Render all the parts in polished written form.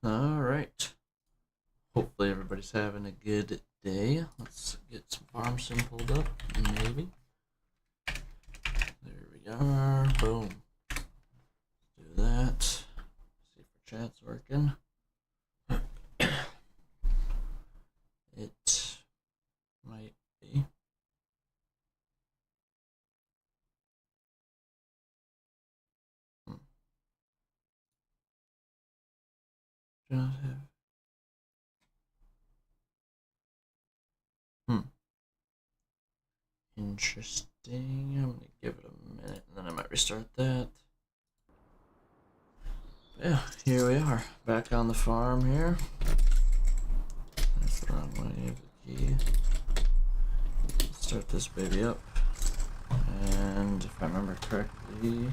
Alright. Hopefully everybody's having a good day. Let's get some farm sim pulled up, maybe. There we are. Boom. Do that. See if our chat's working. It might be. Do not have. Interesting. I'm gonna give it a minute and then I might restart that. Yeah, here we are. Back on the farm here. That's the wrong way. The key. Let's start this baby up. And if I remember correctly,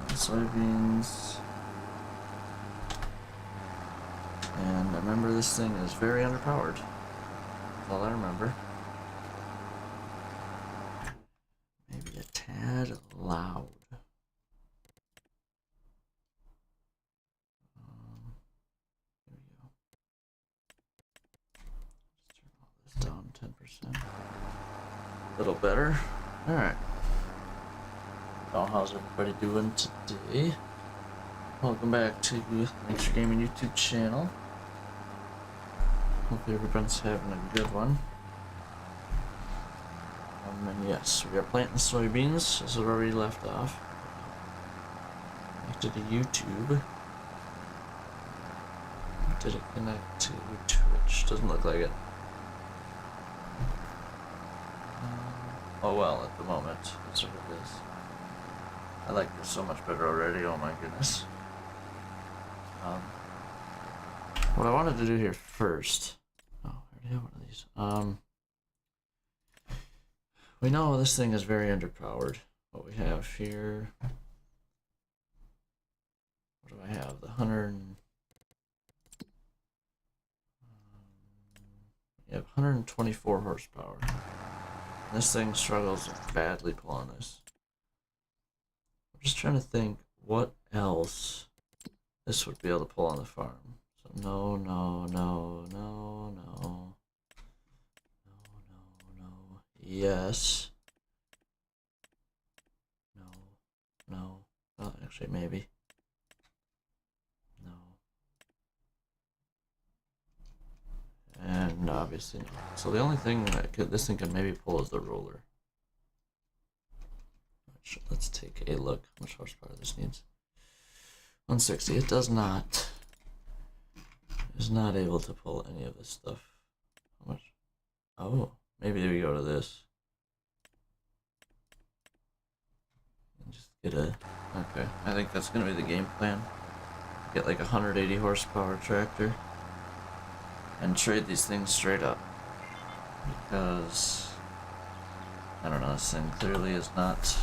soybeans. And I remember this thing is very underpowered. That's all I remember. Maybe a tad loud. There we go. Just turn all this down 10%. A little better. Alright. Well, how's everybody doing today? Welcome back to the Mixer Gaming YouTube channel. Hopefully everyone's having a good one. And yes, we are planting soybeans. This is where we left off. Connected to YouTube. Did it connect to Twitch? Doesn't look like it. Oh well, at the moment, that's what it is. I like this so much better already, oh my goodness. What I wanted to do here first... Oh, I already have one of these. We know this thing is very underpowered. What we have here... What do I have? The 100... We have 124 horsepower. This thing struggles badly pulling this. I'm just trying to think what else this would be able to pull on the farm. So no, no, no, no, no. No, no, no. Yes. No. No. Well, actually, maybe. No. And obviously no. So the only thing that this thing can maybe pull is the roller. Let's take a look how much horsepower this needs. 160. It does not. It is not able to pull any of this stuff. How much? Oh, maybe we go to this. And just get a... Okay, I think that's going to be the game plan. Get like a 180 horsepower tractor. And trade these things straight up. Because... I don't know, this thing clearly is not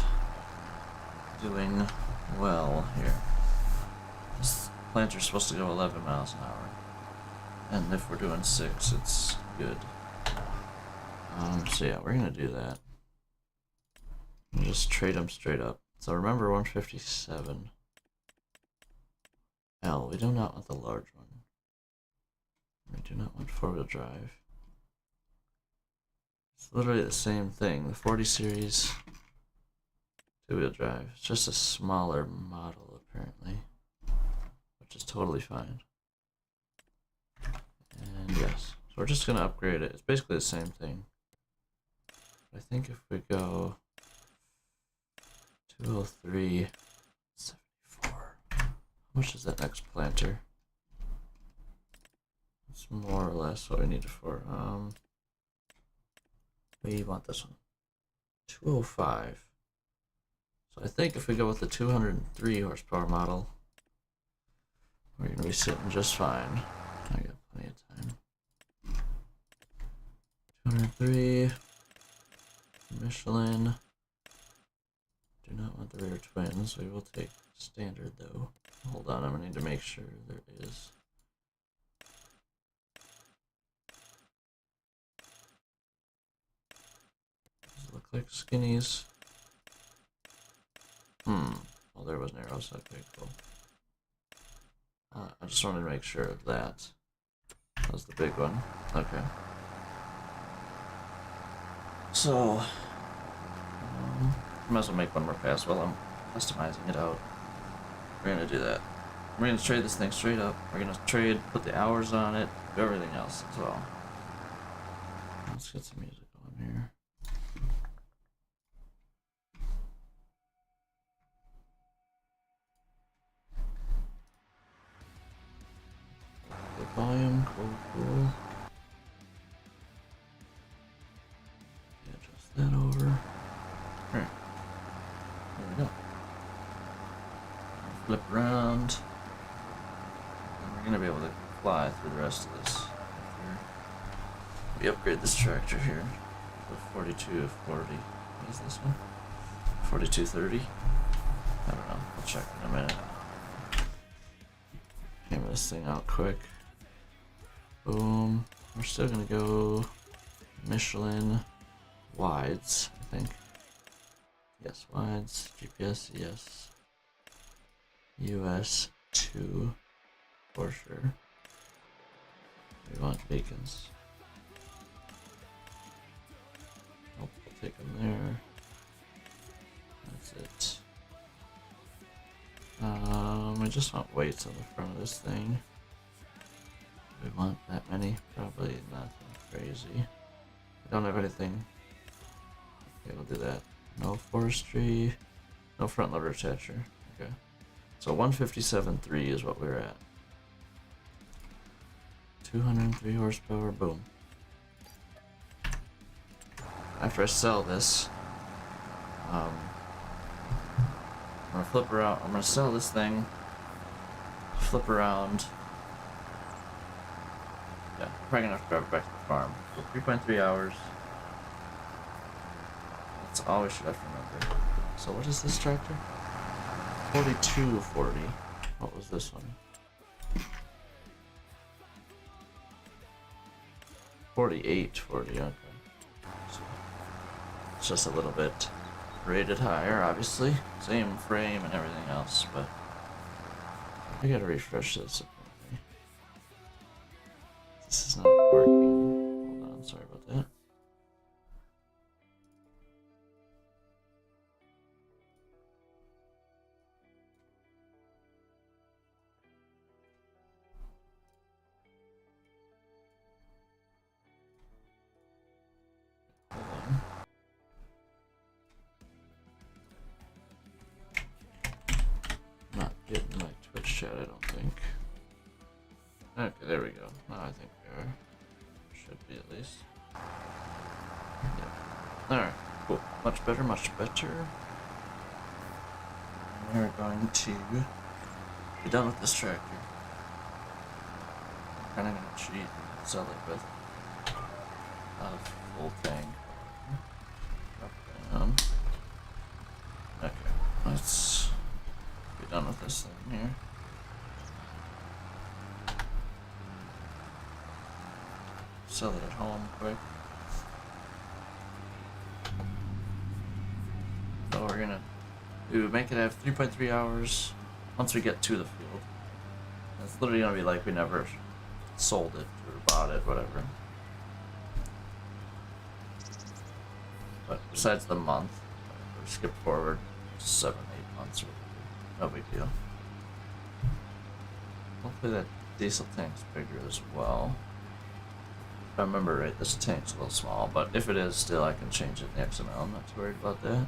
doing well here. This planter's supposed to go 11 miles an hour. And if we're doing 6, it's good. So yeah, we're gonna do that. And just trade them straight up. So remember 157. L, we do not want the large one. We do not want 4-wheel drive. It's literally the same thing. The 40 series 2-wheel drive. It's just a smaller model apparently, which is totally fine. And yes, so we're just gonna upgrade it. It's basically the same thing. But I think if we go 203, 74. How much is that next planter? It's more or less what we need it for. We want this one. 205. So I think if we go with the 203 horsepower model, we're gonna be sitting just fine. I got plenty of time. 203. Michelin. Do not want the rear twins. We will take standard though. Hold on, I'm gonna need to make sure there is. These look like skinnies. Well, there was arrows. Okay, cool. I just wanted to make sure of that. That was the big one. Okay. So, might as well make one more pass while I'm customizing it out. We're gonna do that. We're gonna trade this thing straight up. We're gonna trade, put the hours on it, do everything else as well. Let's get some music on here. The volume, cool. Adjust that over. There we go. Flip around. And we're gonna be able to fly through the rest of this. We upgrade this tractor here. Go 42 to 40. What is this one? 4230? I don't know. I'll check in a minute. Hammer this thing out quick. Boom. We're still gonna go Michelin wides, I think. Yes, wides. GPS, yes. US 2 for sure. We want beacons. Nope, we'll take them there. That's it. I just want weights on the front of this thing. We want that many? Probably nothing crazy. We don't have anything. Okay, we'll do that. No forestry. No front loader attacher. Okay. So 157.3 is what we're at. 203 horsepower, boom. After I sell this, I'm gonna flip around. I'm gonna sell this thing, flip around. Yeah, probably gonna have to drive it back to the farm. So 3.3 hours. That's all we should have to remember. So what is this tractor? 4240. What was this one? 4840. Okay. So it's just a little bit rated higher, obviously. Same frame and everything else, but I gotta refresh this apparently. This is not working. Hold on, sorry about that. Not getting my Twitch chat, I don't think. Okay, there we go. Now I think we are. Should be at least. Yeah. Alright, cool. Much better, much better. We're going to be done with this tractor. I'm kinda gonna cheat and sell it with a full tank. Drop down. Okay, let's be done with this thing here. Sell it at home quick. So we're gonna make it have 3.3 hours once we get to the field. It's literally gonna be like we never sold it or bought it, whatever. But besides the month, or skip forward 7-8 months, no big deal. Hopefully that diesel tank's bigger as well. If I remember right, this tank's a little small, but if it is, still I can change it in the XML. I'm not too worried about that.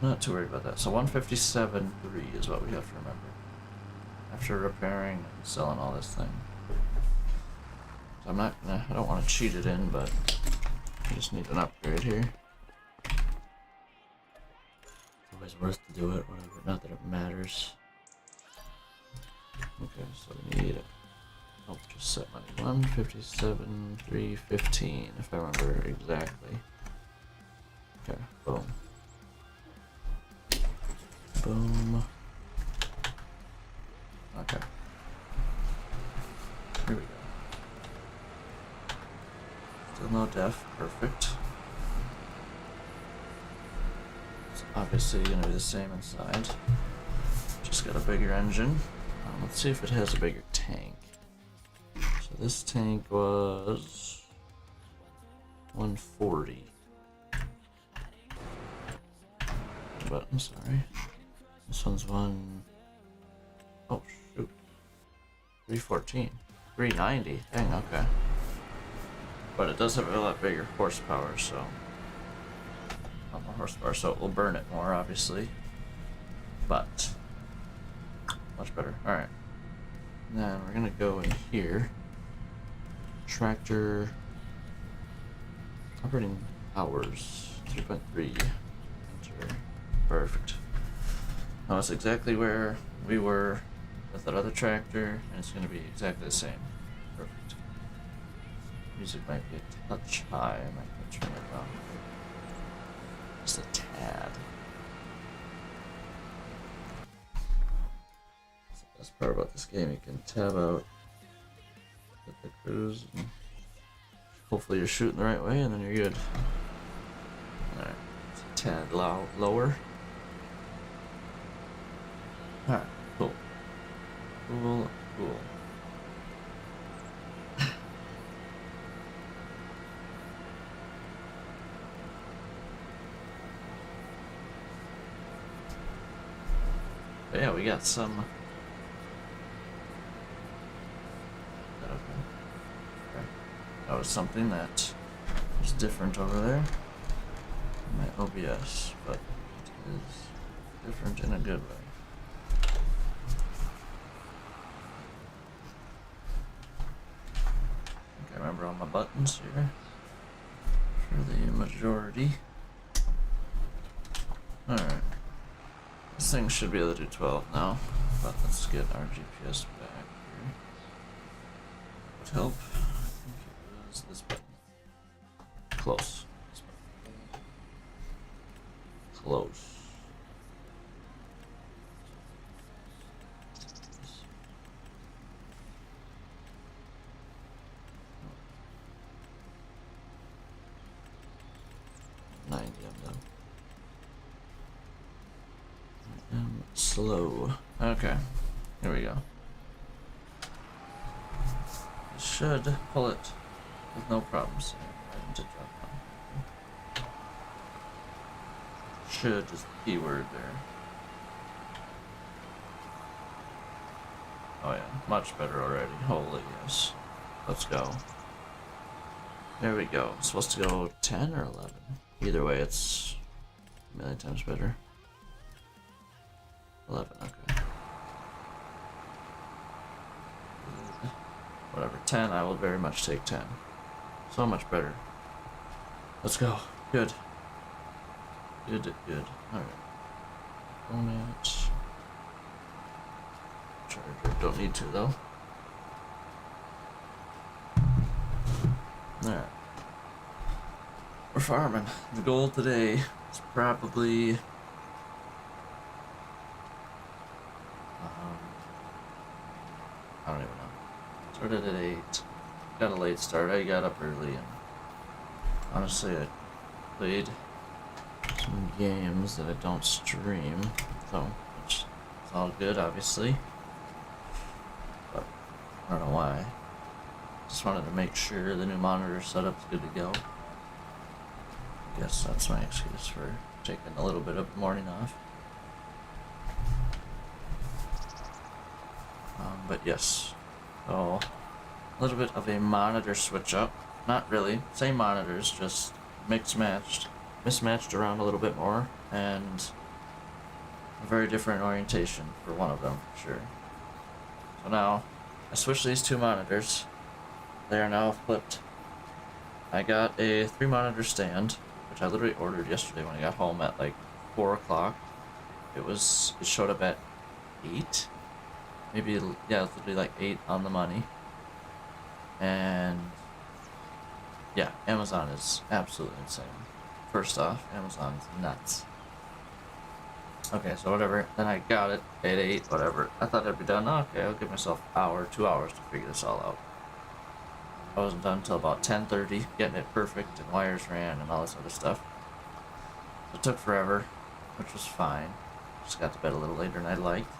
Not too worried about that. So 157.3 is what we have to remember. After repairing and selling all this thing. So I'm not gonna, I don't want to cheat it in, but I just need an upgrade here. It's always worth to do it, whatever, not that it matters. Okay, so we need it. I'll just set money. 157.315, if I remember exactly. Okay, boom. Boom. Okay. Here we go. Still no def, perfect. So obviously gonna be the same inside. Just got a bigger engine. Let's see if it has a bigger tank. So this tank was 140. But I'm sorry. This one's oh shoot. 314. 390. Dang, okay. But it does have a lot bigger horsepower, so a lot more horsepower, so it will burn it more, obviously. But much better. Alright. Then we're gonna go in here. Tractor operating hours 3.3. Enter. Perfect. Now it's exactly where we were with that other tractor, and it's gonna be exactly the same. Perfect. Music might be a touch high, I might turn it down. Just a tad. That's the best part about this game, you can tab out, hit the cruise, and hopefully you're shooting the right way, and then you're good. Alright, it's a tad lower. Alright, cool. Cool. But yeah, we got some. Okay. That was something that was different over there. My OBS, but it is different in a good way. I think I remember all my buttons here for the majority. Alright. This thing should be able to do 12 now, but let's get our GPS back here. Would help. I think it was this button. Close. This button. Close. 90 of them. I am slow. Okay, here we go. Should pull it with no problems. I need to drop down. Should is the key word there. Oh yeah, much better already. Holy yes. Let's go. There we go. It's supposed to go 10 or 11. Either way, it's a million times better. 11, okay. Whatever, 10, I will very much take 10. So much better. Let's go. Good. Good. Alright. Bonnet. Charger. Don't need to, though. Alright. We're farming. The goal today is probably... I don't even know. Started at 8. Got a late start. I got up early and honestly I played some games that I don't stream, so which is all good obviously. But I don't know why. Just wanted to make sure the new monitor setup's good to go. I guess that's my excuse for taking a little bit of morning off. But yes, so a little bit of a monitor switch up. Not really, same monitors, just mismatched around a little bit more, and a very different orientation for one of them, for sure. So now, I switched these two monitors. They are now flipped. I got a 3-monitor stand, which I literally ordered yesterday when I got home at like 4 o'clock. It showed up at 8. Maybe, yeah, it's literally like 8 on the money. And yeah, Amazon is absolutely insane. First off, Amazon's nuts. Okay, so whatever. Then I got it, paid 8, whatever. I thought I'd be done. Okay, I'll give myself an hour, 2 hours to figure this all out. I wasn't done until about 10:30, getting it perfect, and wires ran and all this other stuff. So it took forever. which was fine. Just got to bed a little later than I liked.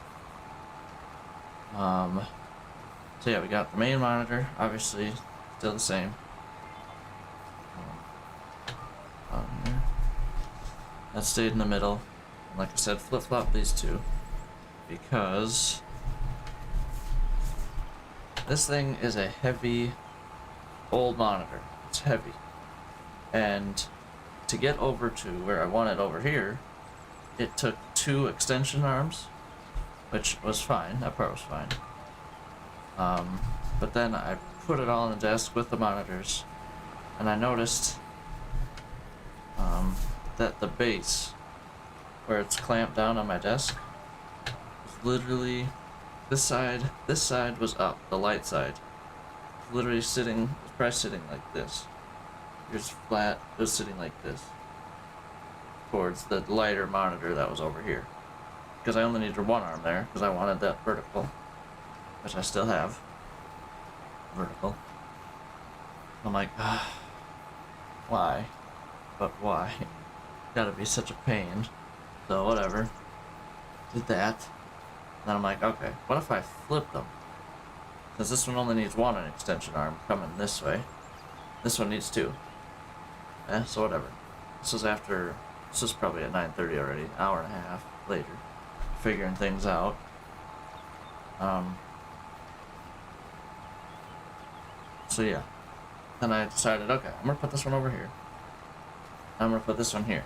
So yeah, we got the main monitor, obviously, still the same. There. That stayed in the middle. And like I said, flip-flop these two. Because this thing is a heavy, old monitor. It's heavy. And to get over to where I want it over here, it took 2 extension arms, which was fine. That part was fine. But then I put it all on the desk with the monitors, and I noticed that the base, where it's clamped down on my desk, was literally this side was up, the light side. Literally sitting, was probably sitting like this. Here's flat, it was sitting like this. Towards the lighter monitor that was over here. Because I only needed one arm there, because I wanted that vertical. Which I still have. Vertical. I'm like, why? But why? Gotta be such a pain. So whatever. Did that. Then I'm like, okay, what if I flip them? Because this one only needs one extension arm coming this way. This one needs 2. So whatever. This was probably at 9:30 already, hour and a half later. Figuring things out. So yeah. Then I decided, okay, I'm gonna put this one over here. I'm gonna put this one here.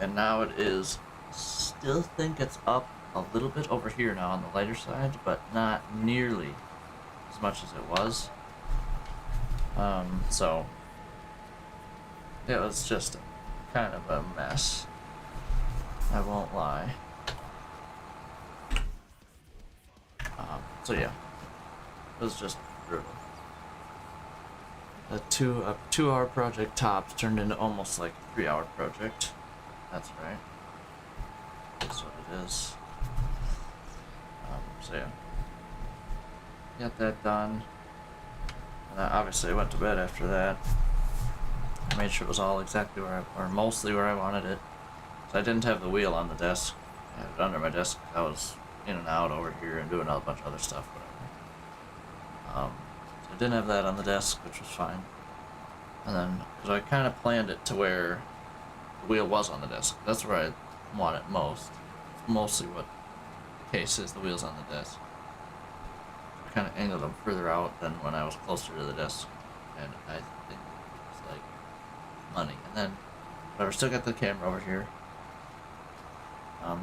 And now it is, still think it's up a little bit over here now on the lighter side, but not nearly as much as it was. So it was just kind of a mess. I won't lie. So yeah, it was just brutal. A 2-hour project topped turned into almost like a 3-hour project. That's right. That's what it is. So yeah, got that done. And I obviously went to bed after that. I made sure it was all exactly or mostly where I wanted it. So I didn't have the wheel on the desk. I had it under my desk. I was in and out over here and doing a bunch of other stuff, whatever. So I didn't have that on the desk, which was fine. And then, because I kind of planned it to where the wheel was on the desk. That's where I want it most. It's mostly what the case is, the wheel's on the desk. I kind of angled them further out than when I was closer to the desk. And I think it's like money. And then, whatever, still got the camera over here.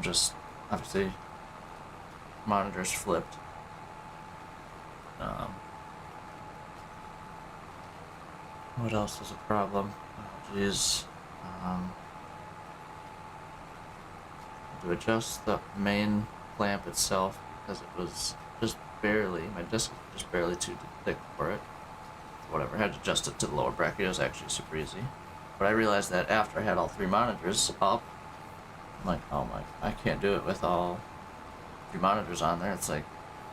Just, obviously, monitors flipped. What else was a problem? Oh, jeez. To adjust the main clamp itself because it was just barely, my disc was just barely too thick for it. Whatever, I had to adjust it to the lower bracket. It was actually super easy. But I realized that after I had all 3 monitors up, I'm like, oh my, I can't do it with all 3 monitors on there. It's like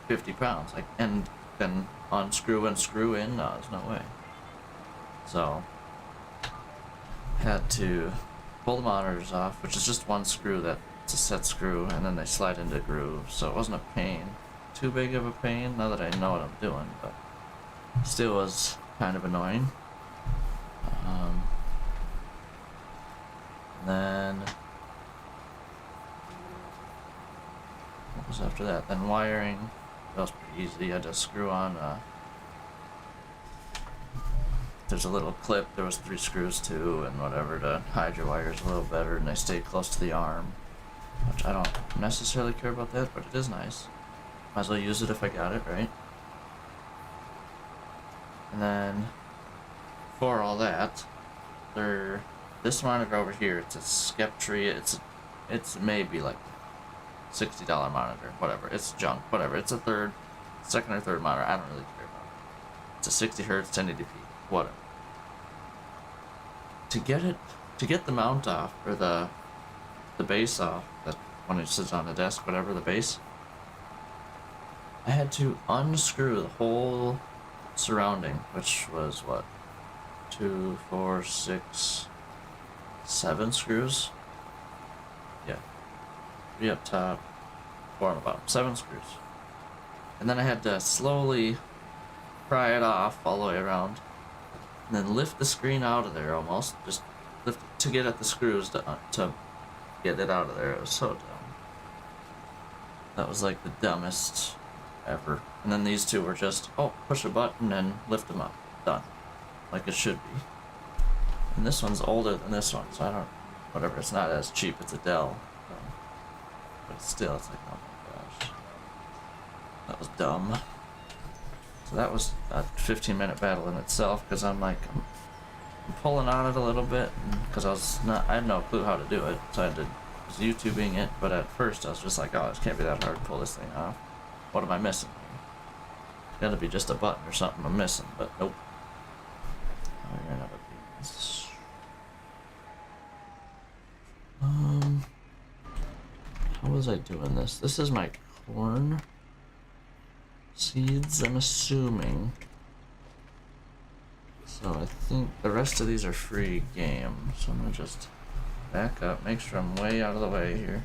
50 pounds. Like, and then unscrew and screw in. No, there's no way. So, had to pull the monitors off, which is just one screw that's a set screw, and then they slide into grooves. So it wasn't a pain. Too big of a pain, now that I know what I'm doing, but still was kind of annoying. And then what was after that? Then wiring. That was pretty easy. I had to screw on there's a little clip, there was 3 screws too, and whatever, to hide your wires a little better, and they stayed close to the arm, which I don't necessarily care about that, but it is nice. Might as well use it if I got it, right? And then, for all that, this monitor over here, it's a Skeptree, it's maybe like $60 monitor, whatever, it's junk, whatever, it's a second or third monitor, I don't really care about it. It's a 60 Hz, 1080p, whatever. To get the mount off, or the base off, that when it sits on the desk, whatever, the base, I had to unscrew the whole surrounding, which was what, 2, 4, 6, 7 screws? Yeah, 3 up top, 4 on the bottom. 7 screws. And then I had to slowly pry it off all the way around. And then lift the screen out of there almost. Just lift it to get at the screws to get it out of there. It was so dumb. That was like the dumbest ever. And then these two were just, oh, push a button and lift them up. Done. Like it should be. And this one's older than this one, so I don't, whatever, it's not as cheap, it's a Dell. So, but still, it's like, oh my gosh. That was dumb. So that was a 15-minute battle in itself, because I'm like, I'm pulling on it a little bit, because I had no clue how to do it, so I was YouTubing it, but at first I was just like, oh, this can't be that hard to pull this thing off. What am I missing here? It's gotta be just a button or something I'm missing, but nope. Oh, you're another piece. How was I doing this? This is my corn seeds, I'm assuming. So I think the rest of these are free game. So I'm gonna just back up, make sure I'm way out of the way here.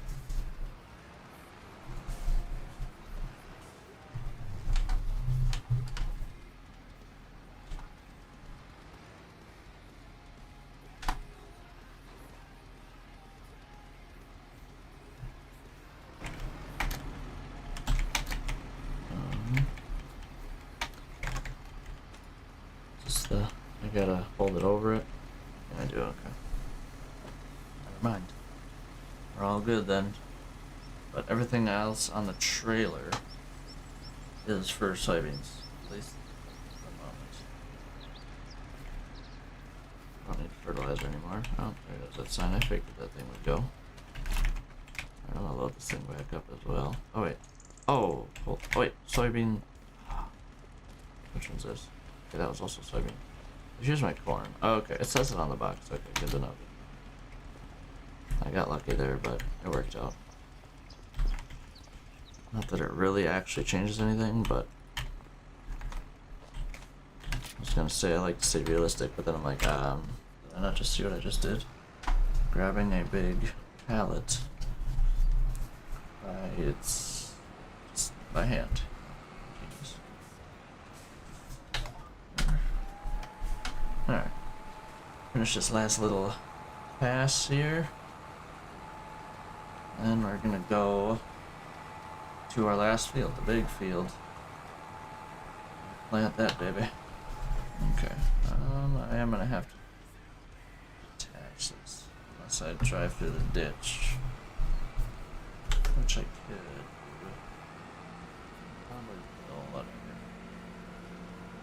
I gotta hold it over it. Yeah, I do, okay. Never mind. We're all good then. But everything else on the trailer is for soybeans. At least for the moment. I don't need fertilizer anymore. Oh, there goes that sign. I figured that thing would go. Alright, I'm gonna load this thing back up as well. Oh wait. Oh, wait, soybean. Which one's this? Okay, that was also soybean. Here's my corn. Oh, okay, it says it on the box. Okay, good to know. I got lucky there, but it worked out. Not that it really actually changes anything, but I was gonna say I like to stay realistic, but then I'm like, did I not just see what I just did? Grabbing a big pallet. It's just by hand. Alright. Finish this last little pass here. And we're gonna go to our last field, the big field. Plant that baby. Okay. I am gonna have to attach this. Unless I drive through the ditch. Which I could do. Probably will,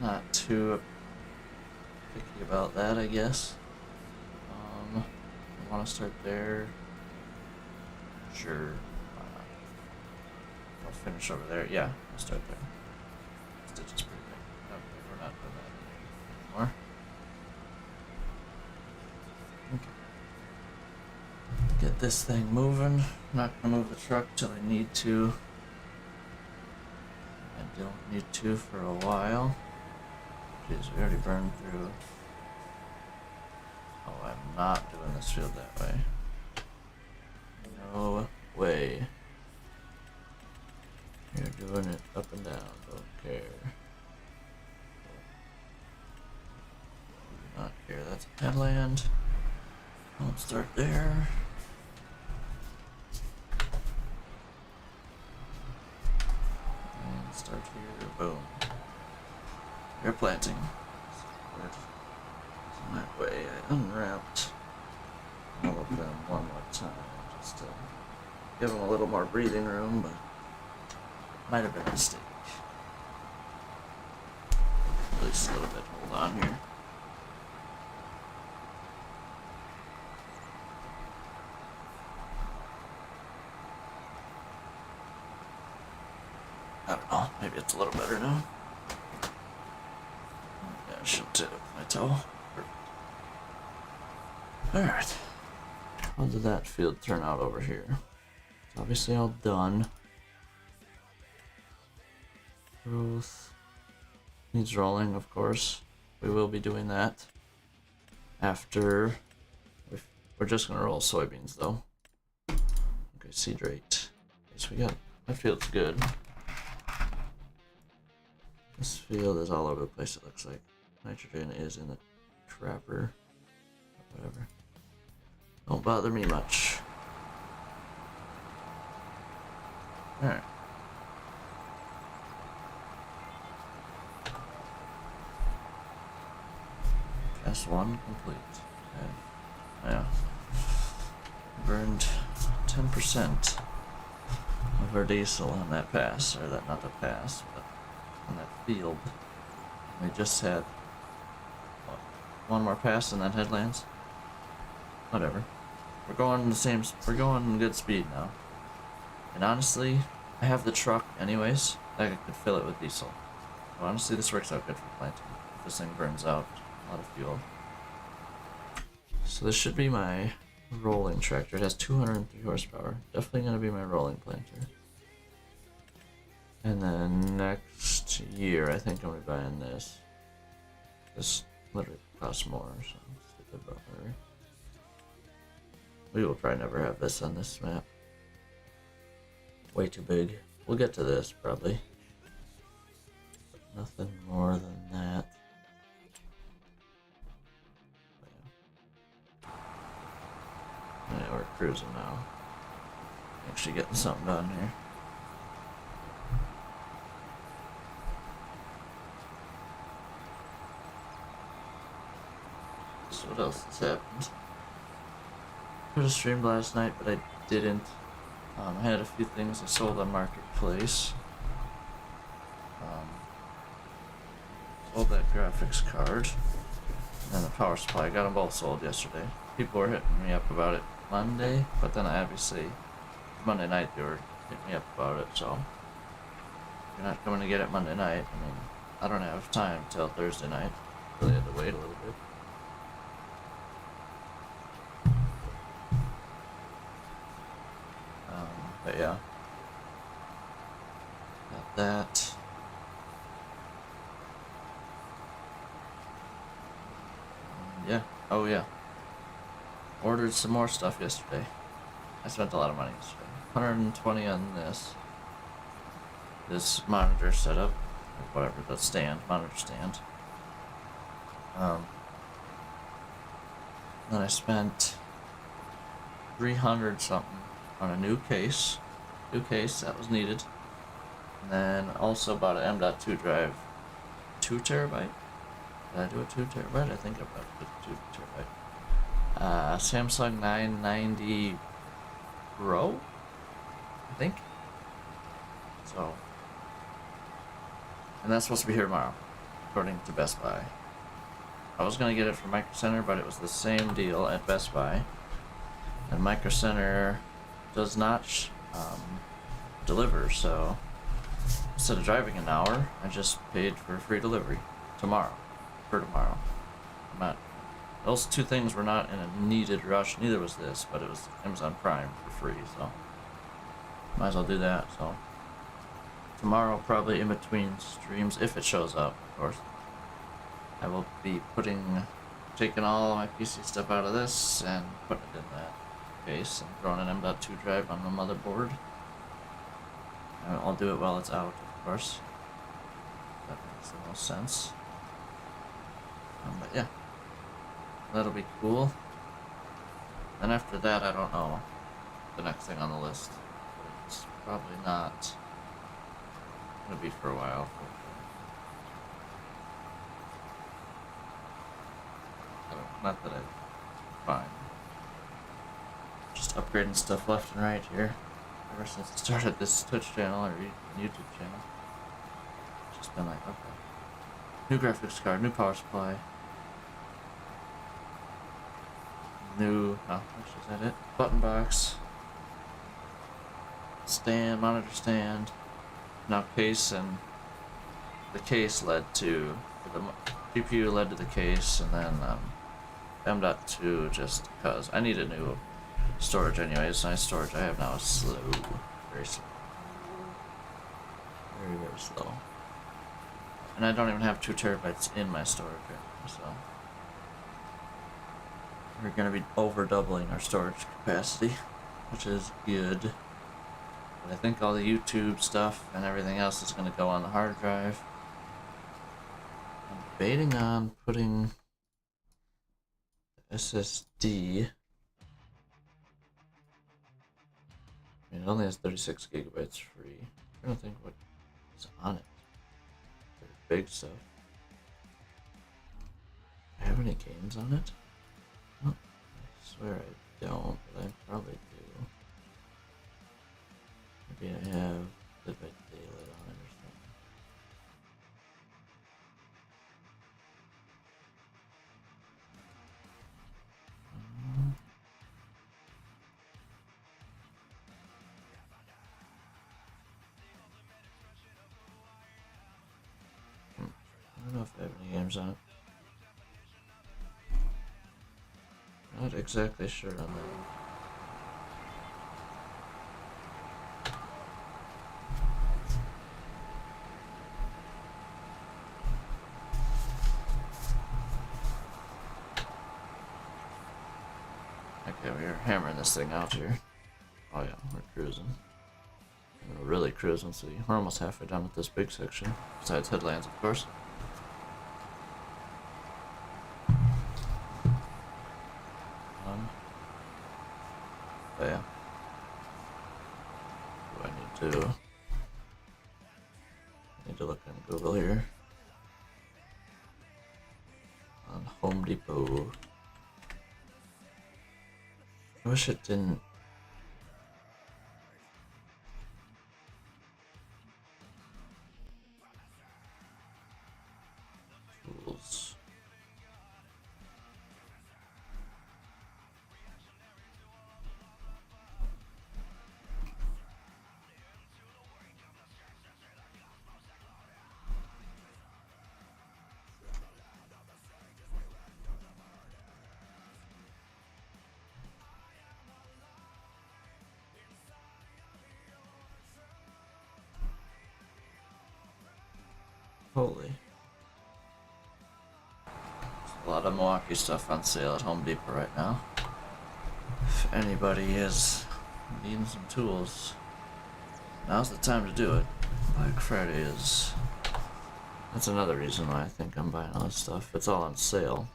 not too picky about that, I guess. I want to start there. Sure. I'll finish over there. Yeah, I'll start there. This ditch is pretty big. Okay, we're not doing that anymore. Okay. Get this thing moving. I'm not gonna move the truck till I need to. I don't need to for a while. Jeez, we already burned through. Oh, I'm not doing this field that way. No way. You're doing it up and down, don't care. Not care, that's a headland. I'll start there. And start here, boom. You're planting. So that way I unwrapped all of them one more time, just to give them a little more breathing room, but might have been a mistake. At least a little bit. Hold on here. I don't know. Maybe it's a little better now. Yeah, I should tip my toe. Alright. How did that field turn out over here? It's obviously all done. Growth needs rolling, of course. We will be doing that after. We're just gonna roll soybeans though. Okay, seed rate. So we got, that field's good. This field is all over the place, it looks like. Nitrogen is in the trapper. Whatever. Don't bother me much. Alright. Pass 1 complete. Okay. Yeah. Burned 10% of our diesel on that pass, or that, not the pass, but on that field. We just had what, one more pass and then headlands. Whatever. We're going the same. We're going good speed now. And honestly, I have the truck anyways. I could fill it with diesel. So honestly, this works out good for planting. If this thing burns out a lot of fuel. So this should be my rolling tractor. It has 203 horsepower. Definitely gonna be my rolling planter. And then next year, I think I'm gonna be buying this. This literally costs more, so stupid butler. We will probably never have this on this map. Way too big. We'll get to this probably. But nothing more than that. Yeah, we're cruising now. Actually getting something done here. So what else has happened? Could have streamed last night, but I didn't. I had a few things I sold on Marketplace. Sold that graphics card. And the power supply. I got them both sold yesterday. People were hitting me up about it Monday, but then obviously Monday night they were hitting me up about it, so if you're not coming to get it Monday night, I mean, I don't have time till Thursday night. Really had to wait a little bit. But yeah. Got that. Yeah. Oh yeah. Ordered some more stuff yesterday. I spent a lot of money yesterday. 120 on this. This monitor setup. Or whatever, the stand. Monitor stand. Then I spent 300 something on a new case. New case, that was needed. And then also bought an M.2 drive. 2 terabyte? Did I do a 2 terabyte? I think I bought a 2 terabyte. Samsung 990 Pro? I think. So. And that's supposed to be here tomorrow, according to Best Buy. I was gonna get it from Micro Center, but it was the same deal at Best Buy. And Micro Center does not deliver, so instead of driving an hour, I just paid for free delivery tomorrow. For tomorrow. I'm not. Those two things were not in a needed rush. Neither was this, but it was Amazon Prime for free, so might as well do that. So tomorrow, probably in between streams, if it shows up, of course, I will be taking all my PC stuff out of this and putting it in that case and throwing an M.2 drive on the motherboard. And I'll do it while it's out, of course. That makes the most sense. But yeah, that'll be cool. Then after that, I don't know the next thing on the list. It's probably not gonna be for a while. Not that I find. Just upgrading stuff left and right here. Ever since I started this Twitch channel or YouTube channel. Just been like, okay. New graphics card, new power supply. New, actually is that it? Button box. Stand, monitor stand. Now case, and the case led to, the GPU led to the case, and then M.2 just because I need a new storage anyways. My storage I have now is slow. Very slow. Very, very slow. And I don't even have 2 terabytes in my storage right now, so we're gonna be over doubling our storage capacity, which is good. But I think all the YouTube stuff and everything else is going to go on the hard drive. I'm debating on putting the SSD. I mean, it only has 36 gigabytes free. I don't think what is on it. Big stuff. Do I have any games on it? Oh, I swear I don't, but I probably do. Maybe I have Dead by Daylight on it or something. I don't know if I have any games on it. Not exactly sure on that one. Okay, we are hammering this thing out here. Oh yeah, we're cruising. We're really cruising, so we're almost halfway done with this big section. Besides headlands, of course. But yeah. What do I need to do? I need to look on Google here. On Home Depot. I wish it didn't. Tools. Holy. There's a lot of Milwaukee stuff on sale at Home Depot right now. If anybody is needing some tools, now's the time to do it. Black Friday is. That's another reason why I think I'm buying all this stuff. It's all on sale.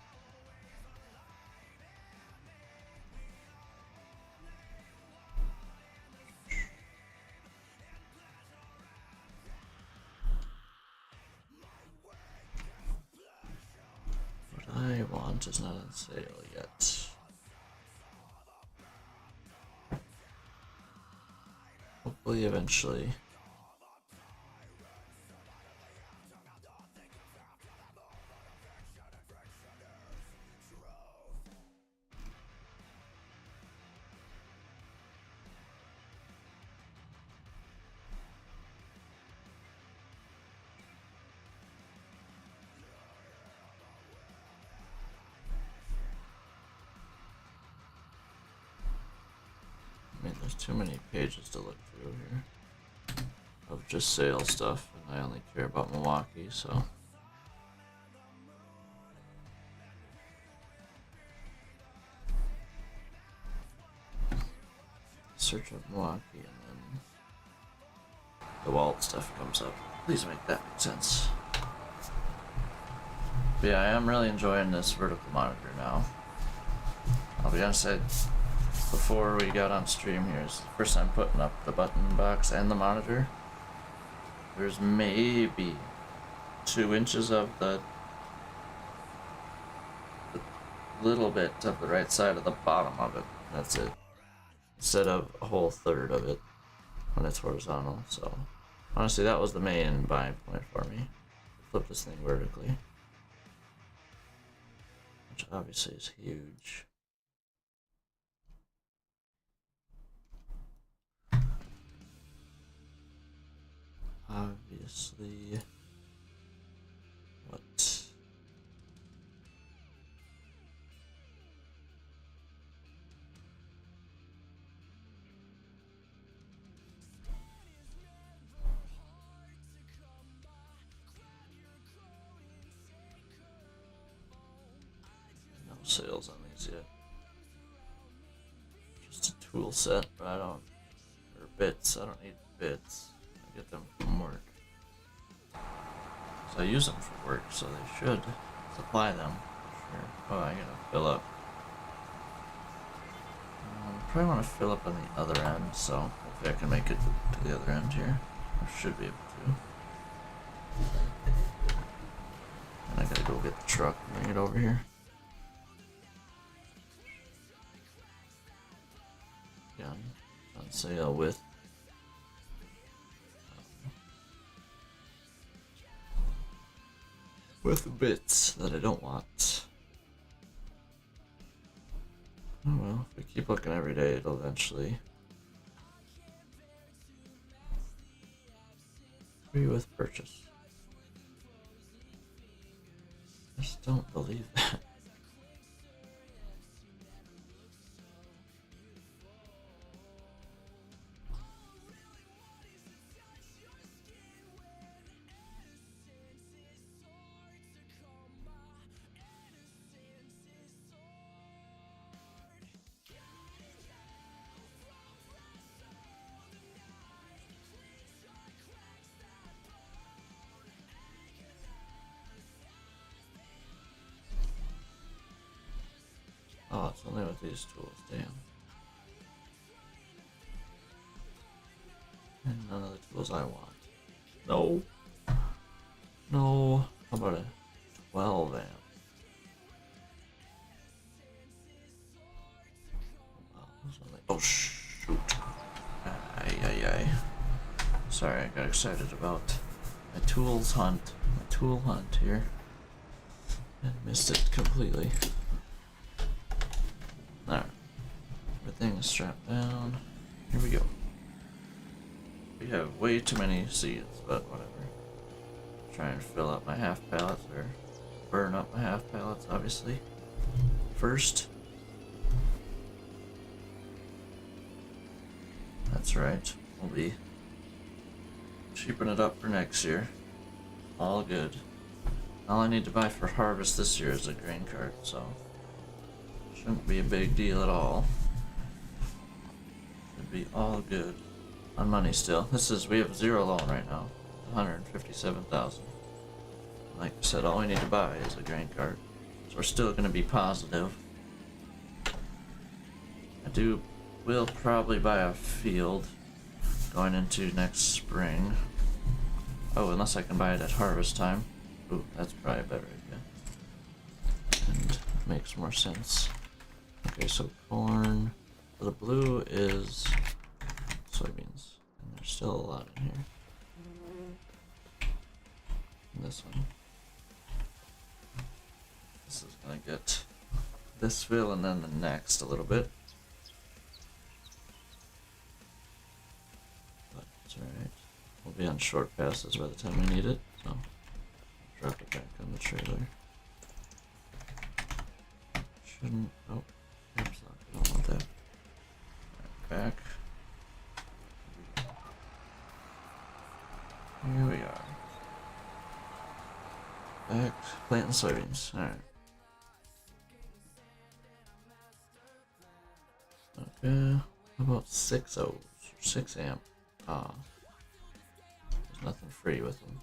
What I want is not on sale yet. Hopefully, eventually. I mean, there's too many pages to look through here of just sales stuff, and I only care about Milwaukee, so. Search of Milwaukee, and then the Walt stuff comes up. Please make that make sense. But yeah, I am really enjoying this vertical monitor now. I'll be honest, before we got on stream here, it's the first time putting up the button box and the monitor. There's maybe 2 inches of the little bit of the right side of the bottom of it. That's it. Instead of a whole third of it when it's horizontal. So honestly, that was the main buying point for me. Flip this thing vertically, which obviously is huge. Obviously, what? No sales on these yet. Just a tool set, but I don't. Or bits. I don't need bits. I get them from work. So I use them for work, so they should supply them. Sure. Oh, I gotta fill up. Probably want to fill up on the other end, so hopefully I can make it to the other end here. I should be able to. And I gotta go get the truck and bring it over here. Again, on sale with bits that I don't want. Oh well, if we keep looking every day, it'll eventually agree with purchase. I just don't believe that. Oh, it's only with these tools, damn. And none of the tools I want. No. No. How about a 12 amp? Oh shoot. Ay. Sorry, I got excited about my tools hunt. My tool hunt here. And missed it completely. Alright. Everything is strapped down. Here we go. We have way too many seeds, but whatever. Try and fill up my half pallets, or burn up my half pallets, obviously. First. That's right. We'll be cheaping it up for next year. All good. All I need to buy for harvest this year is a grain cart, so shouldn't be a big deal at all. Should be all good. On money still. We have 0 loan right now. 157,000. Like I said, all we need to buy is a grain cart. So we're still gonna be positive. Will probably buy a field going into next spring. Oh, unless I can buy it at harvest time. Ooh, that's probably a better idea. And makes more sense. Okay, so corn. The blue is soybeans. And there's still a lot in here. And this one. This is gonna get this fill and then the next a little bit. But it's alright. We'll be on short passes by the time we need it, so I'll drop it back on the trailer. Shouldn't. Oh, caps lock. I don't want that. Right, back. Here we are. Back planting soybeans. Alright. Okay. How about 6 O's? 6 amp. Ah. There's nothing free with them.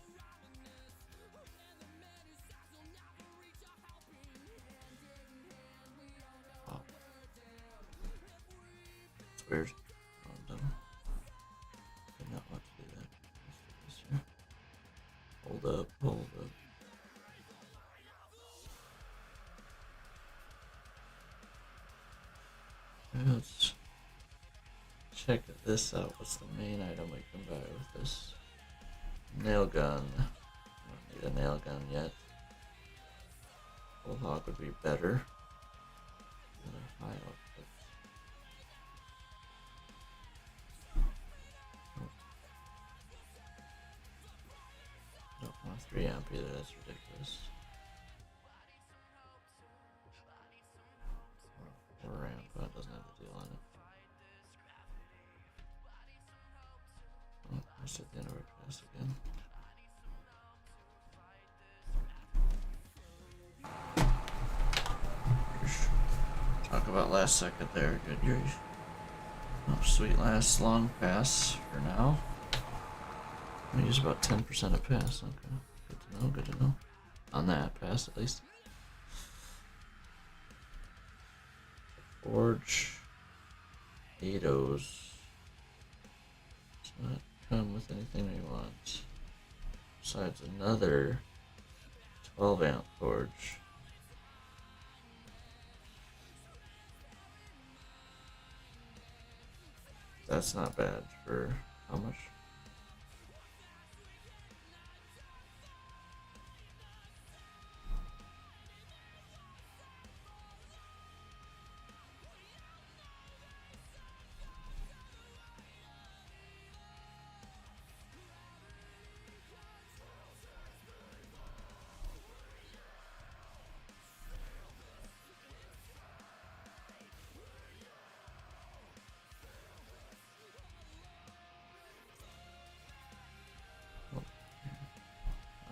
Oh. It's weird. Did not want to do that. Let's do this here. Hold up. Let's check this out. What's the main item we can buy with this? Nail gun. I don't need a nail gun yet. Bullhog would be better. Another high output. Don't want 3 amp either, that's ridiculous. 4 amp, but it doesn't have the deal on it. Oh, I set the end of our class again. Talk about last second there, good grief. Oh, sweet, last long pass for now. I'm gonna use about 10% of pass. Okay, good to know. Good to know. On that pass, at least. Forge. Potatoes. Does not come with anything we want. Besides another 12 amp forge. That's not bad for how much?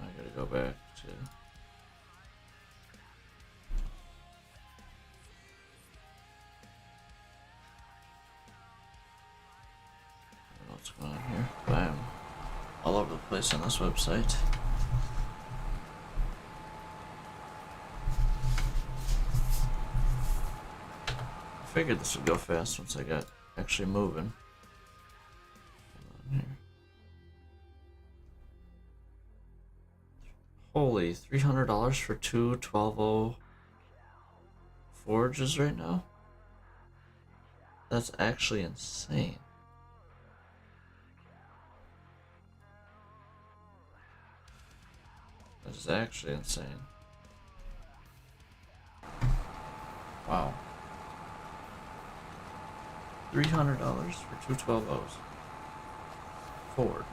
I gotta go back to what's going on here. But I'm all over the place on this website. I figured this would go fast once I got actually moving. Here. Holy, $300 for two 12-0 forges right now? That's actually insane. That is actually insane. Wow. $300 for two 12-0s. Forge.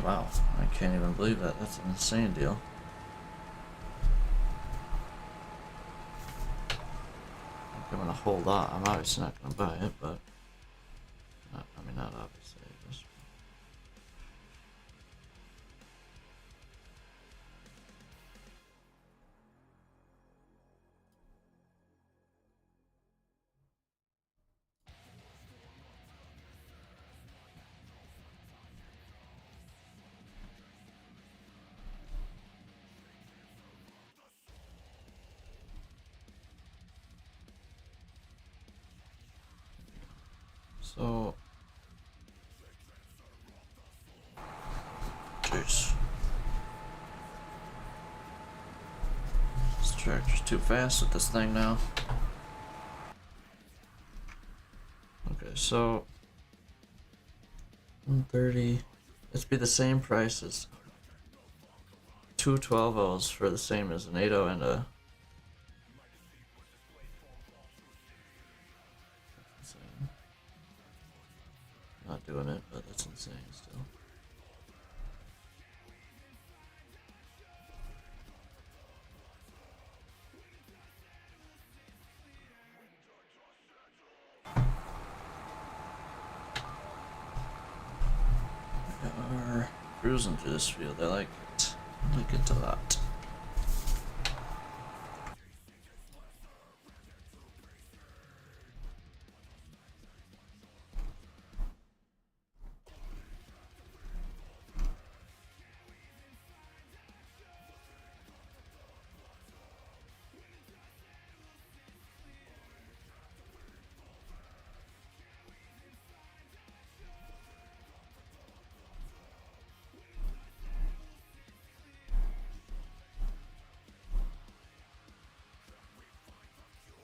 Wow. I can't even believe that. That's an insane deal. I'm gonna hold on. I'm obviously not gonna buy it, but not obviously. Just so. Jeez. This tractor's too fast with this thing now. Okay, so 130. It's be the same price as two 12-0s for the same as an 8-0 and a. Insane. Not doing it, but that's insane still. Are cruising through this field. I like it. I like it a lot.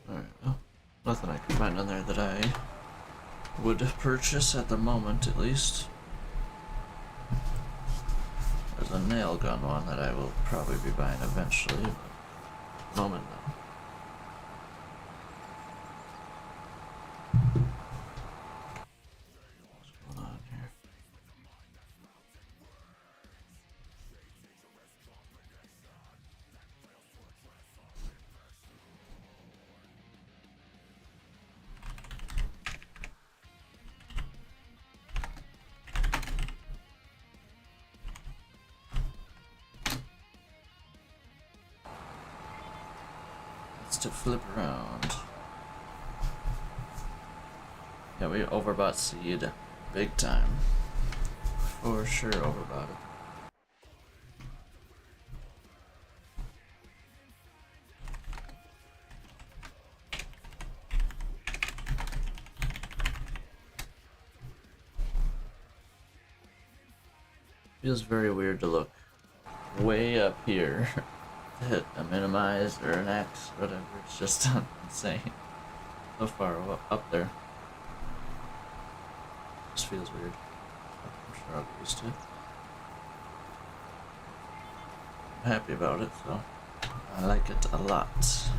Alright, well, nothing I can find on there that I would purchase at the moment, at least. There's a nail gun one that I will probably be buying eventually, but at the moment, no. What's going on here? It's to flip around. Yeah, we overbought seed big time. For sure overbought it. Feels very weird to look way up here to hit a minimize or an X, whatever. It's just insane. So far up there. Just feels weird. I'm sure I'll get used to it. I'm happy about it, so I like it a lot.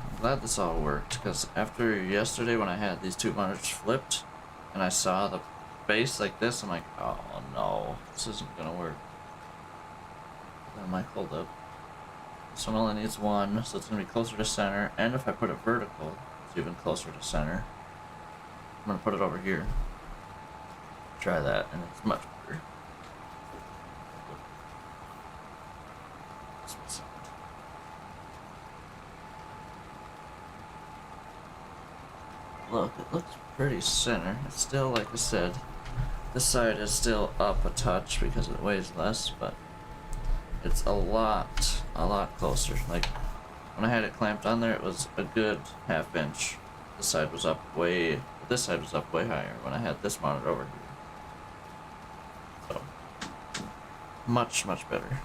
I'm glad this all worked, because after yesterday when I had these two monitors flipped and I saw the base like this, I'm like, oh no, this isn't gonna work. That might hold up. This one only needs one, so it's gonna be closer to center, and if I put it vertical, it's even closer to center. I'm gonna put it over here. Try that, and it's much better. Look, it looks pretty center. It's still, like I said, this side is still up a touch because it weighs less, but it's a lot closer. Like, when I had it clamped on there, it was a good ½ inch. This side was up way, this side was up way higher when I had this monitor over here. So, much better.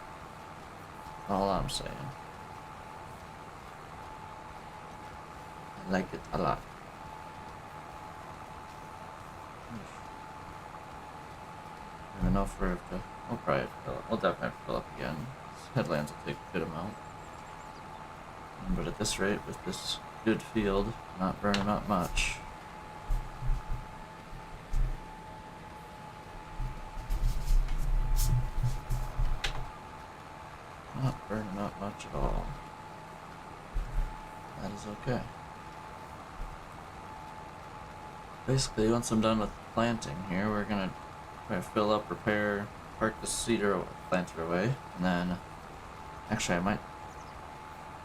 All I'm saying. I like it a lot. I don't know if we'll probably fill up. We'll definitely have to fill up again. Headlands will take a good amount. But at this rate, with this good field, not burning up much. Not burning up much at all. That is okay. Basically, once I'm done with planting here, we're gonna try to fill up, repair, park the cedar planter away, and then actually I might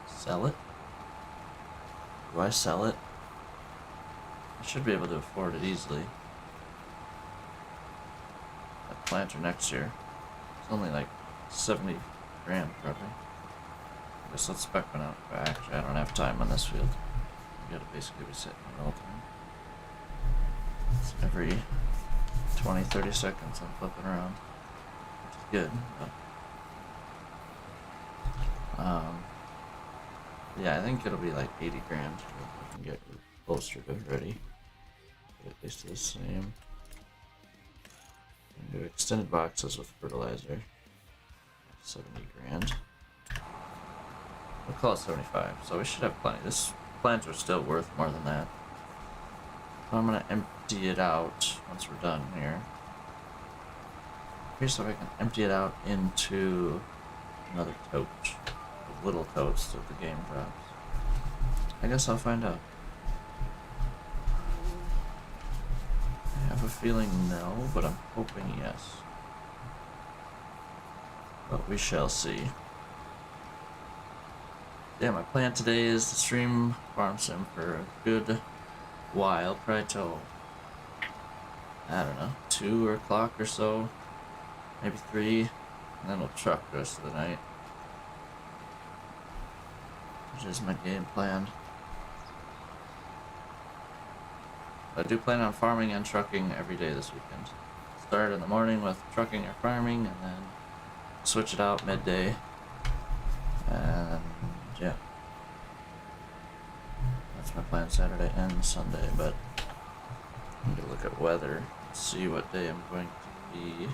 sell it. Do I sell it? I should be able to afford it easily. That planter next year. It's only like 70 grand probably. I guess let's spec one out. Actually, I don't have time on this field. You gotta basically be sitting there all the time. It's every 20-30 seconds I'm flipping around, which is good. But, yeah, I think it'll be like 80 grand if I can get closer to ready. But at least the same. And do extended boxes with fertilizer. 70 grand. We'll call it 75, so we should have plenty. This plants are still worth more than that. So I'm gonna empty it out once we're done here. Here's so I can empty it out into another tote. The little totes that the game drops. I guess I'll find out. I have a feeling no, but I'm hoping yes. But we shall see. Yeah, my plan today is to stream Farm Sim for a good while, probably till, I don't know, 2 o'clock or so, maybe 3, and then we'll truck the rest of the night. Which is my game plan. I do plan on farming and trucking every day this weekend. Start in the morning with trucking or farming, and then switch it out midday. And yeah. That's my plan Saturday and Sunday, but I need to look at weather, see what day I'm going to be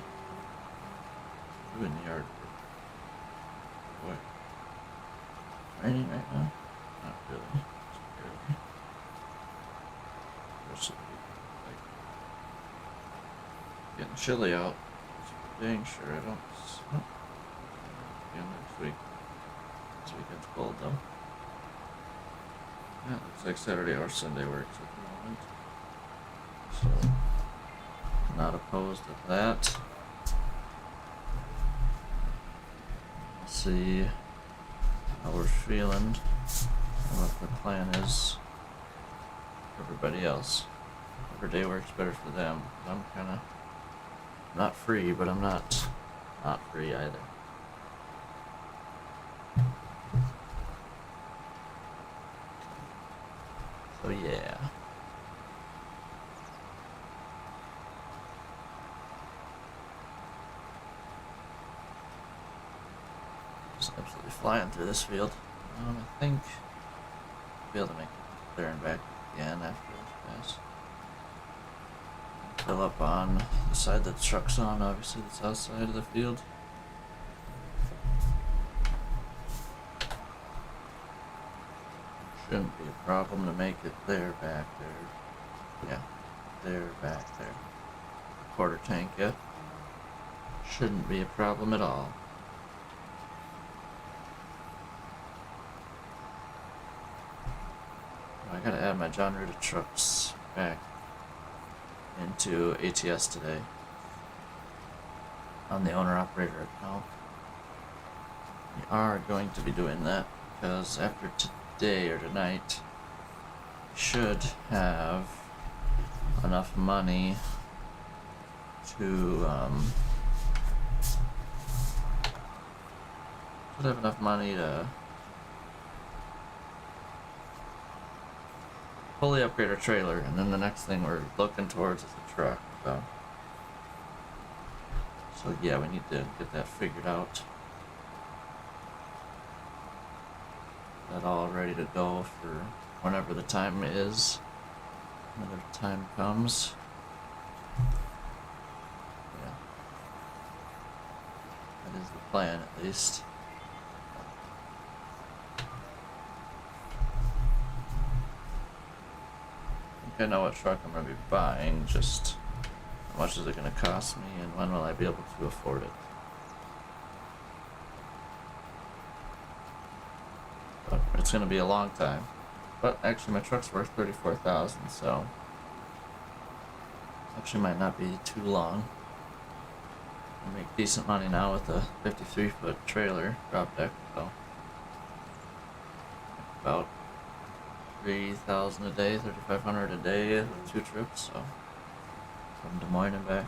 doing the yard work. Boy. Raining right now? Not really. Just barely. Rest of the week, like, getting chilly out. Dang sure I don't. Oh. Yeah, next week. This weekend's cold though. Yeah, looks like Saturday or Sunday works at the moment. So, not opposed to that. Let's see. how we're feeling, and what the plan is for everybody else. Every day works better for them. I'm kind of not free, but I'm not free either. So yeah. Just absolutely flying through this field. I think I'll be able to make it there and back again after this pass. Fill up on the side that the truck's on, obviously the south side of the field. Shouldn't be a problem to make it there, back there. Yeah, there, back there. Quarter tank, yeah. Shouldn't be a problem at all. I gotta add my John Rita trucks back into ATS today on the owner-operator account. We are going to be doing that because after today or tonight, we should have enough money to fully upgrade our trailer, and then the next thing we're looking towards is a truck. So yeah, we need to get that figured out. That all ready to go for whenever the time is. Whenever the time comes. Yeah. That is the plan, at least. I know what truck I'm going to be buying, just how much is it going to cost me and when will I be able to afford it. But it's going to be a long time. But actually my truck's worth $34,000, so actually might not be too long. I make decent money now with a 53-foot trailer drop deck, so about 3,000 a day, 3,500 a day with 2 trips, so from Des Moines and back.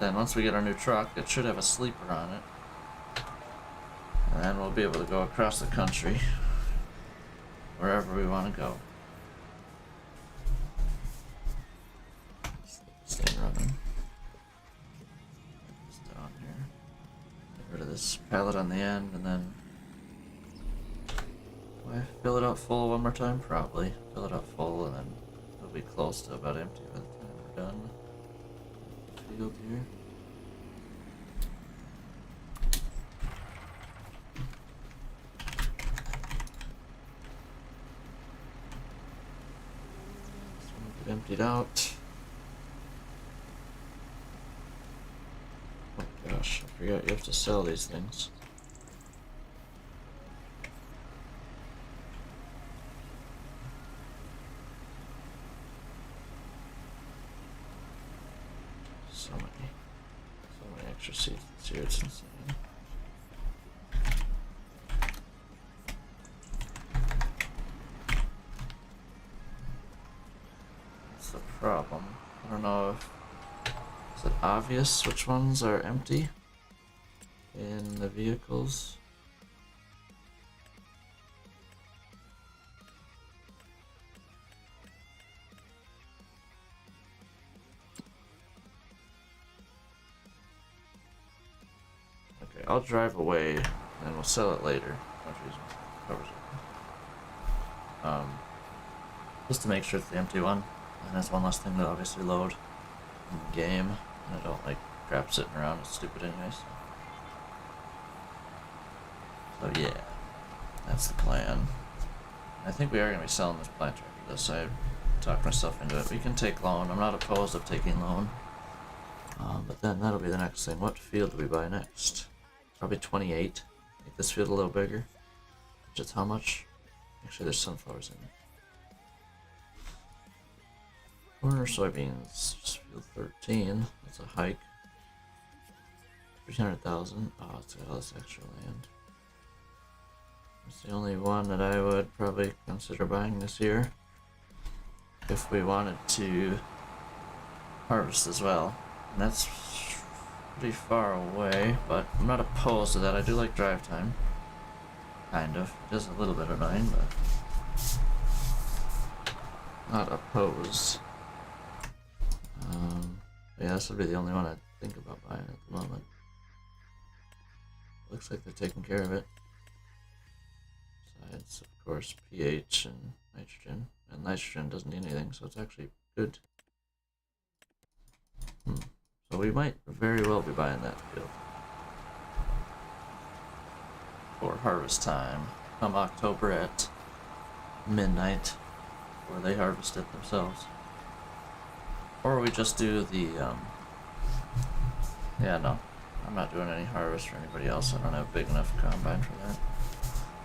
Then once we get our new truck, it should have a sleeper on it, and then we'll be able to go across the country wherever we want to go. Stay running. Just down here. Get rid of this pallet on the end, and then do I fill it up full one more time? Probably. Fill it up full, and then it'll be close to about empty by the time we're done. Field here. This one will get emptied out. Oh gosh, I forgot you have to sell these things. So many extra seats here, it's insane. That's the problem. I don't know if is it obvious which ones are empty in the vehicles. Okay, I'll drive away and we'll sell it later. Just to make sure it's the empty one, and that's one less thing to obviously load in the game. And I don't like crap sitting around, it's stupid anyways. So yeah, that's the plan. I think we are going to be selling this plant tractor. This I talked myself into it. We can take loan. I'm not opposed of taking loan. But then that'll be the next thing. What field do we buy next? Probably 28. Make this field a little bigger. Which is how much? Actually, there's sunflowers in it. Corner soybeans, just field 13. That's a hike. 300,000. Oh, it's got all this extra land. It's the only one that I would probably consider buying this year if we wanted to harvest as well. And that's pretty far away, but I'm not opposed to that. I do like drive time. Kind of. It is a little bit annoying, but not opposed. Yeah, this would be the only one I'd think about buying at the moment. Looks like they're taking care of it. Besides, of course, pH and nitrogen. And nitrogen doesn't need anything, so it's actually good. So we might very well be buying that field for harvest time come October at midnight, where they harvest it themselves. Or we just do the, yeah, no, I'm not doing any harvest for anybody else. I don't have a big enough combine for that.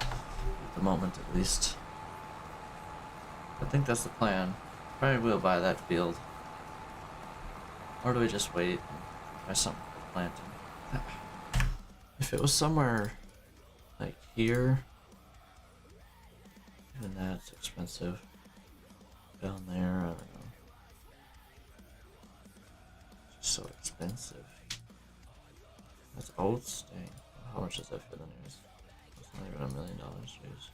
At the moment, at least. I think that's the plan. Probably will buy that field. Or do we just wait and buy something for planting? If it was somewhere like here, even that's expensive. Down there, I don't know. It's so expensive. That's oats? Dang. How much does that fit anyways? It's not even $1 million, jeez.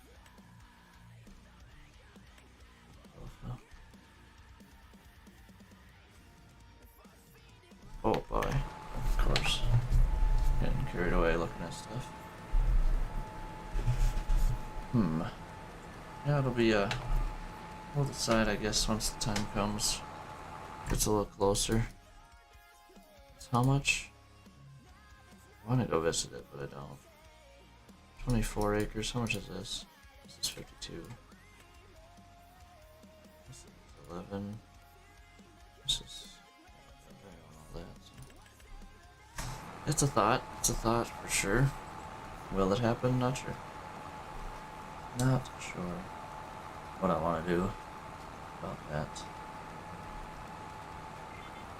Oh boy, of course. Getting carried away looking at stuff. Yeah, it'll be we'll decide I guess once the time comes. It's a little closer. It's how much? I want to go visit it, but I don't. 24 acres, how much is this? This is 52. This is 11. This is... all that, so. It's a thought for sure. Will it happen? Not sure. Not sure what I want to do about that.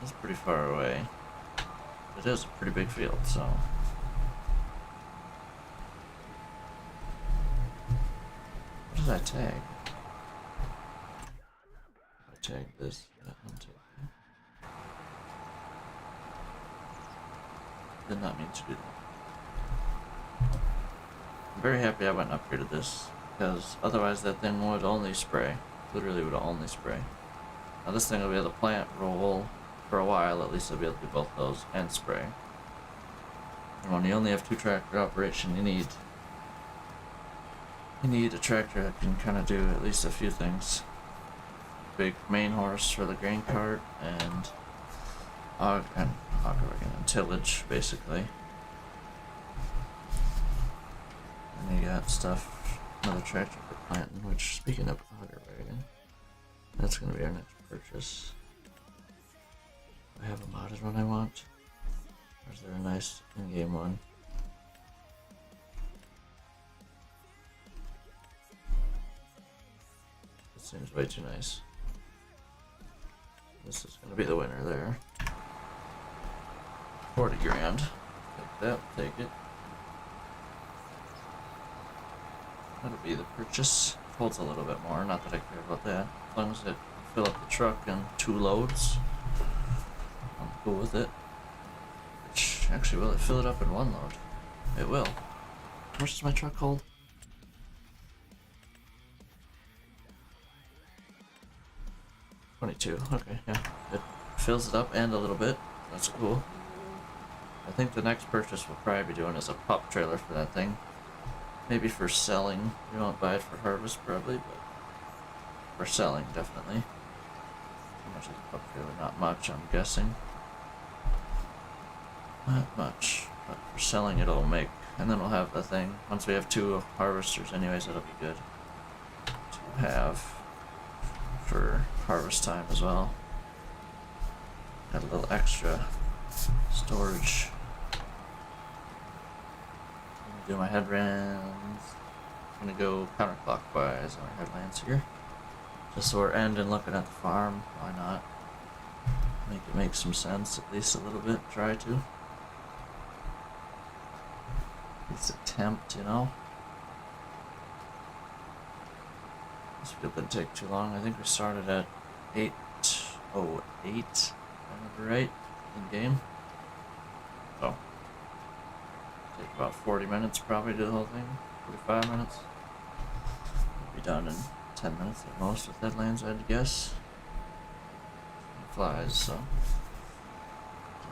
It's pretty far away. It is a pretty big field, so. What did I tag? I tagged this. Yeah, untag that. Did not mean to do that. I'm very happy I went and upgraded this, because otherwise that thing would only spray. Literally would only spray. Now this thing will be able to plant, roll for a while, at least I'll be able to do both those and spray. And when you only have 2 tractor operation, you need a tractor that can kind of do at least a few things. Big main horse for the grain cart and auger wagon and tillage, basically. And you got stuff, another tractor for planting, which, speaking of auger wagon, that's going to be our next purchase. Do I have a modded one I want? Or is there a nice in-game one? It seems way too nice. This is going to be the winner there. 40 grand. Take that, take it. That'll be the purchase. Holds a little bit more, not that I care about that. As long as it fill up the truck in 2 loads, I'm cool with it. Which, actually, will it fill it up in 1 load? It will. How much does my truck hold? $22. Okay, yeah. It fills it up and a little bit. That's cool. I think the next purchase we'll probably be doing is a pup trailer for that thing. Maybe for selling. We won't buy it for harvest probably, but for selling definitely. How much is a pup trailer? Not much, I'm guessing. Not much, but for selling it'll make, and then we'll have the thing. Once we have 2 harvesters anyways, it'll be good to have for harvest time as well. Got a little extra storage. Do my headlands. I'm gonna go counterclockwise on our headlands here. Just so we're ending looking at the farm. Why not? Make it make some sense, at least a little bit. Try to. At least attempt, you know? This field didn't take too long. I think we started at 8:08, if I remember right, in game. So, take about 40 minutes probably to do the whole thing. 45 minutes. We'll be done in 10 minutes at most with headlands, I'd guess. It flies, so.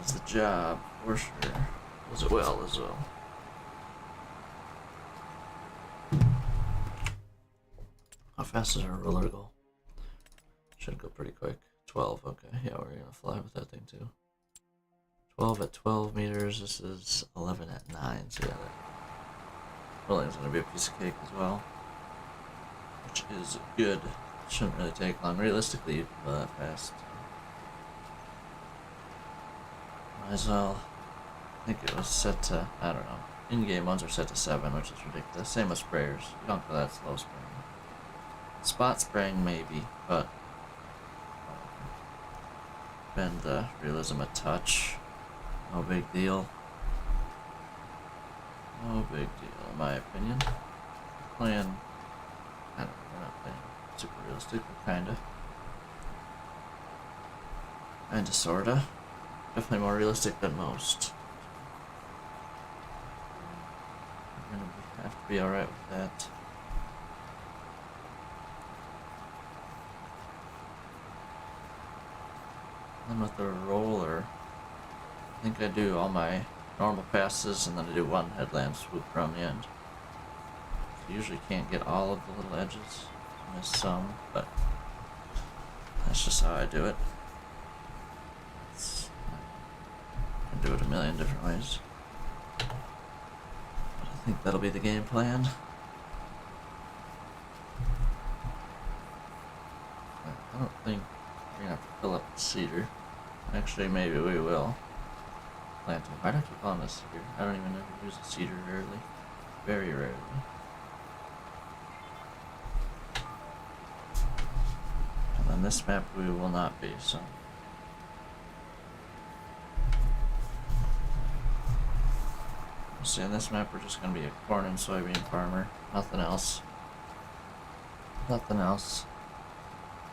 Does the job, for sure. Does it well as well. How fast is our roller go? Should go pretty quick. 12, okay. Yeah, we're gonna fly with that thing too. 12 at 12 meters. This is 11 at 9. So yeah, that rolling's gonna be a piece of cake as well, which is good. Shouldn't really take long. Realistically, you can go that fast. Might as well. I think it was set to, I don't know. In-game ones are set to 7, which is ridiculous. Same with sprayers. You don't go that slow spraying. Spot spraying maybe, but bend the realism a touch. No big deal. No big deal, in my opinion. Playing, I don't know, we're not playing super realistic, but kinda. Kinda, sorta. Definitely more realistic than most. We're gonna have to be alright with that. Then with the roller, I think I do all my normal passes and then I do one headland swoop around the end. So usually can't get all of the little edges. I miss some, but that's just how I do it. I can do it a million different ways. But I think that'll be the game plan. I don't think we're gonna have to fill up the cedar. Actually, maybe we will. Planting. Why do I keep calling this cedar? I don't even ever use a cedar rarely. Very rarely. And on this map we will not be, so. See, on this map we're just gonna be a corn and soybean farmer. Nothing else. Nothing else.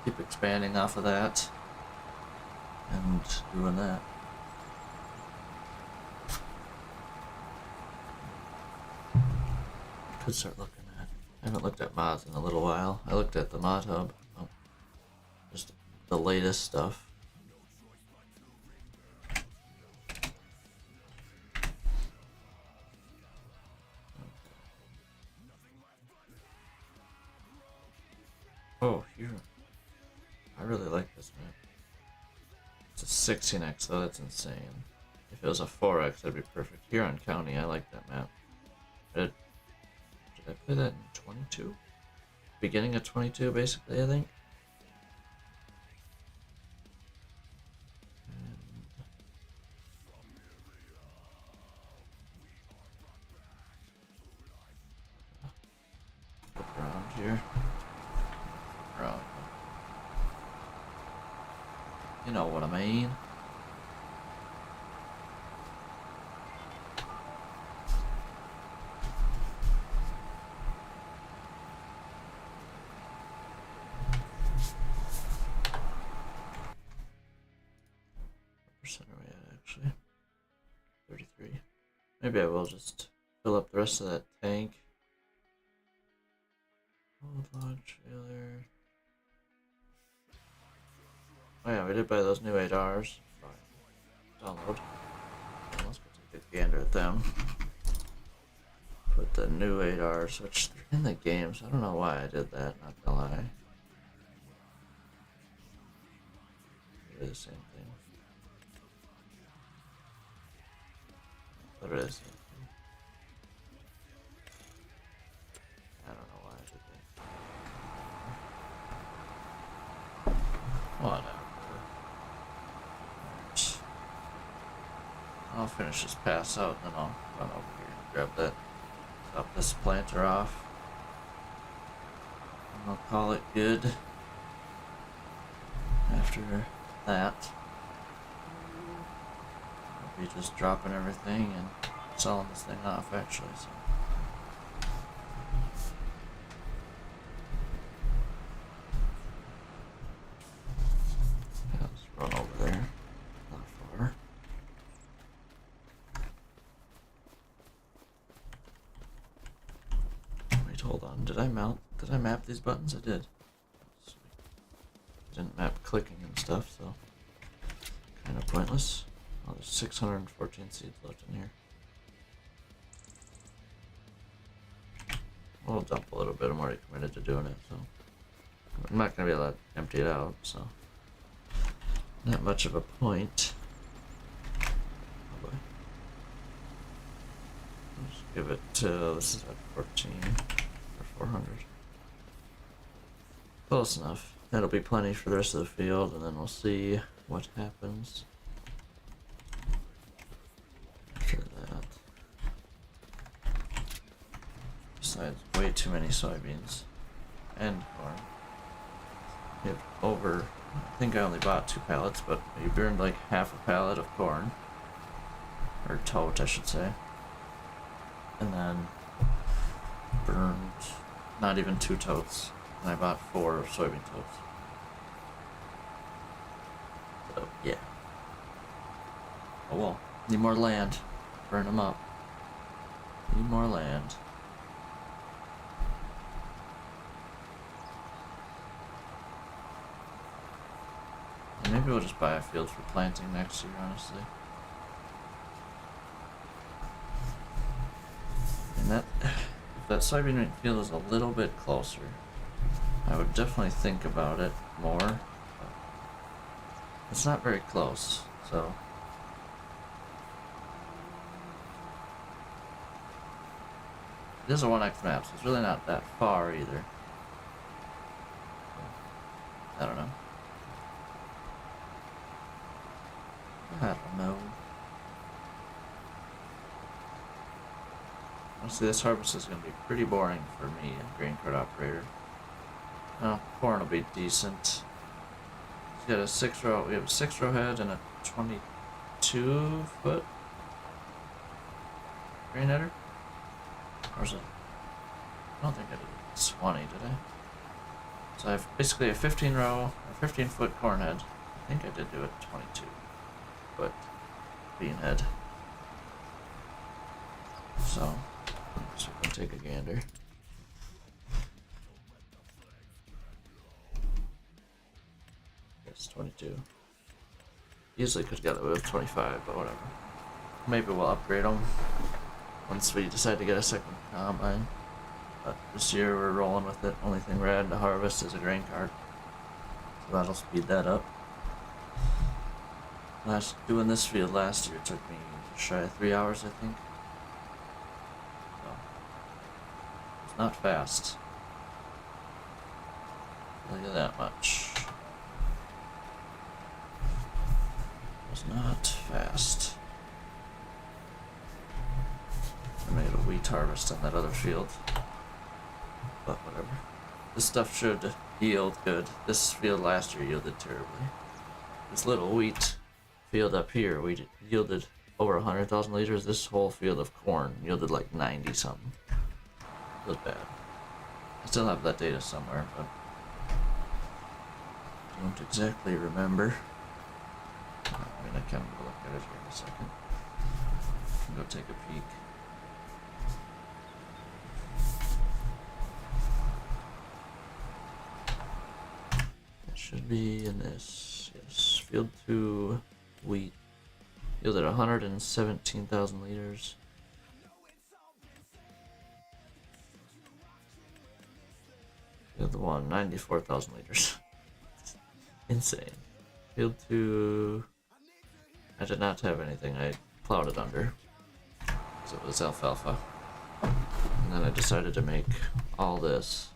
Keep expanding off of that. And doing that. Could start looking at. I haven't looked at mods in a little while. I looked at the mod hub. Oh, just the latest stuff. Oh, here. I really like this map. It's a 16x though, that's insane. If it was a 4x, that'd be perfect. Huron County, I like that map. Did I play that in 22? Beginning of 22, basically, I think. Look around here. Around. You know what I mean. Percent are we at actually? 33. Maybe I will just fill up the rest of that tank. Old log trailer. Oh yeah, we did buy those new 8Rs. Download. Let's go take a gander at them. Put the new 8Rs, which they're in the game, so I don't know why I did that, not gonna lie. They're the same thing. But it is the same thing. I don't know why I did that. Whatever. I'll finish this pass out, and then I'll run over here and grab that. Top this planter off. And I'll call it good. After that, I'll be just dropping everything and selling this thing off, actually. So. hold on. Did I map these buttons? I did. Didn't map clicking and stuff, so kind of pointless. Oh, there's 614 seeds left in here. We'll dump a little bit. I'm already committed to doing it, so I'm not gonna be able to empty it out, so not much of a point. Oh boy. Let's give it to, this is at 14 or 400. Close enough. That'll be plenty for the rest of the field, and then we'll see what happens after that. Besides, way too many soybeans and corn. We have over, I think I only bought 2 pallets, but we burned like half a pallet of corn. Or tote, I should say. And then burned not even 2 totes. And I bought 4 soybean totes. So, yeah. Oh well. Need more land. Burn them up. Need more land. And maybe we'll just buy a field for planting next year, honestly. And that, if that soybean field is a little bit closer, I would definitely think about it more. But it's not very close, so. It is a 1x map, so it's really not that far either. I don't know. I don't know. Honestly, this harvest is going to be pretty boring for me, a grain cart operator. Well, corn will be decent. We got a 6-row. We have a 6-row head and a 22-foot grain header. Or is it? I don't think I did 20, did I? So I have basically a 15-row, a 15-foot corn head. I think I did do it 22-foot bean head. So we can take a gander. It's 22. Usually could get it with 25, but whatever. Maybe we'll upgrade them once we decide to get a second combine. But this year we're rolling with it. Only thing rad to harvest is a grain cart, so that'll speed that up. Doing this field last year took me shy of 3 hours, I think. So it's not fast. I'll tell you that much. It's not fast. I made a wheat harvest on that other field, but whatever. This stuff should yield good. This field last year yielded terribly. This little wheat field up here, we yielded over 100,000 liters. This whole field of corn yielded like 90 something. It was bad. I still have that data somewhere, but don't exactly remember. I mean, I can go look at it here in a second. I can go take a peek. It should be in this. Yes, field 2 wheat yielded 117,000 liters. Field 1, 94,000 liters. Insane. Field 2, I did not have anything. I plowed it under, because it was alfalfa. And then I decided to make all this.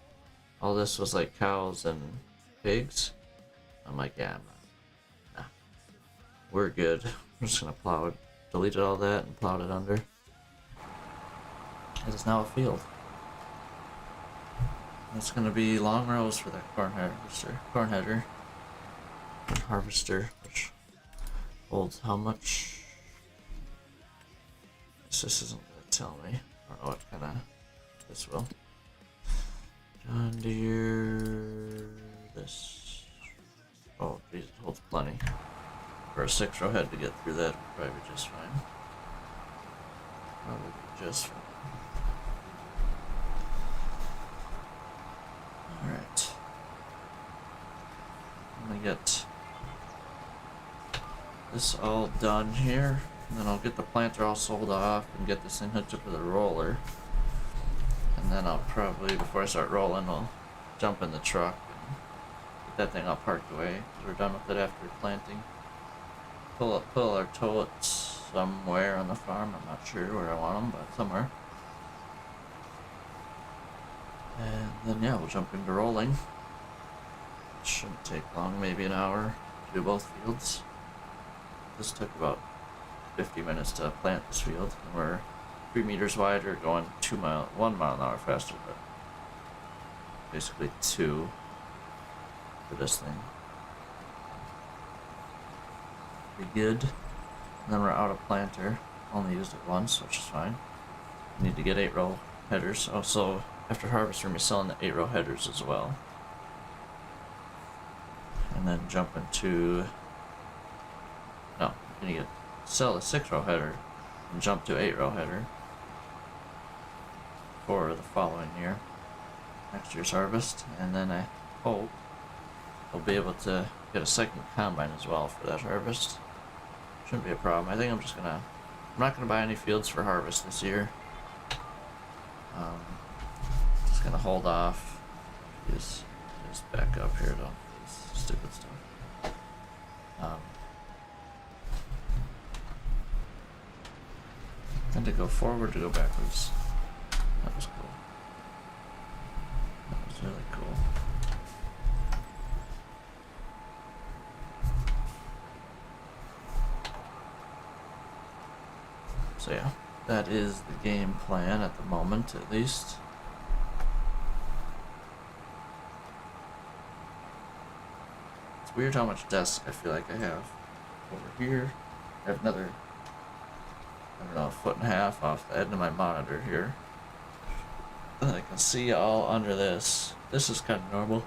All this was like cows and pigs. I'm like, yeah, I'm not. Nah. We're good. I'm just gonna plow it. Deleted all that and plowed it under. It is now a field. It's gonna be long rows for that corn header, harvester, which holds how much? This isn't gonna tell me. I don't know what kind of this will. John Deere. This. Oh, geez, it holds plenty. For a 6-row head to get through that would probably be just fine. Probably just fine. get this all done here, and then I'll get the planter all sold off and get this thing hooked up to the roller. And then I'll probably, before I start rolling, I'll jump in the truck and get that thing all parked away, because we're done with it after planting. Pull or tow it somewhere on the farm. I'm not sure where I want them, but somewhere. And then yeah, we'll jump into rolling. It shouldn't take long, maybe an hour to do both fields. This took about 50 minutes to plant this field, and we're 3 meters wider, going 1 mile an hour faster, but basically 2 for this thing. Be good. And then we're out of planter. Only used it once, which is fine. Need to get 8-row headers. Also, after harvest, we're gonna be selling the 8-row headers as well. And then jump into. No, we're gonna sell a 6-row header and jump to 8-row header for the following year, next year's harvest. And then I hope we'll be able to get a second combine as well for that harvest. Shouldn't be a problem. I think I'm not gonna buy any fields for harvest this year. Just gonna hold off. Just back up here, don't this stupid stuff. And to go forward, to go backwards. That was cool. That was really cool. So yeah, that is the game plan at the moment, at least. It's weird how much desk I feel like I have over here. I have another, I don't know, 1.5 foot off the edge of my monitor here. And I can see all under this. This is kind of normal.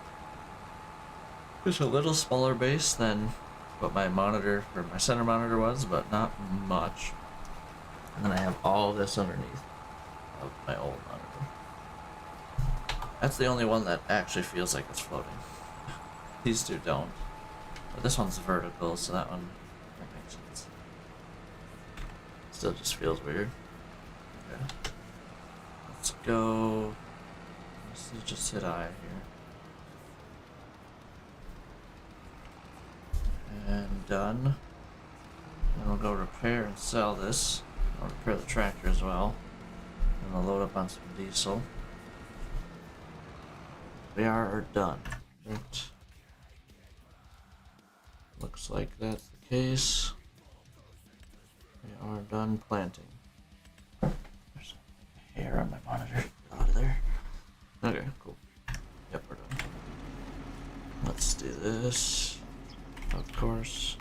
It's a little smaller base than what my monitor, or my center monitor was, but not much. And then I have all this underneath of my old monitor. That's the only one that actually feels like it's floating. These two don't. But this one's vertical, so that makes sense. Still just feels weird. Okay. Let's go. Let's just hit I here. And done. Then we'll go repair and sell this. I'll repair the tractor as well. And I'll load up on some diesel. We are done. Right. Looks like that's the case. We are done planting. There's hair on my monitor. Get out of there. Okay, cool. Yep, we're done. Let's do this. Of course.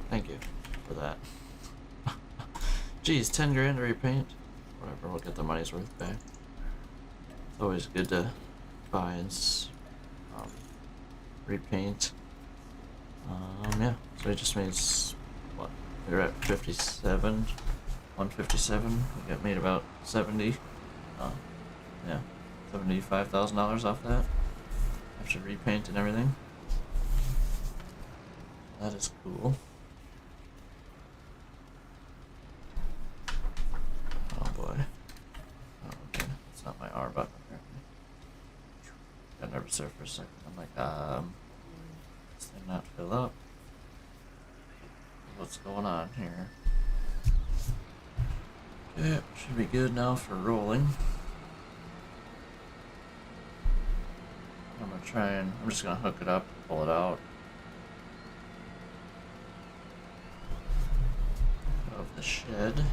Thank you for that. Geez, 10 grand to repaint. Whatever, we'll get the money's worth back. It's always good to buy and repaint. Yeah, so we just made, what? We were at 57, 157. We got made about 70. Yeah, $75,000 off that after repaint and everything. That is cool. Oh boy. Oh, okay, it's not my R button apparently. Got nervous there for a second. I'm like, this thing not fill up. What's going on here? Okay, should be good now for rolling. I'm just gonna hook it up, pull it out of the shed.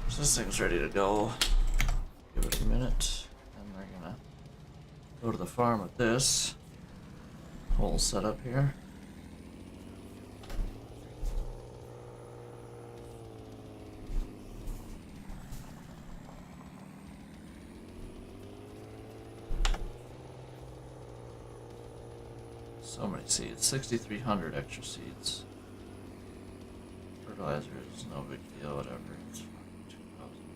So this thing's ready to go. Give it a minute, and we're gonna go to the farm with this whole setup here. So many seeds. 6,300 extra seeds. Fertilizer is no big deal, whatever. It's 2,000.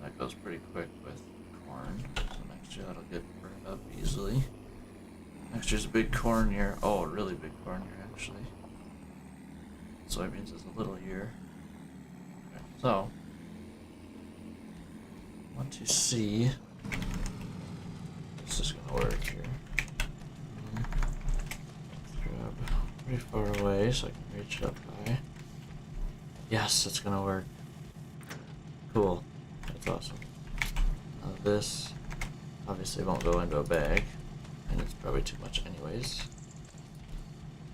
That goes pretty quick with corn. So next year that'll get burned up easily. Next year's a big corn year. Oh, a really big corn year, actually. Soybeans is a little year. Okay, so I want to see if this is gonna work here. Grab pretty far away so I can reach up high. Yes, it's gonna work. Cool. That's awesome. Now this obviously won't go into a bag, and it's probably too much anyways.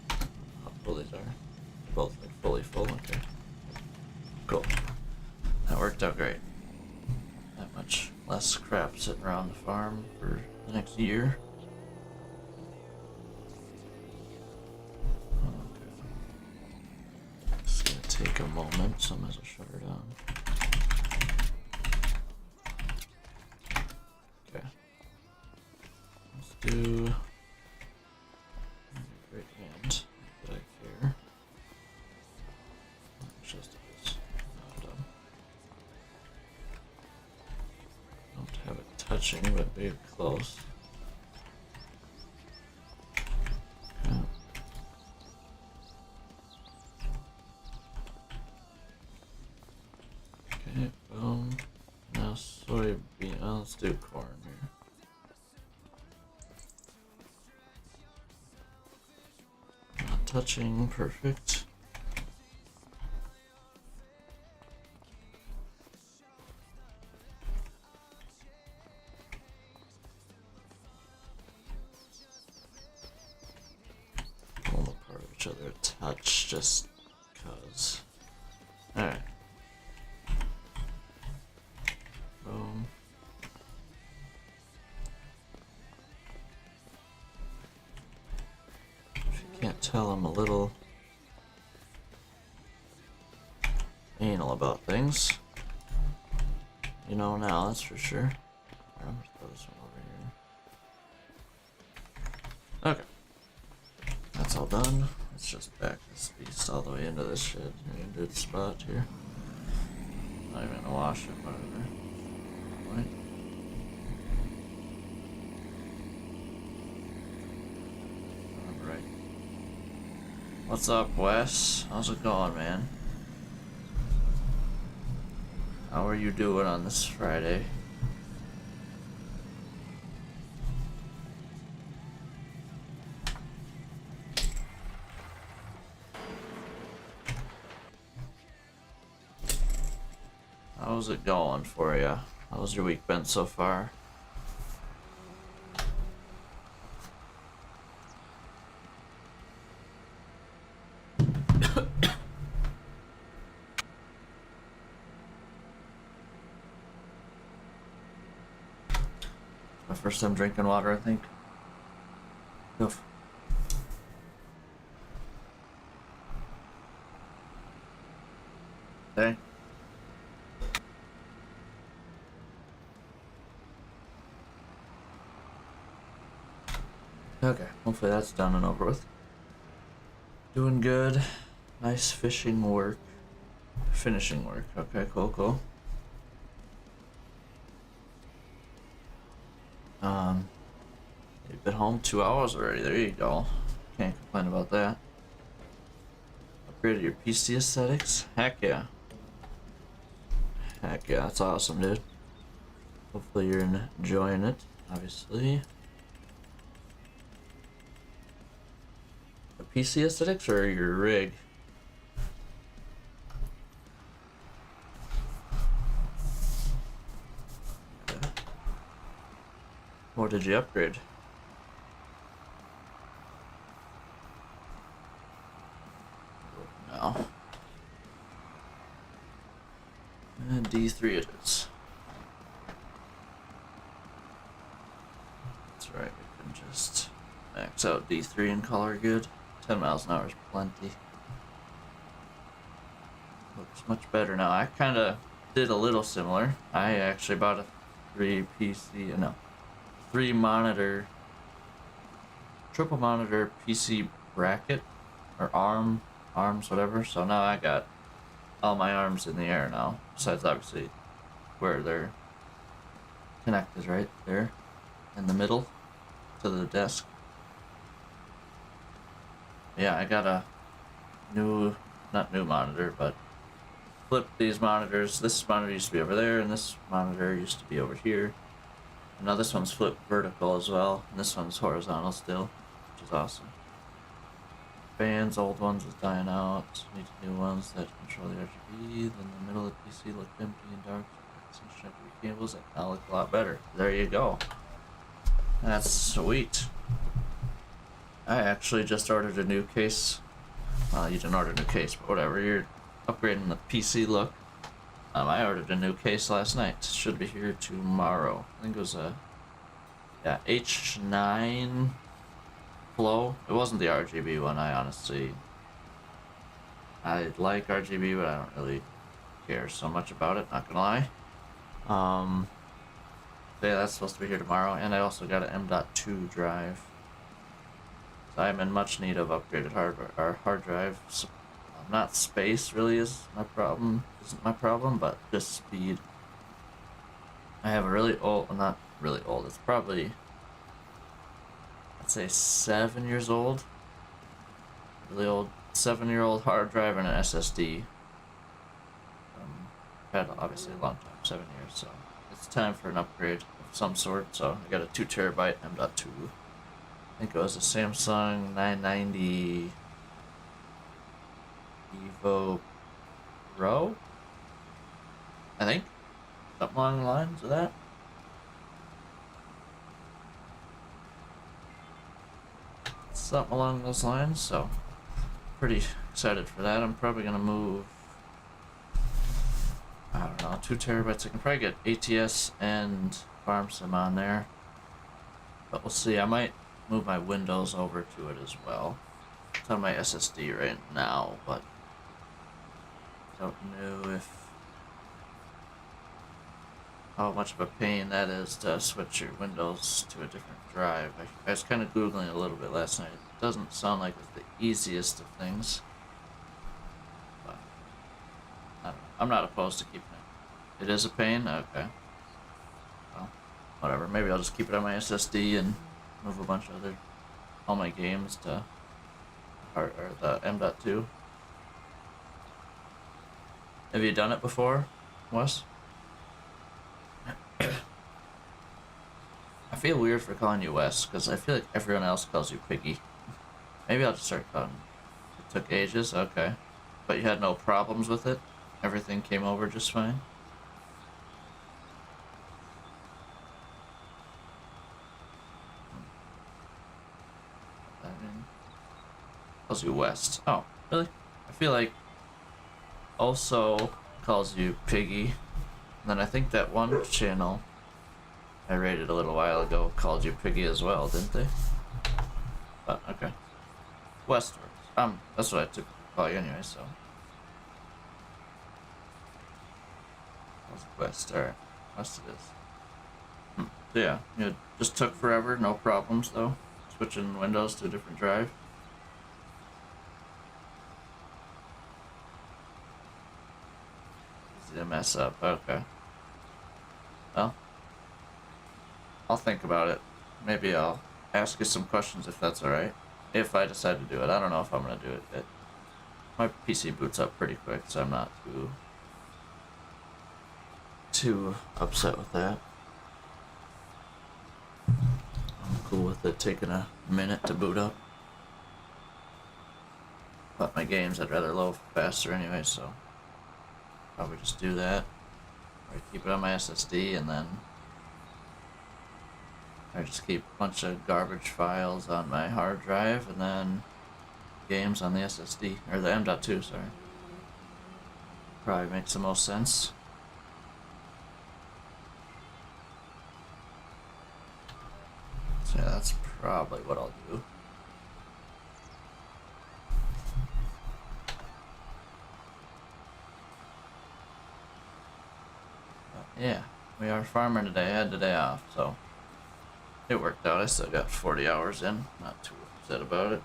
How full these are. They're both like fully full, okay. Cool. That worked out great. That much less crap sitting around the farm for the next year. Okay. It's gonna take a moment, so I might as well shut her down. Okay. Let's do great hand. Not that I care. Just is not done. Don't have it touching, but very close. Okay. Okay, boom. Now soybean. Oh, let's do corn here. Not touching, perfect. Pull them apart of each other a touch, just cause. Alright. Boom. If you can't tell, I'm a little anal about things. You know now, that's for sure. I'm gonna throw this one over here. Okay. That's all done. Let's just back this beast all the way into this shed. We're into the spot here. Not even gonna wash it, whatever. Right. Alright. What's up, Wes? How's it going, man? How are you doing on this Friday? How's it going for you? How's your week been so far? My first time drinking water, I think. Oof. Hey. Okay, hopefully that's done and over with. Doing good. Nice fishing work. Finishing work. Okay, cool, cool. You've been home 2 hours already. There you go. Can't complain about that. Upgraded your PC aesthetics? Heck yeah. Heck yeah, that's awesome, dude. Hopefully you're enjoying it, obviously. The PC aesthetics or your rig? Okay. What did you upgrade? No. And D3 it is. That's right, we can just max out D3 and call her good. 10 miles an hour is plenty. Looks much better now. I kind of did a little similar. I actually bought a 3 monitor, triple monitor PC bracket or arms, whatever. So now I got all my arms in the air now. Besides, obviously, where they're connected right there in the middle to the desk. Yeah, I got a not new monitor, but flip these monitors. This monitor used to be over there, and this monitor used to be over here. And now this one's flipped vertical as well, and this one's horizontal still, which is awesome. Fans, old ones is dying out. Need new ones that control the RGB. Then the middle of the PC looked empty and dark. Some stripy cables that now look a lot better. There you go. That's sweet. I actually just ordered a new case. Well, you didn't order a new case, but whatever. You're upgrading the PC look. I ordered a new case last night. It should be here tomorrow. I think it was a H9 Flow. It wasn't the RGB one. I like RGB, but I don't really care so much about it. Not gonna lie. So yeah, that's supposed to be here tomorrow, and I also got an M.2 drive. So I'm in much need of upgraded hard drive. So, not space really isn't my problem, but just speed. I have a really old, well, not really old. It's probably, I'd say 7 years old. Really old 7-year-old hard drive and an SSD. Had obviously a long time, 7 years, so it's time for an upgrade of some sort. So I got a 2 terabyte M.2. I think it was a Samsung 990 Evo Pro. I think something along the lines of that. Something along those lines. So pretty excited for that. I'm probably gonna move, I don't know, 2 terabytes. I can probably get ATS and FarmSim on there, but we'll see. I might move my Windows over to it as well. It's on my SSD right now, but don't know how much of a pain that is to switch your Windows to a different drive. I was kind of Googling a little bit last night. It doesn't sound like it's the easiest of things, but I don't know. I'm not opposed to keeping it. It is a pain? Okay. Well, whatever. Maybe I'll just keep it on my SSD and move a bunch of all my games to the M.2. Have you done it before, Wes? I feel weird for calling you Wes, because I feel like everyone else calls you Piggy. Maybe I'll just start calling you. It took ages? Okay. But you had no problems with it? Everything came over just fine? Calls you West. Oh, really? I feel like also calls you Piggy. And then I think that one channel I rated a little while ago called you Piggy as well, didn't they? But okay. Westwards. That's what I took to call you anyway, so. West, alright. West it is. So yeah, it just took forever, no problems though. Switching Windows to a different drive. Easy to mess up, okay. Well, I'll think about it. Maybe I'll ask you some questions if that's alright. If I decide to do it. I don't know if I'm gonna do it. My PC boots up pretty quick, so I'm not too upset with that. I'm cool with it taking a minute to boot up. But my games I'd rather load faster anyway, so probably just do that. Or keep it on my SSD, and then I just keep a bunch of garbage files on my hard drive, and then games on the SSD, or the M.2, sorry. Probably makes the most sense. So yeah, that's probably what I'll do. But yeah, we are farming today. I had the day off, so it worked out. I still got 40 hours in. Not too upset about it.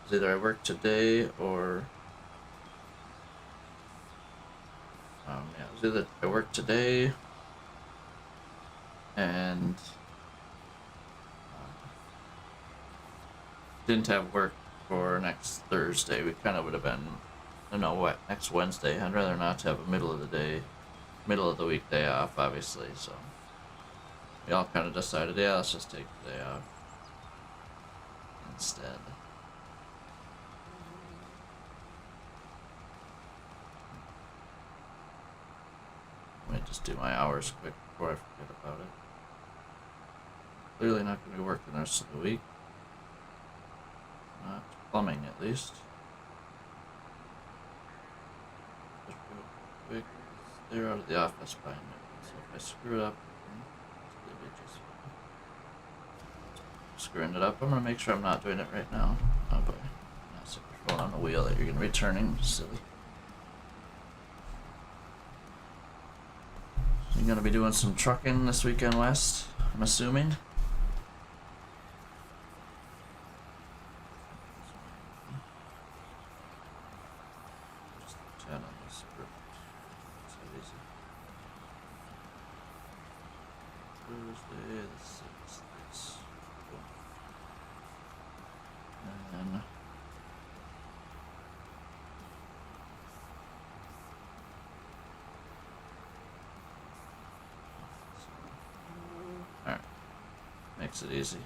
It's either I work today or yeah, it was either I work today and didn't have work for next Thursday. We kind of would have been, I don't know what, next Wednesday. I'd rather not have a middle of the day, middle of the week day off, obviously. So we all kind of decided, yeah, let's just take the day off instead. Let me just do my hours quick before I forget about it. Clearly not going to be working the rest of the week. Not plumbing, at least. Just real quick. They're out of the office by a minute, so if I screw it up, maybe just screwing it up. I'm going to make sure I'm not doing it right now. Oh boy. Not set your phone on the wheel that you're going to be turning. Silly. You're going to be doing some trucking this weekend, West, I'm assuming. Just 10 on this script. So easy. Thursday the 6th. That's cool. And then alright. Makes it easy.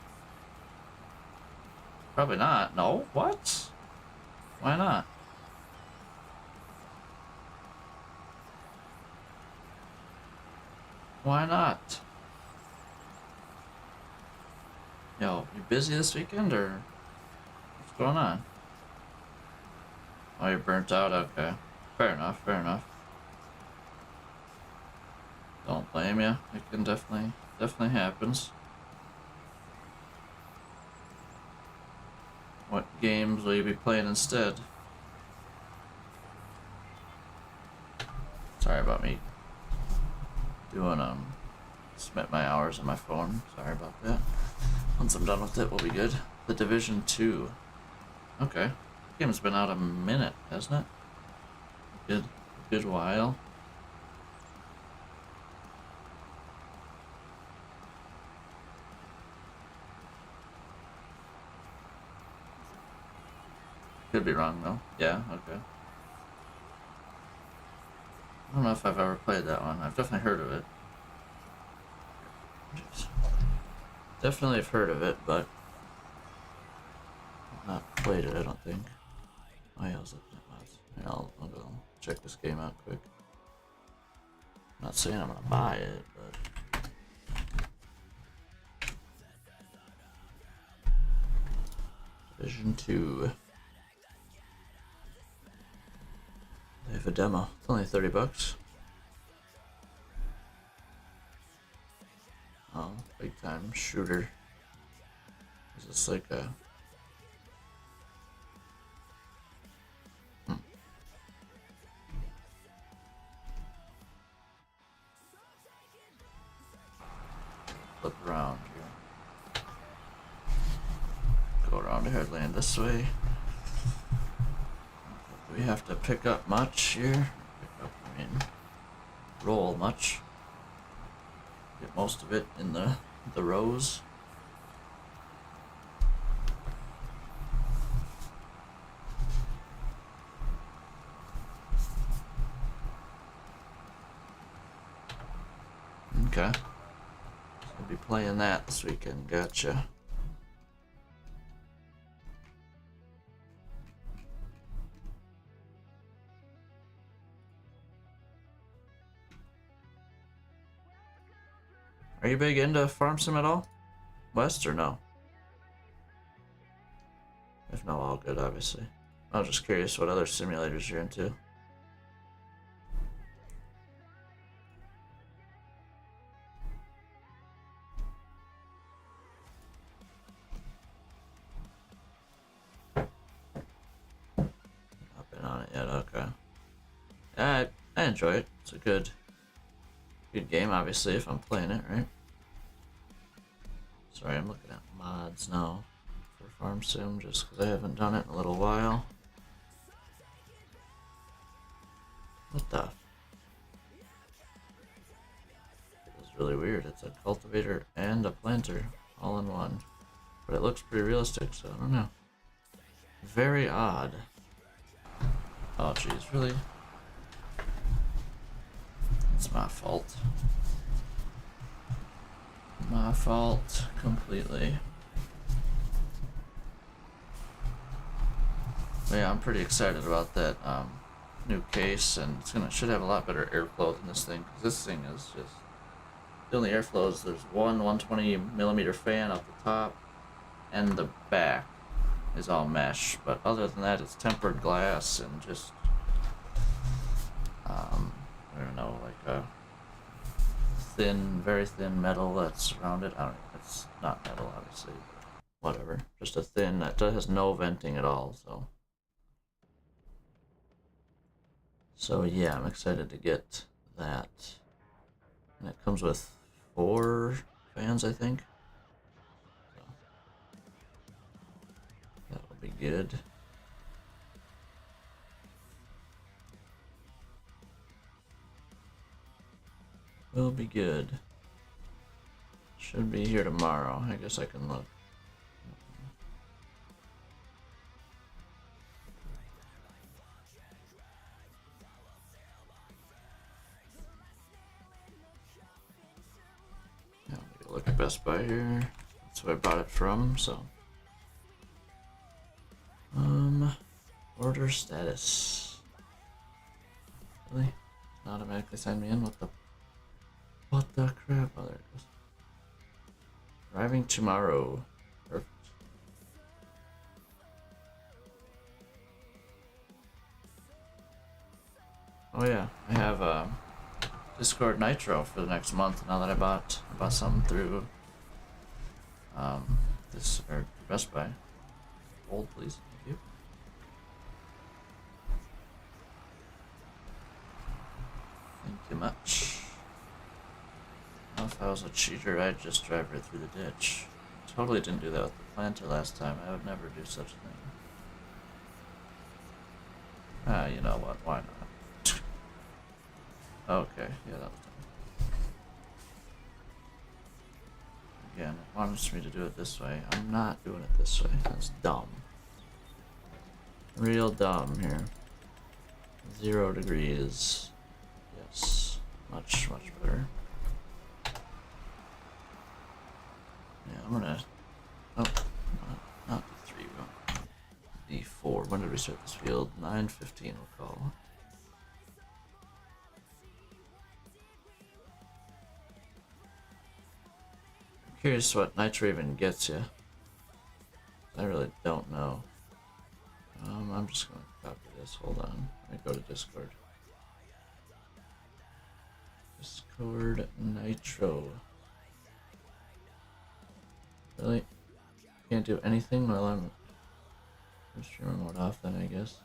Probably not. No? What? Why not? Why not? Yo, you busy this weekend or what's going on? Oh, you're burnt out? Okay. Fair enough, fair enough. Don't blame you. It can definitely happens. What games will you be playing instead? Sorry about me doing submit my hours on my phone. Sorry about that. Once I'm done with it, we'll be good. The Division 2. Okay. The game's been out a minute, hasn't it? Good while. Could be wrong though. Yeah, okay. I don't know if I've ever played that one. I've definitely heard of it. Jeez. Definitely have heard of it, but I've not played it, I don't think. Oh yeah, I was looking at mods. And I'll go check this game out quick. I'm not saying I'm gonna buy it, but Division 2. They have a demo. It's only $30. Oh, big time shooter. Is this like a... Flip around here. Go around here, land this way. Do we have to pick up much here? Pick up, I mean, roll much. Get most of it in the rows. Okay. So I'll be playing that this weekend. Gotcha. Are you big into Farm Sim at all? West or no? If no, all good, obviously. I was just curious what other simulators you're into. Not been on it yet, okay. Yeah, I enjoy it. It's a good game, obviously, if I'm playing it, right? Sorry, I'm looking at mods now for Farm Sim just because I haven't done it in a little while. What the? It's really weird. It's a cultivator and a planter all in one. But it looks pretty realistic, so I don't know. Very odd. Oh jeez, really? It's my fault. My fault completely. But yeah, I'm pretty excited about that new case, and should have a lot better airflow than this thing, because this thing is just the only airflow is there's one 120mm fan up the top, and the back is all mesh. But other than that, it's tempered glass and just I don't know, like a thin, very thin metal that's surrounded. I don't know, it's not metal obviously, but whatever. Just a thin that has no venting at all. So yeah, I'm excited to get that. And it comes with 4 fans, I think. So that'll be good. Will be good. Should be here tomorrow. I guess I can look. Yeah, I'll look at Best Buy here. That's who I bought it from, so. Order status. Really? Automatically sign me in? What the crap? Oh, there it goes. Arriving tomorrow. Perfect. Oh yeah, I have Discord Nitro for the next month now that I bought something through this or Best Buy. Hold please. Thank you. Thank you much. If I was a cheater, I'd just drive right through the ditch. Totally didn't do that with the planter last time. I would never do such a thing. Ah, you know what? Why not? Okay, yeah, that was dumb. Again, it wants me to do it this way. I'm not doing it this way. That's dumb. Real dumb here. 0 degrees. Yes. Much better. Yeah, I'm gonna. Oh, not D3. D4. When did we start this field? 9:15. We'll call. I'm curious what Nitro even gets you. I really don't know. I'm just gonna copy this. Hold on. Let me go to Discord. Discord Nitro. Really? Can't do anything while I'm stream remote off then, I guess.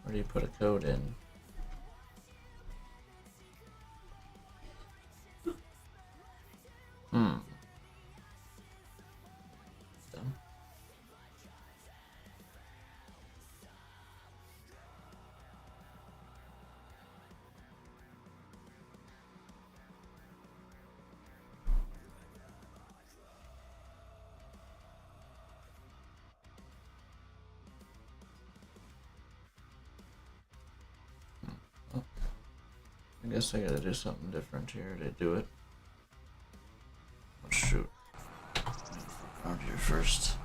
Where do you put a code in? Dumb. Oh. I guess I gotta do something different here to do it. Oh shoot. Around here first.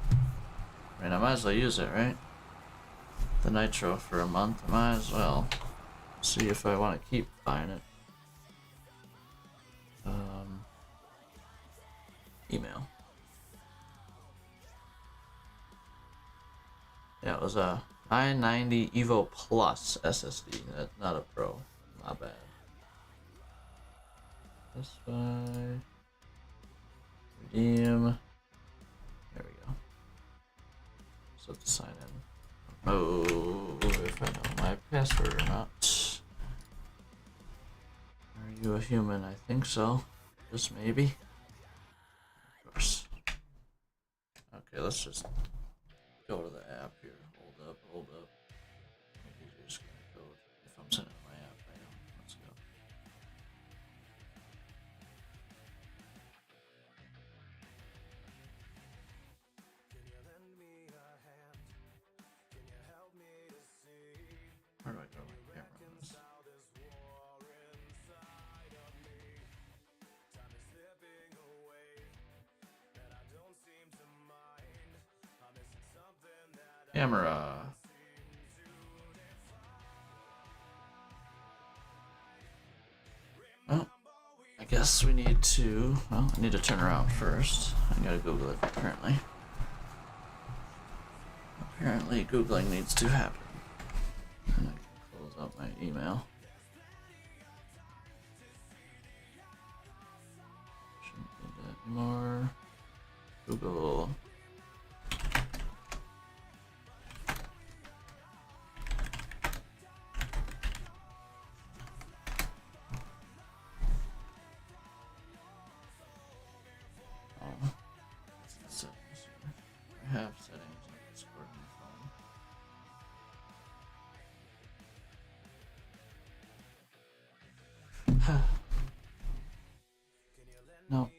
I mean, I might as well use it, right? The Nitro for a month, I might as well. See if I want to keep buying it. Email. Yeah, it was a 990 Evo Plus SSD. That's not a Pro. Not bad. This way. Redeem. There we go. So to sign in. Oh, if I know my password or not. Are you a human? I think so. Just maybe. Of course. Okay, let's just go to the app here. Hold up, hold up. Maybe you're just gonna go if I'm sending my app right now. Let's go. Where do I go to my camera on this? Camera. Well, I guess we need to. Well, I need to turn around first. I gotta Google it apparently. Apparently, Googling needs to happen. And I can close out my email. Shouldn't need that anymore. Google. Oh, that's the settings here. I have settings on Discord on my phone. No.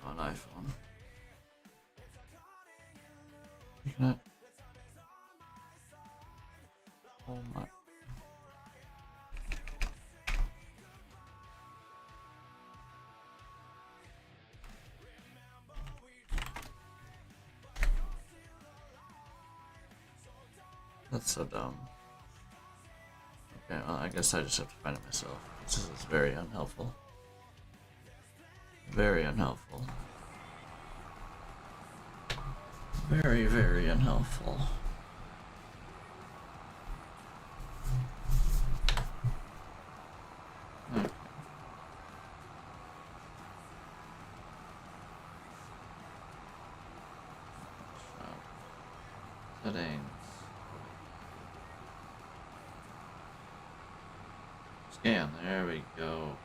On iPhone. You cannot. Oh my. That's so dumb. Okay, well, I guess I just have to find it myself. This is very unhelpful. Very unhelpful. Very, very unhelpful. Okay. Settings. Scan, there we go.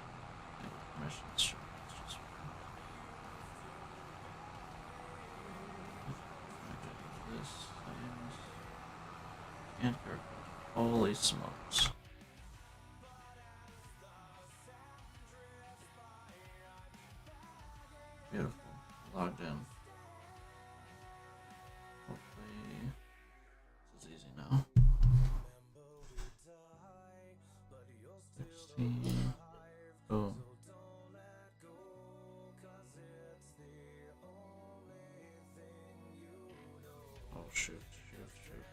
Permissions, sure. Let's just this settings. And character. Holy smokes. Beautiful. Logged in. Hopefully this is easy now. 16. Boom. Oh shoot, shoot, shoot.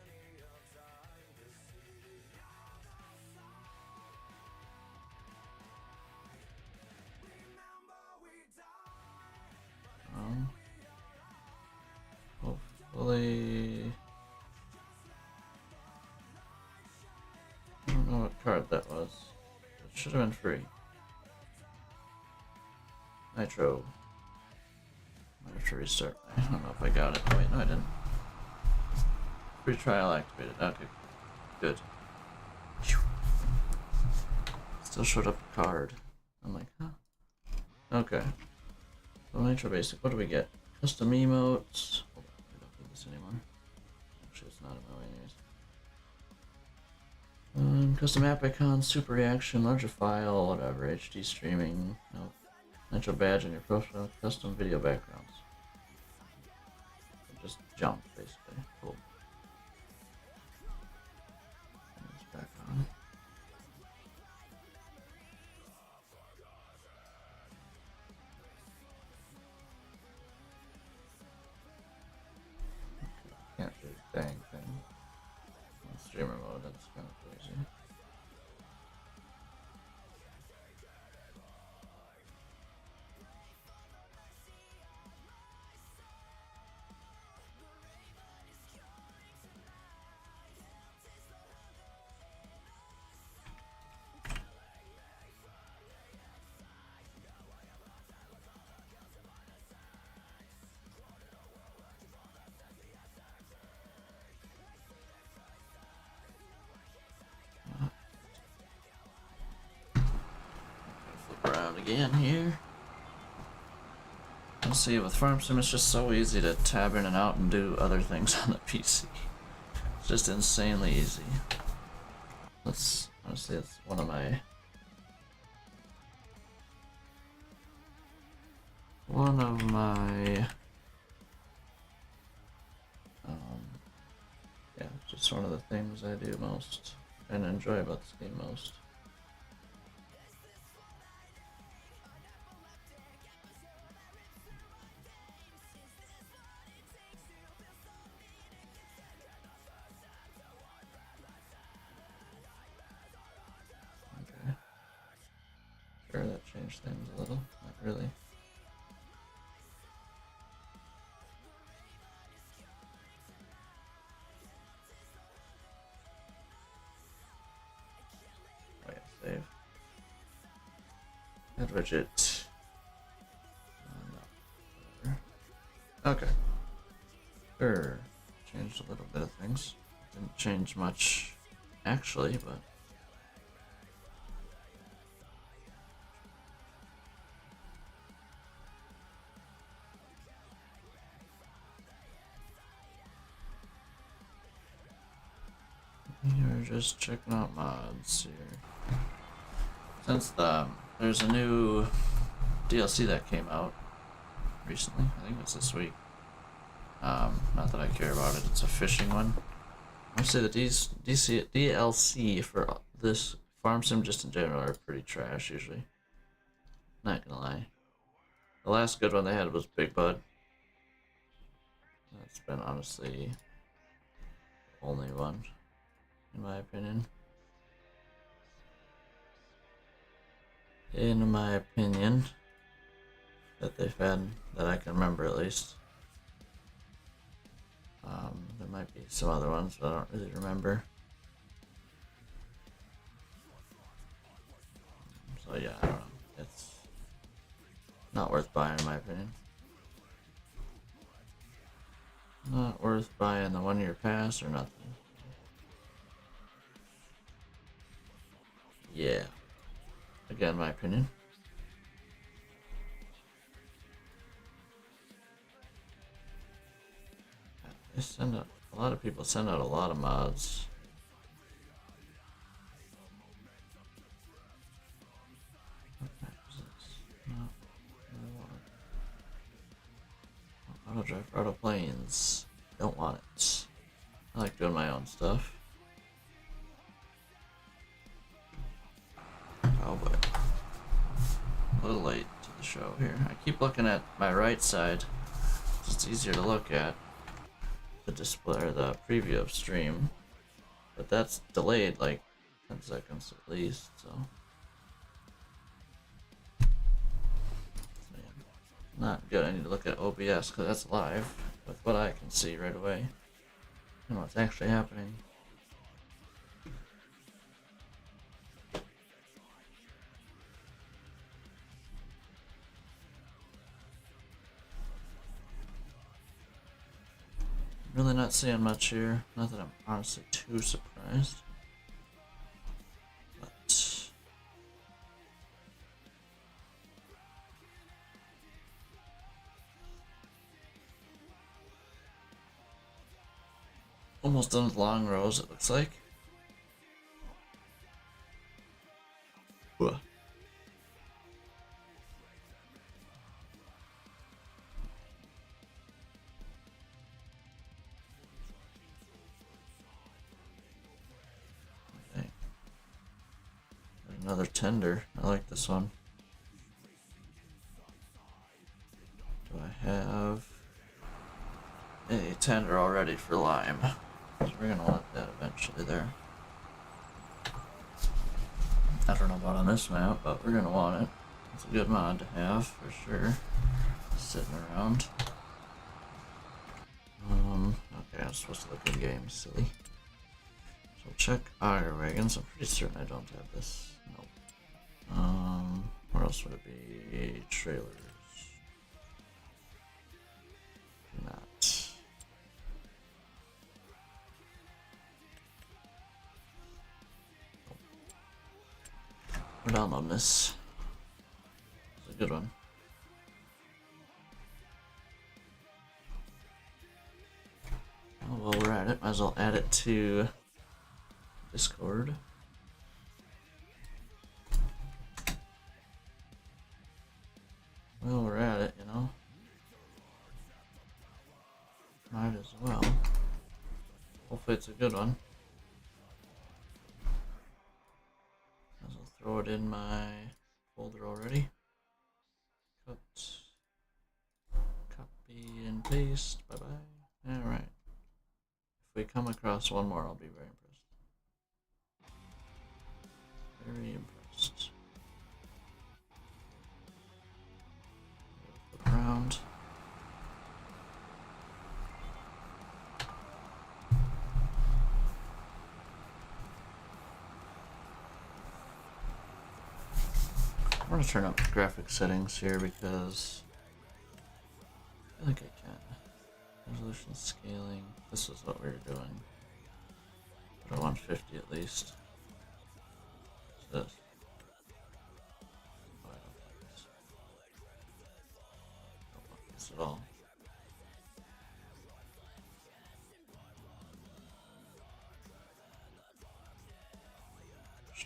Hopefully. I don't know what card that was. It should have been free. Nitro. Might have to restart. I don't know if I got it. Oh, wait, no, I didn't. Free trial activated. Okay, good. Still showed up a card. I'm like, huh? Okay. So Nitro Basic. What do we get? Custom emotes. Hold on, we don't need this anymore. Actually, it's not in my way anyways. Custom app icons, super reaction, larger file, whatever. HD streaming. Nope. Nitro badge and your profile. Custom video backgrounds. Just jump, basically. Cool. It's back on. Can't do a dang thing. On streamer mode, that's kind of crazy. again here. Let's see, with Farm Sim it's just so easy to tab in and out and do other things on the PC. It's just insanely easy. Honestly, it's one of my yeah, just one of the things I do most and enjoy about this game most. Okay. Sure, that changed things a little. Not really. Oh yeah, save. Add widget. No. Okay. Sure. Changed a little bit of things. Didn't change much, actually, but. You're just checking out mods here. Since there's a new DLC that came out recently, I think it's this week. Not that I care about it, it's a fishing one. I would say the DLC for this Farm Sim just in general are pretty trash usually. Not gonna lie. The last good one they had was Big Bud. That's been honestly the only one, in my opinion. That they've had that I can remember at least. There might be some other ones, but I don't really remember. So yeah, I don't know. It's not worth buying in my opinion. Not worth buying the 1 year pass or nothing. Yeah. Again, my opinion. They send out a lot of people send out a lot of mods. Auto drive auto planes. Don't want it. I like doing my own stuff. Oh boy. A little late to the show here. I keep looking at my right side. It's easier to look at the display or the preview of stream. But that's delayed like 10 seconds at least, so. Not good. I need to look at OBS because that's live with what I can see right away and what's actually happening. Really not seeing much here. Not that I'm honestly too surprised. But almost done with long rows, it looks like. Ugh. Okay. Another tender. I like this one. Do I have a tender already for lime? So we're gonna want that eventually there. I don't know about on this map, but we're gonna want it. It's a good mod to have for sure. Sitting around. Okay, I'm supposed to look in game, silly. So check Iron Wagons. I'm pretty certain I don't have this. Nope. Where else would it be? Trailers. Not. We're downloading this. good one. Oh, while we're at it, might as well add it to Discord. Well, we're at it, you know. Might as well. Hopefully it's a good one. Might as well throw it in my folder already. Cut. Copy and paste. Bye-bye. Alright. If we come across one more, I'll be very impressed. Very impressed. Flip around. I'm gonna turn up the graphic settings here because I feel like I can. Resolution scaling. This is what we were doing. But I want 50 at least. What's this? Oh, I don't like this. Don't like this at all.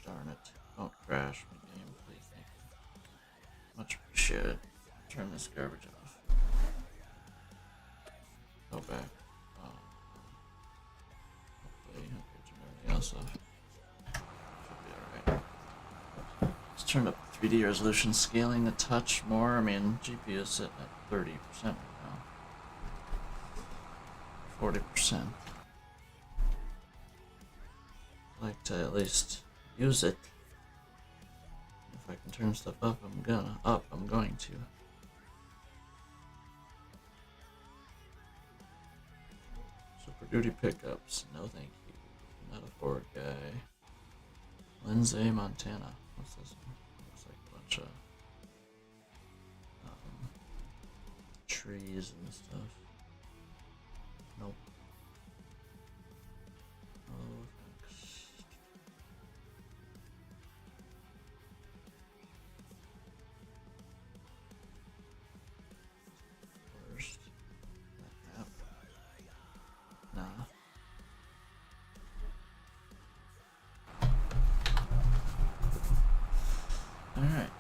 Darn it. Don't crash my game, please. Thank you. Much appreciated. Turn this garbage off. Go back. Hopefully, turn everything else off. Should be alright. Let's turn up 3D resolution scaling a touch more. I mean, GPU is sitting at 30% right now. 40%. I'd like to at least use it. If I can turn stuff up, I'm going to. Super Duty pickups, no thank you. Not a Ford guy. Lindsay, Montana. What's this one? Looks like a bunch of trees and stuff. Nope. Oh, thanks. First, that map. Nah. Alright.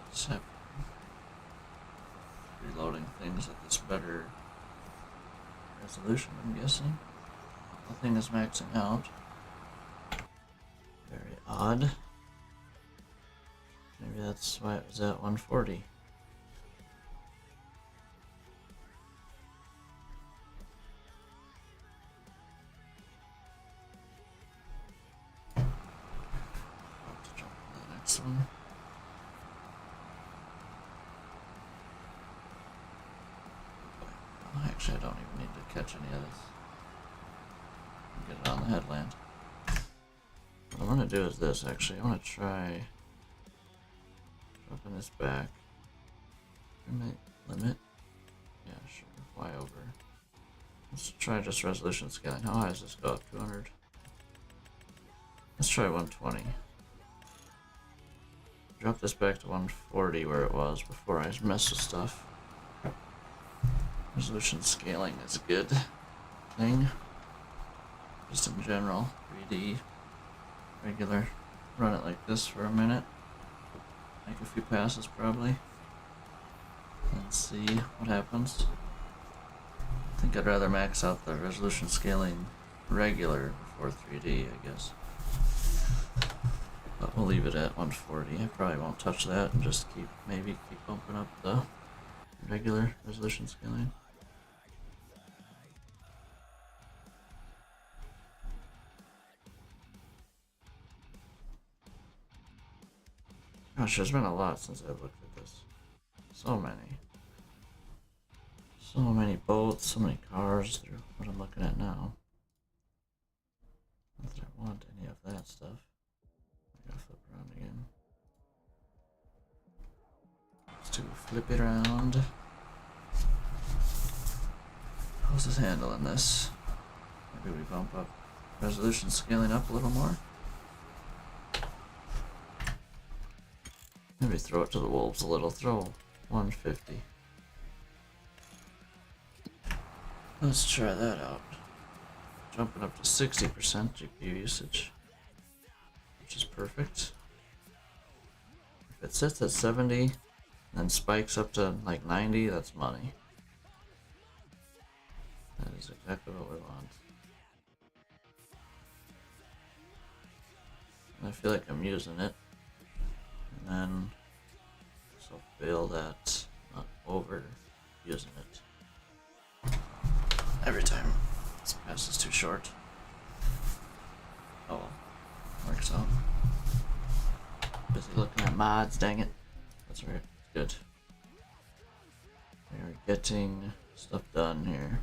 What's happening? Reloading things at this better resolution, I'm guessing. Nothing is maxing out. Very odd. Maybe that's why it was at 140. Jump to the next one. Oh, actually, I don't even need to catch any of this. Get it on the headland. What I want to do is this, actually. I want to try dropping this back. Limit? Yeah, sure. Y over. Let's try just resolution scaling. How high does this go up? 200? Let's try 120. Drop this back to 140 where it was before I messed with stuff. Resolution scaling is a good thing. Just in general. 3D. Regular. Run it like this for a minute. Make a few passes probably. And see what happens. I think I'd rather max out the resolution scaling regular before 3D, I guess. But we'll leave it at 140. I probably won't touch that and just maybe keep bumping up the regular resolution scaling. Gosh, there's been a lot since I've looked at this. So many. So many boats, so many cars through what I'm looking at now. Not that I want any of that stuff. I gotta flip around again. Let's do flip it around. How's this handling this? Maybe we bump up resolution scaling up a little more. Maybe throw it to the wolves a little. Throw 150. Let's try that out. Jumping up to 60% GPU usage, which is perfect. If it sits at 70 and then spikes up to like 90, that's money. That is exactly what we want. And I feel like I'm using it. And then so fail that, not over using it. Every time this pass is too short. Oh well, works out. Busy looking at mods, dang it. That's right, good. We are getting stuff done here.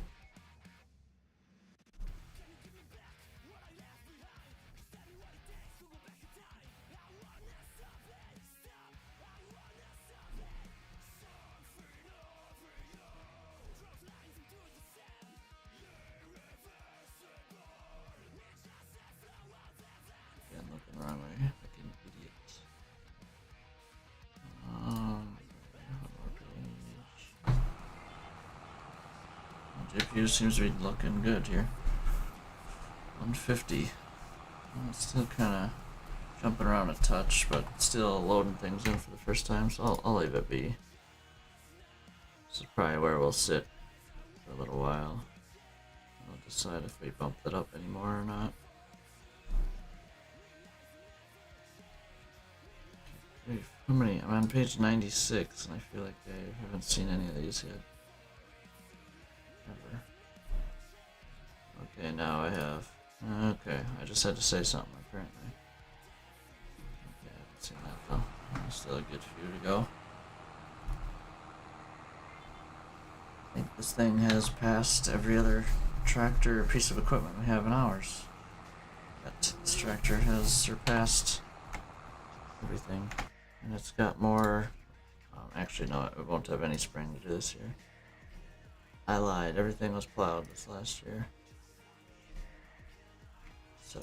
Again, looking the wrong way, like an idiot. GPU seems to be looking good here. 150. It's still kind of jumping around a touch, but still loading things in for the first time, so I'll leave it be. This is probably where we'll sit for a little while. I'll decide if we bump it up anymore or not. How many? I'm on page 96, and I feel like I haven't seen any of these yet. Ever. Okay, now I have. Okay, I just had to say something apparently. Okay, I haven't seen that though. Still a good few to go. I think this thing has passed every other tractor or piece of equipment we have in ours. But this tractor has surpassed everything. And it's got more. Actually, no, it won't have any spring to do this year. I lied. Everything was plowed this last year. So.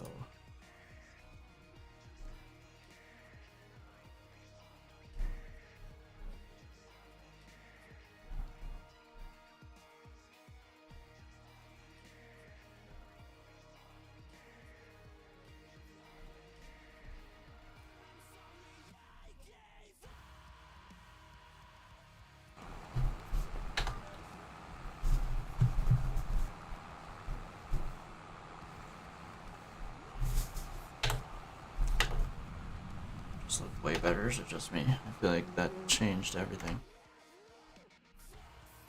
Look way better, is it just me? I feel like that changed everything.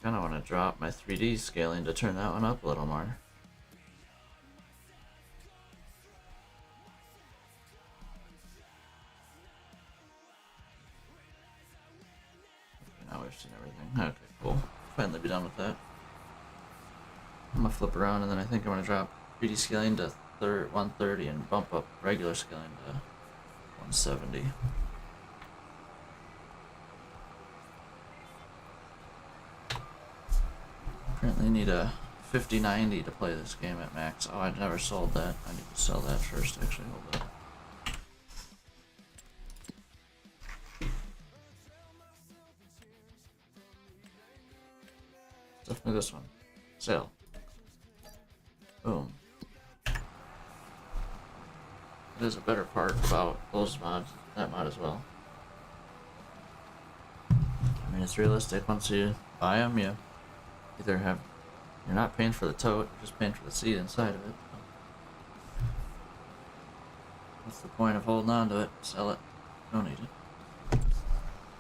Kinda wanna drop my 3D scaling to turn that one up a little more. Okay, now we've seen everything. Okay, cool. Finally be done with that. I'm gonna flip around and then I think I'm gonna drop 3D scaling to 130 and bump up regular scaling to 170. Apparently need a 5090 to play this game at max. Oh, I never sold that. I need to sell that first, actually. Hold up. Definitely this one. Sale. Boom. There's a better part about those mods, that mod as well. I mean, it's realistic. Once you buy them, you either have, you're not paying for the tote, you're just paying for the seat inside of it. What's the point of holding on to it? Sell it. Don't need it.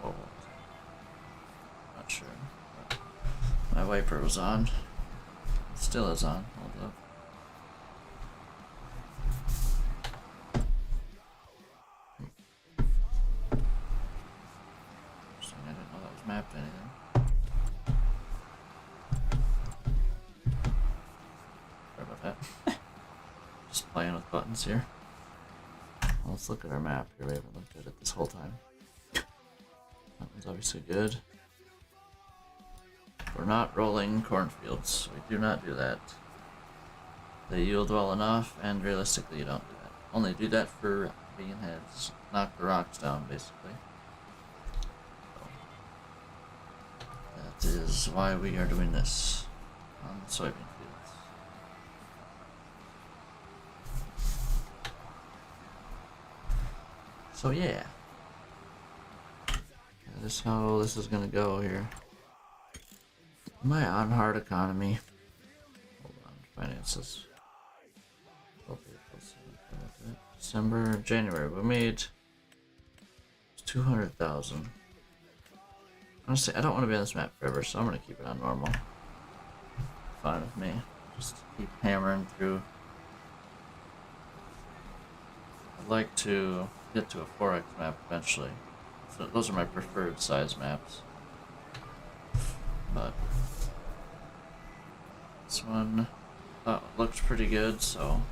Oh, not sure. My wiper was on. It still is on. Hold up. I didn't know that was mapped to anything. Sorry about that. Just playing with buttons here. Well, let's look at our map here. We haven't looked at it this whole time. That one's obviously good. We're not rolling cornfields. We do not do that. They yield well enough, and realistically you don't do that. Only do that for bean heads. Knock the rocks down, basically. is why we are doing this on the soybean fields. So yeah. This is how this is gonna go here. Am I on hard economy? Hold on, finances. December, January, we made 200,000. Honestly, I don't want to be on this map forever, so I'm gonna keep it on normal. Fine with me. Just keep hammering through. I'd like to get to a 4x map eventually. So those are my preferred size maps. But this one looks pretty good, so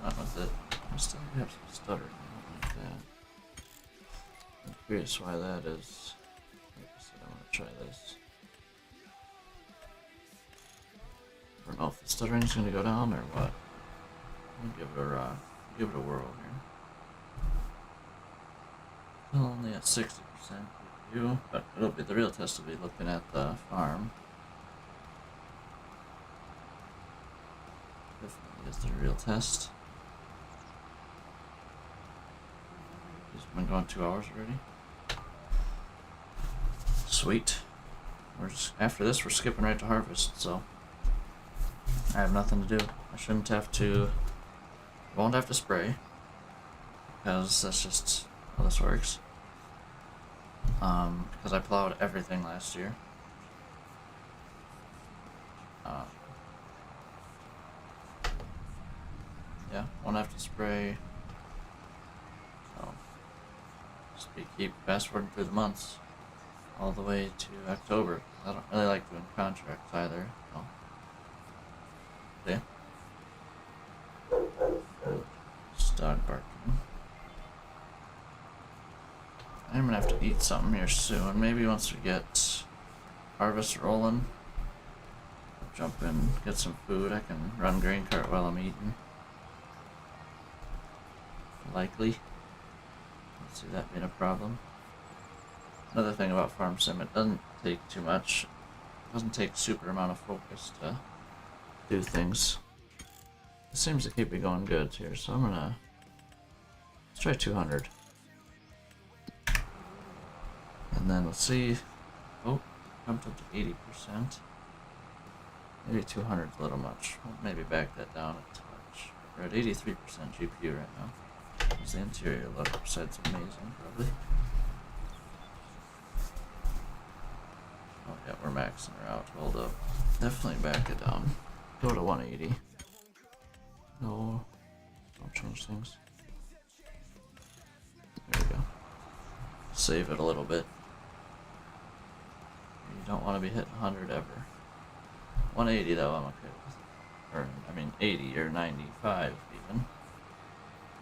not with it. I still have some stuttering. I don't like that. I'm curious why that is. Like I said, I want to try this. I don't know if the stuttering's gonna go down or what. I'm gonna give it a whirl here. Still only at 60% view, but it'll be the real test will be looking at the farm. Definitely is the real test. It's been going 2 hours already. Sweet. We're just, after this, we're skipping right to harvest, so I have nothing to do. I shouldn't have to. Won't have to spray because that's just how this works. Because I plowed everything last year. Yeah, won't have to spray. So just keep fast forwarding through the months, all the way to October. I don't really like doing contracts either. So. Okay. Just dog barking. I'm gonna have to eat something here soon. Maybe once we get harvest rolling, I'll jump in, get some food. I can run grain cart while I'm eating. Likely. Don't see that being a problem. Another thing about Farm Sim, it doesn't take too much. It doesn't take super amount of focus to do things. It seems to keep me going good here, so I'm gonna let's try 200. And then let's see. Oh, jumped up to 80%. Maybe 200 is a little much. We'll maybe back that down a touch. We're at 83% GPU right now. How's the interior look? Besides amazing, probably. Oh yeah, we're maxing her out. Hold up. Definitely back it down. Go to 180. No, don't change things. There we go. Save it a little bit. You don't want to be hitting 100 ever. 180 though, I'm okay with. Or, I mean 80 or 95 even.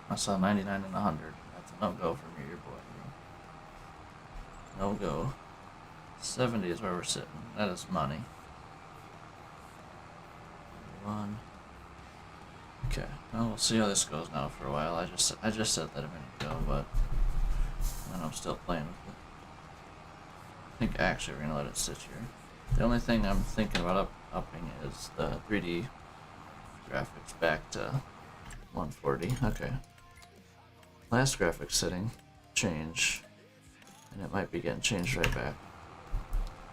I saw 99 and 100. That's a no-go for me, your boy. No-go. 70 is where we're sitting. That is money. 1. Okay, well, we'll see how this goes now for a while. I just said that a minute ago, but and I'm still playing with it. I think actually we're gonna let it sit here. The only thing I'm thinking about upping is the 3D graphics back to 140. Okay. Last graphics setting, change, and it might be getting changed right back.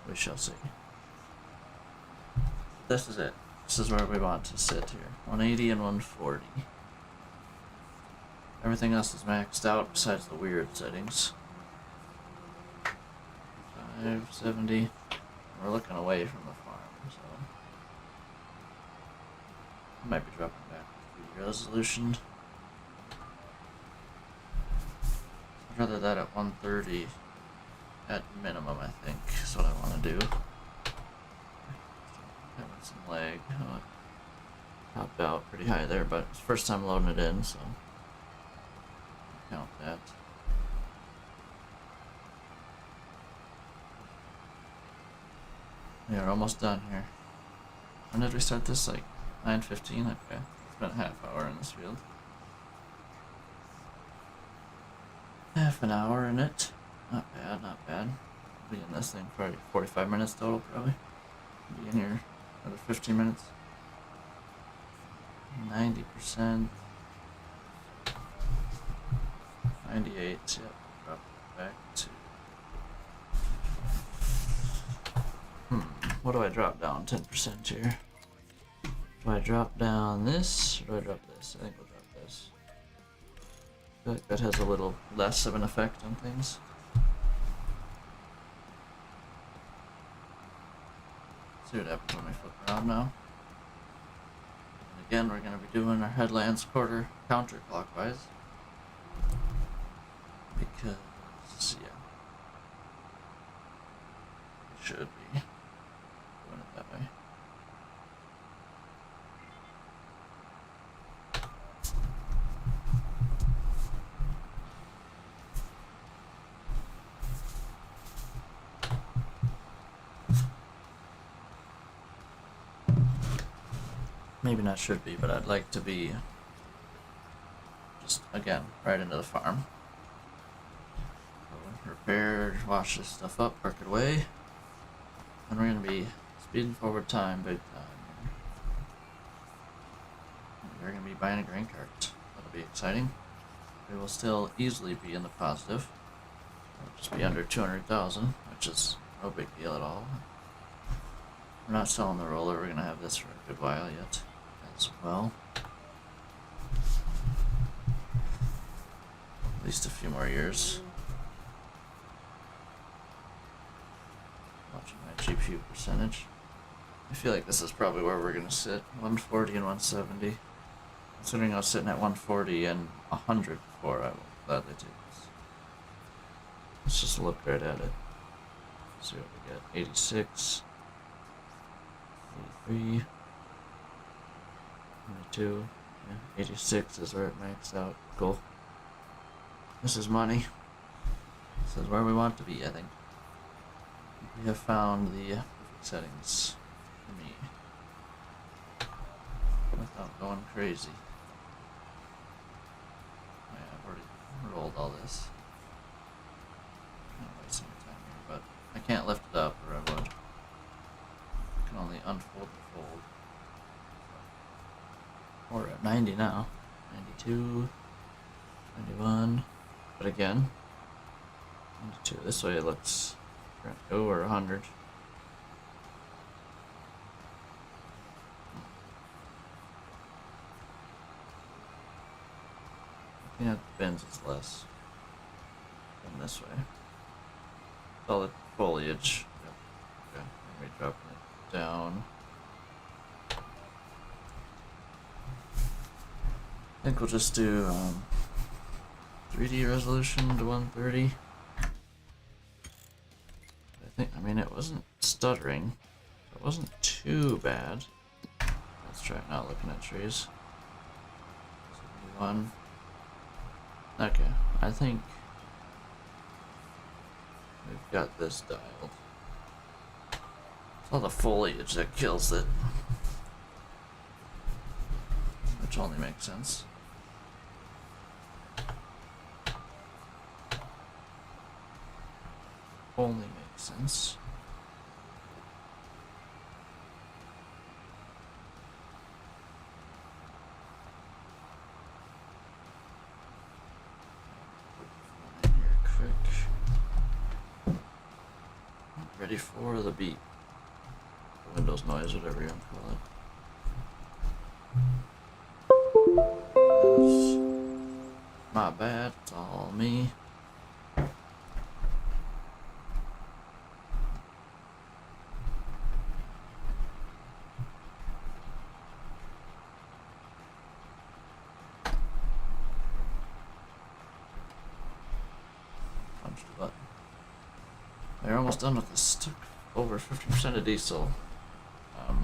We shall see. This is it. This is where we want to sit here. 180 and 140. Everything else is maxed out besides the weird settings. 570. We're looking away from the farm, so I might be dropping back to the resolution. I'd rather that at 130 at minimum, I think, is what I want to do. Having some lag. Oh, it popped out pretty high there, but it's the first time loading it in, so count that. Yeah, we're almost done here. When did we start this? Like 9:15? Okay. It's been a half hour in this field. Half an hour in it. Not bad, not bad. Be in this thing for 45 minutes total, probably. Be in here another 15 minutes. 90%. 98. Yep. Drop it back to. What do I drop down? 10% here. Do I drop down this or do I drop this? I think we'll drop this. I feel like that has a little less of an effect on things. See what happens when we flip around now. And again, we're going to be doing our headlands quarter counterclockwise. Because, yeah, we should be doing it that way. Maybe not should be, but I'd like to be just, again, right into the farm. So repair, wash this stuff up, work it away. And we're going to be speeding forward time big time. We're going to be buying a grain cart. That'll be exciting. We will still easily be in the positive. It'll just be under 200,000, which is no big deal at all. We're not selling the roller. We're going to have this for a good while yet as well. At least a few more years. Watching my GPU percentage. I feel like this is probably where we're going to sit. 140 and 170. Considering I was sitting at 140 and 100 before, I will gladly take this. Let's just look right at it. See what we get. 86. 83. 92. Yeah, 86 is where it maxed out. Cool. This is money. This is where we want to be, I think. We have found the perfect settings for me. Without going crazy. Yeah, I've already rolled all this. Not wasting time here, but I can't lift it up or I would. I can only unfold the fold. We're at 90 now. 92, 91, but again, 92. This way it looks over 100. Looking at the bins is less than this way. Solid foliage. Yep. Okay, and we dropping it down. I think we'll just do 3D resolution to 130. I mean, it wasn't stuttering. It wasn't too bad. Let's try it now looking at trees. 71. Okay, I think we've got this dialed. It's all the foliage that kills it. Which only makes sense. Only makes sense. Put in here quick. Ready for the beat. The Windows noise, whatever you want to call it. My bad, it's all me. They're almost done with this. Took over 50% of diesel,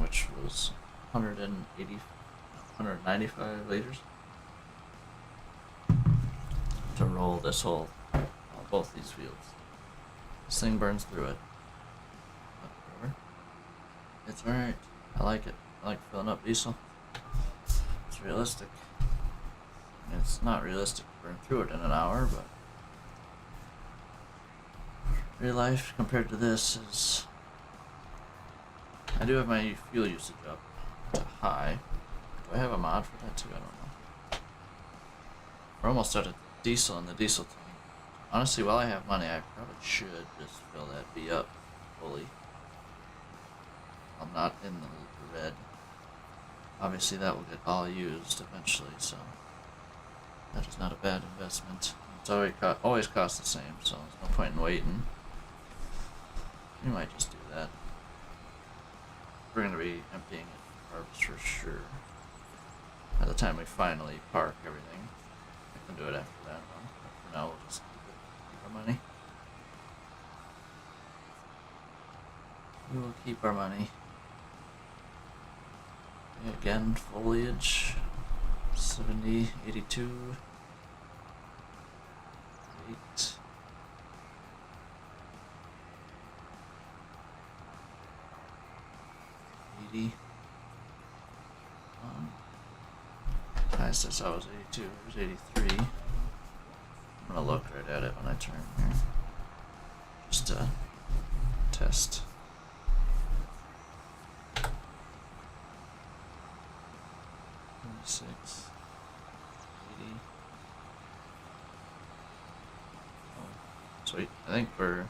which was 195 liters to roll this whole, both these fields. This thing burns through it. Whatever. It's alright. I like it. I like filling up diesel. It's realistic. It's not realistic to burn through it in an hour, but Real life compared to this is... I do have my fuel usage up to high. Do I have a mod for that too? I don't know. We're almost out of diesel in the diesel tank. Honestly, while I have money, I probably should just fill that B up fully. I'm not in the red. Obviously, that will get all used eventually, so that is not a bad investment. It's always cost the same, so there's no point in waiting. We might just do that. We're going to be emptying it harvest for sure. By the time we finally park everything, I can do it after that one. But for now, we'll just keep our money. We will keep our money. Okay, again, foliage. 70, 82. 8. Highest I saw was 82. It was 83. I'm gonna look right at it when I turn here. Just to test. Six, 80. Oh, sweet. I think we're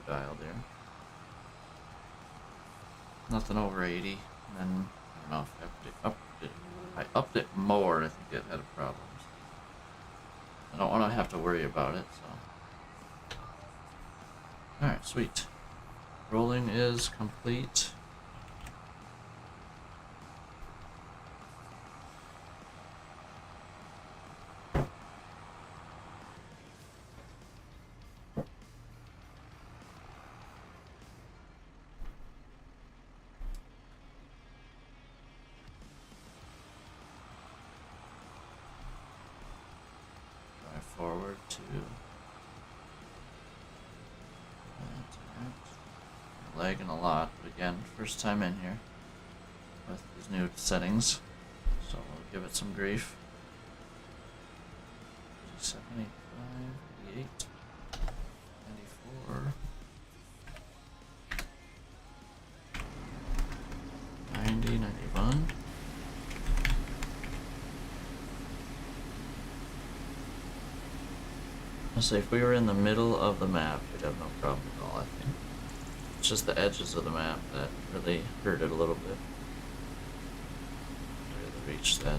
dialed here. Nothing over 80. And then I don't know if I upped it more. I think it had problems. I don't want to have to worry about it. So, all right, sweet. Rolling is complete. Forward to that. Lagging a lot, but again, first time in here with these new settings, so we'll give it some grief. 75, 88, 94, 90, 91. So if we were in the middle of the map, we'd have no problem at all, I think. It's just the edges of the map that really hurt it a little bit. Really reach that.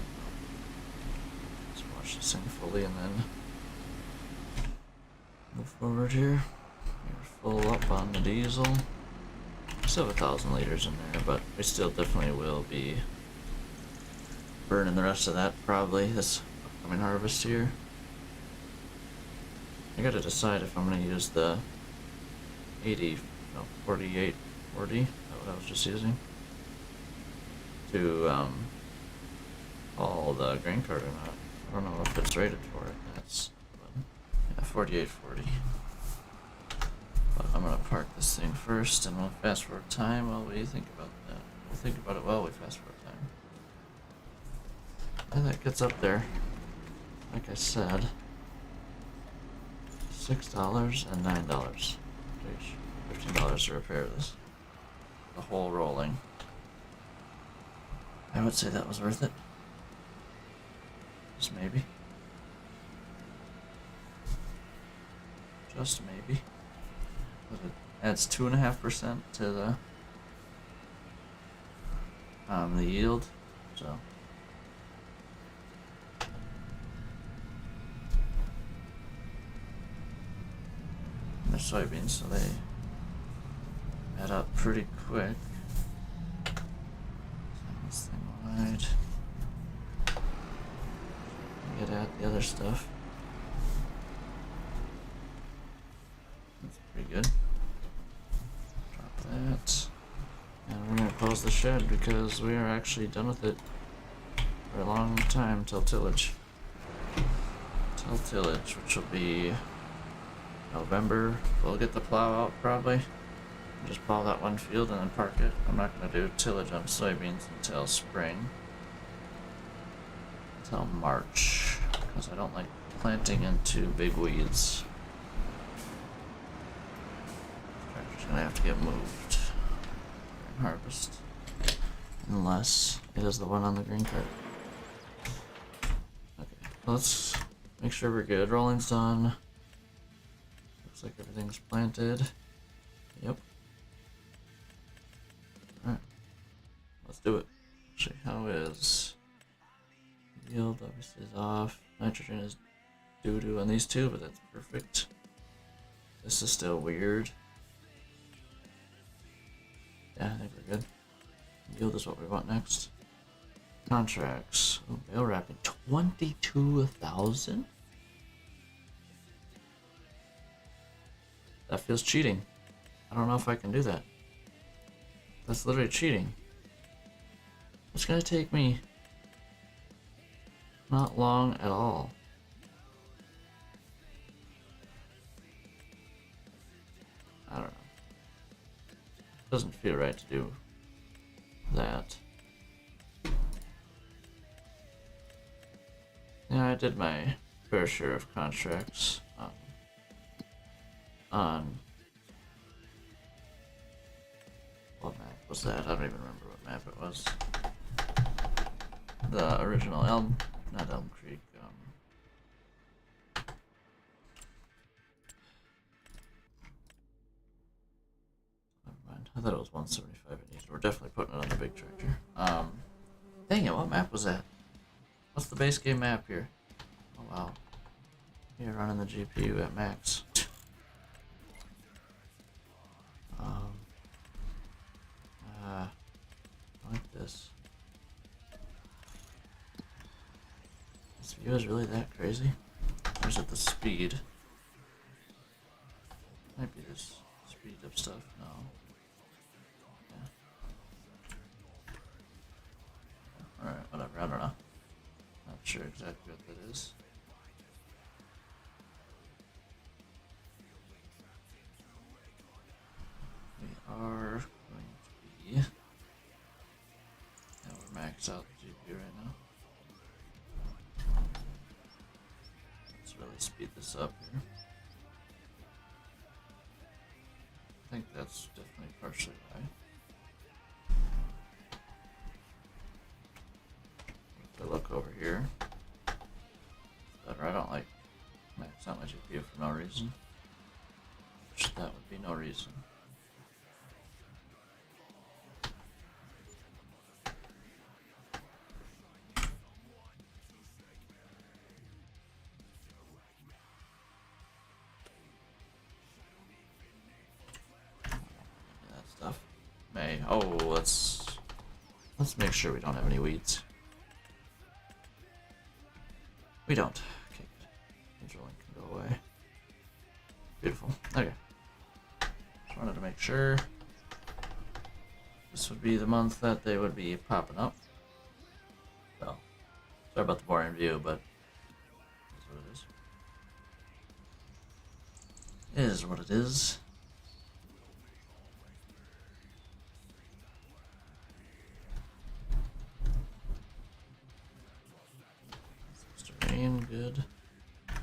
Let's watch this thing fully and then move forward here. We're full up on the diesel. Still have 1,000 liters in there, but we still definitely will be burning the rest of that probably this upcoming harvest here. I gotta decide if I'm gonna use the 48, 40, is that what I was just using? To, haul the grain cart or not. I don't know if it's rated for it. That's, yeah, 48, 40. But I'm gonna park this thing first and we'll fast forward time while we think about that. We'll think about it while we fast forward time. And that gets up there. Like I said. $6 and $9. $15 to repair this. The whole rolling. I would say that was worth it. Just maybe. Just maybe. But it adds 2.5% to the yield. So. They're soybeans, so they add up pretty quick. Send this thing wide. Get at the other stuff. That's pretty good. Drop that. And we're gonna close the shed because we are actually done with it for a long time till tillage. Till tillage, which will be November. We'll get the plow out probably. Just plow that one field and then park it. I'm not going to do tillage on soybeans until spring. Until March. Because I don't like planting into big weeds. gonna have to get moved. Harvest. Unless it is the one on the green card. Okay, let's make sure we're good. Rolling's done. Looks like everything's planted. Yep. Alright. Let's do it. Actually, how is yield? Obviously is off. Nitrogen is doo-doo on these two, but that's perfect. This is still weird. Yeah, I think we're good. Yield is what we want next. Contracts. Oh, bale wrapping. 22,000? That feels cheating. I don't know if I can do that. That's literally cheating. It's gonna take me not long at all. I don't know. Doesn't feel right to do that. Yeah, I did my fair share of contracts on what map was that? I don't even remember what map it was. The original not Elm Creek. Never mind. I thought it was 175 in each. We're definitely putting it on the big tractor. Dang it! What map was that? What's the base game map here? Oh wow. You're running the GPU at max. Like this. This view is really that crazy? Or is it the speed? Might be this speed up stuff. No. Yeah. Alright, whatever. I don't know. Not sure exactly what that is. We are going to be... Yeah, we're maxed out the GPU right now. Let's really speed this up here. I think that's definitely partially why. If I look over here, it's better. I don't like maxing out my GPU for no reason. Which that would be no reason. Oh, let's make sure we don't have any weeds. We don't. Okay, good. Controlling can go away. Beautiful. Okay. Just wanted to make sure this would be the month that they would be popping up. Well, sorry about the boring view, but that's what it is. It is what it is. Rain, good.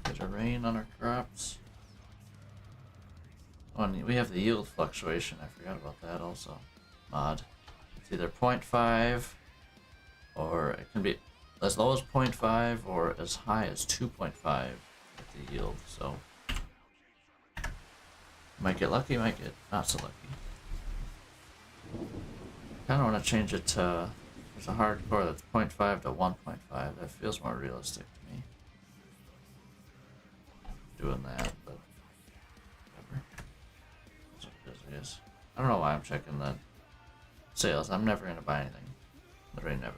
Get a rain on our crops. Oh, and we have the yield fluctuation. I forgot about that also. Mod. It's either 0.5 or it can be as low as 0.5 or as high as 2.5 with the yield. So might get lucky, might get not so lucky. Kind of want to change it to there's a hardcore that's 0.5 to 1.5. That feels more realistic to me. Doing that, but whatever. That's what it is, I guess. I don't know why I'm checking the sales. I'm never gonna buy anything. Literally never.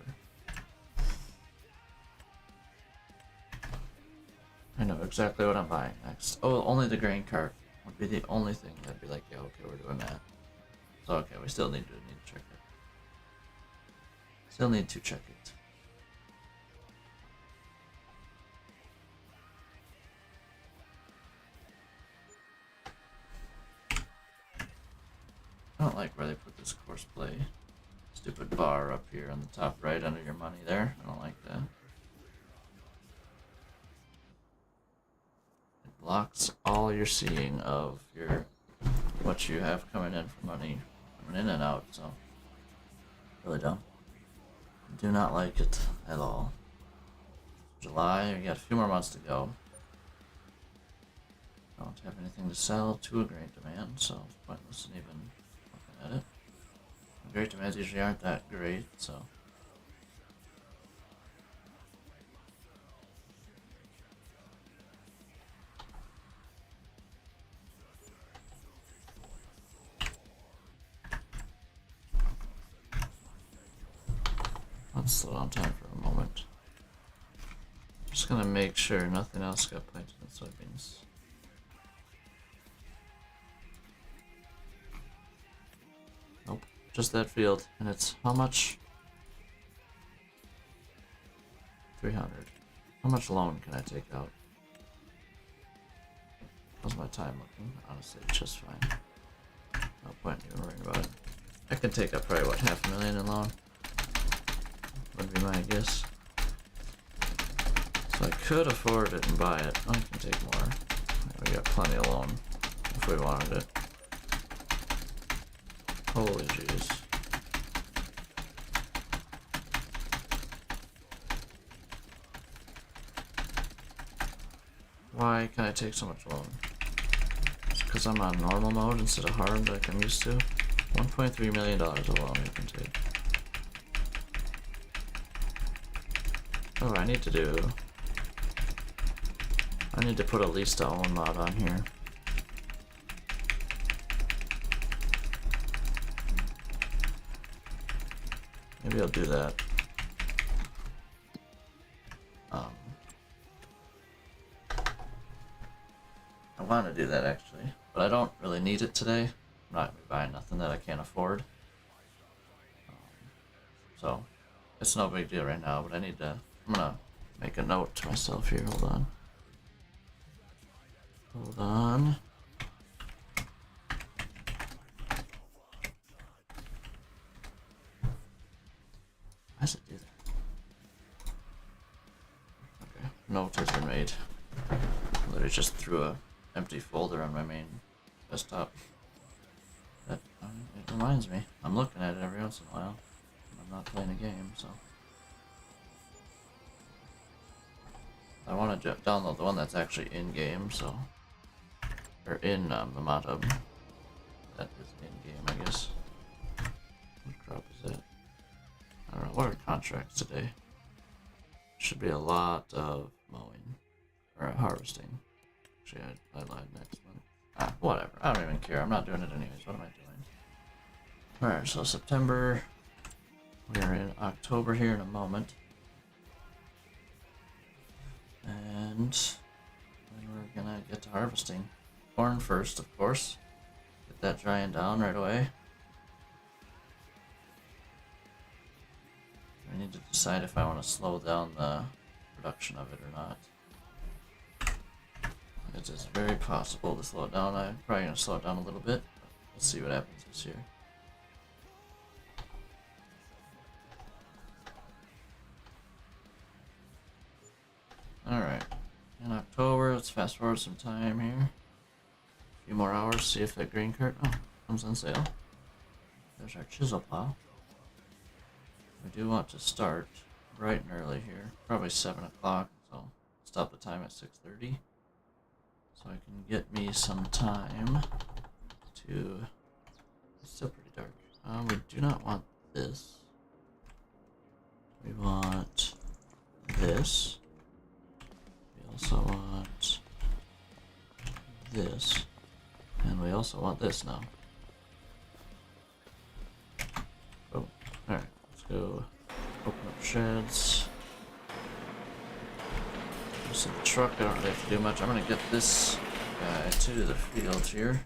I know exactly what I'm buying next. Oh, only the grain cart would be the only thing that'd be like, yeah, okay, we're doing that. So okay, we still need to check it. Still need to check it. I don't like where they put this course play. Stupid bar up here on the top right under your money there. I don't like that. It blocks all you're seeing of your what you have coming in for money, coming in and out, so really don't. Do not like it at all. July, we got a few more months to go. Don't have anything to sell to a great demand, so it's pointless in even looking at it. Great demands usually aren't that great, so. Let's slow down time for a moment. Just gonna make sure nothing else got planted in soybeans. Nope, just that field. And it's how much? 300. How much loan can I take out? How's my time looking? Honestly, just fine. No point in even worrying about it. I can take up probably, what, $500,000 in loan? Would be my guess. So I could afford it and buy it. Oh, I can take more. We got plenty of loan if we wanted it. Holy jeez. Why can I take so much loan? It's because I'm on normal mode instead of hard like I'm used to. $1.3 million of loan we can take. Oh, I need to do... I need to put a lease to own mod on here. Maybe I'll do that. I want to do that actually, but I don't really need it today. I'm not gonna be buying nothing that I can't afford. So, it's no big deal right now, but I need to... I'm gonna make a note to myself here. Hold on. Hold on. Why does it do that? Okay, note has been made. Literally just threw a empty folder on my main desktop. That it reminds me. I'm looking at it every once in a while. I'm not playing a game, so. I want to download the one that's actually in game, so. Or in the mod hub. That is in game, I guess. What crop is that? I don't know. What are contracts today? Should be a lot of mowing or harvesting. Actually, I lied next month. Ah, whatever. I don't even care. I'm not doing it anyways. What am I doing? Alright, so September. We're in October here in a moment. And then we're gonna get to harvesting. Corn first, of course. Get that drying down right away. I need to decide if I want to slow down the production of it or not. It is very possible to slow it down. I'm probably going to slow it down a little bit. Let's see what happens this year. Alright. In October, let's fast forward some time here. A few more hours, see if that grain cart comes on sale. There's our chisel plow. We do want to start bright and early here. Probably 7 o'clock, so stop the time at 6:30. So I can get me some time to... It's still pretty dark. We do not want this. We want this. We also want this. And we also want this now. Oh, alright. Let's go open up sheds. Just in the truck, I don't really have to do much. I'm gonna get this guy to the field here.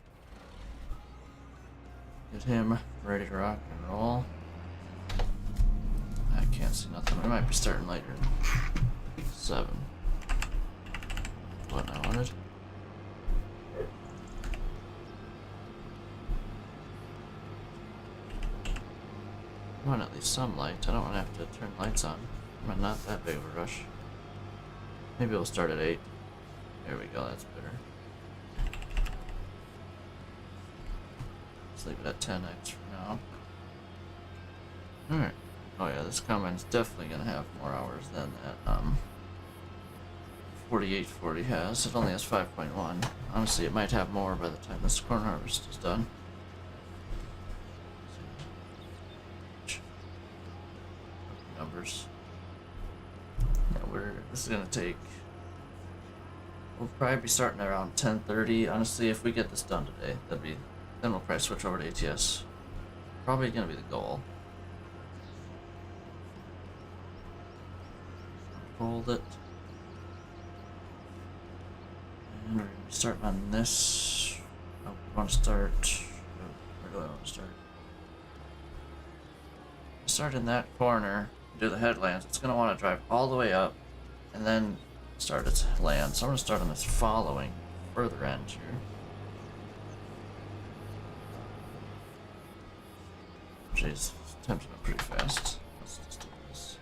Get him ready to rock and roll. I can't see nothing. We might be starting later. 7. What I wanted. I want at least some light. I don't want to have to turn lights on. I'm not that big of a rush. Maybe we'll start at 8. There we go, that's better. Let's leave it at 10x for now. Alright. Oh yeah, this combine's definitely gonna have more hours than that 4840 has. It only has 5.1. Honestly, it might have more by the time this corn harvest is done. Numbers. Yeah, this is gonna take. We'll probably be starting around 10:30. Honestly, if we get this done today, then we'll probably switch over to ATS. Probably gonna be the goal. Hold it. And we're gonna be starting on this. Oh, we want to start. Where do I want to start? Start in that corner. Do the headlands. It's gonna want to drive all the way up, and then start its land. So I'm gonna start on this following further end here. Jeez, time's going pretty fast. Let's just do this.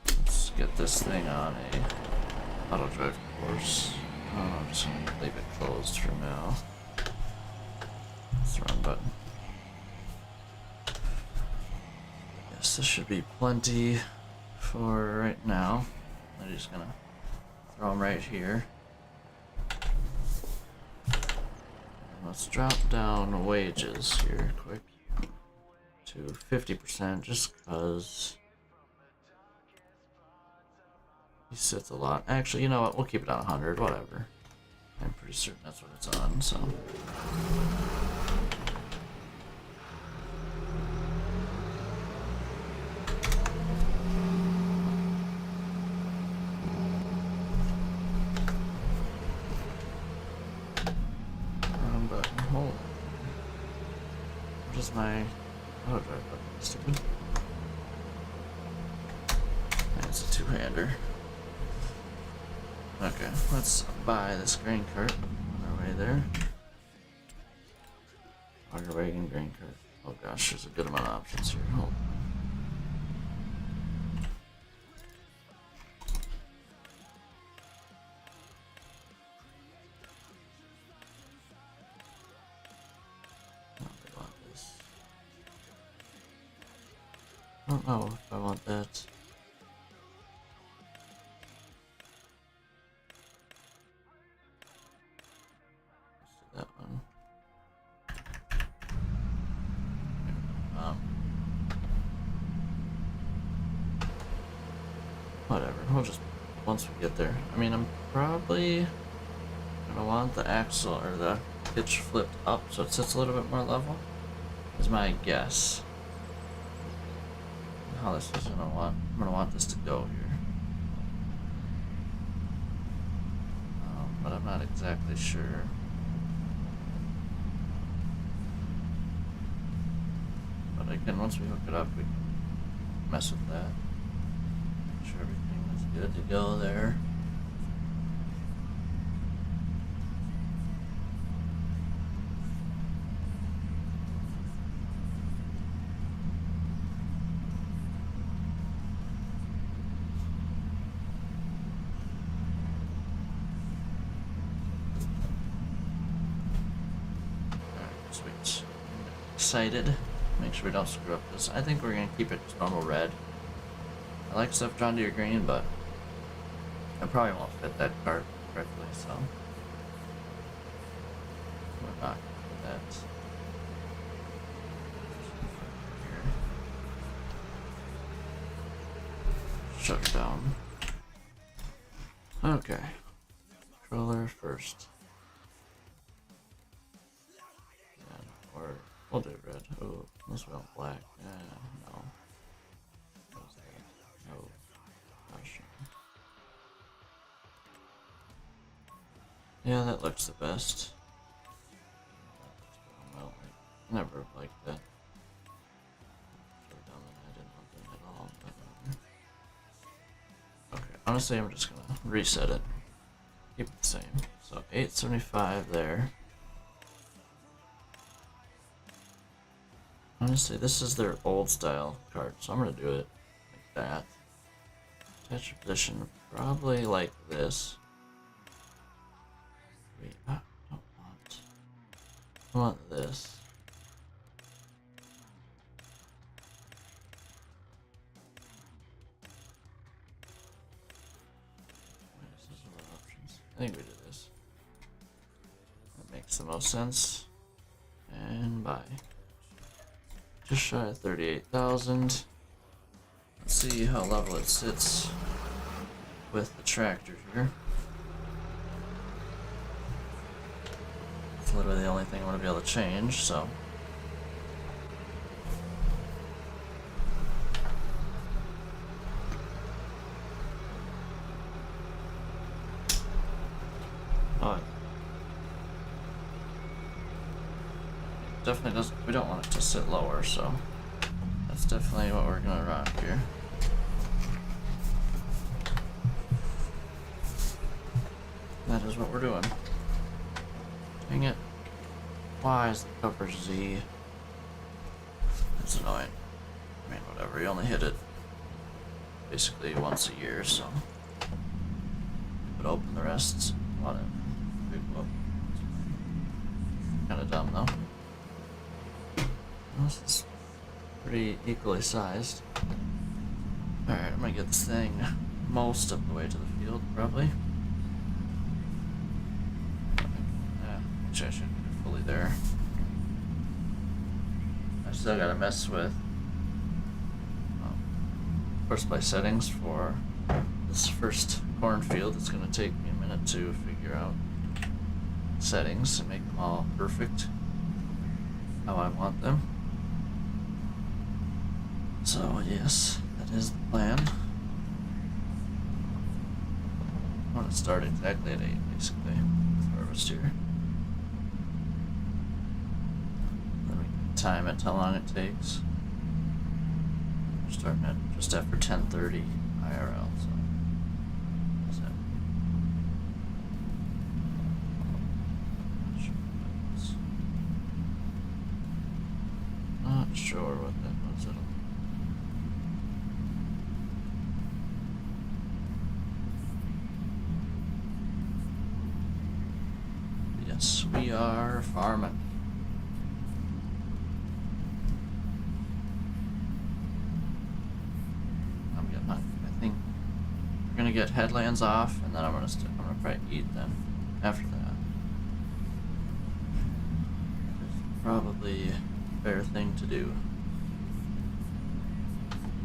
Let's get this thing on a auto drive course. I'm just gonna leave it closed for now. That's the wrong button. Yes, this should be plenty for right now. I'm just gonna throw them right here. Let's drop down wages here quick to 50% just because he sits a lot. Actually, you know what? We'll keep it on 100, whatever. I'm pretty certain that's what it's on, so. But hold on. What is my auto drive button? Stupid. It's a two-hander. Okay, let's buy this grain cart on our way there. Auger wagon, grain cart. Oh gosh, there's a good amount of options here. Hold on. I don't know if I want that. Let's do that one. Whatever, we'll just, once we get there. I mean, I'm probably gonna want the axle or the hitch flipped up so it sits a little bit more level, is my guess. How this is I'm gonna want this to go here. But I'm not exactly sure. But again, once we hook it up, we can mess with that. Make sure everything is good to go there. Sweet. Excited. Make sure we don't screw up this. I think we're gonna keep it normal red. I like stuff John Deere green, but I probably won't fit that cart correctly, so we're not gonna do that. Shut it down. Okay. Controller first. Or we'll do red. Oh, unless we want black. No. No. Gosh. Yeah, that looks the best. Well, I never liked that. So dumb, and I didn't want that at all. But, okay, honestly, I'm just gonna reset it. Keep it the same. So 875 there. Honestly, this is their old style card, so I'm gonna do it like that. Attach position, probably like this. Wait, I don't want. I want this. Options. I think we do this. That makes the most sense. And buy. Just shy of 38,000. Let's see how level it sits with the tractor here. It's literally the only thing I want to be able to change, so. Oh, it definitely doesn't. We don't want it to sit lower, so that's definitely what we're gonna rock here. That is what we're doing. Dang it. Why is the cover Z? That's annoying. I mean, whatever. You only hit it basically once a year, so. But open the rest. Want it. Kind of dumb, though. This is pretty equally sized. Alright, I'm gonna get this thing most of the way to the field, probably. Actually, I should be fully there. I still gotta mess with horseplay settings for this first cornfield. It's gonna take me a minute to figure out settings and make them all perfect how I want them. So yes, that is the plan. I want to start exactly at 8 basically with harvest here. Then we can time it how long it takes. We're starting at just after 10:30 IRL, so what's that? Not sure what that was. Yes, we are farming. I'm getting hungry. I think we're gonna get headlands off, and then I'm gonna probably eat them after that. Probably a fair thing to do.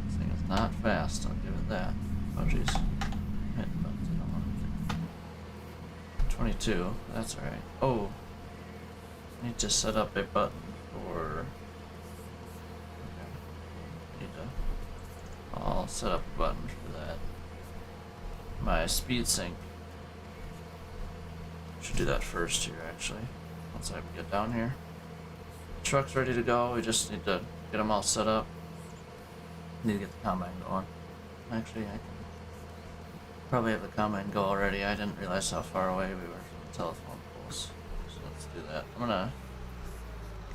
This thing is not fast, I'll give it that. Oh jeez. Hitting buttons I don't want to hit. 22, that's alright. Oh, I need to set up a button for. Okay. I'll set up a button for that. My speed sync. Should do that first here actually. Once I get down here. Truck's ready to go. We just need to get them all set up. Need to get the combine going. Actually, I can probably have the combine go already. I didn't realize how far away we were from the telephone poles. So let's do that. I'm gonna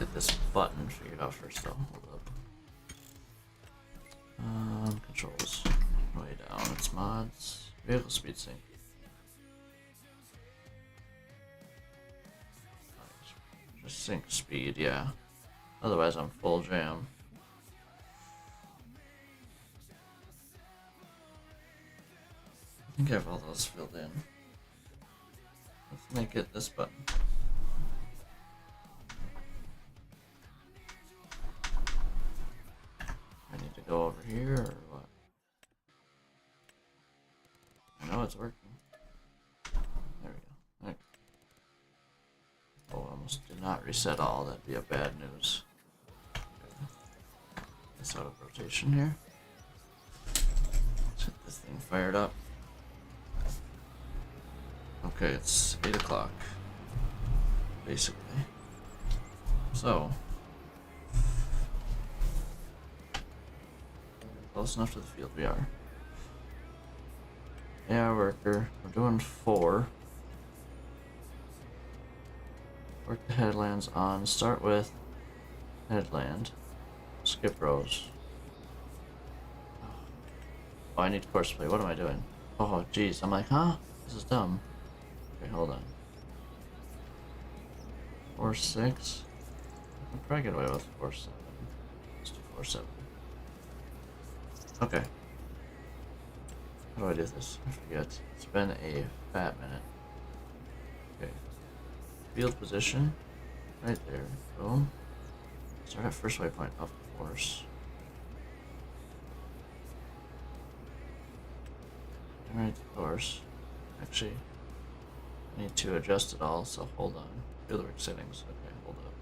get this button figured out first though. Hold up. Controls. Way down. It's mods. Vehicle speed sync. Just sync speed, yeah. Otherwise I'm full jam. I think I have all those filled in. Let's make it this button. I need to go over here or what? I know it's working. There we go. Okay. Oh, I almost did not reset all. That'd be a bad news. Let's out of rotation here. Let's get this thing fired up. Okay, it's 8 o'clock. Basically. So. Close enough to the field we are. Yeah, worker. We're doing 4. Work the headlands on. Start with headland. Skip rows. Oh, I need course play. What am I doing? Oh, jeez. I'm like, huh? This is dumb. Okay, hold on. 4-6. I can probably get away with 4-7. Let's do 4-7. Okay. How do I do this? I forget. It's been a fat minute. Okay. Field position. Right there. Boom. Start at first waypoint, of course. Generate the course. Actually, I need to adjust it all, so hold on. Field work settings. Okay, hold up.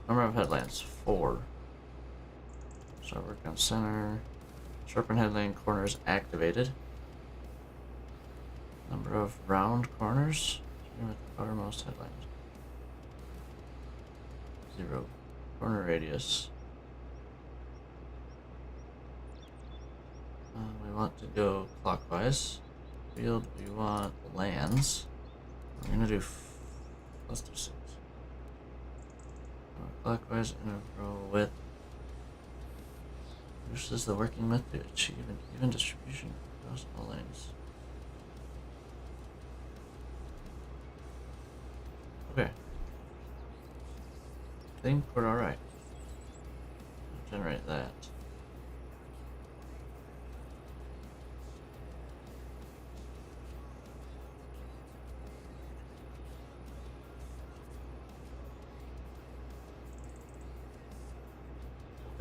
Number of headlands, 4. Start work on center. Sharpen headland corners activated. Number of round corners. With the outermost headland. 0. Corner radius. We want to go clockwise. Field, we want lands. We're gonna do. Let's do 6. Clockwise interval width. Reduces the working width to achieve an even distribution across all lanes. Okay. I think we're alright. Generate that.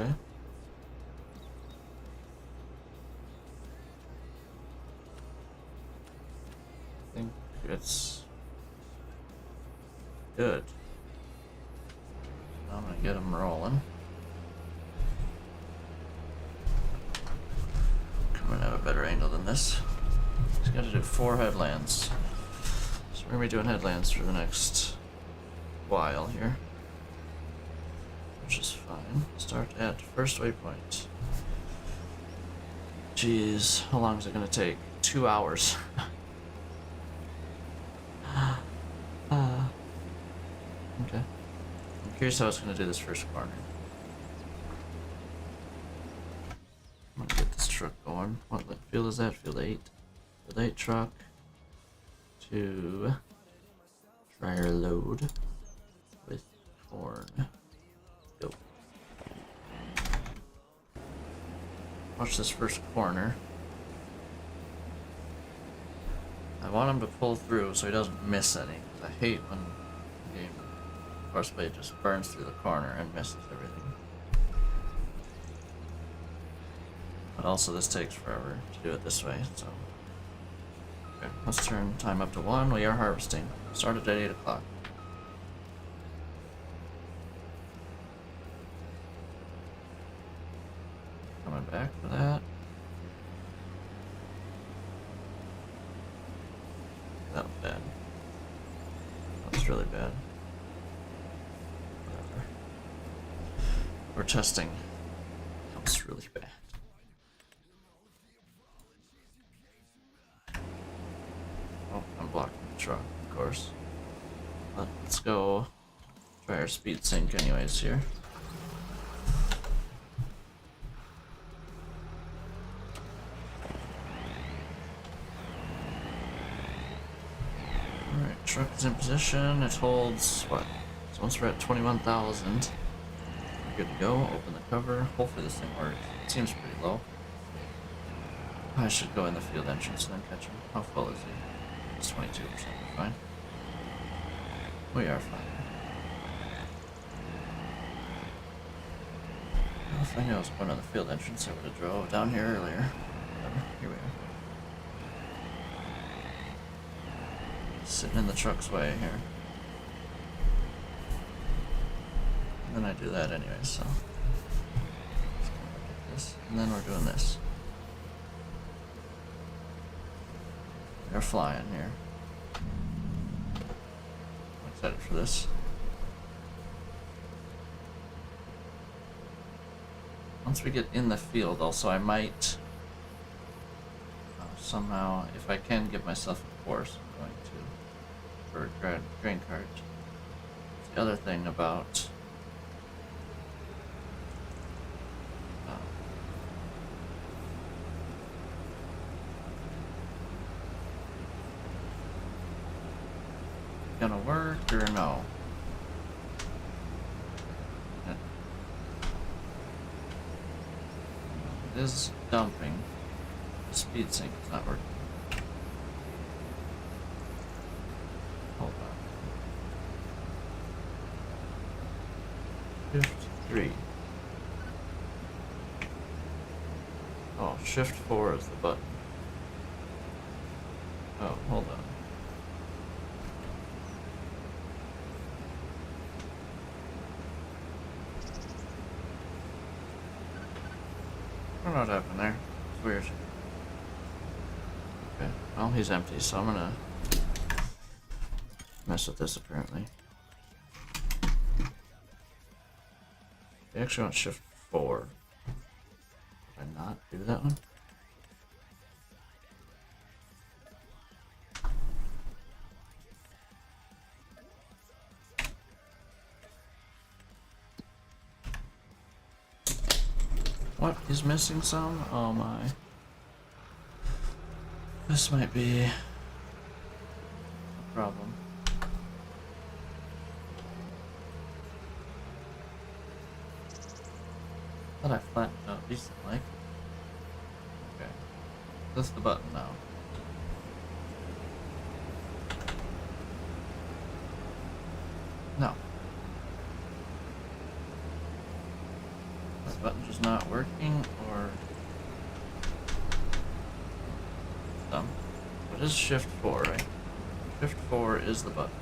Okay. I think it's good. I'm gonna get them rolling. Coming at a better angle than this. Just gotta do 4 headlands. So we're gonna be doing headlands for the next while here. Which is fine. Start at first waypoint. Jeez, how long is it gonna take? 2 hours. Okay. I'm curious how it's gonna do this first corner. I'm gonna get this truck going. What field is that? Field 8. Field 8 truck to dryer load with corn. Go. Watch this first corner. I want him to pull through so he doesn't miss any. I hate when the game, of course, but it just burns through the corner and misses everything. But also this takes forever to do it this way, so. Okay, let's turn time up to 1. We are harvesting. Started at 8 o'clock. Coming back for that. That was bad. That was really bad. Whatever. We're testing. That was really bad. Oh, I'm blocking the truck, of course. Let's go try our speed sync anyways here. Alright, truck is in position. It holds, what? So once we're at 21,000, we're good to go. Open the cover. Hopefully this thing works. It seems pretty low. I should go in the field entrance and then catch him. How full is he? It's 22%. We're fine. We are fine. Well, if I knew I was going to the field entrance, I would have drove down here earlier. Whatever. Here we are. Sitting in the truck's way here. And then I do that anyway, so. Just gonna look at this. And then we're doing this. They're flying here. I'm excited for this. Once we get in the field, also, I might somehow, if I can give myself a course, I'm going to for grain cart. The other thing about gonna work or no? is dumping. The speed sync is not working. Hold on. Shift 3. Oh, Shift 4 is the button. Oh, hold on. I don't know what happened there. It's weird. Okay, well, he's empty, so I'm gonna mess with this apparently. I actually want Shift 4. Did I not do that one? What? He's missing some? Oh my. This might be a problem. Thought I flattened out decently. Okay. That's the button now. No. Is the button just not working, or... Dumb. What is Shift 4, right? Shift 4 is the button.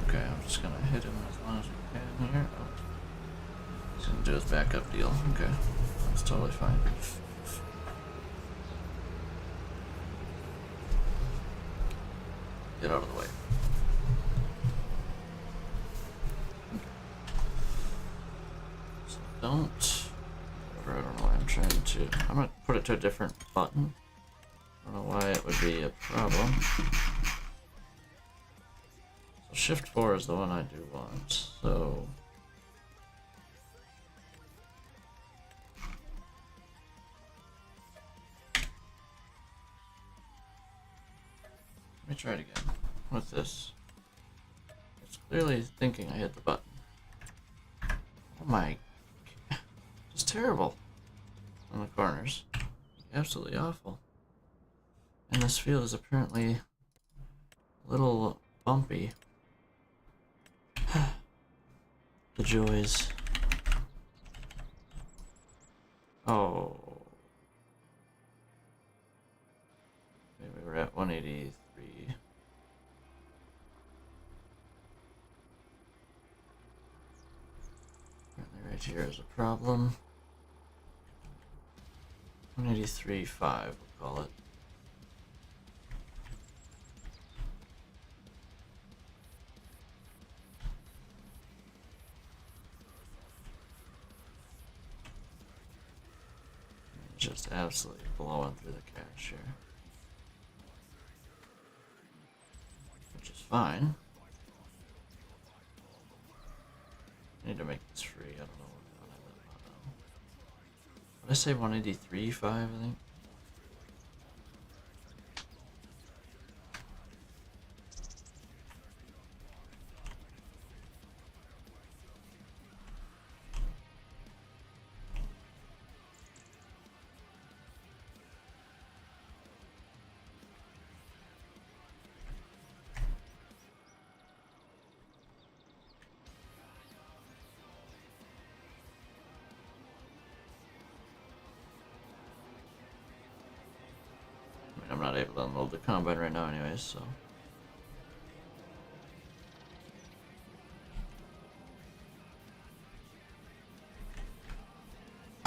Okay, I'm just gonna hit him as long as we can here. Oh. He's gonna do his backup deal. Okay. That's totally fine. Get out of the way. So don't... I don't know why I'm trying to... I'm gonna put it to a different button. I don't know why it would be a problem. So Shift 4 is the one I do want, so... Let me try it again with this. It's clearly thinking I hit the button. Oh my... It's terrible on the corners. Absolutely awful. And this field is apparently a little bumpy. The joys. Oh. Maybe we're at 183. Apparently right here is a problem. 183.5, we'll call it. Just absolutely blowing through the cash here. Which is fine. I need to make this free. I don't know what I live on. Did I say 183.5, I think? I'm not able to unload the combine right now anyways, so...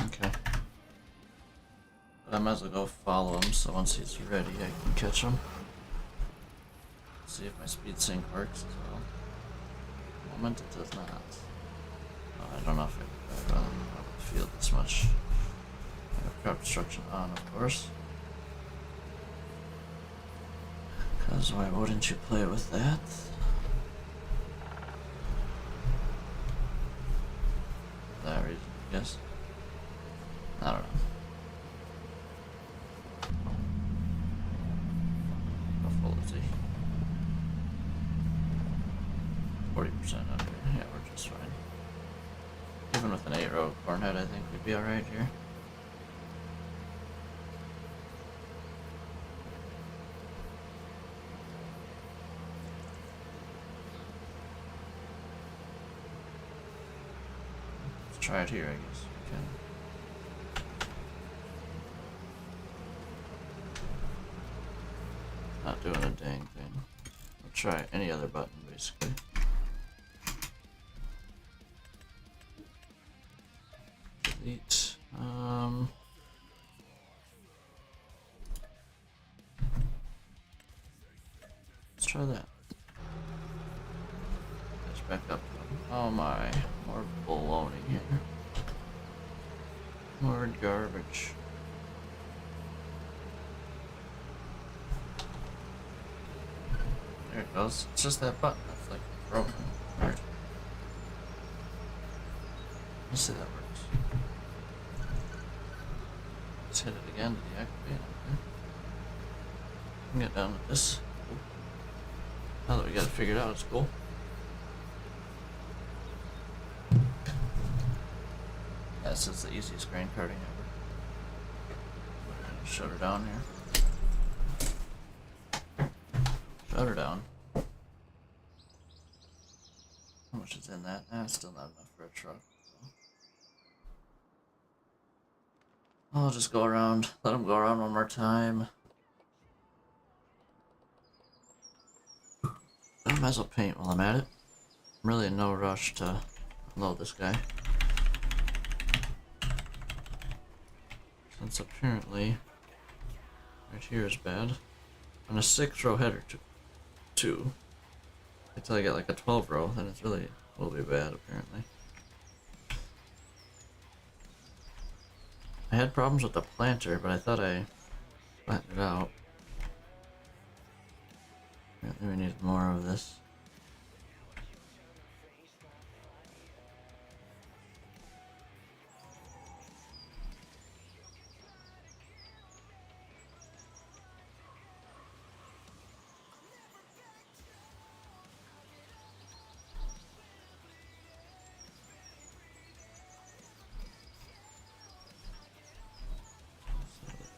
Okay. But I might as well go follow him, so once he's ready I can catch him. See if my speed sync works as well. At the moment it does not. I don't know if I run out of the field this much. I have crop destruction on, of course. Because why wouldn't you play with that? For that reason, I guess. I don't know. How full is he? under. Yeah, we're just fine. Even with an 8-row corn head, I think we'd be alright here. Let's try it here, I guess we can. Not doing a dang thing. I'll try any other button, basically. Delete. Let's try that. Let's back up. Oh my, more baloney here. More garbage. There it goes. It's just that button that's like broken. Weird. Let's see how that works. Let's hit it again to deactivate it. Okay. We can get down with this. Cool. Now that we got it figured out, it's cool. Yeah, this is the easiest grain carting ever. We're gonna shut her down here. Shut her down. How much is in that? Still not enough for a truck. So. I'll just go around, let them go around one more time. I might as well paint while I'm at it. I'm really in no rush to unload this guy. Since apparently right here is bad. On a 6-row header two. Until I get like a 12-row, then it's really will be bad apparently. I had problems with the planter, but I thought I flattened it out. Apparently we need more of this.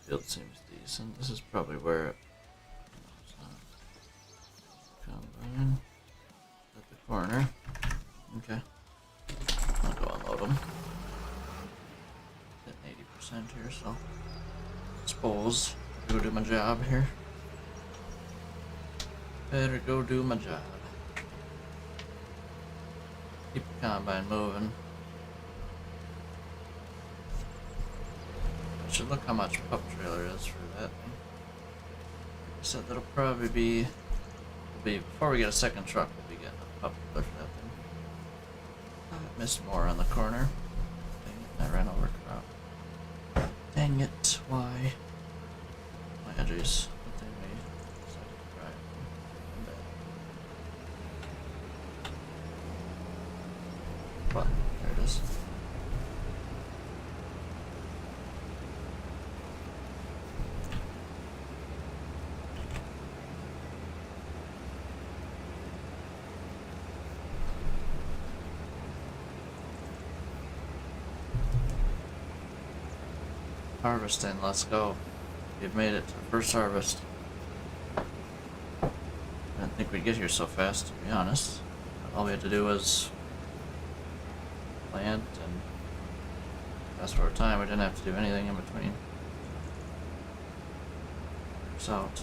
Field seems decent. This is probably where it combine at the corner. Okay. I'll go unload them. Hitting 80% here, so I suppose I'll go do my job here. Better go do my job. Keep the combine moving. Should look how much pup trailer is for that thing. Like I said, that'll probably be before we get a second truck, we'll be getting a pup trailer for that thing. I missed more on the corner. Dang it, I ran over crop. Dang it, why? My edges. Good thing we decided to try it. But there it is. Harvesting, let's go. We've made it to the first harvest. I didn't think we'd get here so fast, to be honest. All we had to do was plant and fast forward time. We didn't have to do anything in between. Works out.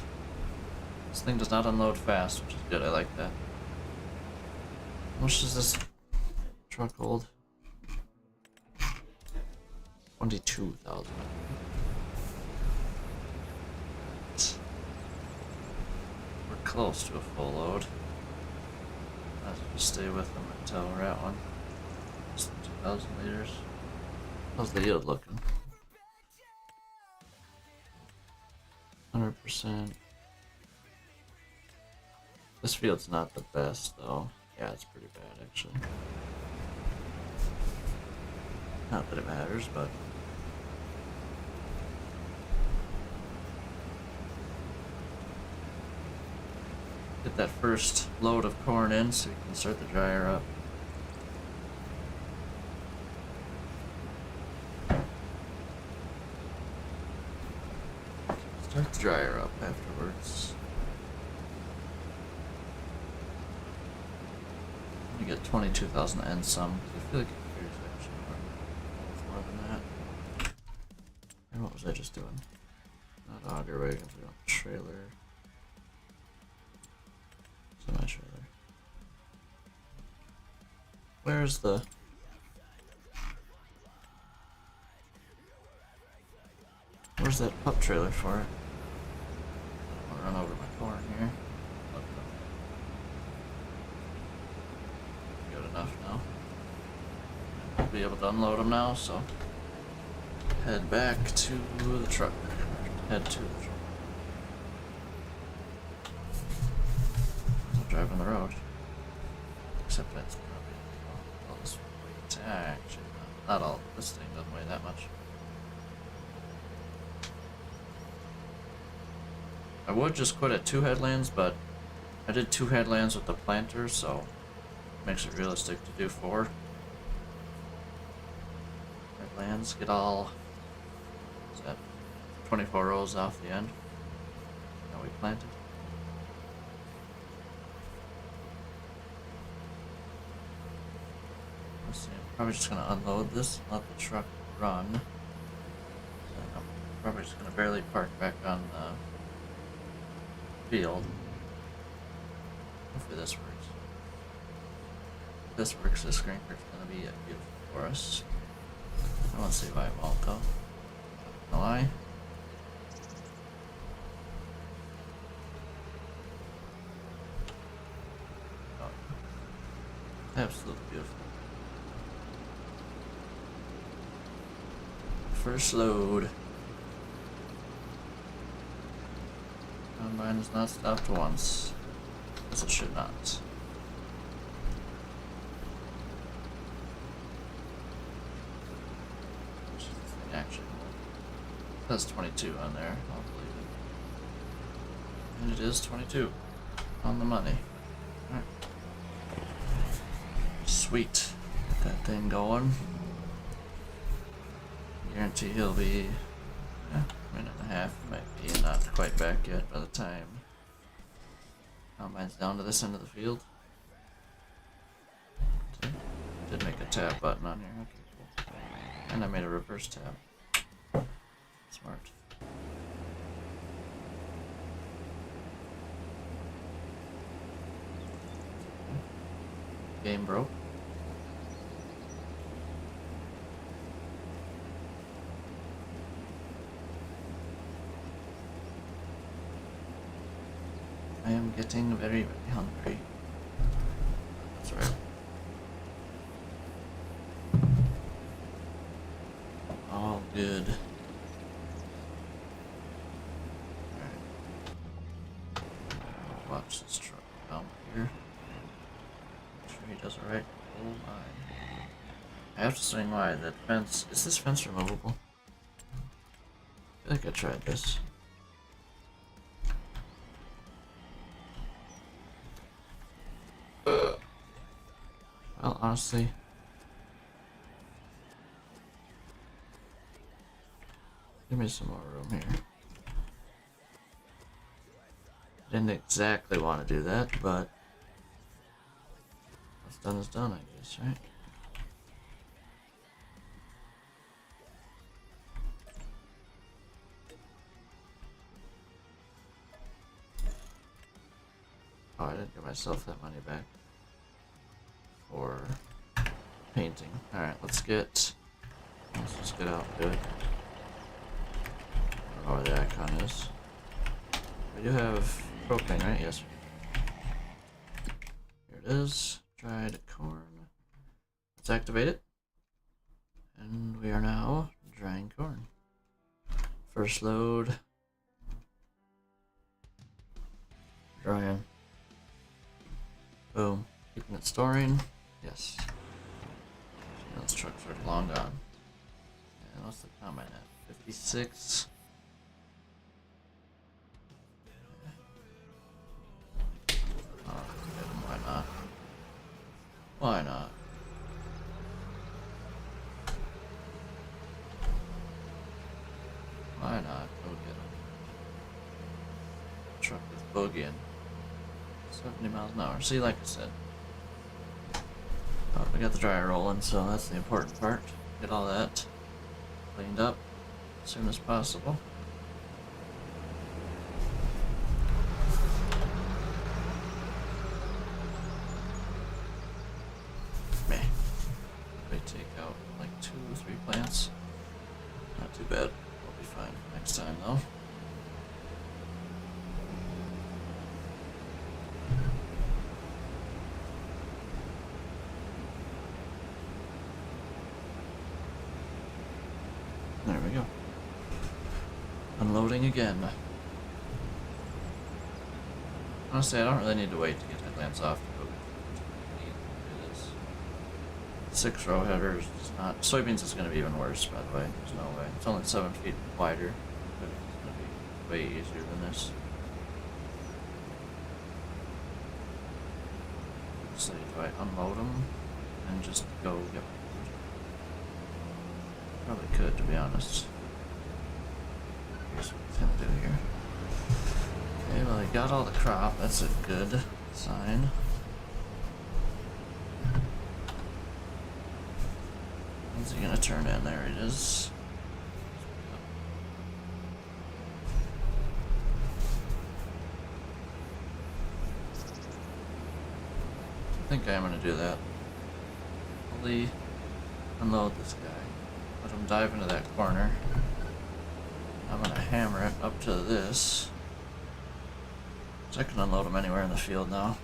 This thing does not unload fast, which is good. I like that. How much does this truck hold? 22,000. We're close to a full load. Let's just stay with them until we're at one. Just 2,000 liters. How's the yield looking? 100%. This field's not the best though. Yeah, it's pretty bad actually. Not that it matters, but Get that first load of corn in so we can start the dryer up. Start the dryer up afterwards. We get 22,000 and some. I feel like it's actually more than that. And what was I just doing? Not auger wagons, we want trailer. Semi-trailer. Where's the... Where's that pup trailer for it? I'll run over my corn here. Good enough now. We'll be able to unload them now, so head back to the truck. Head to the truck. I'm driving the road. Except that's probably all this weight. Actually, not all. This thing doesn't weigh that much. I would just quit at 2 headlands, but I did 2 headlands with the planter, so it makes it realistic to do 4 headlands. Get all, what's that, 24 rows off the end that we planted. Let's see, I'm probably just gonna unload this, let the truck run. And I'm probably just gonna barely park back on the field. Hopefully this works. If this works, this screenker's gonna be beautiful for us. I won't see why it won't though. No lie. Oh. Absolutely beautiful. First load. Combine has not stopped once. As it should not. Action. That's 22 on there. I'll believe it. And it is 22. On the money. Alright. Sweet. Get that thing going. Guarantee he'll be a minute and a half, might be not quite back yet by the time Combine's down to this end of the field. Did make a tab button on here, okay, cool. And I made a reverse tab. Smart. Game broke. I am getting very, very hungry. That's right. All good. Alright. Watch this truck down here. Make sure he does it right. Oh my. I have to swing wide. That fence. Is this fence removable? I feel like I tried this. Well, honestly, give me some more room here. Didn't exactly want to do that, but what's done is done, I guess, right? Oh, I didn't give myself that money back. Or painting. Alright, let's just get out and do it. I don't know where the icon is. We do have propane, right? Yes. Here it is. Dried corn. Let's activate it. And we are now drying corn. First load. Drying. Boom. Keeping it storing. Yes. Those trucks are long gone. And what's the combine at? 56. Why not? Why not? Go get him. Truck is boogieing. 70 miles an hour. See, like I said. Oh, we got the dryer rolling, so that's the important part. Get all that cleaned up as soon as possible. Meh. We take out like 2 or 3 plants. Not too bad. We'll be fine next time though. There we go. Unloading again. Honestly, I don't really need to wait to get headlamps off to go do this. 6 row headers is not. Soybeans is going to be even worse, by the way. There's no way. It's only 7 feet wider, but it's going to be way easier than this. So do I unload them and just go get? Probably could, to be honest. Here's what it's gonna do here. Okay, well, I got all the crop. That's a good sign. When's he gonna turn in? There it is. I think I am gonna do that. Fully unload this guy. Let him dive into that corner. I'm gonna hammer it up to this. So I can unload him anywhere in the field now.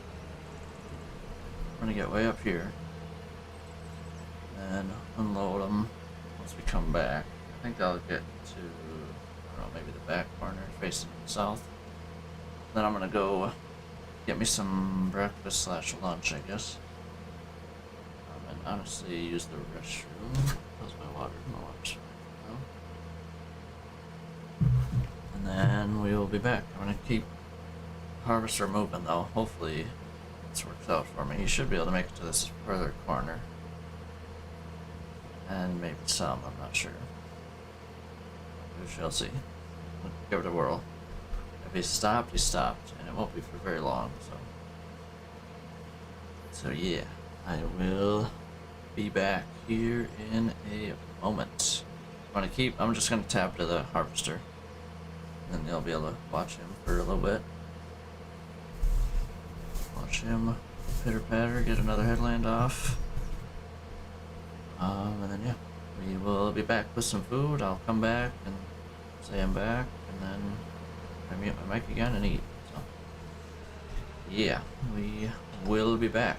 I'm gonna get way up here. And unload him once we come back. I think I'll get to, I don't know, maybe the back corner facing south. Then I'm gonna go get me some breakfast slash lunch, I guess. And honestly use the restroom. How's my water? My water's fine now. And then we will be back. I'm gonna keep Harvester moving though. Hopefully this works out for me. He should be able to make it to this further corner. And maybe some, I'm not sure. We shall see. Give it a whirl. If he stopped, he stopped. And it won't be for very long, so yeah. I will be back here in a moment. I'm just gonna tap to the harvester. And then you'll be able to watch him for a little bit. Watch him pitter patter, get another headland off. And then yeah, we will be back with some food. I'll come back and say I'm back, and then I mute my mic again and eat. So yeah, we will be back.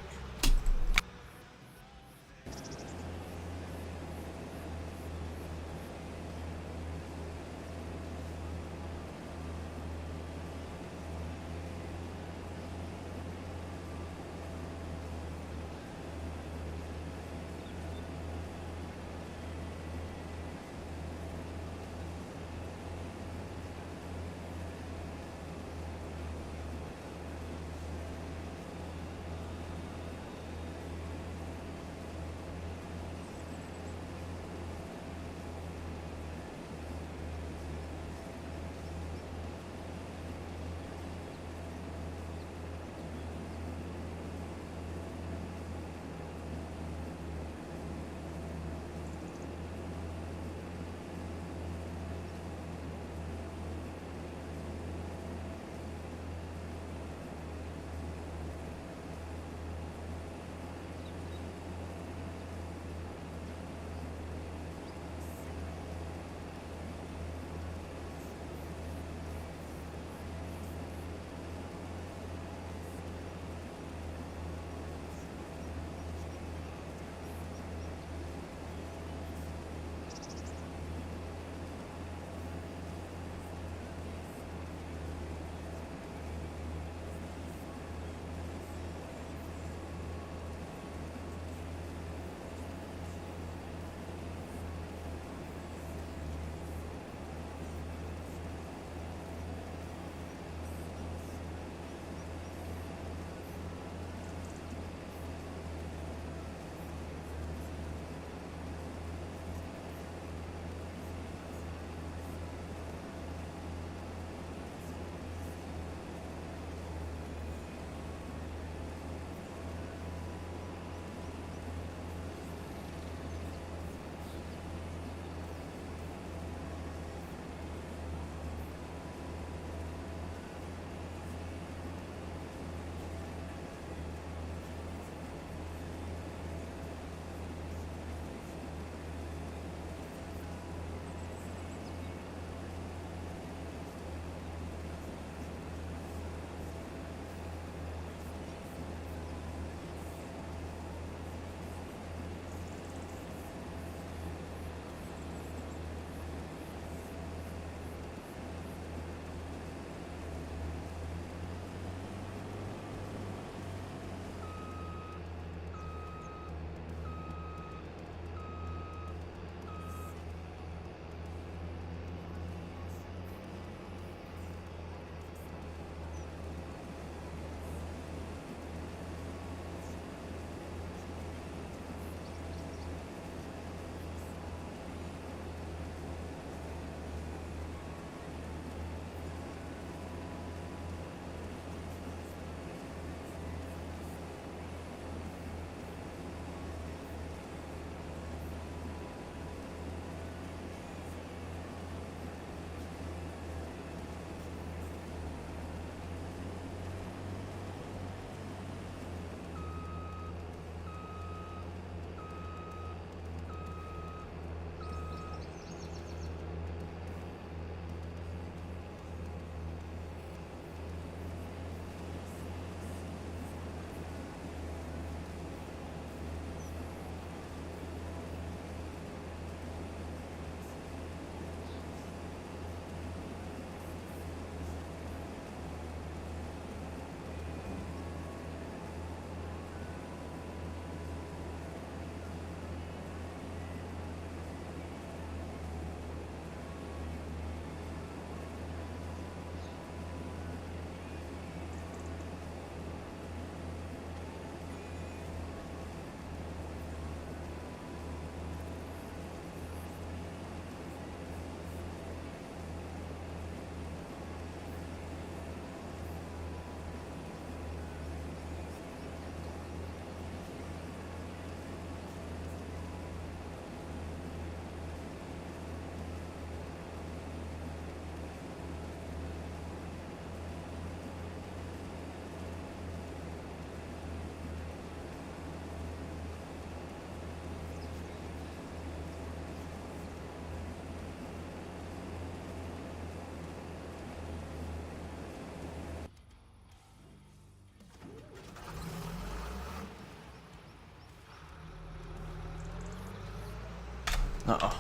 Uh-oh.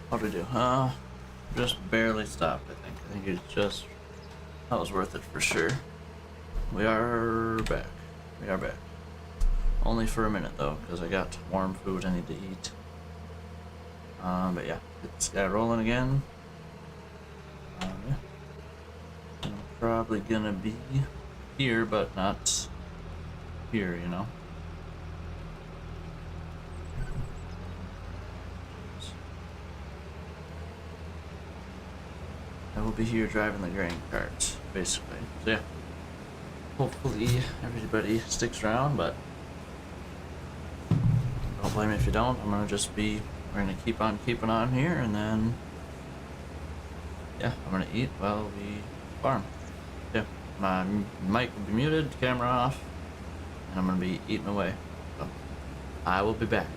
How'd we do? Just barely stopped, I think. I think it's just... That was worth it for sure. We are back. We are back. Only for a minute, though, because I got warm food I need to eat. But yeah, get this guy rolling again. Yeah. I'm probably gonna be here, but not here, you know? I will be here driving the grain cart, basically. So yeah, hopefully everybody sticks around, but don't blame me if you don't. I'm gonna just be, we're gonna keep on keeping on here, and then, yeah, I'm gonna eat while we farm. Yeah, my mic will be muted, camera off, and I'm gonna be eating away. So, I will be back.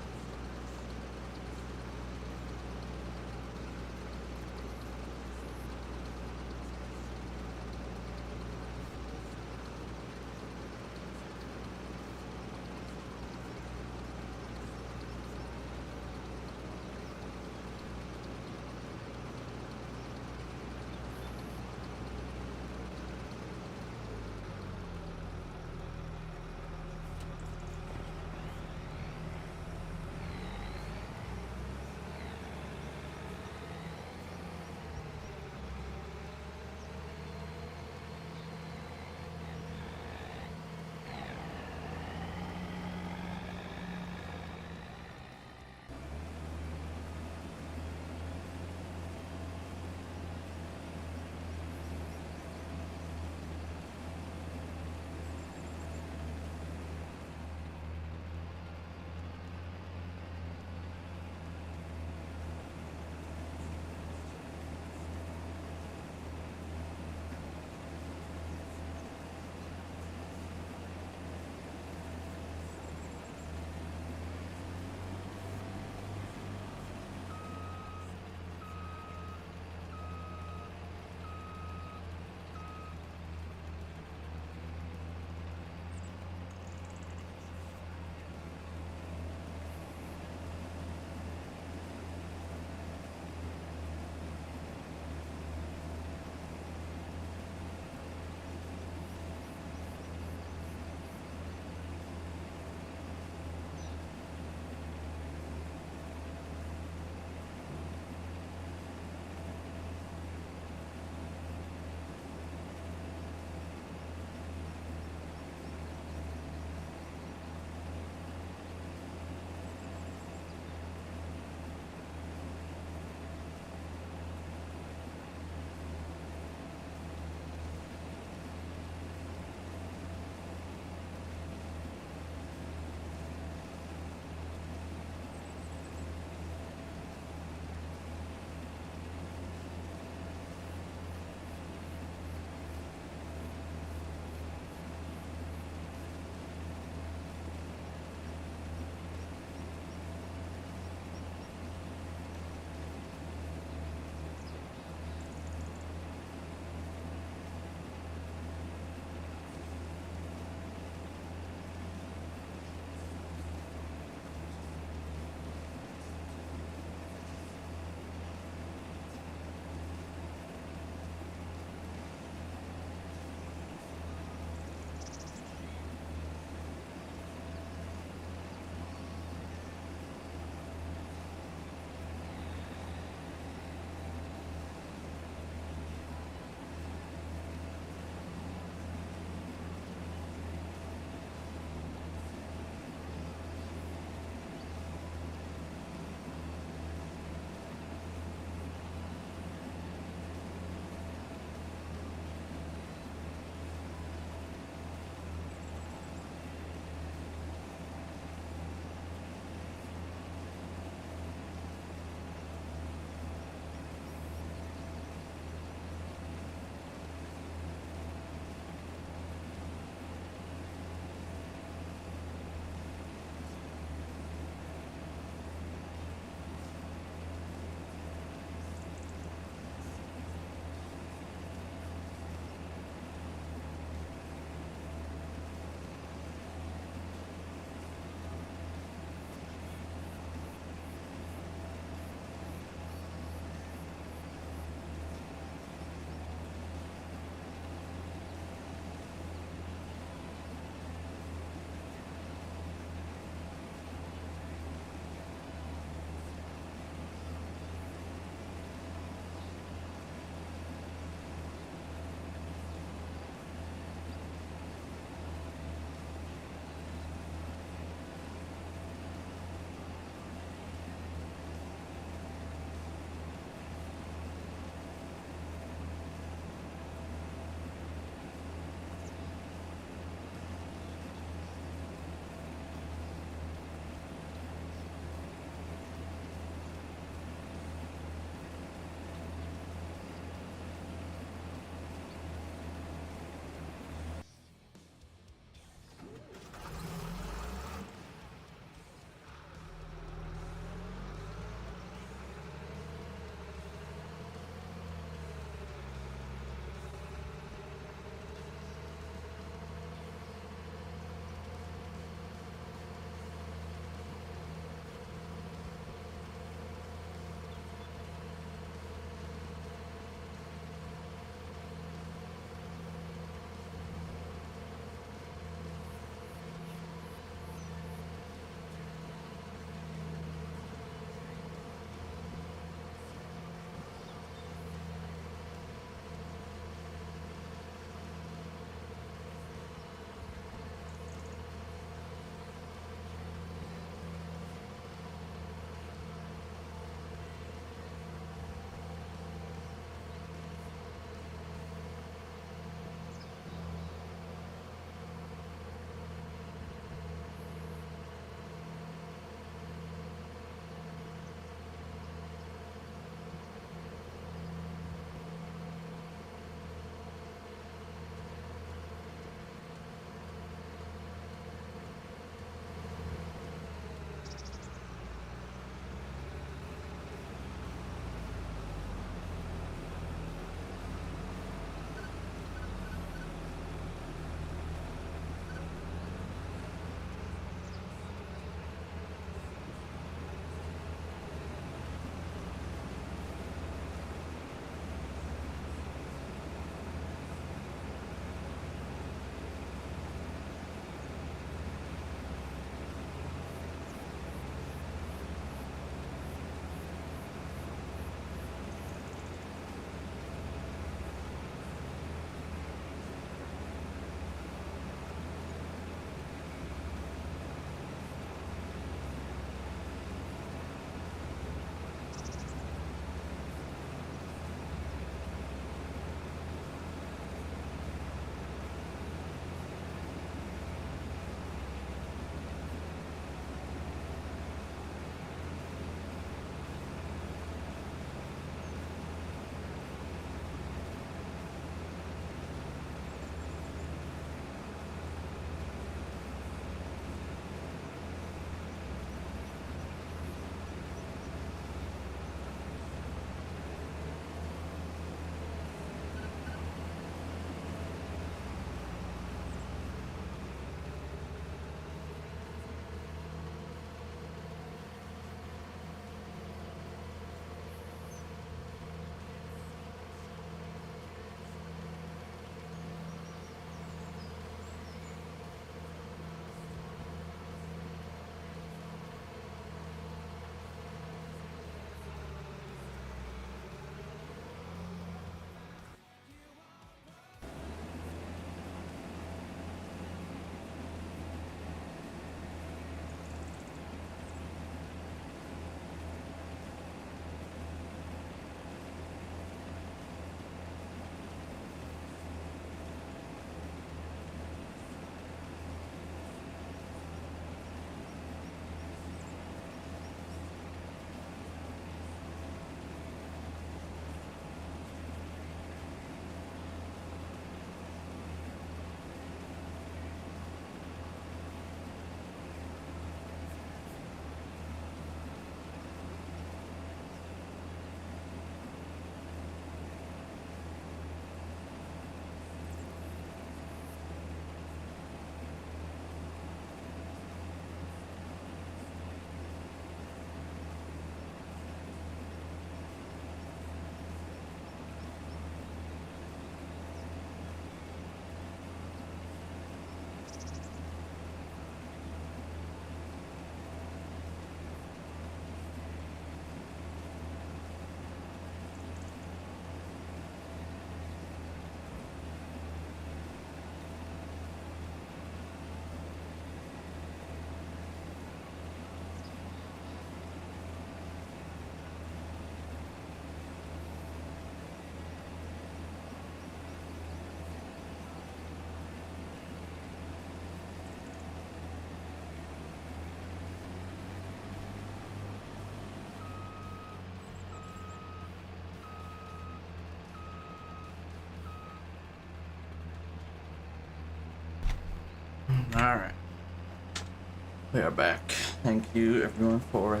We are back. Thank you everyone for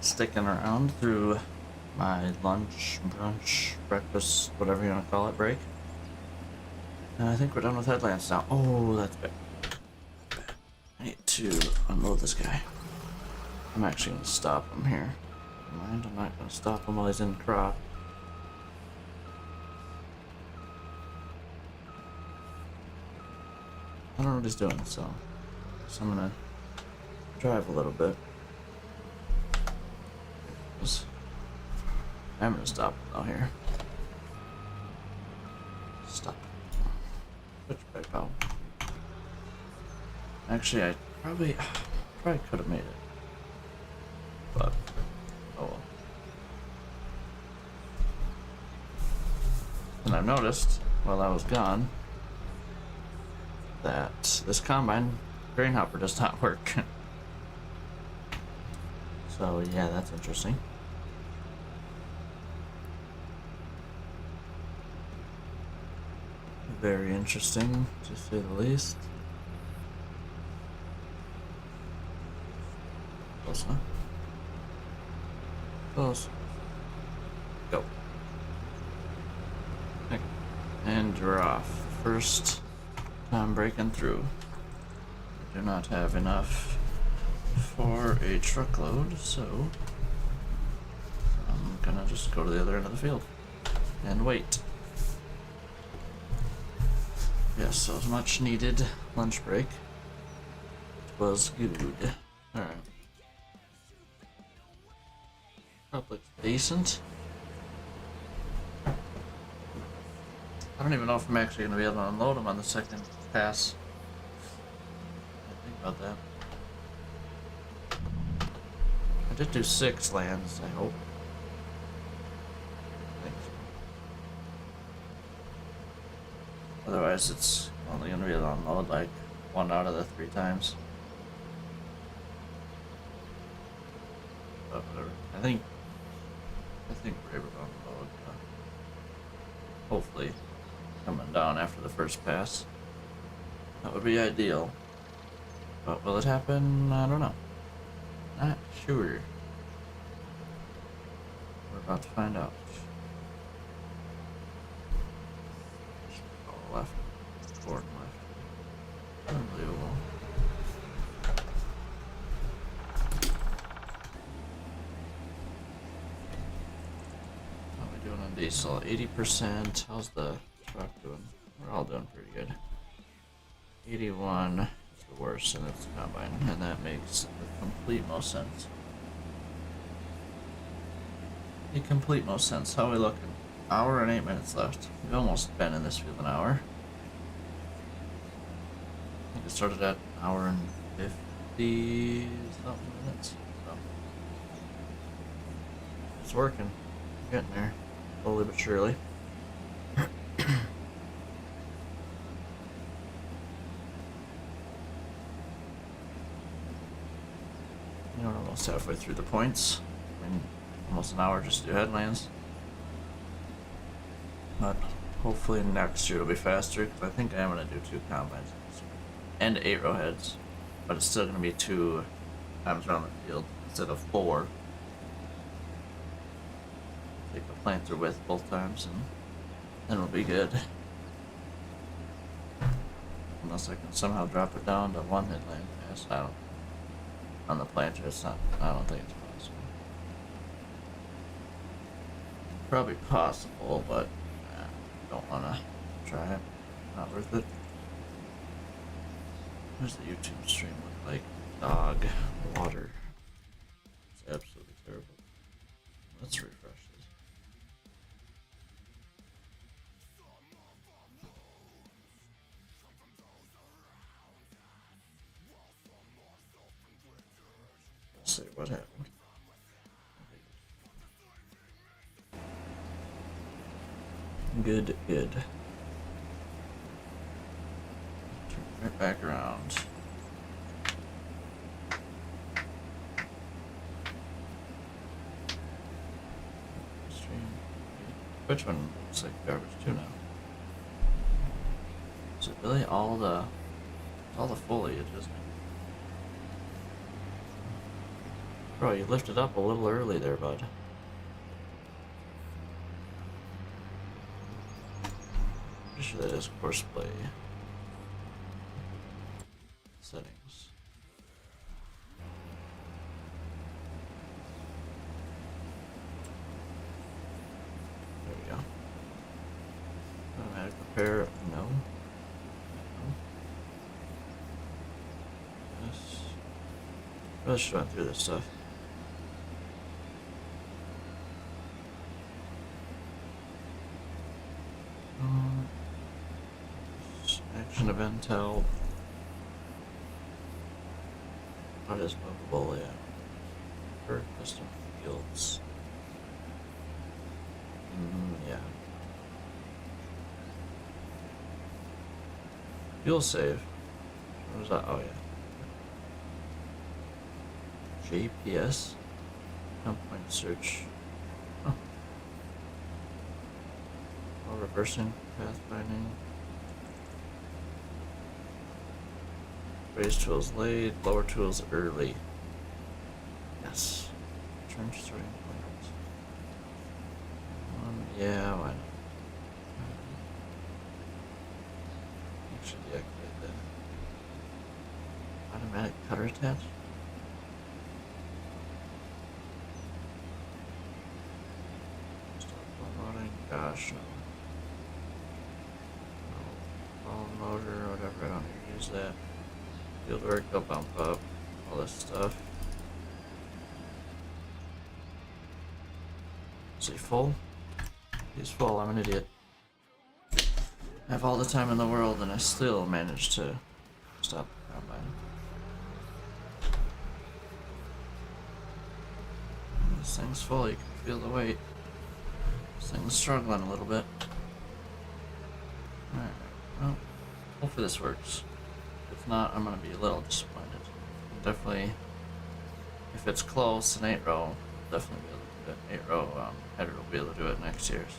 sticking around through my lunch, brunch, breakfast, whatever you want to call it, break. And I think we're done with Headlands now. Oh, that's bad. I need to unload this guy. I'm actually going to stop him here. Never mind, I'm not going to stop him while he's in crop. I don't know what he's doing, so I'm going to drive a little bit. I'm gonna stop out here. Stop. Switch back out. Actually, I probably could have made it, but oh well. And I've noticed while I was gone that this combine grain hopper does not work. So yeah, that's interesting. Very interesting, to say the least. Close, huh? Close. Go. Okay. And you're off. First time breaking through. We do not have enough for a truckload, so I'm gonna just go to the other end of the field and wait. Yes, so it was much needed lunch break. It was good. Alright. That looks decent. I don't even know if I'm actually going to be able to unload them on the second pass. I didn't think about that. I did do 6 lands, I hope. Otherwise, it's only going to be able to unload like 1 out of the 3 times. But whatever. I think we're able to unload. Hopefully, coming down after the first pass. That would be ideal. But will it happen? I don't know. Not sure. We're about to find out. Left, forward and left. Unbelievable. How are we doing on diesel? 80%. How's the truck doing? We're all doing pretty good. 81 is the worst, and it's combine, and that makes the complete most sense. The complete most sense. How are we looking? Hour and 8 minutes left. We've almost been in this field an hour. I think it started at an hour and 50 something minutes. So it's working. We're getting there. Slowly but surely. We're almost halfway through the points. I mean, almost an hour just to do headlands. But hopefully next year it'll be faster, because I think I am going to do 2 combines and 8 row heads, but it's still going to be 2 times around the field instead of 4. Take the planter with both times, and then it'll be good. Unless I can somehow drop it down to 1 headland pass. I don't. On the planter, it's not. I don't think it's possible. Probably possible, but don't wanna try it. Not worth it. What does the YouTube stream look like? Dog, water. It's absolutely terrible. Let's refresh this. Let's see what happened. Good. Turn right back around. Which one looks like garbage too now? Is it really all the foliage, isn't it? Bro, you lifted up a little early there, bud. Pretty sure that is courseplay settings. There we go. Automatic repair, no. Yes. Really should run through this stuff. Action event held. What is movable? Yeah. For custom fields. Yeah. Fuel save. What was that? Oh yeah. GPS. Point search. Huh. Oh, reversing pathfinding. Raise tools late, lower tools early. Yes. Return to starting point. Yeah, why not? Actually deactivate that. Automatic cutter attach? Stop unloading. Gosh, no. No. Ball motor, whatever, I don't need to use that. Field work, go bump up. All this stuff. Is he full? He's full, I'm an idiot. I have all the time in the world and I still managed to stop the combine. This thing's full, you can feel the weight. This thing's struggling a little bit. Alright, well, hopefully this works. If not, I'm gonna be a little disappointed. Definitely, if it's close, an 8-row, definitely be able to do it. 8-row header will be able to do it next year. So.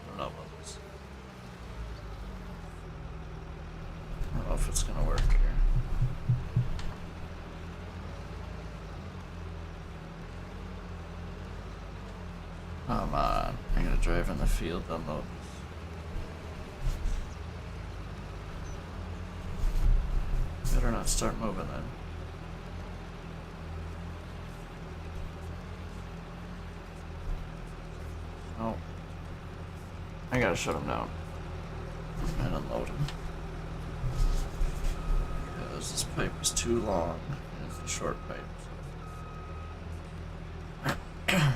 I don't know about this. I don't know if it's gonna work here. Come on, I'm gonna drive in the field, unload. Better not start moving then. Oh. I gotta shut him down. And unload him. Because this pipe is too long. And it's a short pipe. So.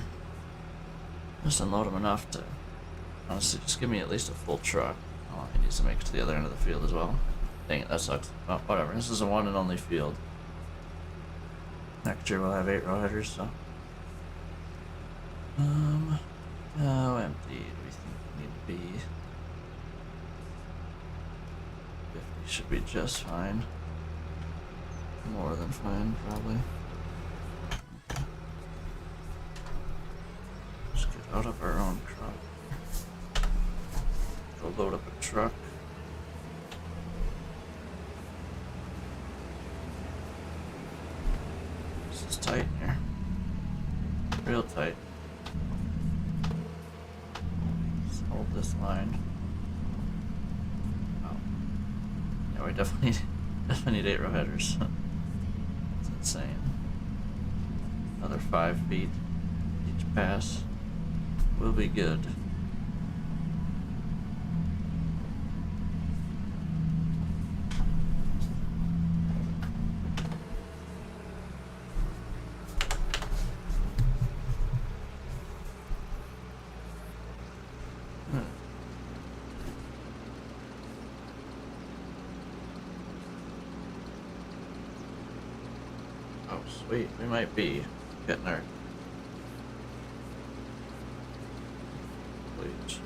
Just unload him enough to honestly just give me at least a full truck. Oh, he needs to make it to the other end of the field as well. Dang it, that sucks. Oh, whatever, this is a one and only field. Next year we'll have 8-row headers, so. How empty do we think we need to be? 50 should be just fine. More than fine, probably. Okay. Let's get out of our own truck. Go load up a truck. This is tight in here. Real tight. Let's hold this line. Oh. Yeah, we definitely need 8-row headers. It's insane. Another 5 feet each pass. Will be good. Oh, sweet. We might be getting our bleach.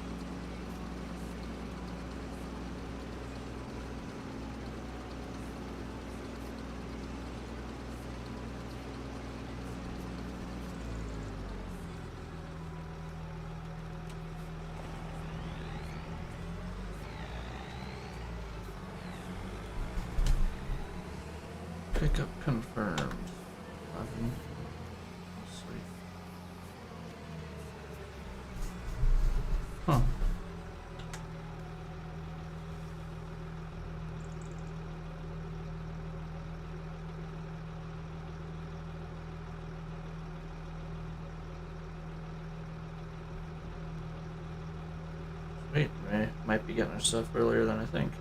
Pickup confirmed. 11. Sweet. Huh. Sweet. We might be getting our stuff earlier than I think.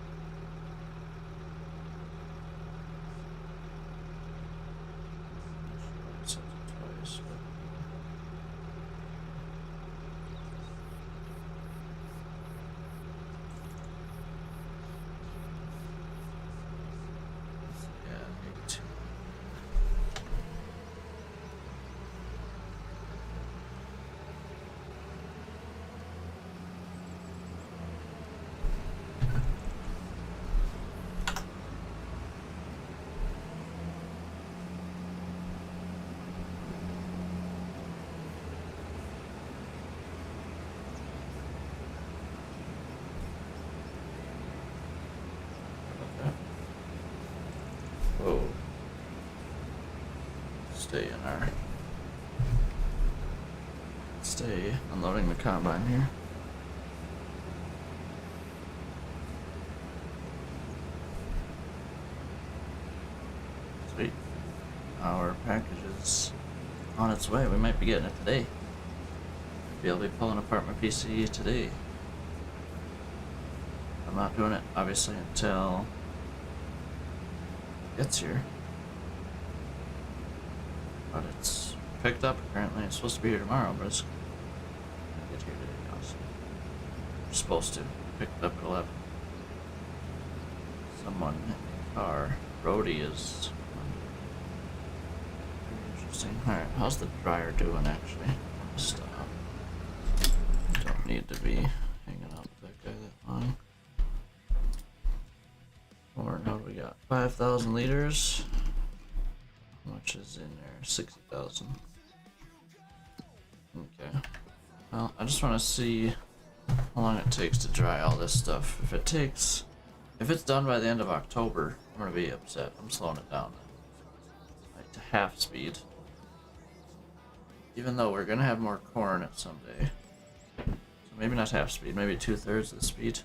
Whoa. Stay unloading the combine here. Sweet. Our package is on its way. We might be getting it today. Maybe I'll be pulling apart my PC today. I'm not doing it, obviously, until it gets here. But it's picked up, apparently. It's supposed to be here tomorrow, but it's gonna get here today, also. We're supposed to. Picked up at 11. Someone in the car. Brody is... Interesting. Alright, how's the dryer doing, actually? Stop. Don't need to be hanging out with that guy that long. Or how do we got? 5,000 liters. How much is in there? 60,000. Okay. Well, I just want to see how long it takes to dry all this stuff. If it's done by the end of October, I'm gonna be upset. I'm slowing it down, like to half speed. Even though we're gonna have more corn at someday, so maybe not half speed, maybe 2/3 of the speed.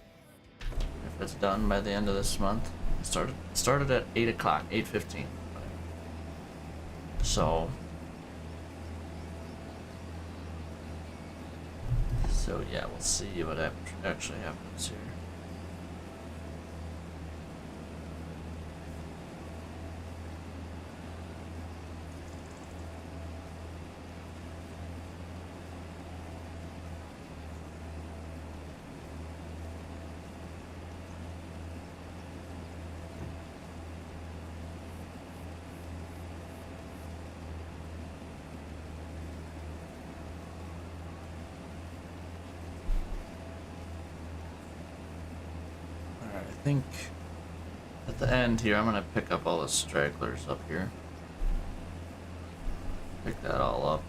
If it's done by the end of this month, it started at 8 o'clock, 8:15. So yeah, we'll see what actually happens here. I think at the end here, I'm gonna pick up all the stragglers up here. Pick that all up.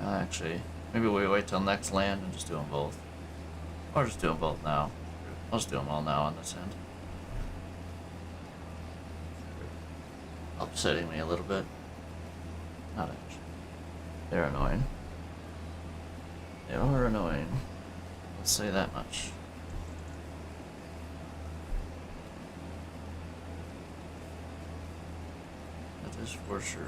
Actually, maybe we wait till next land and just do them both. Or just do them both now. I'll just do them all now on this end. Upsetting me a little bit. Not actually. They're annoying. They are annoying. Let's say that much. That is for sure.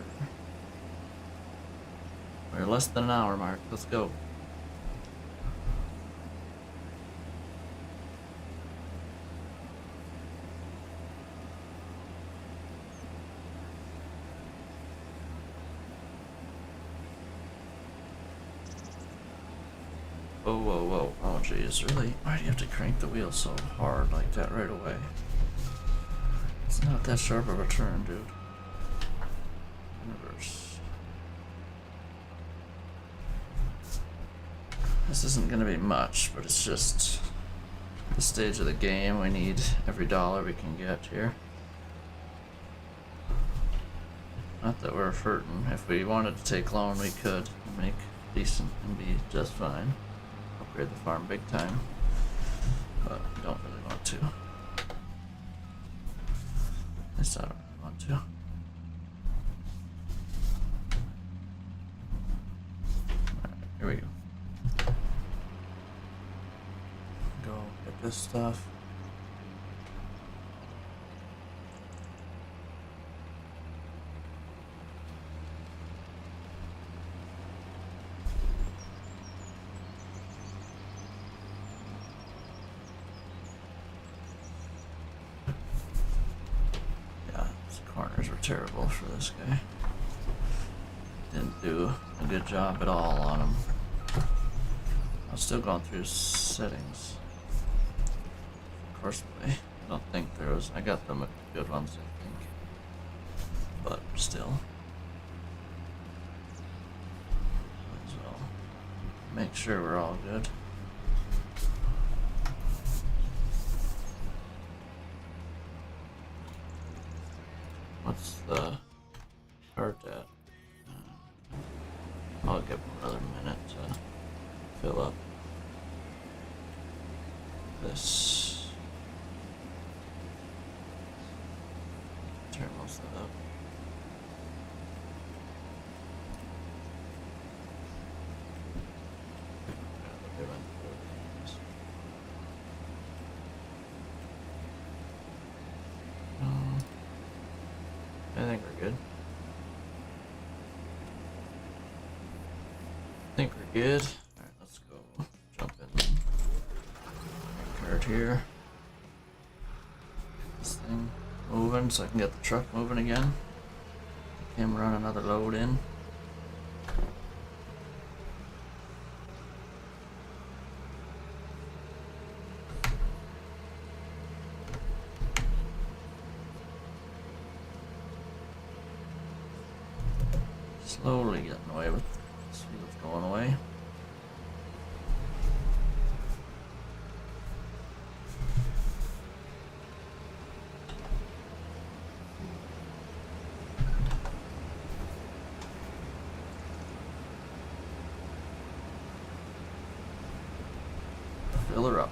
We're less than an hour mark. Let's go. Whoa, whoa, whoa. Oh, geez. Really? Why do you have to crank the wheel so hard like that right away? It's not that sharp of a turn, dude. Reverse. This isn't going to be much, but it's just the stage of the game. We need every dollar we can get here. Not that we're hurting. If we wanted to take loan, we could make decent and be just fine. Upgrade the farm big time, but we don't really want to. At least I don't want to. Alright, here we go. Go get this stuff. Corners were terrible for this guy. Didn't do a good job at all on him. I was still going through settings. Of course, I don't think there was. I got them good ones, I think. But still. Might as well make sure we're all good. What's the cart at? I'll give him another minute to fill up this. Turn most of that up. I think we're good. Alright, let's go jump in. Cart here. This thing moving so I can get the truck moving again. Him run another load in. Slowly getting away with this field's going away. Fill her up.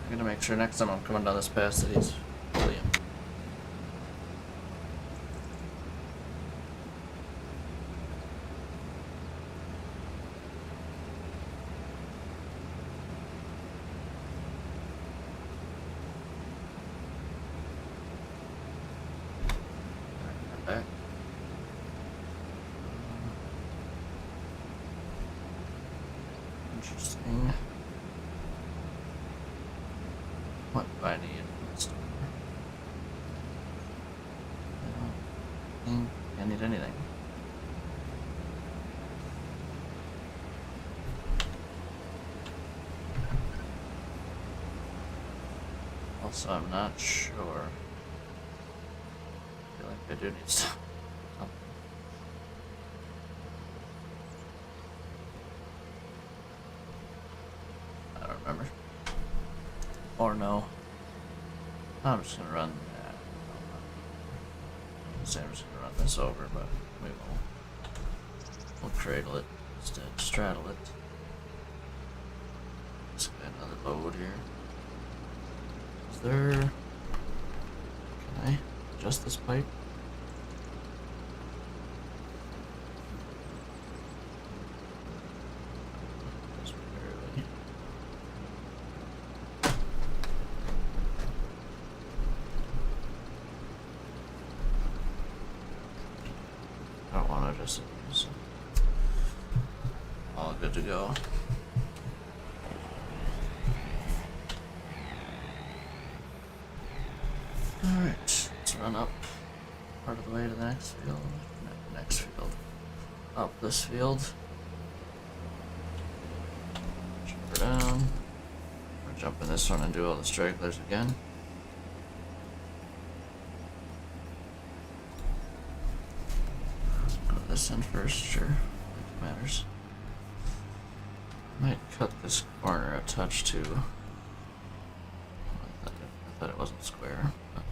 I'm gonna make sure next time I'm coming down this pass that he's fully empty. Back. Interesting. What do I need? I don't think I need anything. Also, I'm not sure. I feel like I do need stuff. I don't remember. Or no. I'm just gonna run that. I'm just gonna run this over, but we will. We'll cradle it instead, straddle it. Just get another load here. Is there? Can I adjust this pipe? Just barely. I don't want to adjust it. So all good to go. Alright, let's run up part of the way to the next field. Not the next field. Up this field. Jump her down. We're jumping this one and do all the stragglers again. Go to this end first, sure. It matters. Might cut this corner a touch too. I thought it wasn't square, but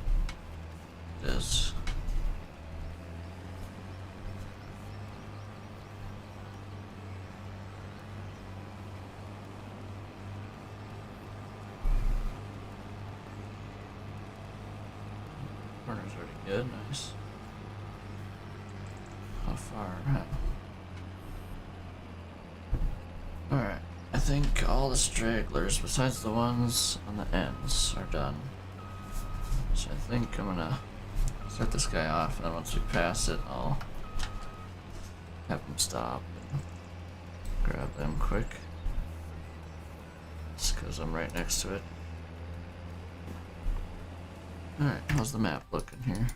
it is. is already good, nice. How far? Alright, I think all the stragglers, besides the ones on the ends, are done. So I think I'm gonna set this guy off, and then once we pass it, I'll have him stop and grab them quick. Just because I'm right next to it. Alright, how's the map looking here?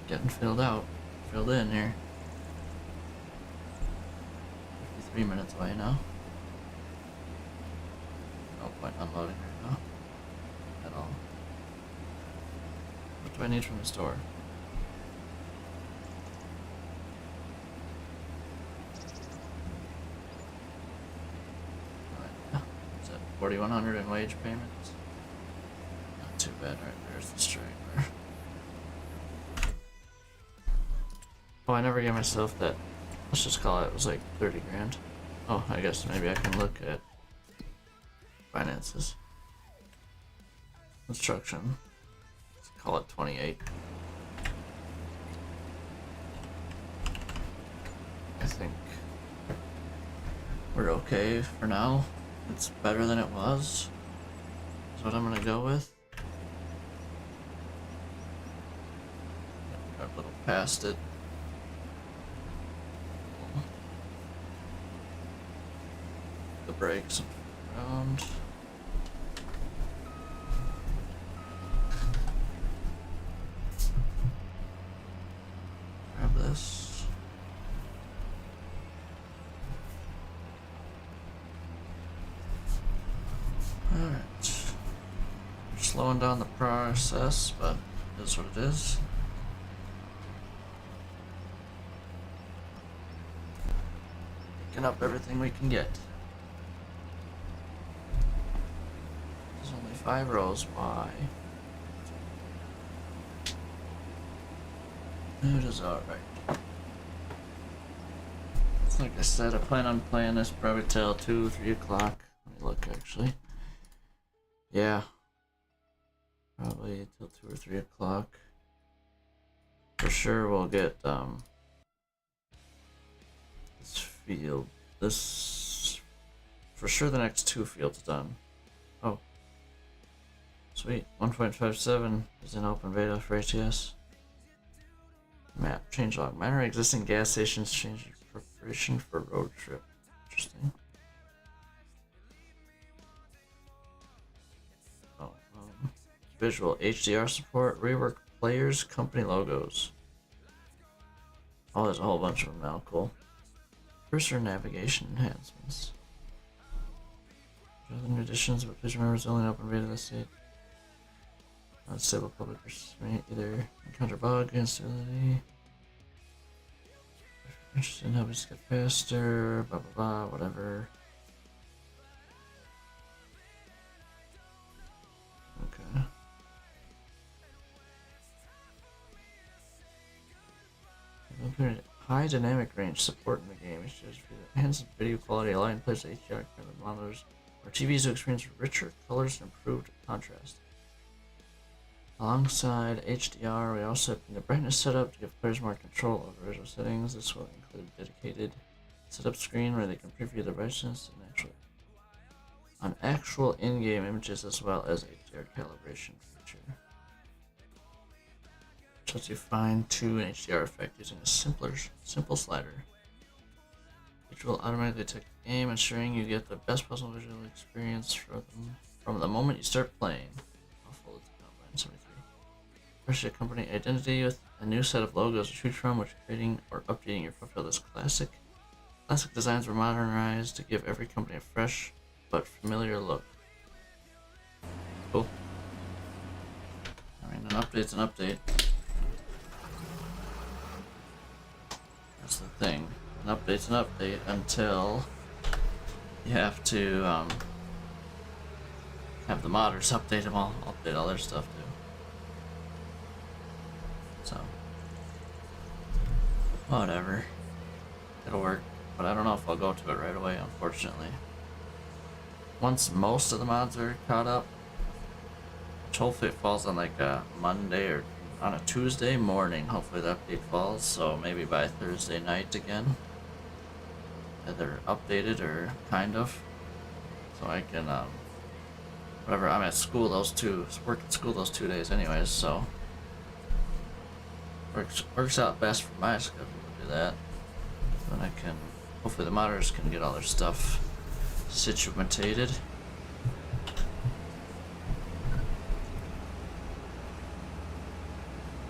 Getting filled in here. 53 minutes away now. No point unloading right now. At all. What do I need from the store? Is that 4,100 in wage payments? Not too bad, right? There's the straggler. Oh, I never gave myself that. Let's just call it was like 30 grand. Oh, I guess maybe I can look at finances. Construction. Let's call it 28. I think we're okay for now. It's better than it was. That's what I'm gonna go with. Got a little past it. The brakes around. Grab this. Alright. We're slowing down the process, but it is what it is. Picking up everything we can get. 5 rows, why? It is alright. Like I said, I plan on playing this probably till 2, 3 o'clock. Let me look actually. Yeah. Probably till 2 or 3 o'clock. For sure we'll get this field. For sure the next 2 fields done. Oh. Sweet, 1.57 is in open beta for ATS. Map, changelog. Minor existing gas stations change preparation for road trip. Interesting. Oh, visual HDR support, rework players, company logos. Oh, there's a whole bunch of them now, cool. Cursor navigation enhancements. Other new additions, but please remember it's only an open beta this state. Unstable public restraint, either encounter bug, instability. Interested in helping us get faster, blah blah blah, whatever. Okay. High dynamic range support in the game. Enhanced video quality, allowing players to HDR camera monitors or TVs to experience richer colors and improved contrast. Alongside HDR, we also have the brightness setup to give players more control over visual settings. This will include a dedicated setup screen where they can preview the brightness and actual in-game images as well as HDR calibration feature. Which lets you fine-tune an HDR effect using a simple slider, which will automatically detect the game, ensuring you get the best possible visual experience from the moment you start playing. How full is the combine? 73. Fresh company identity with a new set of logos to choose from, which creating or updating your profile. This classic designs were modernized to give every company a fresh but familiar look. Cool. I mean, an update's an update. That's the thing. An update's an update until you have to have the modders update them all, update all their stuff too. So, whatever. It'll work, but I don't know if I'll go to it right away, unfortunately. Once most of the mods are caught up, which hopefully it falls on like a Monday or on a Tuesday morning. Hopefully the update falls, so maybe by Thursday night again. Either updated or kind of. So I can, whatever, I'm at school work at school those 2 days anyways, so. Works out best for my schedule to do that. Then I can, hopefully the modders can get all their stuff situated.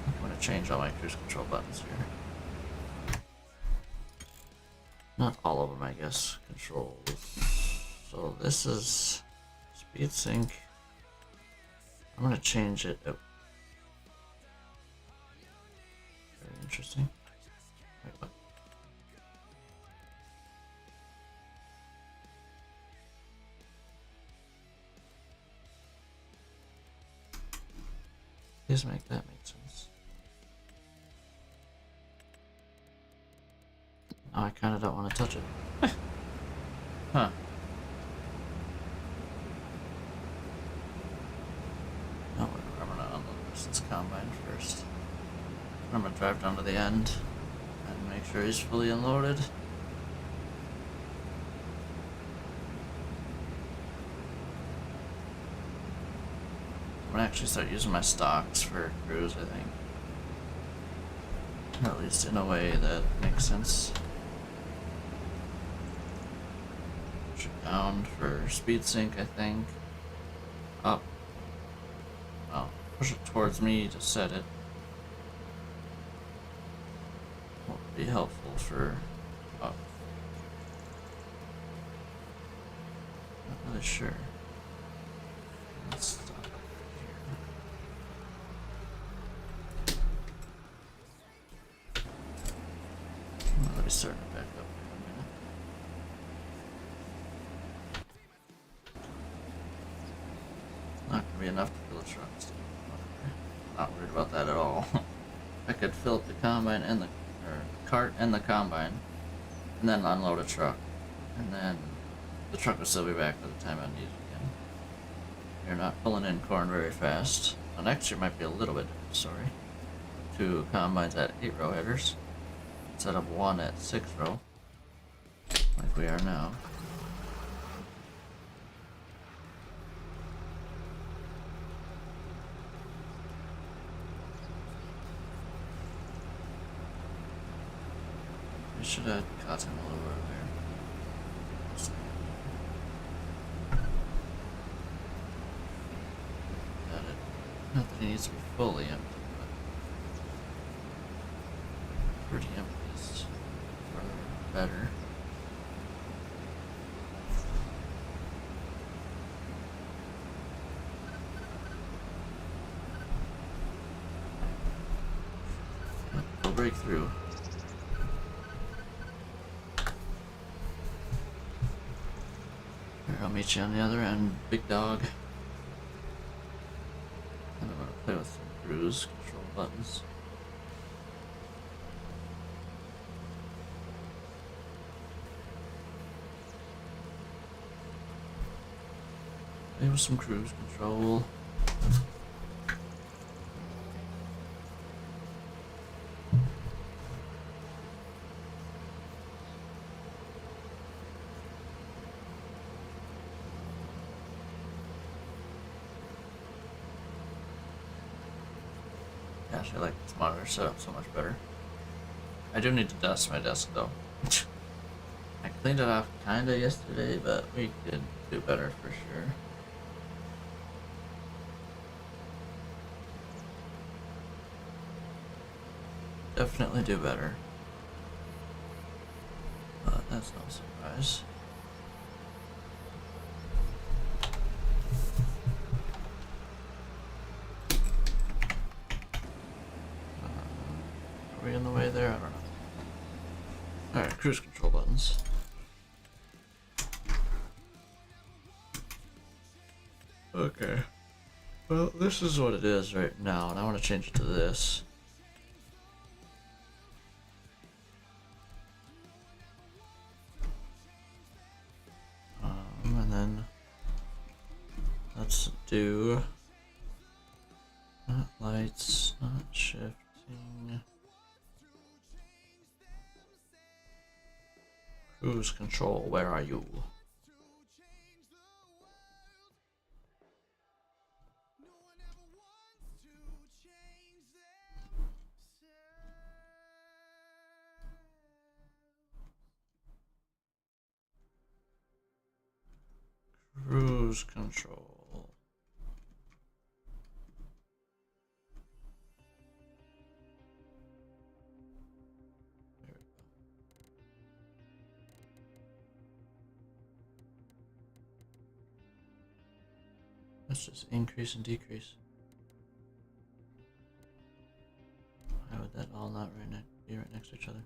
I'm gonna change all my cruise control buttons here. Not all of them, I guess. Controls. So this is speed sync. I'm gonna change it. Oh. Very interesting. Wait, what? Please make that make sense. Now I kind of don't want to touch it. Huh. No, I'm gonna unload this combine first. I'm gonna drive down to the end and make sure he's fully unloaded. I'm gonna actually start using my stocks for cruise, I think. At least in a way that makes sense. Push it down for speed sync, I think. Up. Well, push it towards me to set it. Won't be helpful for up. Not really sure. Let's stop here. Let me start it back up in a minute. Not gonna be enough to fill a truck. Not worried about that at all. I could fill up the combine and the cart and the combine, and then unload a truck, and then the truck will still be back by the time I need it again. You're not pulling in corn very fast. Well, next year might be a little bit different story. 2 combines at 8 row headers instead of 1 at 6 row, like we are now. We should have caught him a little earlier. Not that he needs to be fully empty, but pretty empty is better. We'll break through. I'll meet you on the other end, big dog. And I'm gonna play with some cruise control buttons. Play with some cruise control. Gosh, I like this monitor setup so much better. I do need to dust my desk though. I cleaned it off kinda yesterday, but we could do better for sure. Definitely do better. But that's no surprise. Are we in the way there? I don't know. Alright, cruise control buttons. Okay. Well, this is what it is right now, and I want to change it to this. And then let's do It's not shifting. Cruise control, where are you? Cruise control. There we go. Let's just increase and decrease. Why would that all not be right next to each other?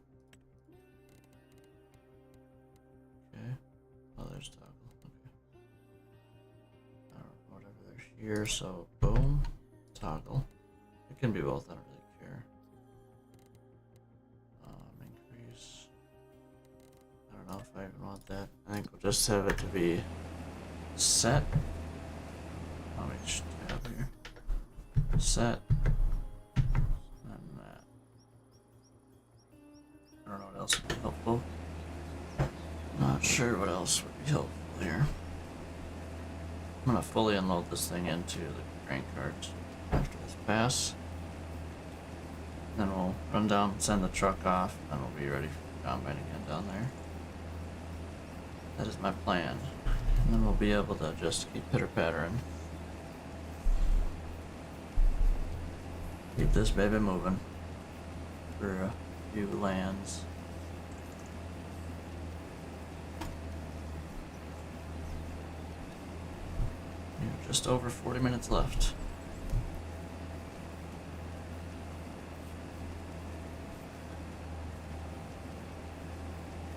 Okay. Oh, there's toggle. Okay. I don't know, whatever. They're here, so boom, toggle. It can be both. I don't really care. Increase. I don't know if I even want that. I think we'll just have it to be set. Let me just tab here. Set. And that. I don't know what else would be helpful. Not sure what else would be helpful here. I'm gonna fully unload this thing into the grain cart after this pass. Then we'll run down, send the truck off, and we'll be ready for combine again down there. That is my plan. And then we'll be able to just keep pitter-pattering. Keep this baby moving for a few lands. Just over 40 minutes left.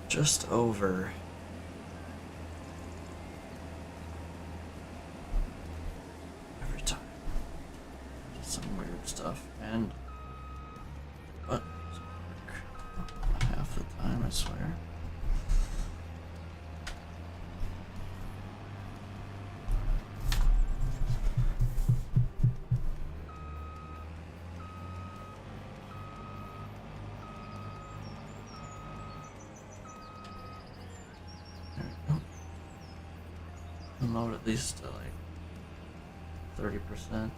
Just over. Every time. Just some weird stuff. And but half the time, I swear. Unload at least to like 30%.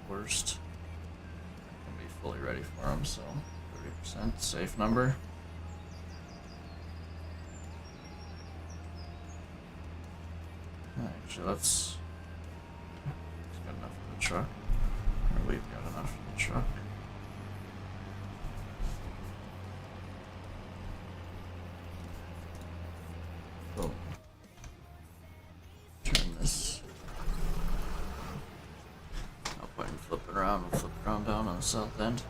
Worst. I'll be fully ready for them, so 30%, safe number. Actually, let's got enough for the truck. Or we've got enough for the truck. Boom. Turn this. No point in flipping around. We'll flip around down on the south end.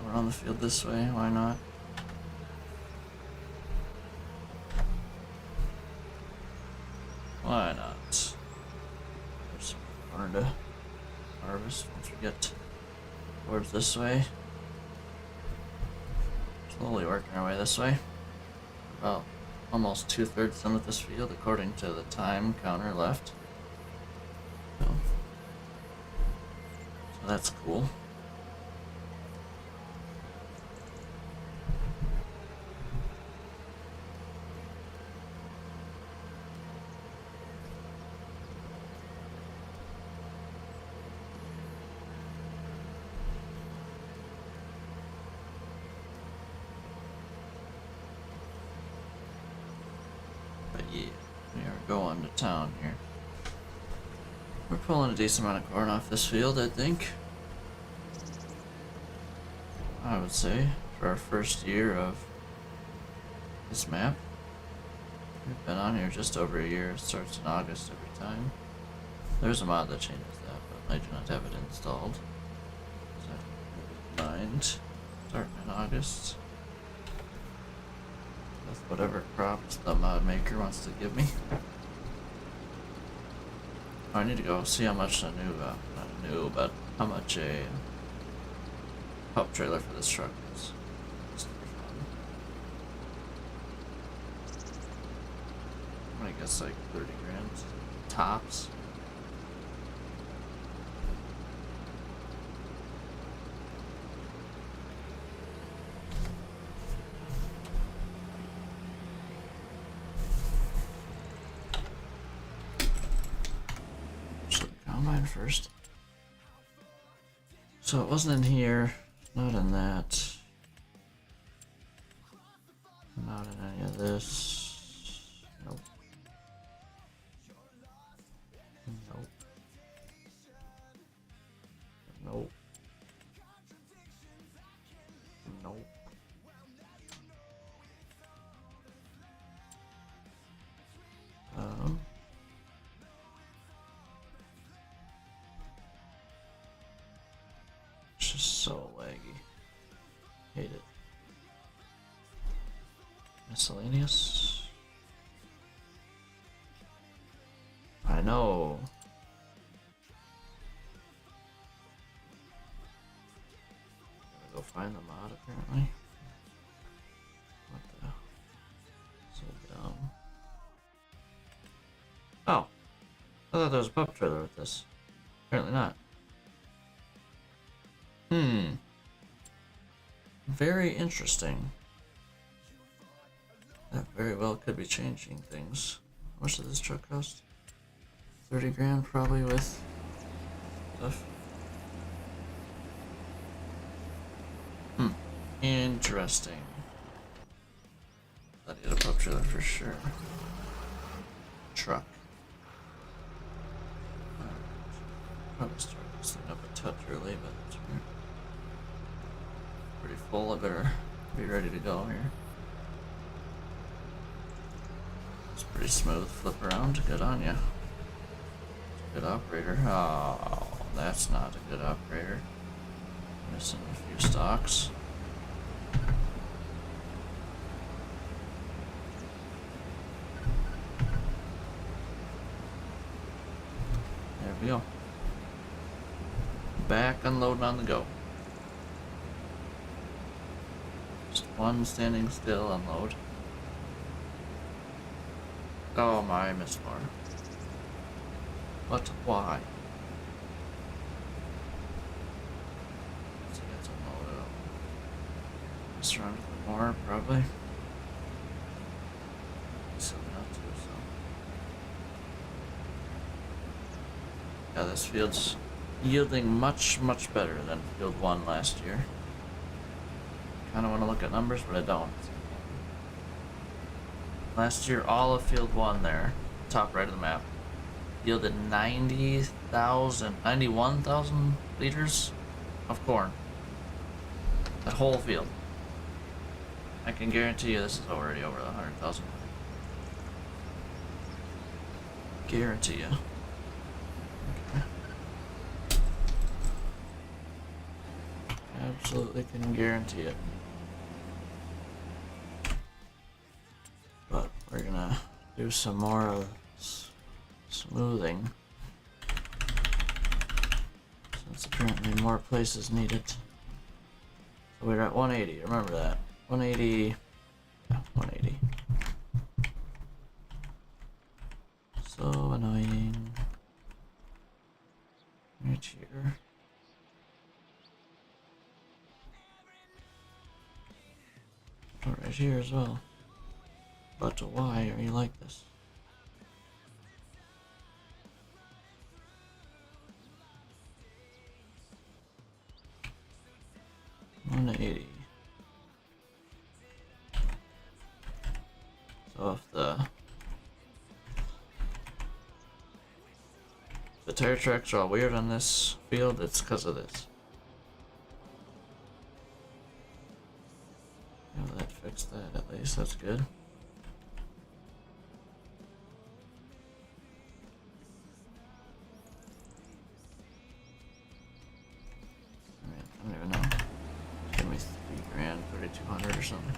Around the field this way, why not? Why not? There's some corn to harvest once we get towards this way. Slowly working our way this way. About almost 2/3 done with this field according to the time counter left. So that's cool. But yeah, we are going to town here. We're pulling a decent amount of corn off this field, I think. I would say, for our first year of this map. We've been on here just over a year. It starts in August every time. There's a mod that changes that, but I do not have it installed. So I don't mind starting in August. With whatever crops the mod maker wants to give me. I need to go see how much a new, not new, but how much a pup trailer for this truck is. Just for fun. I'm gonna guess like 30 grand tops. first. So it wasn't in here, not in that, not in any of this. Nope. Nope. Nope. Nope. It's just so laggy. Hate it. Miscellaneous. I know. Gotta go find the mod apparently. What the? So dumb. Oh. I thought there was a pup trailer with this. Apparently not. Very interesting. That very well could be changing things. How much does this truck cost? 30 grand probably with stuff. Interesting. I'd get a pup trailer for sure. Truck. Probably start this thing up a touch early, but it's pretty full. I better be ready to go here. It's pretty smooth. Flip around. Good on ya. Good operator. Oh, that's not a good operator. Missing a few stocks. There we go. Back unloading on the go. Just one standing still unload. Oh my, missed more. But why? So that's unloaded up. Just run for more, probably. Silly not to, so. Yeah, this field's yielding much, much better than field 1 last year. Kinda wanna look at numbers, but I don't. Last year, all of field 1 there, top right of the map, yielded 91,000 liters of corn. That whole field. I can guarantee you this is already over 100,000. Guarantee you. Okay. Absolutely can guarantee it. But we're gonna do some more of smoothing, since apparently more places need it. So we're at 180, remember that. 180, yeah, 180. So annoying. Right here. Oh, right here as well. But why are you like this? $180. So if the tire tracks are all weird on this field, it's because of this. Yeah, that fixed that at least, that's good. I don't even know. Give me 3 grand, 3,200 or something.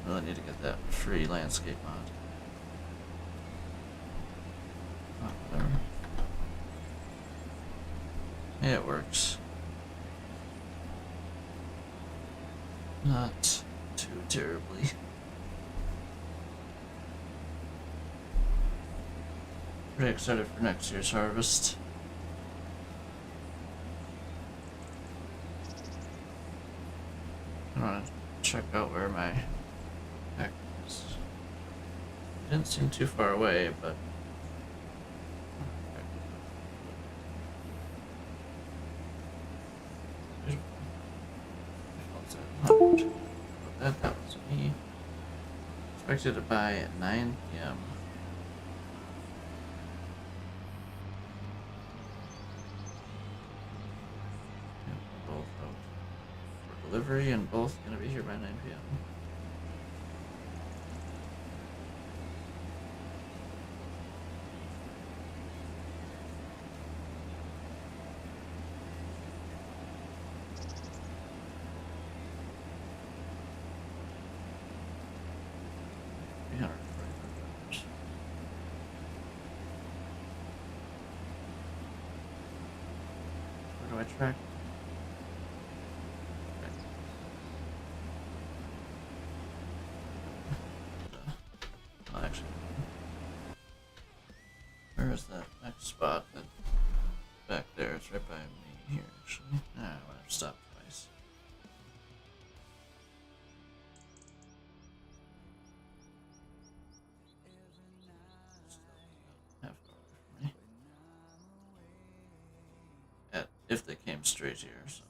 Really need to get that free landscape mod. Oh, whatever. Yeah, it works. Not too terribly. Pretty excited for next year's harvest. I don't want check out where my heck is. It didn't seem too far away, but that was me. Expected to buy at 9 p.m. Both out for delivery and both gonna be here by 9 p.m. Where do I track? Oh, actually, where is that next spot? That back there. It's right by me here, actually. I want to stop twice. Half hour for me. If they came straight here, so.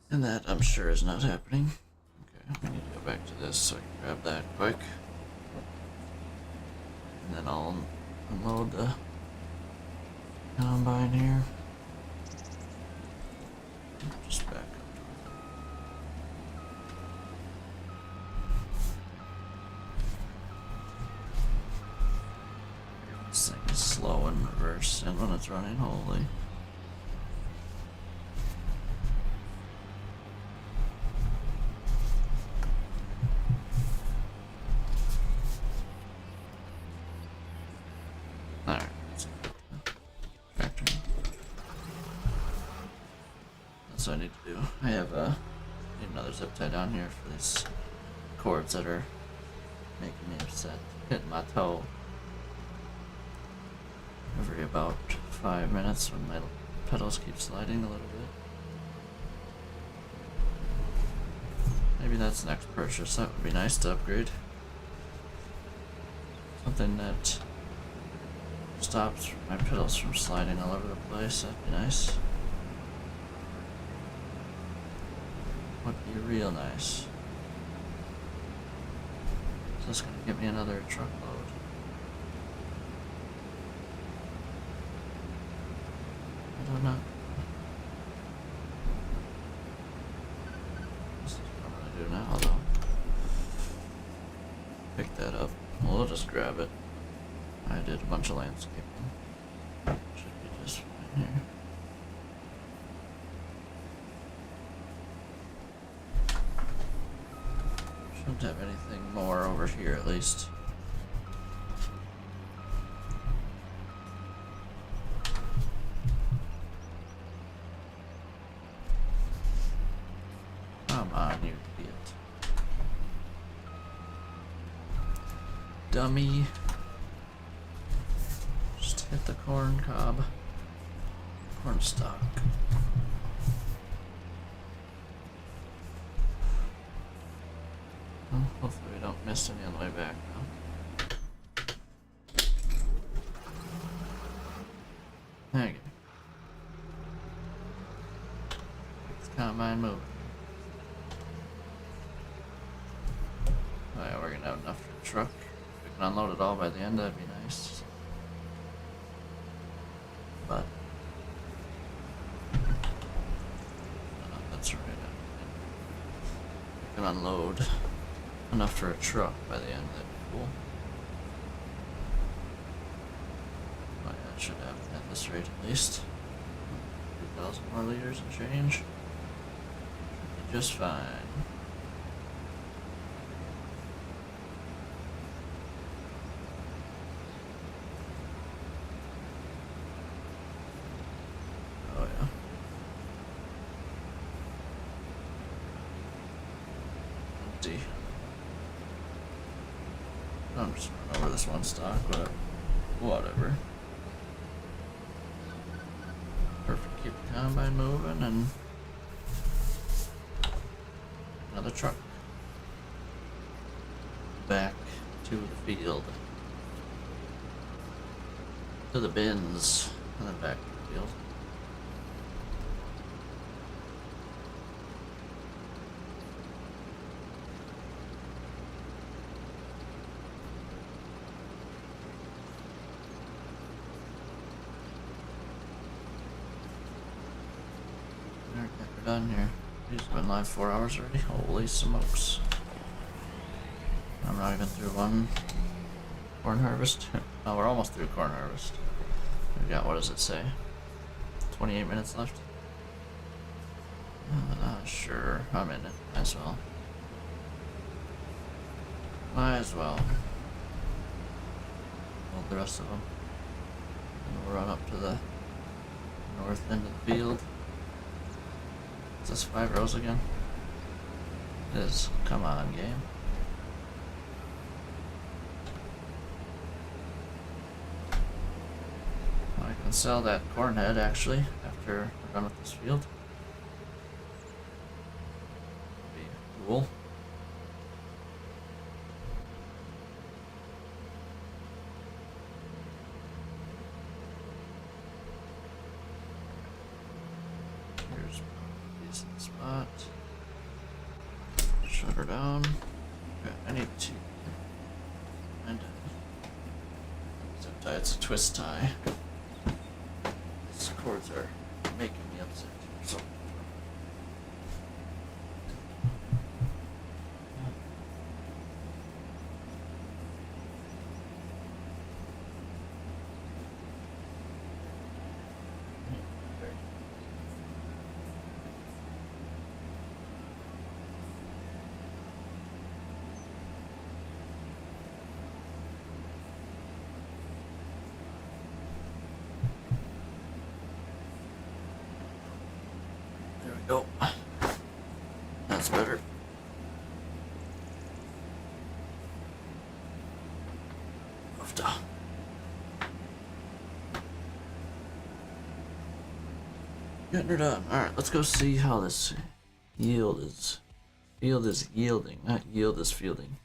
And that, I'm sure, is not happening. Okay, we need to go back to this so I can grab that quick. And then I'll unload the combine here. Just back up. This thing is slow in reverse, and when it's running, holy. Alright, let's get the tractor. That's what I need to do. I have need another zip tie down here for these cords that are making me upset. Hitting my toe every about 5 minutes when my pedals keep sliding a little bit. Maybe that's the next purchase. That would be nice to upgrade. Something that stops my pedals from sliding all over the place. That'd be nice. Would be real nice. So that's gonna get me another truckload. I don't know. This is what I'm gonna do now, though. Pick that up. Well, we'll just grab it. I did a bunch of landscaping. Should be just fine here. Shouldn't have anything more over here, at least. Come on, you idiot. Dummy. Just hit the corn cob. Corn stalk. Well, hopefully we don't miss any on the way back now. There you go. It's combine moving. Oh yeah, we're gonna have enough for the truck. If we can unload it all by the end, that'd be nice. But that's right. We can unload enough for a truck by the end. That'd be cool. Oh yeah, it should happen at this rate at least. 2,000 more liters and change. Should be just fine. Oh yeah. Empty. I'm just running over this one stock, but whatever. Perfect. Keep the combine moving and another truck. Back to the field. To the bins. And then back to the field. Alright, we're done here. We've been live 4 hours already. Holy smokes. I'm not even through one corn harvest. Oh, we're almost through corn harvest. We got, what does it say? 28 minutes left? Sure, I'm in it. Might as well. Might as well. Hold the rest of them. And we'll run up to the north end of the field. Is this 5 rows again? It is. Come on, game. I can sell that corn head actually after we're done with this field. Be cool. Here's a decent spot. Shut her down. Okay, I need to. And zip tie. It's a twist tie. These cords are making me upset. So. There we go. That's better. Oofta. Getting her done. Alright, let's go see how this yield is. Field is yielding, not yield is fielding.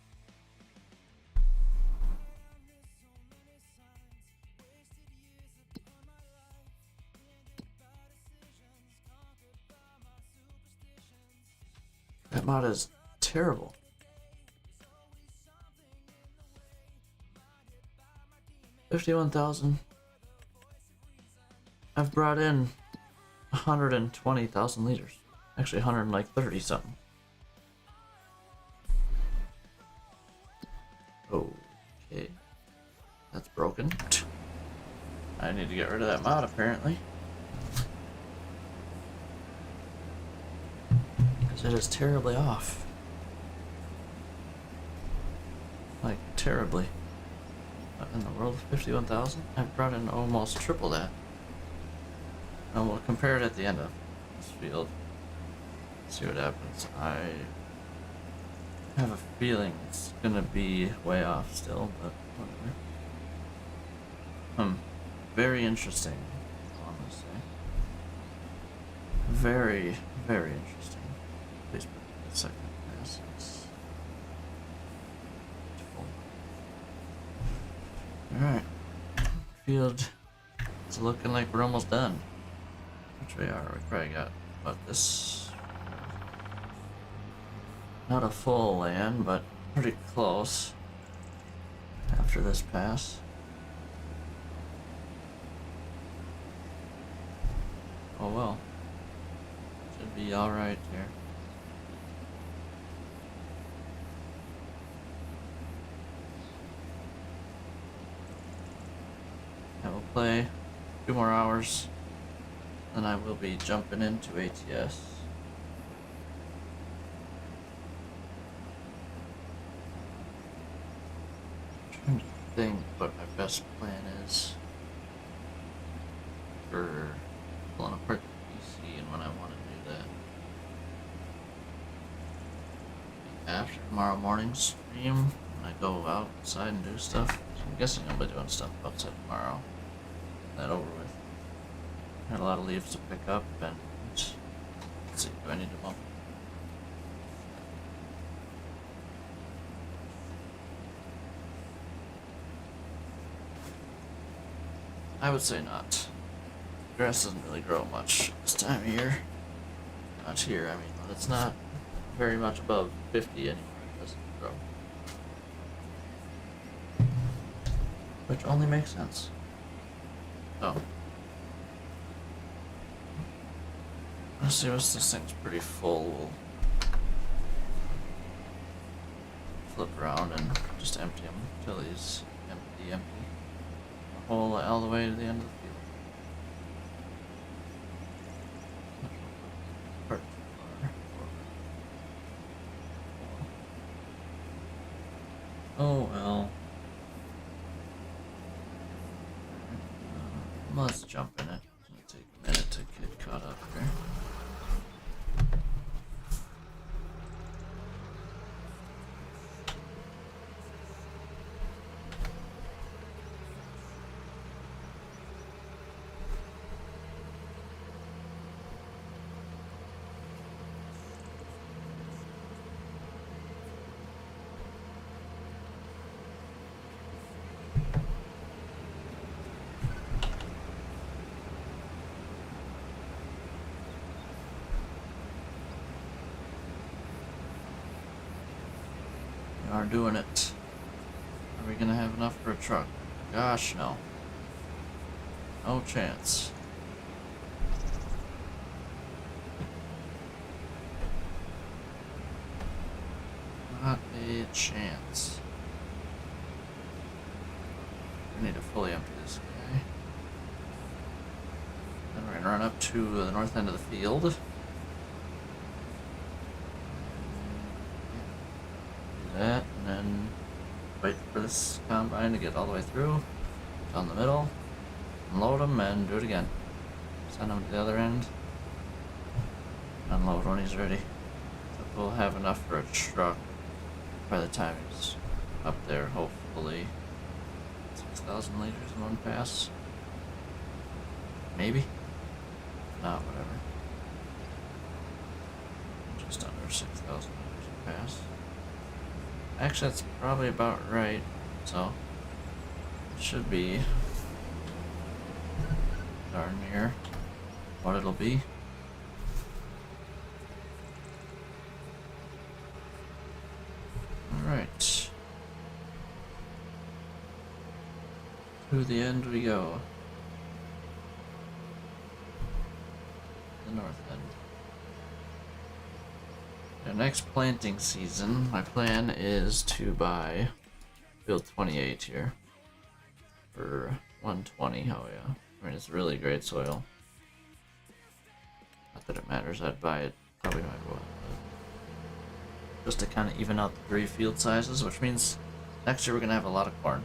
That mod is terrible. $51,000. I've brought in 120,000 liters. Actually, 130 something. Okay, that's broken. I need to get rid of that mod apparently. It is terribly off. Like, terribly. What in the world? 51,000? I've brought in almost triple that. And we'll compare it at the end of this field. See what happens. I have a feeling it's gonna be way off still, but whatever. Very interesting, honestly. Very, very interesting. Please put a second. Yes, it's full. Alright. Field is looking like we're almost done. Which we are. We probably got, what, this? Not a full land, but pretty close. After this pass. Oh well. Should be alright here. I will play a few more hours, then I will be jumping into ATS. I'm trying to think what my best plan is for pulling apart the PC and when I want to do that. After tomorrow morning's stream, when I go outside and do stuff. So I'm guessing I'll be doing stuff outside tomorrow. That over with. Got a lot of leaves to pick up, and let's see, do I need to bump? I would say not. Grass doesn't really grow much this time of year. Not here, I mean, it's not very much above 50 anymore. It doesn't grow. Which only makes sense. Oh. Let's see, once this thing's pretty full, we'll flip around and just empty him until he's empty. All the way to the end of the field. Oh well. Let's jump in it. It'll take a minute to get caught up here. We are doing it. Are we gonna have enough for a truck? Gosh, no. No chance. Not a chance. We need to fully empty this guy. Then we're gonna run up to the north end of the field. Do that, and then wait for this combine to get all the way through. Down the middle. Unload them and do it again. Send him to the other end. Unload when he's ready. So we'll have enough for a truck by the time he's up there, hopefully. 6,000 liters in one pass. Maybe? Not whatever. Just under 6,000 liters a pass. Actually, that's probably about right. So, it should be darn near what it'll be. Alright. To the end we go. The north end. The next planting season, my plan is to buy field 28 here for 120. Oh yeah. I mean, it's really great soil. Not that it matters, I'd buy it probably no matter what. Just to kind of even out the three field sizes, which means next year we're going to have a lot of corn.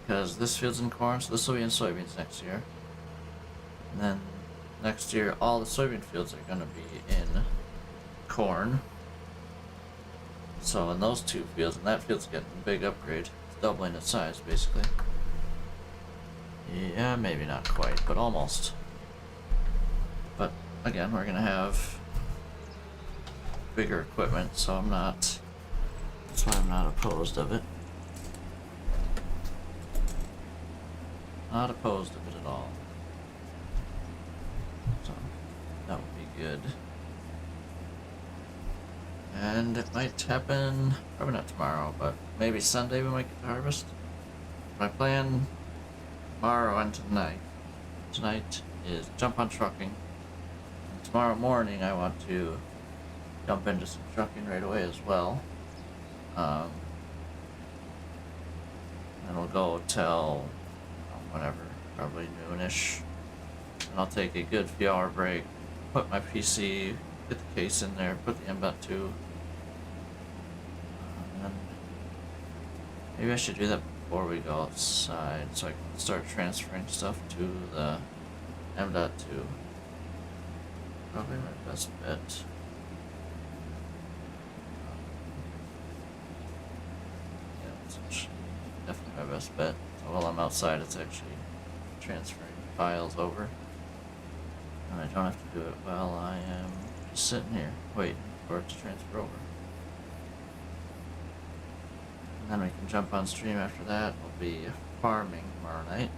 Because this field's in corn, so this will be in soybeans next year. And then next year, all the soybean fields are going to be in corn. So in those two fields, and that field's getting a big upgrade. It's doubling its size, basically. Yeah, maybe not quite, but almost. But again, we're gonna have bigger equipment, so that's why I'm not opposed of it. Not opposed of it at all. So, that would be good. And it might happen, probably not tomorrow, but maybe Sunday we might get to harvest. My plan tomorrow and tonight is jump on trucking. And tomorrow morning I want to jump into some trucking right away as well. And we'll go till whatever, probably noonish. And I'll take a good few hour break, put my PC, get the case in there, put the M.2. And then maybe I should do that before we go outside so I can start transferring stuff to the M.2. Probably my best bet. Yeah, it's definitely my best bet. So while I'm outside, it's actually transferring files over. And I don't have to do it while I am just sitting here waiting for it to transfer over. And then we can jump on stream after that. We'll be farming tomorrow night.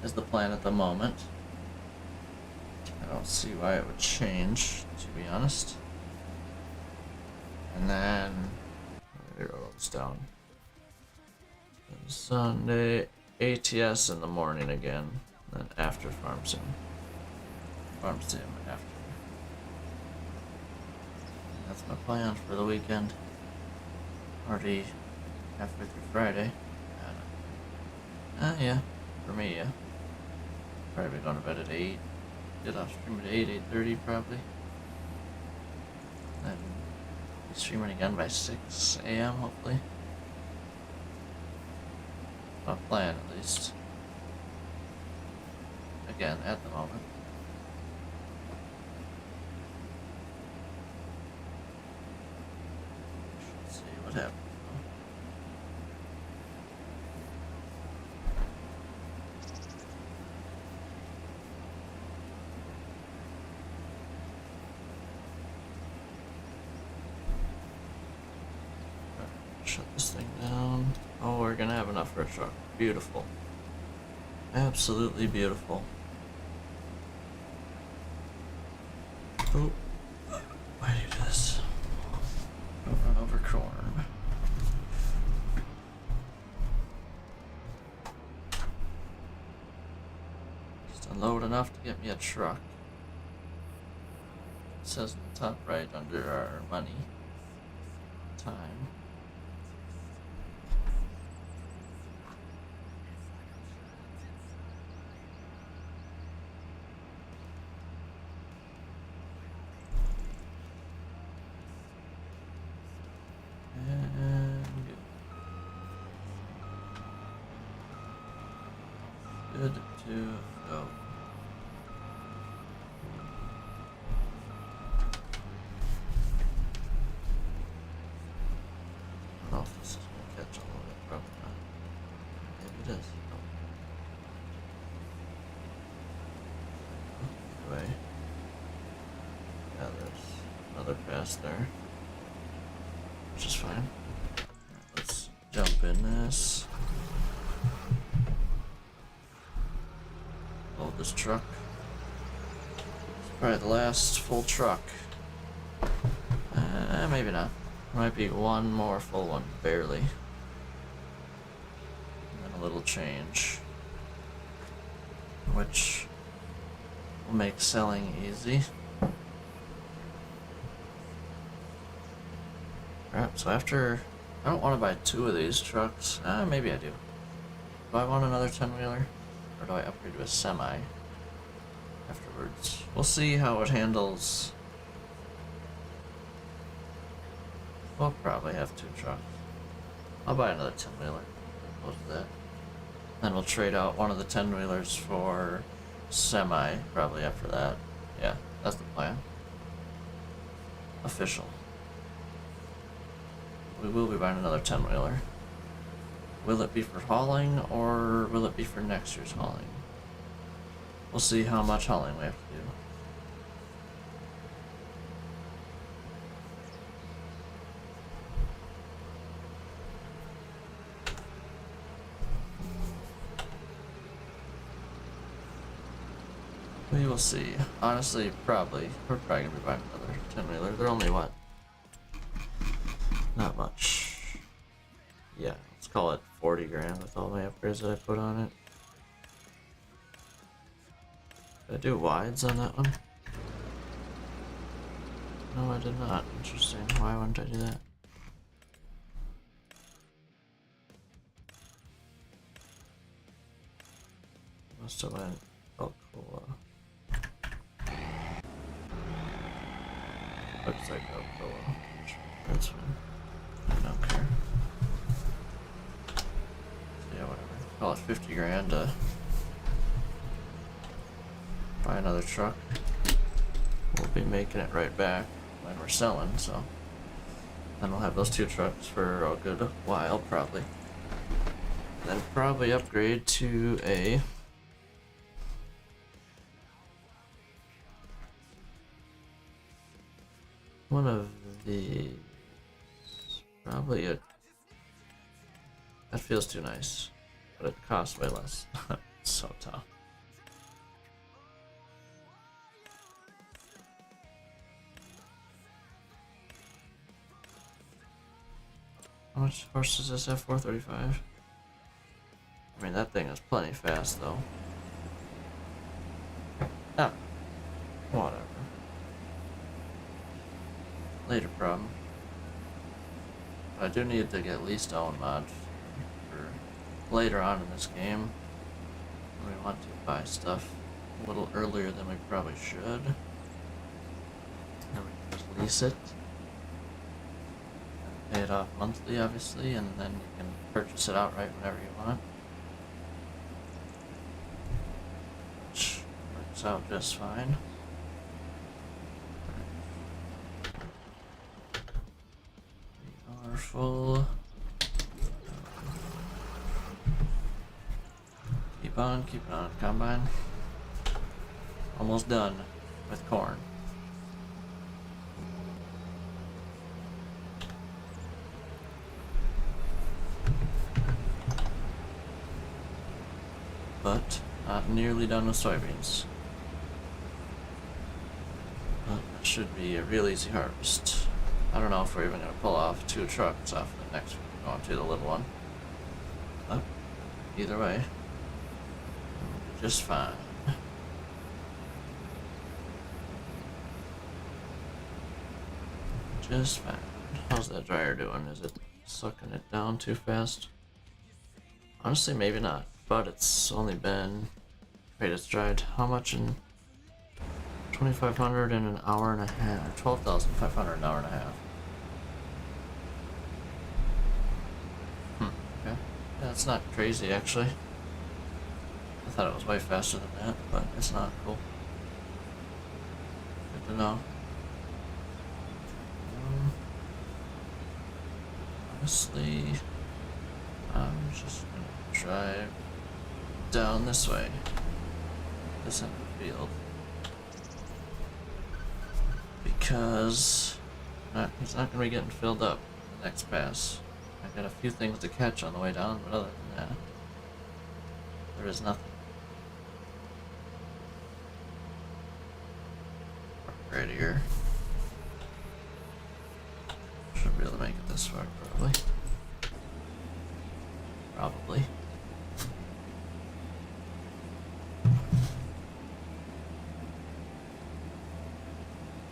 is the plan at the moment. I don't see why it would change, to be honest. And then let me roll this down. And Sunday, ATS in the morning again, and then after Farm Sim. Farm Sim after. And that's my plan for the weekend. Already halfway through Friday. Yeah, for me, yeah. Probably going to bed at 8. Get off stream at 8, 8:30 probably. Then be streaming again by 6 a.m. hopefully. My plan at least. Again, at the moment. Let's see what happens. Shut this thing down. Oh, we're gonna have enough for a truck. Beautiful. Absolutely beautiful. Oh, why do you do this? Don't run over corn. Just unload enough to get me a truck. It says in the top right under our money. Time. Good to go. I don't know if this is gonna catch all of it, probably not. Maybe it is. Anyway. Yeah, there's another pass there. Which is fine. Right, let's jump in this. Load this truck. It's probably the last full truck. Maybe not. Might be one more full one, barely. And then a little change. Which will make selling easy. Alright, so after... I don't want to buy 2 of these trucks. Maybe I do. Do I want another 10-wheeler? Or do I upgrade to a semi afterwards? We'll see how it handles. We'll probably have 2 trucks. I'll buy another 10-wheeler. Close to that. Then we'll trade out one of the 10-wheelers for semi probably after that. Yeah, that's the plan. Official. We will be buying another 10-wheeler. Will it be for hauling, or will it be for next year's hauling? We'll see how much hauling we have to do. We will see. Honestly, probably. We're probably gonna be buying another 10-wheeler. They're only what? Not much. Yeah, let's call it 40 grand with all my upgrades that I put on it. Did I do wides on that one? No, I did not. Interesting. Why wouldn't I do that? Must have went Alcoa. Looks like Alcoa. That's fine. I don't care. Yeah, whatever. Call it 50 grand to buy another truck. We'll be making it right back when we're selling, so then we'll have those 2 trucks for a good while, probably. Then probably upgrade to a one of these. Probably a... That feels too nice, but it costs way less. It's so tough. How much horse does this have? 435? I mean, that thing is plenty fast, though. Ah, whatever. Later problem. I do need to get least own mods for later on in this game. We want to buy stuff a little earlier than we probably should. And we can just lease it. And pay it off monthly, obviously, and then you can purchase it outright whenever you want. Which works out just fine. We are full. Keep on, combine. Almost done with corn. But not nearly done with soybeans. But that should be a real easy harvest. I don't know if we're even going to pull off 2 trucks off the next one, going to the little one. But either way, just fine. Just fine. How's that dryer doing? Is it sucking it down too fast? Honestly, maybe not. But it's only been... Wait, it's dried how much in... 2,500 in an hour and a half. 12,500 an hour and a half. Okay. Yeah, it's not crazy, actually. I thought it was way faster than that, but it's not. Cool. Good to know. Honestly, I'm just gonna drive down this way. This end of the field. Because he's not gonna be getting filled up in the next pass. I got a few things to catch on the way down, but other than that, there is nothing. Right here. Should be able to make it this far, probably. Probably.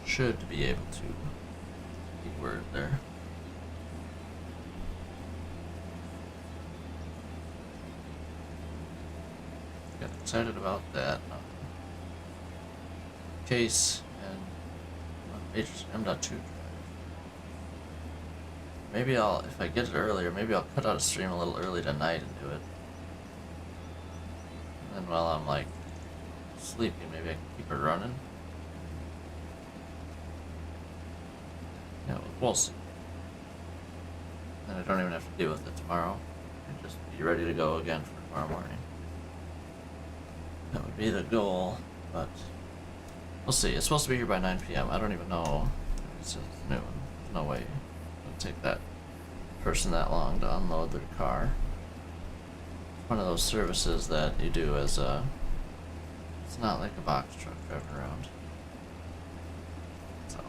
Should be able to. Key word there. Got excited about that. Case and M.2 drive. Maybe if I get it earlier, maybe I'll cut out a stream a little early tonight and do it. And then while I'm like sleepy, maybe I can keep it running. Yeah, we'll see. And I don't even have to deal with it tomorrow. I can just be ready to go again for tomorrow morning. That would be the goal, but we'll see. It's supposed to be here by 9 p.m. I don't even know. It's just new. There's no way it'll take that person that long to unload their car. It's one of those services that you do as a... It's not like a box truck driving around. So...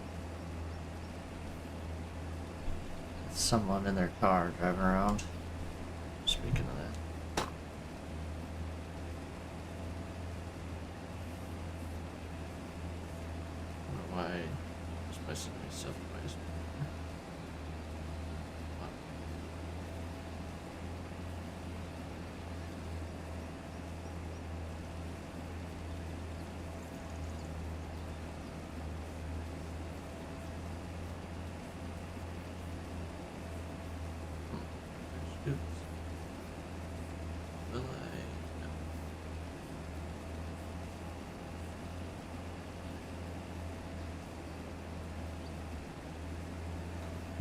It's someone in their car driving around. Speaking of that. Why this place is very self-placed. Will I? No.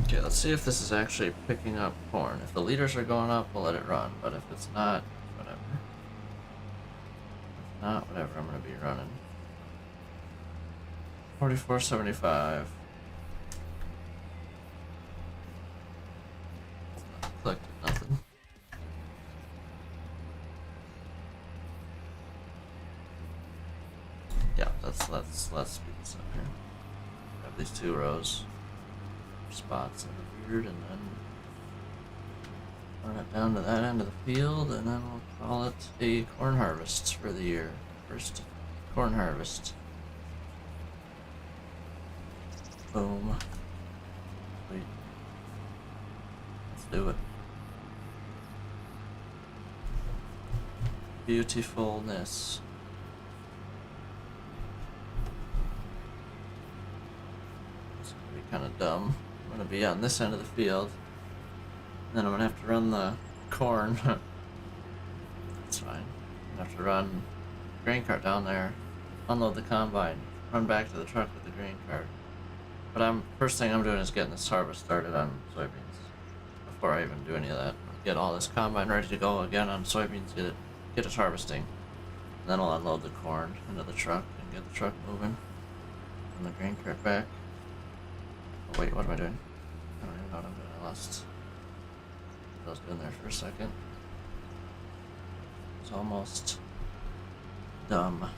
Okay, let's see if this is actually picking up corn. If the liters are going up, we'll let it run, but if it's not, whatever. If not, whatever, I'm gonna be running. 44.75. Collected nothing. Yeah, let's speed this up here. Have these 2 rows. Spots that are weird, and then Run it down to that end of the field, and then we'll call it a corn harvest for the year. First corn harvest. Boom. Sweet. Let's do it. Beautifulness. It's gonna be kind of dumb. I'm gonna be on this end of the field, and then I'm gonna have to run the corn. That's fine. I'm gonna have to run the grain cart down there, unload the combine, run back to the truck with the grain cart. But first thing I'm doing is getting this harvest started on soybeans before I even do any of that. Get all this combine ready to go again on soybeans. Get it harvesting. And then I'll unload the corn into the truck and get the truck moving. And the grain cart back. Oh wait, what am I doing? I don't even know what I'm doing. I lost what I was doing there for a second. It's almost dumb.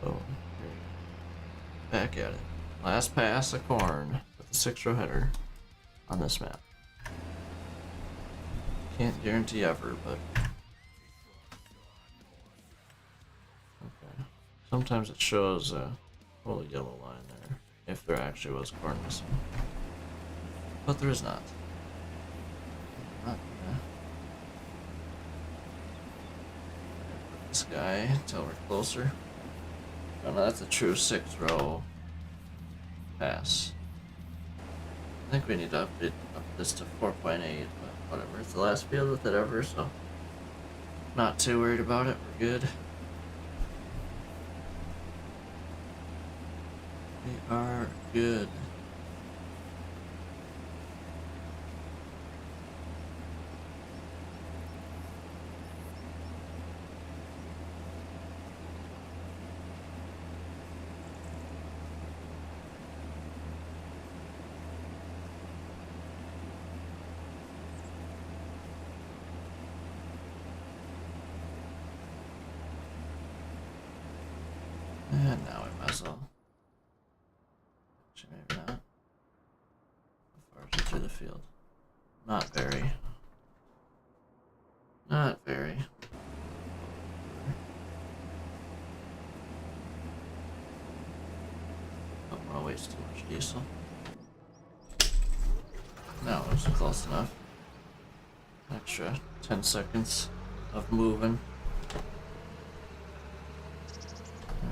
Oh, here we go. Back at it. Last pass of corn with the 6-row header on this map. Can't guarantee ever, but okay. Sometimes it shows a little yellow line there, if there actually was corn missing. But there is not. Not gonna put this guy until we're closer. Oh no, that's a true 6-row pass. I think we need to up this to 4.8, but whatever. It's the last field with it ever, so not too worried about it. We're good. We are good. And now we might as well. Actually, maybe not. How far is it through the field? Not very. Not very. Don't want to waste too much diesel. No, it was close enough. Extra 10 seconds of moving.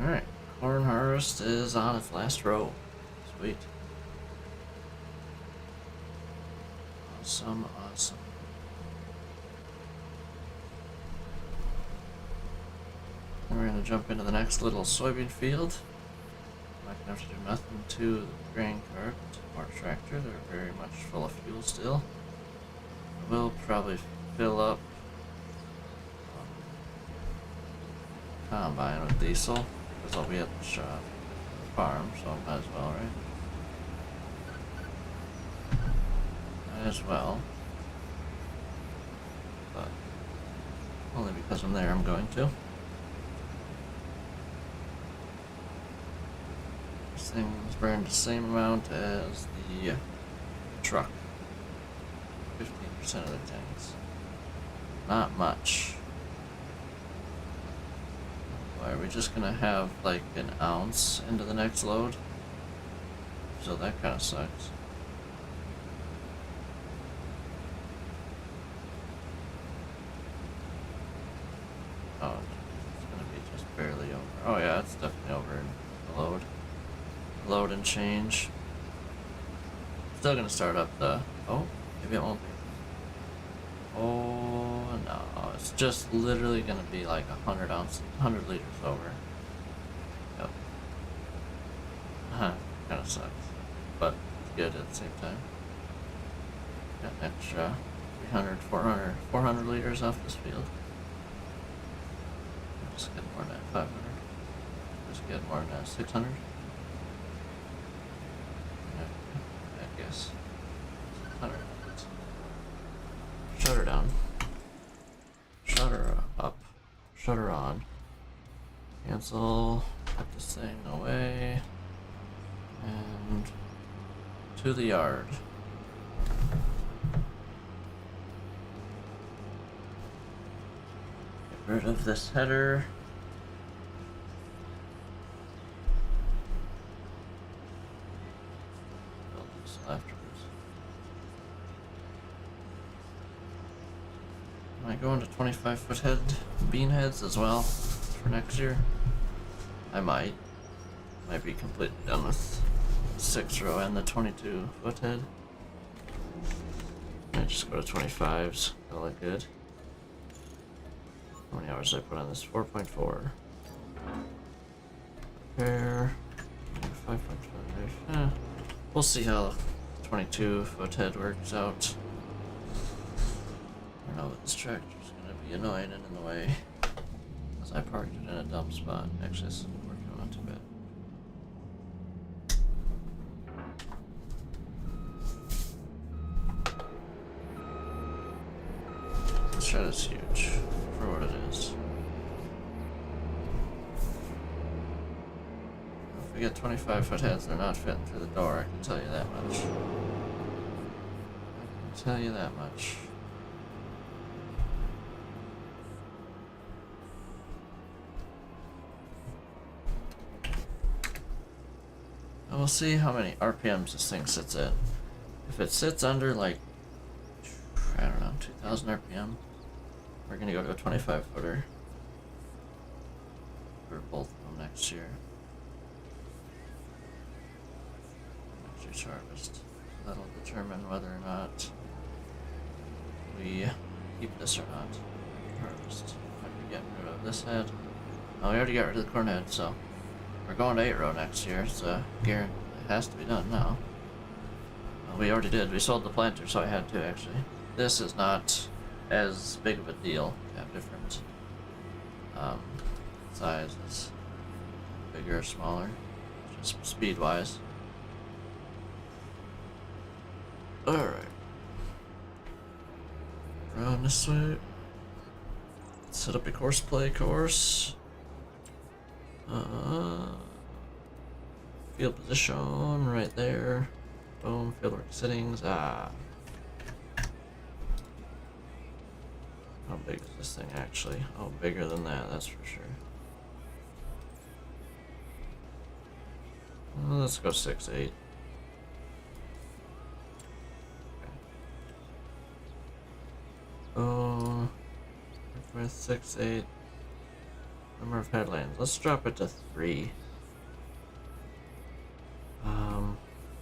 Alright, corn harvest is on its last row. Sweet. Awesome, awesome. And we're going to jump into the next little soybean field. I'm not going to have to do nothing to the grain cart or tractor. They're very much full of fuel still. We'll probably fill up combine with diesel. Because I'll be at the shop, the farm, so I might as well, right? Might as well. But only because I'm there, I'm going to. This thing's burned the same amount as the truck. 15% of the tanks. Not much. Are we just gonna have like an ounce into the next load? So that kind of sucks. Oh, it's gonna be just barely over. Oh yeah, it's definitely over in the load. Load and change. Still gonna start up the. Oh, maybe it won't be. Oh no, it's just literally gonna be like 100 ounces, 100 liters over. Yep. Kind of sucks, but it's good at the same time. Got an extra 300, 400 liters off this field. Just get more than that, 500. Just get more than that, 600. I guess. 600. Shutter down. Shutter up. Shutter on. Cancel. Put this thing away. And to the yard. Get rid of this header. Build this afterwards. Am I going to 25-foot head bean heads as well for next year? I might. Might be completely done with 6-row and the 22-foot head. I just go to 25s. Call it good. How many hours did I put on this? 4.4. Repair. 5.5. We'll see how the 22-foot head works out. I don't know, but this tractor's gonna be annoying and in the way. Because I parked it in a dumb spot. Actually, this isn't working out too bad. This shed is huge for what it is. If we get 25-foot heads, they're not fitting through the door, I can tell you that much. I can tell you that much. And we'll see how many RPMs this thing sits at. If it sits under like, I don't know, 2000 RPM, we're gonna go to a 25-footer for both of them next year. Next year's harvest. So that'll determine whether or not we keep this or not. Harvest. Might be getting rid of this head. Oh, we already got rid of the corn head, so we're going to 8-row next year, so it has to be done now. Well, we already did. We sold the planter, so I had to actually. This is not as big of a deal to have different sizes, bigger or smaller, just speed wise. Alright, around this way, set up a courseplay course. Field position right there. Boom, fieldwork settings. How big is this thing actually? Oh, bigger than that, that's for sure. Well, let's go 6'8". Okay. Oh, with 6'8". Number of headlands. Let's drop it to 3.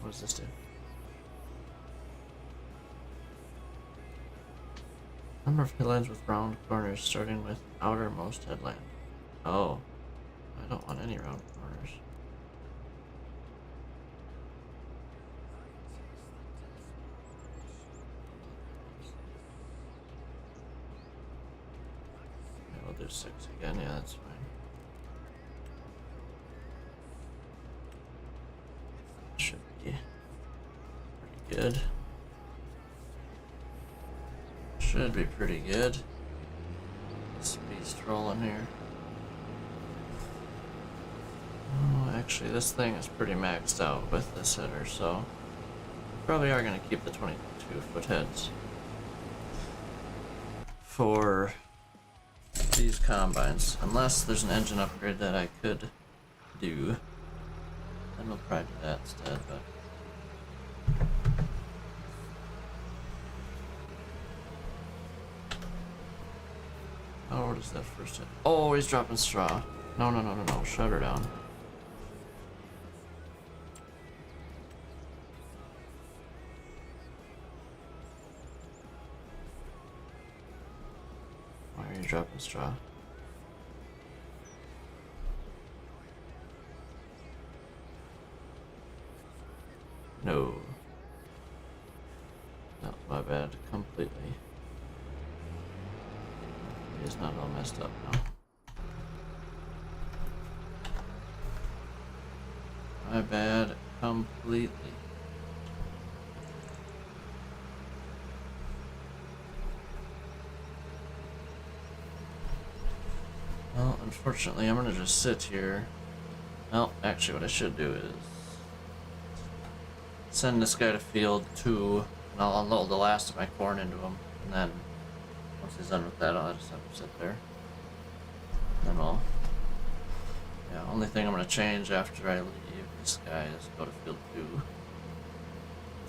What does this do? Number of headlands with round corners, starting with outermost headland. Oh, I don't want any round corners. Okay, we'll do 6 again. Yeah, that's fine. Should be pretty good. Should be pretty good. This beast rolling here. Oh, actually, this thing is pretty maxed out with this header, so probably are going to keep the 22-foot heads for these combines, unless there's an engine upgrade that I could do. Then we'll probably do that instead, but. Oh, what is that first hit? Oh, he's dropping straw. No, no, no, no, no. Shut her down. Why are you dropping straw? No. That was my bad completely. It's not all messed up now. My bad completely. Well, unfortunately, I'm gonna just sit here Well, actually what I should do is send this guy to field 2, and I'll unload the last of my corn into him, and then once he's done with that, I'll just have him sit there. Then yeah, only thing I'm gonna change after I leave this guy is go to field 2.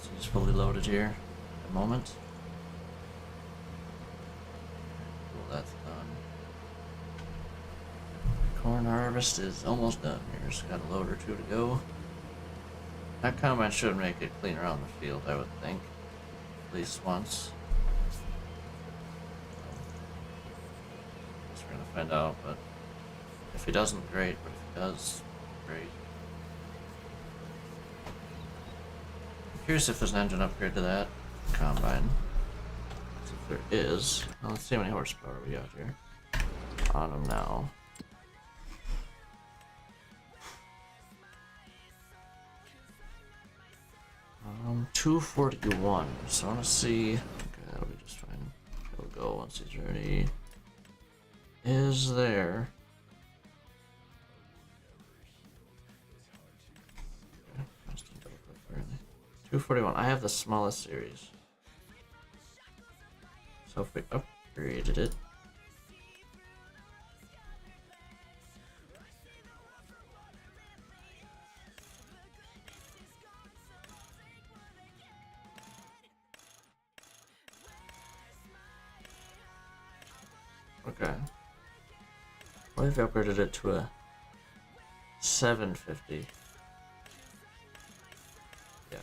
So he's fully loaded here at the moment. Cool, that's done. Corn harvest is almost done here, just got a load or 2 to go. That combine should make it clean around the field, I would think. At least once. Guess we're gonna find out, but if he doesn't, great, but if he does, great. I'm curious if there's an engine upgrade to that combine. So if there is, well, let's see how many horsepower we got here on him now. 241. So I want to see. Okay, that'll be just fine. He'll go once he's ready. Is there? Okay, 241. I have the smallest series. So if we upgraded it. Okay. What if I upgraded it to a 750? Yeah.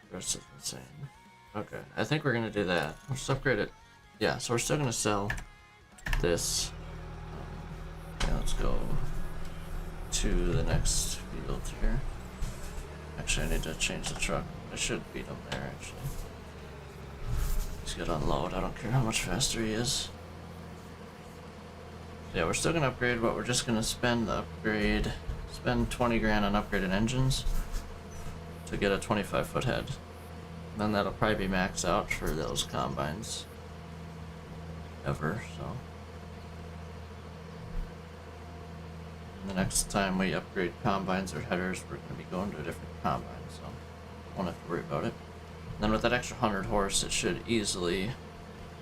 The rest is insane. Okay, I think we're gonna do that. We'll just upgrade it. Yeah, so we're still gonna sell this. Yeah, let's go to the next field here. Actually, I need to change the truck. I should beat him there, actually. He's gonna unload. I don't care how much faster he is. Yeah, we're still gonna upgrade, but we're just gonna spend 20 grand on upgraded engines to get a 25-foot head. And then that'll probably be maxed out for those combines. Ever, so. And the next time we upgrade combines or headers, we're gonna be going to a different combine, so won't have to worry about it. And then with that extra 100 horse, it should easily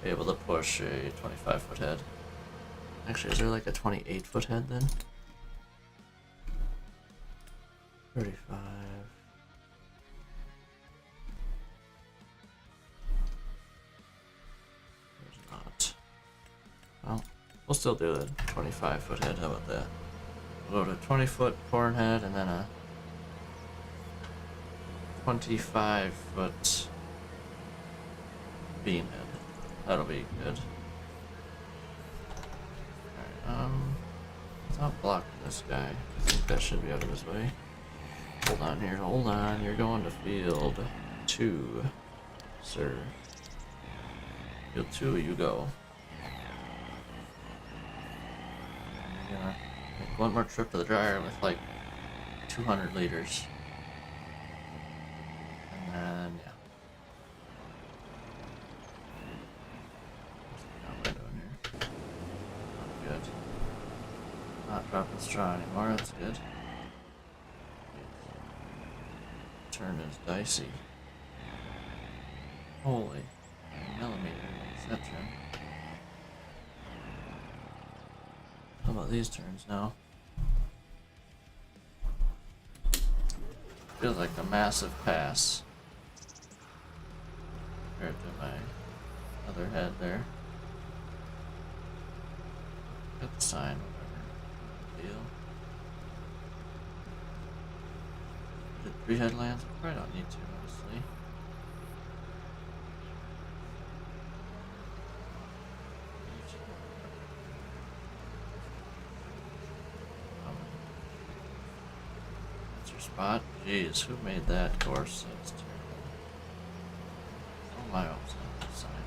be able to push a 25-foot head. Actually, is there like a 28-foot head then? 35. There's not. Well, we'll still do a 25-foot head. How about that? We'll go to 20-foot corn head and then a 25-foot bean head. That'll be good. Alright, stop blocking this guy. I think that should be out of his way. Hold on here, hold on. You're going to field 2, sir. Field 2, you go. You're gonna make one more trip to the dryer with like 200 liters. And then, yeah. What am I doing here? Not good. Not dropping straw anymore, that's good. Turn is dicey. Holy millimeter, what's that turn? How about these turns now? Feels like a massive pass compared to my other head there. Got the sign, whatever. Deal. Did 3 headlands? I probably don't need to, honestly. That's your spot? Jeez, who made that course? That's terrible. Oh my, I was on the sign.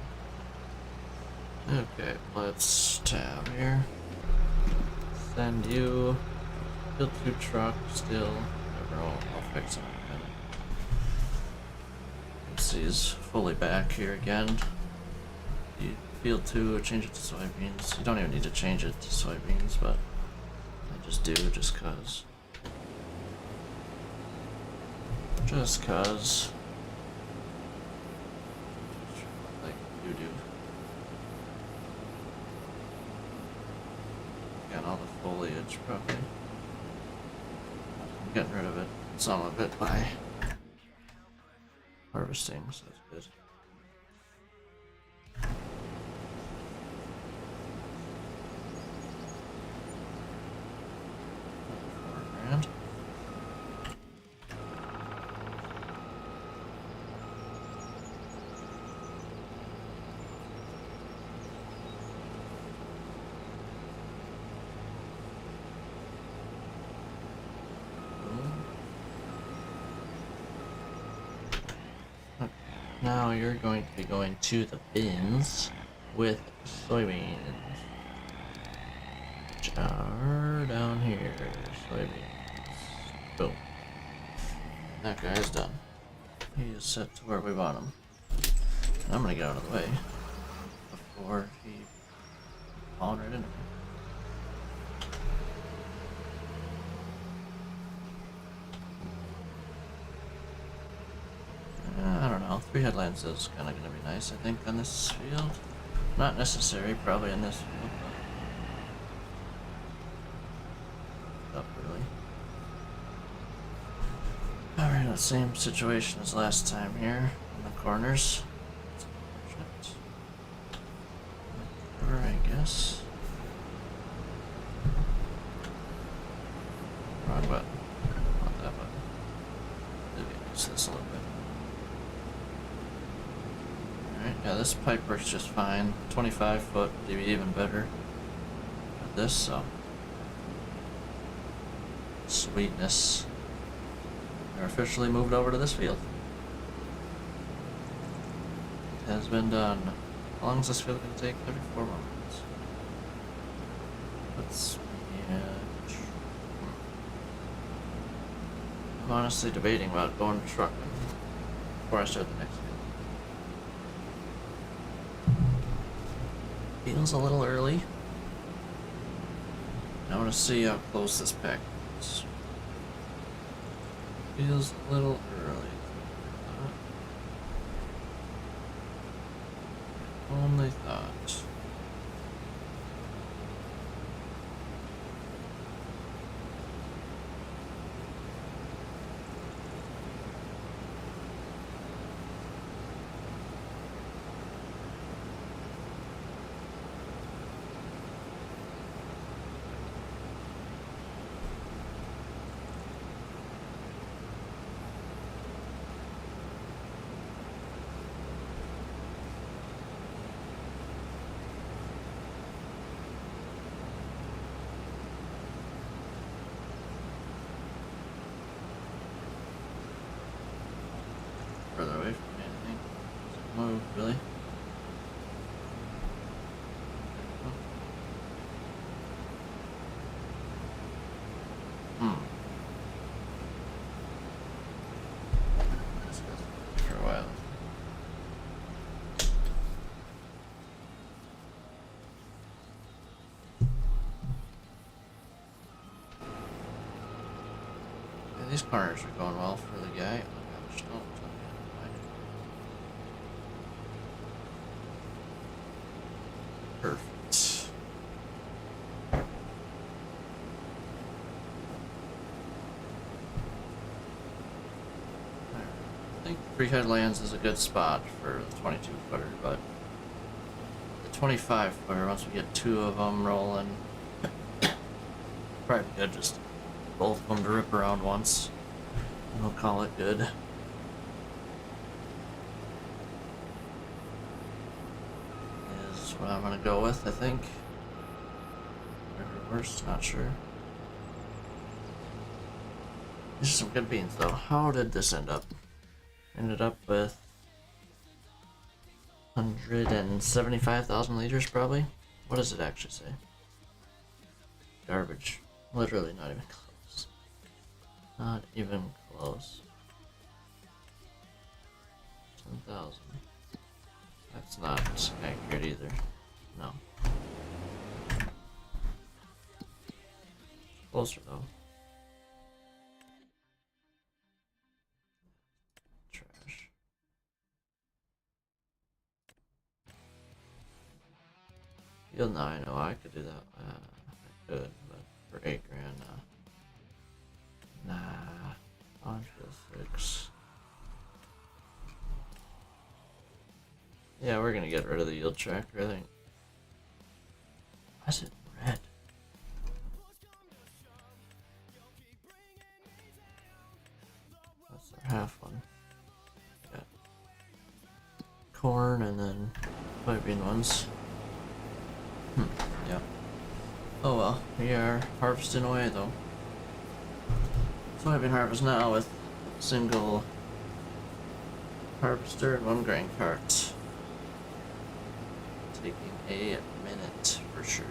Okay, let's tab here. Send you. Build 2 truck still. Whatever, I'll fix it in a minute. See, he's fully back here again. Field 2, change it to soybeans. You don't even need to change it to soybeans, but I just do, just cause. Just cause. Like you do. Got all the foliage probably. I'm getting rid of it, some of it by harvesting, so that's good. $4,000. Okay. Now you're going to be going to the bins with soybeans. Which are down here. Soybeans. Boom. That guy's done. He is set to where we want him. And I'm gonna get out of the way before he falls right into me. I don't know. 3 headlands is kind of gonna be nice, I think, on this field. Not necessary, probably in this field, but up really. Alright, the same situation as last time here in the corners. I guess. Wrong button. Not that button. Maybe use this a little bit. Alright, yeah, this pipe works just fine. 25 foot would be even better with this, so. Sweetness. They're officially moved over to this field. It has been done. How long is this field going to take? 34 moments. Let's. Yeah. I'm honestly debating about going trucking before I start the next field. Feels a little early. I want to see how close this pack is. Feels a little early. Only thought. Further away from me, I think. Doesn't move, really. This goes for a while. Yeah, these corners are going well for the guy. Oh gosh, don't. Perfect. I think 3 headlands is a good spot for the 22 footer, but the 25 footer, once we get 2 of them rolling, probably good just both of them to rip around once, and we'll call it good. What I'm gonna go with, I think. Or worse, not sure. These are some good beans, though. How did this end up? Ended up with 175,000 liters, probably. What does it actually say? Garbage. Literally not even close. Not even close. 10,000. That's not accurate either. No. closer though. Trash. Field 9, oh, I could do that. I could, but for 8 grand, nah. On field 6. Yeah, we're gonna get rid of the yield tracker, I think. Why is it red? That's our half one. Got corn and then soybean ones. Yeah. Oh well, we are harvesting away though. Soybean harvest now with single harvester and 1 grain cart. Taking a minute for sure.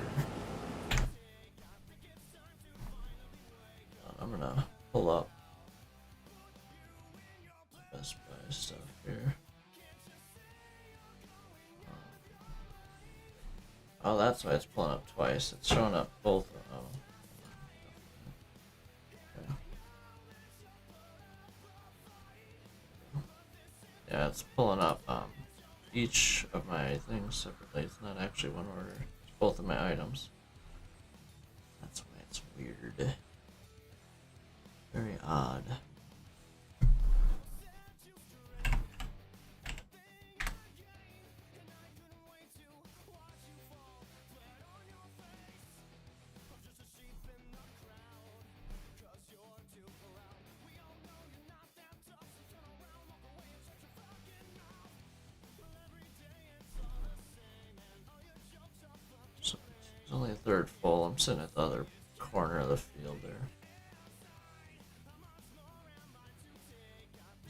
I'm gonna pull up Best Buy stuff here. Oh, that's why it's pulling up twice. It's showing up both. Oh. Okay. Yeah, it's pulling up each of my things separately. It's not actually one order. It's both of my items. That's why it's weird. Very odd. So it's only a third full. I'm sitting at the other corner of the field there.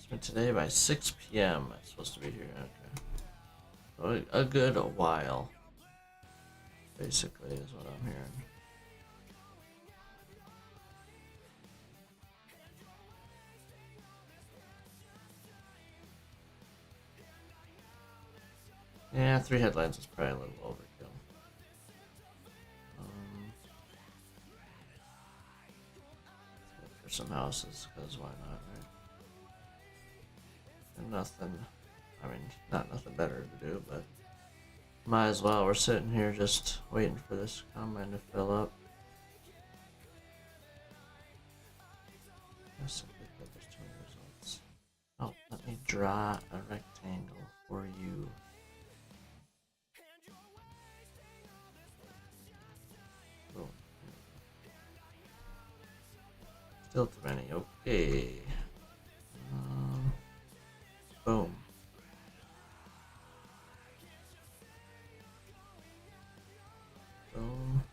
But today by 6 p.m. I'm supposed to be here. Okay. So a good while, basically, is what I'm hearing. Yeah, 3 headlines is probably a little overkill. For some houses, because why not, right? And nothing, I mean, not nothing better to do, but might as well. We're sitting here just waiting for this combine to fill up. Yes, I think that there's too many results. Oh, let me draw a rectangle for you. Boom. Still too many. Okay. Boom. Boom.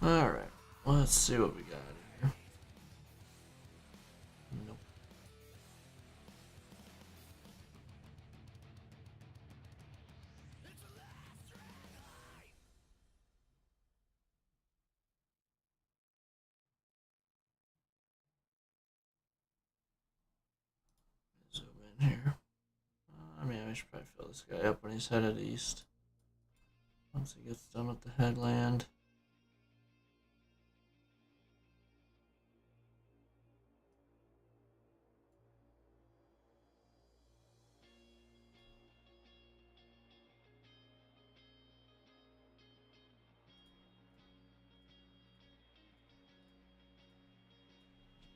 Alright, let's see what we got here. Nope. Zoom in here. I mean, I should probably fill this guy up when he's headed east. Once he gets done with the headland.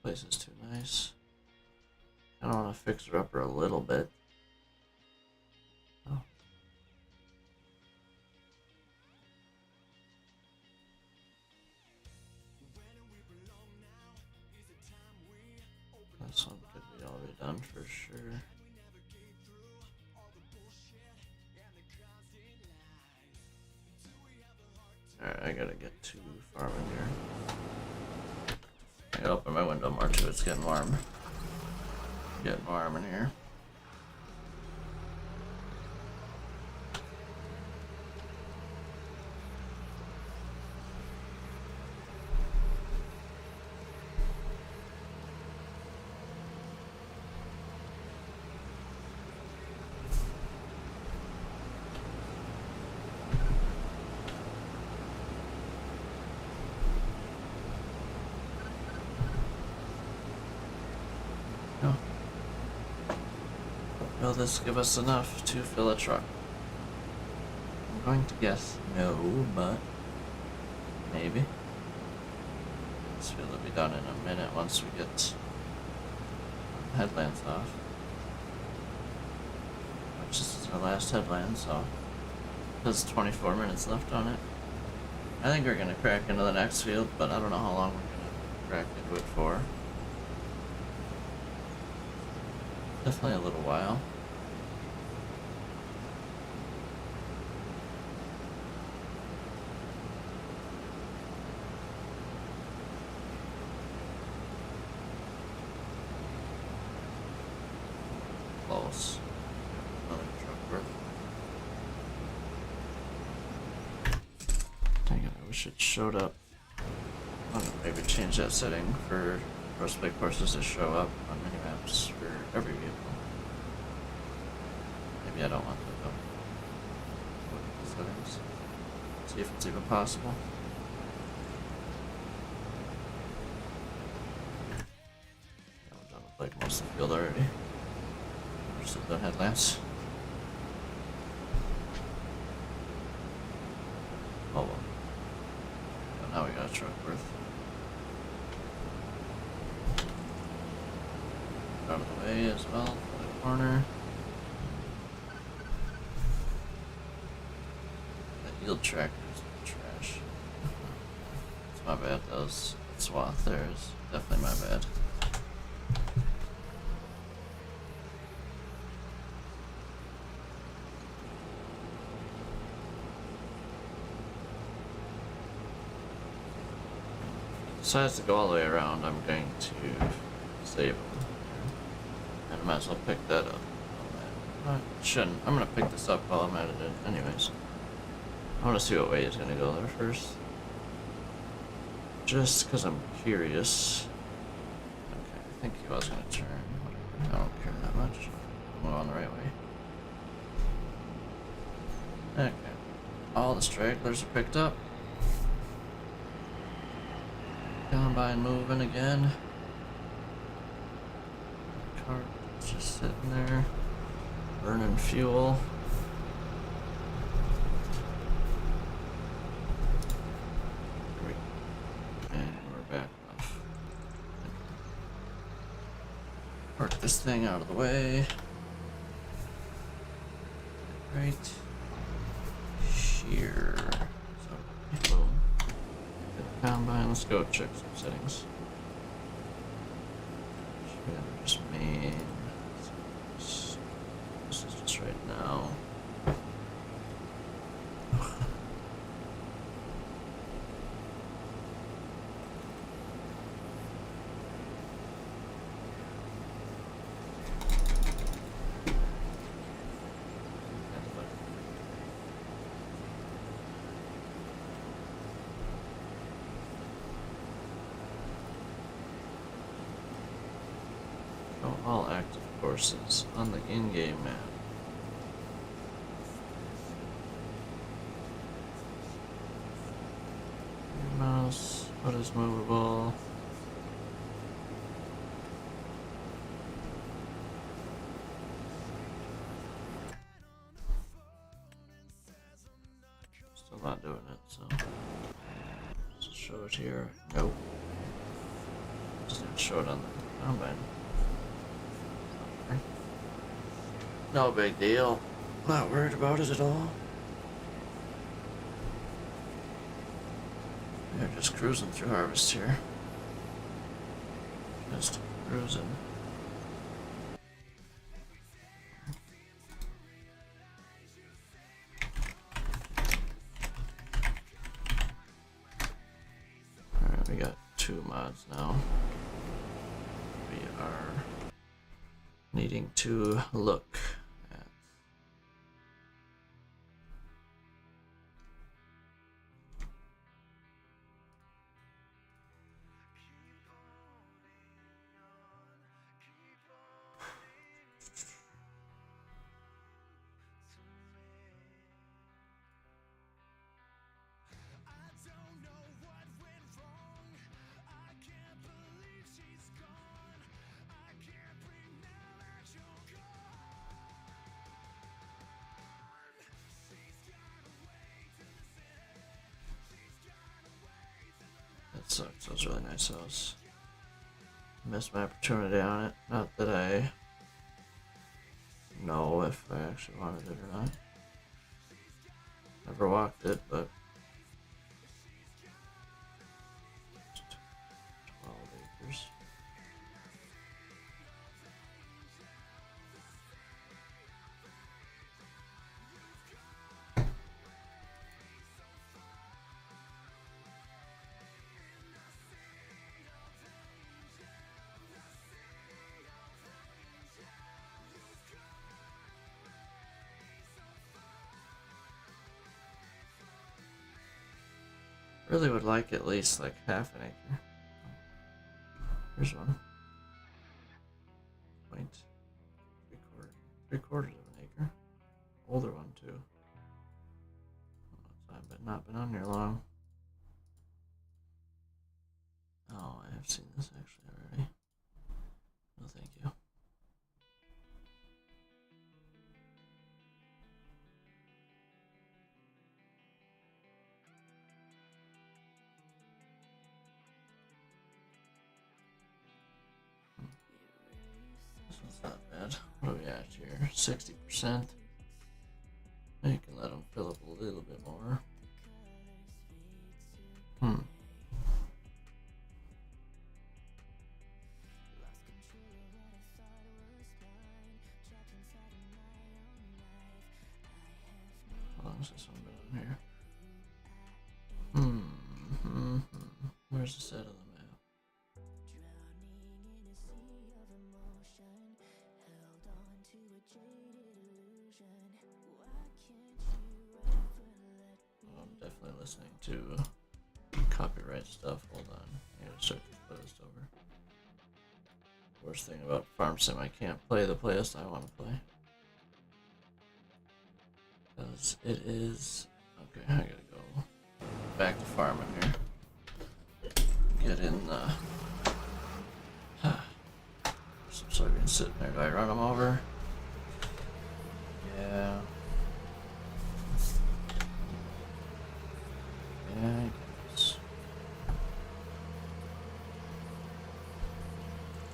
This place is too nice. I don't want to fix her up a little bit. Oh. This one could be already done for sure. Alright, I gotta get to farming here. I gotta open my window more too, it's getting warm. Getting warm in here. No. Will this give us enough to fill a truck? I'm going to guess no, but maybe. This field will be done in a minute once we get headlands off. Which is our last headland, so there's 24 minutes left on it. I think we're gonna crack into the next field, but I don't know how long we're gonna crack into it for. Definitely a little while. Close. Another truck worth. Dang it, I wish it showed up. I don't know, maybe change that setting for prospect courses to show up on minimaps for every vehicle. Maybe I don't want that though. Look at the settings. See if it's even possible. Yeah, we're done with like most of the field already. We're still done headlamps. Oh well. But now we got a truck worth. Out of the way as well, for the corner. That yield tractor is trash. It's my bad, that was swath there is definitely my bad. Decides to go all the way around, I'm going to save him. And I might as well pick that up. I shouldn't. I'm gonna pick this up while I'm at it anyways. I wanna see what way he's gonna go there first. Just because I'm curious. Okay, I think he was gonna turn. Whatever. I don't care that much. I'm going the right way. Okay. All the stragglers are picked up. Combine moving again. Cart just sitting there, burning fuel. And we're back off. Park this thing out of the way. Right here. So, boom. Combine, let's go check some settings. Just main. This is just right now. All active courses on the in-game map. Your mouse, what is movable? Still not doing it, so just show it here. Nope. Just didn't show it on the combine. No big deal. Not worried about it at all. We're just cruising through harvest here. Just cruising. Alright, we got 2 mods now. We are needing to look at sucks. That was a really nice house. Missed my opportunity on it. Not that I know if I actually wanted it or not. Never walked it, but 12 acres. Really would like at least like half an acre. Here's one. Point. Three quarters of an acre. Older one too. I've not been on here long. Oh, I have seen this actually already. No, thank you. This one's not bad. What are we at here? 60%. You can let them fill up a little bit more. How long has this one been on here? Where's the set of the map? Oh, I'm definitely listening to copyright stuff. Hold on. I gotta start this playlist over. Worst thing about Farm Sim, I can't play the playlist I want to play. Because it is... Okay, I gotta go back to farming here. Get in some soybeans sitting there. Do I run them over? Yeah. Yeah, I guess.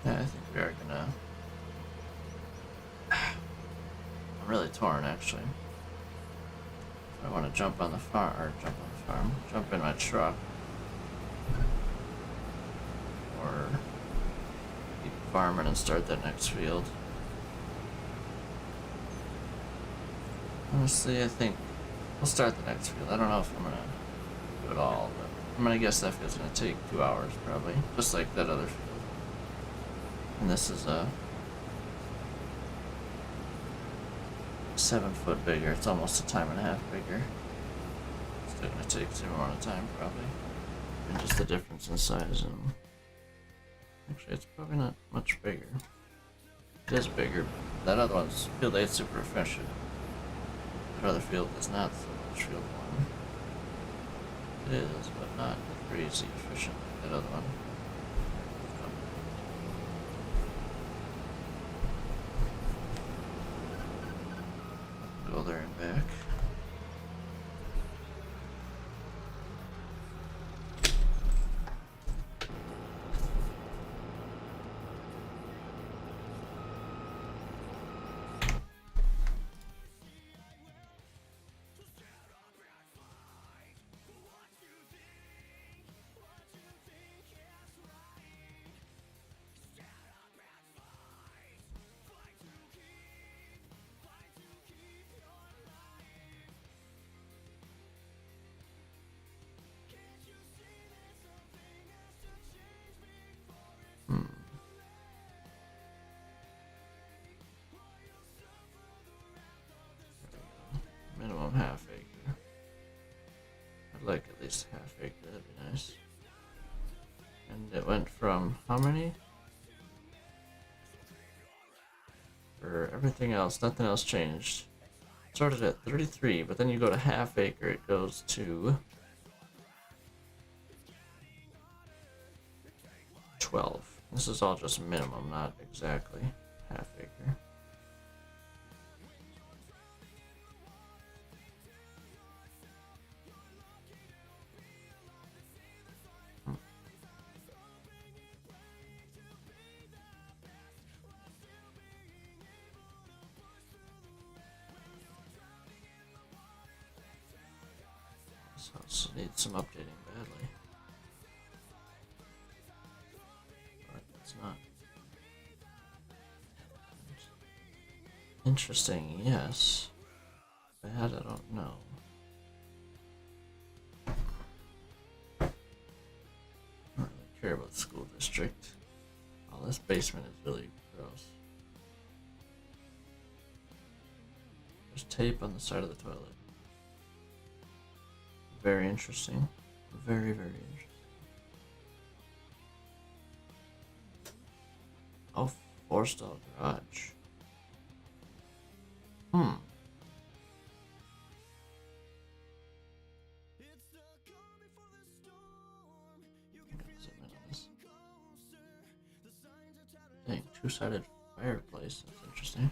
Yeah, I think we are gonna... I'm really torn, actually. I want to jump on the farm, jump in my truck, or keep farming and start that next field. Honestly, I think we'll start the next field. I don't know if I'm gonna do it all, but I'm gonna guess that field's gonna take 2 hours probably, just like that other field. And this is a 7 foot bigger. It's almost a time and a half bigger. Still gonna take the same amount of time probably. And just the difference in size and actually it's probably not much bigger. It is bigger. That other one's field 8 super efficient. That other field is not so much field 1. It is, but not crazy efficient like that other one. Go there and back. Minimum half acre. I'd like at least half acre, that'd be nice. And it went from how many? For everything else, nothing else changed. It started at 33, but then you go to half acre, it goes to 12. This is all just minimum, not exactly half acre. This house needs some updating badly. But it's not. Interesting, yes. Bad, I don't know. I don't really care about the school district. Oh, this basement is really gross. There's tape on the side of the toilet. Very interesting. Very, very interesting. Oh, four-stall garage. Hmm. Dang, two-sided fireplace. That's interesting.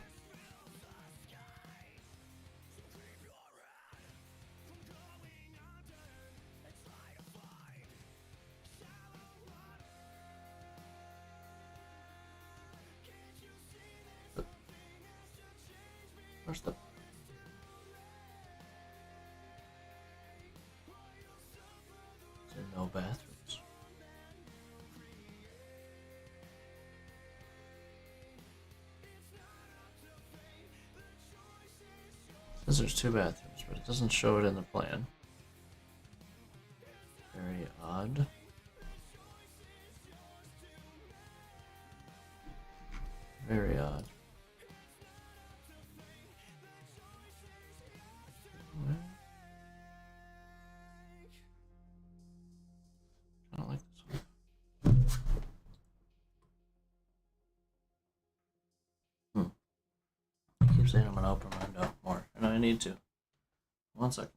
Where's the... Is there no bathrooms? It says there's two bathrooms, but it doesn't show it in the plan. Very odd. Very odd. I don't like this one. I keep saying I'm gonna open my window more, and I need to. One second.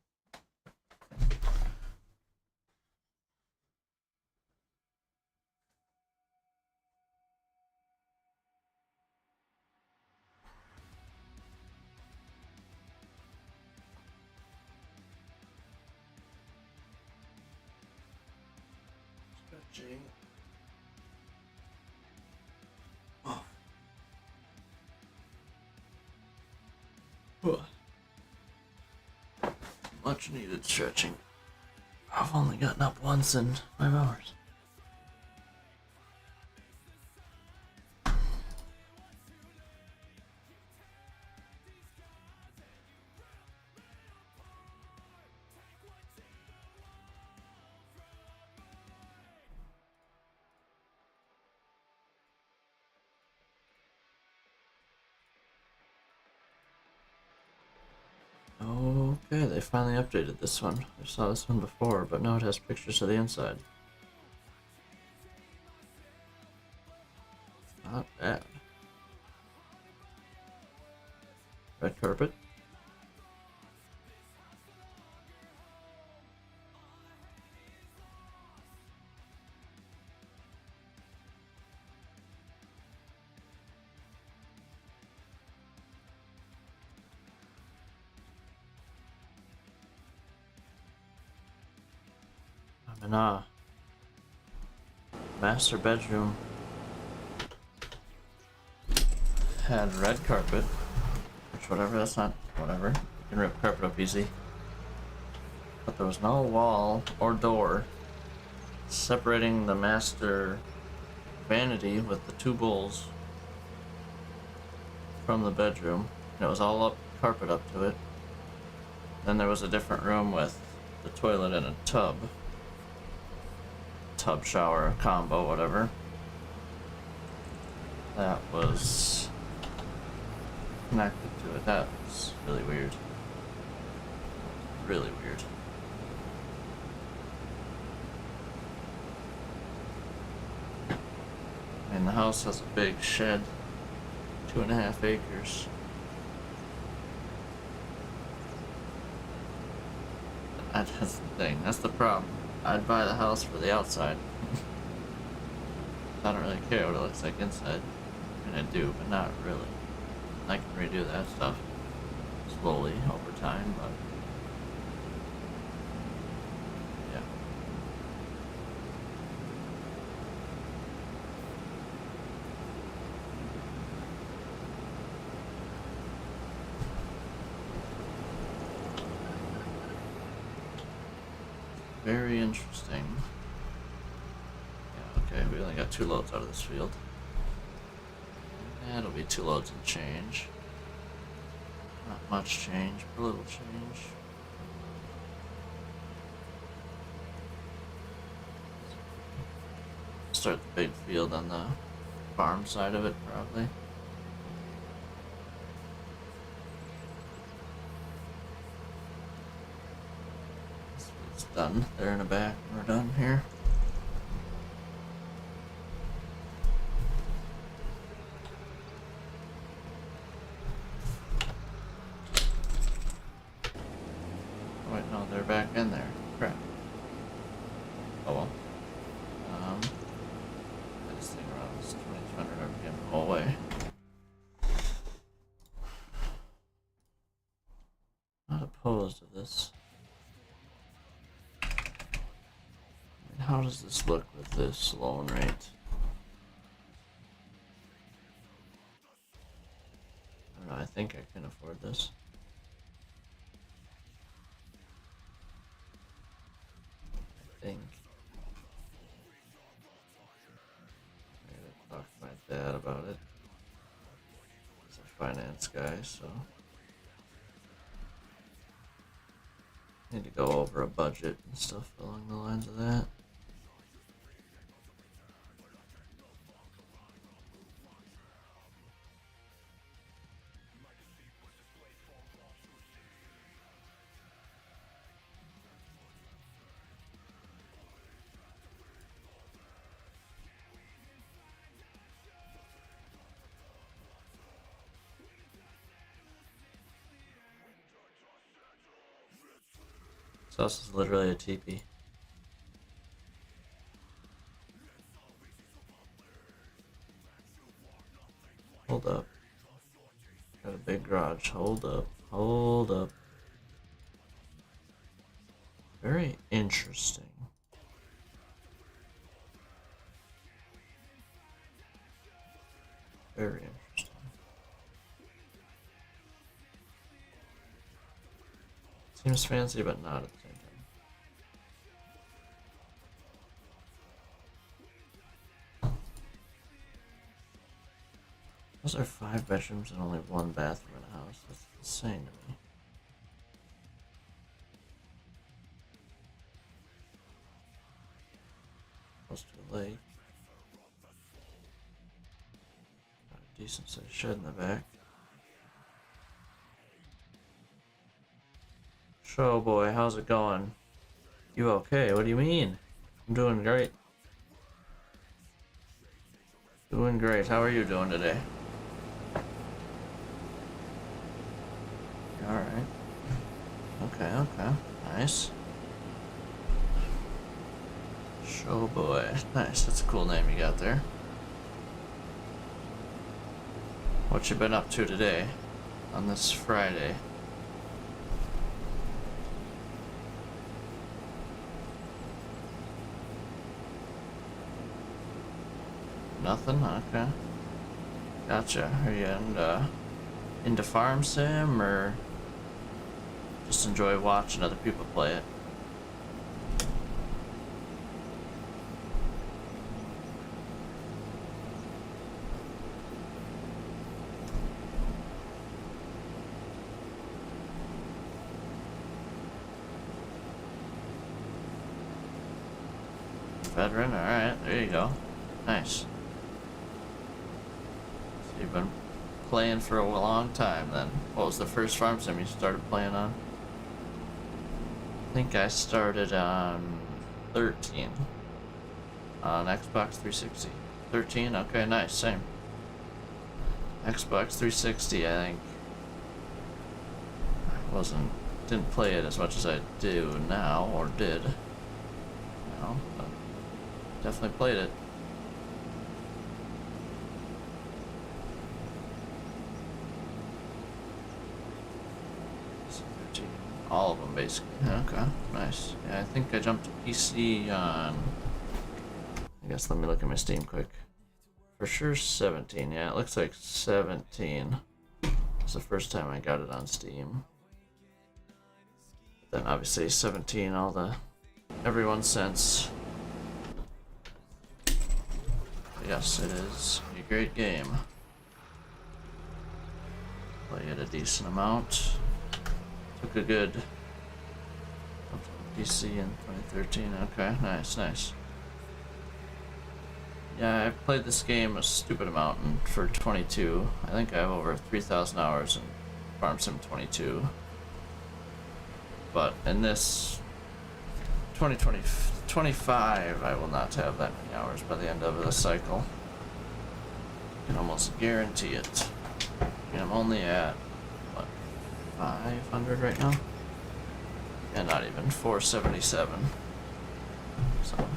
Stretching. Oh. Much needed stretching. I've only gotten up once in 5 hours. Okay, they finally updated this one. I saw this one before, but now it has pictures of the inside. Not bad. Red carpet. And master bedroom had red carpet, which whatever, that's not whatever. You can rip carpet up easy. But there was no wall or door separating the master vanity with the two bowls from the bedroom. And it was all up carpet up to it. Then there was a different room with the toilet and a tub. Tub shower combo, whatever. That was connected to it. That was really weird. Really weird. And the house has a big shed, 2.5 acres. That's the thing, that's the problem. I'd buy the house for the outside. I don't really care what it looks like inside. I mean, I do, but not really. I can redo that stuff slowly over time, but yeah. Very interesting. Yeah, okay, we only got 2 loads out of this field. That'll be 2 loads and change. Not much change, but a little change. Start the big field on the farm side of it, probably. This field's done. They're in the back. We're done here. Oh, wait, no, they're back in there. Crap. Oh well. This thing around is 2200 RPM the whole way. Not opposed to this. I mean, how does this look with this loan rate? I don't know, I think I can afford this. I think. I gotta talk to my dad about it. He's a finance guy, so. Need to go over a budget and stuff along the lines of that. So this is literally a teepee. Hold up. Got a big garage. Hold up. Hold up. Very interesting. Very interesting. Seems fancy, but not at the same time. Those are 5 bedrooms and only 1 bathroom in a house. That's insane to me. Close to a lake. Got a decent sized shed in the back. Show boy, how's it going? You okay? What do you mean? I'm doing great. Doing great. How are you doing today? Alright. Okay, okay. Nice. Show boy. Nice. That's a cool name you got there. What you been up to today? On this Friday? Nothing? Okay. Gotcha. Are you into Farm Sim, or just enjoy watching other people play it? Veteran? Alright, there you go. Nice. You've been playing for a long time then. What was the first Farm Sim you started playing on? I think I started on 13. On Xbox 360. 13? Okay, nice, same. Xbox 360, I think. Didn't play it as much as I do now, or did. No, but definitely played it. All of them, basically. Okay, nice. Yeah, I think I jumped to PC on... I guess let me look at my Steam quick. For sure 17, yeah, it looks like 17 was the first time I got it on Steam. But then obviously 17, all the everyone since. Yes, it is a great game. Play it a decent amount. Took a good PC in 2013. Okay, nice, nice. Yeah, I've played this game a stupid amount for 22. I think I have over 3,000 hours in Farm Sim 22. But in this 2025, I will not have that many hours by the end of the cycle. I can almost guarantee it. And I'm only at, what, 500 right now? Yeah, not even, 477. So,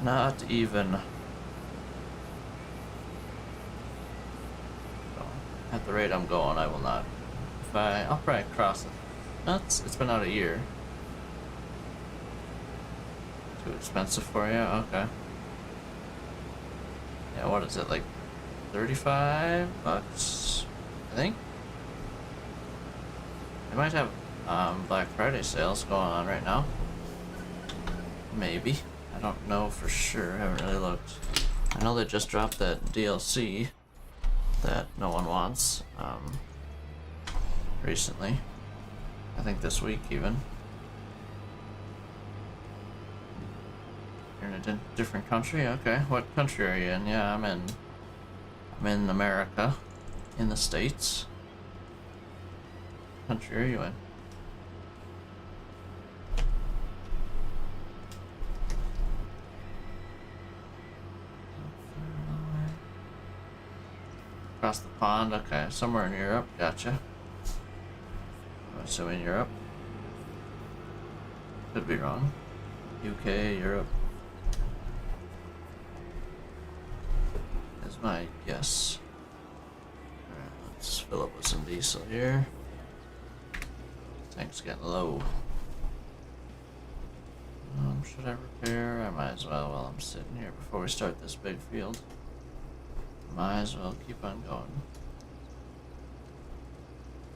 not even. So, at the rate I'm going, I will not. I'll probably cross it. It's been out a year. Too expensive for you? Okay. Yeah, what is it, like 35 bucks? I think. They might have Black Friday sales going on right now. Maybe. I don't know for sure. I haven't really looked. I know they just dropped that DLC that no one wants recently. I think this week even. You're in a different country? Okay. What country are you in? Yeah, I'm in America. In the States. What country are you in? Across the pond, okay. Somewhere in Europe, gotcha. I'm assuming Europe. Could be wrong. UK, Europe. Is my guess. Alright, let's fill up with some diesel here. Tank's getting low. Should I repair? I might as well while I'm sitting here before we start this big field. Might as well keep on going.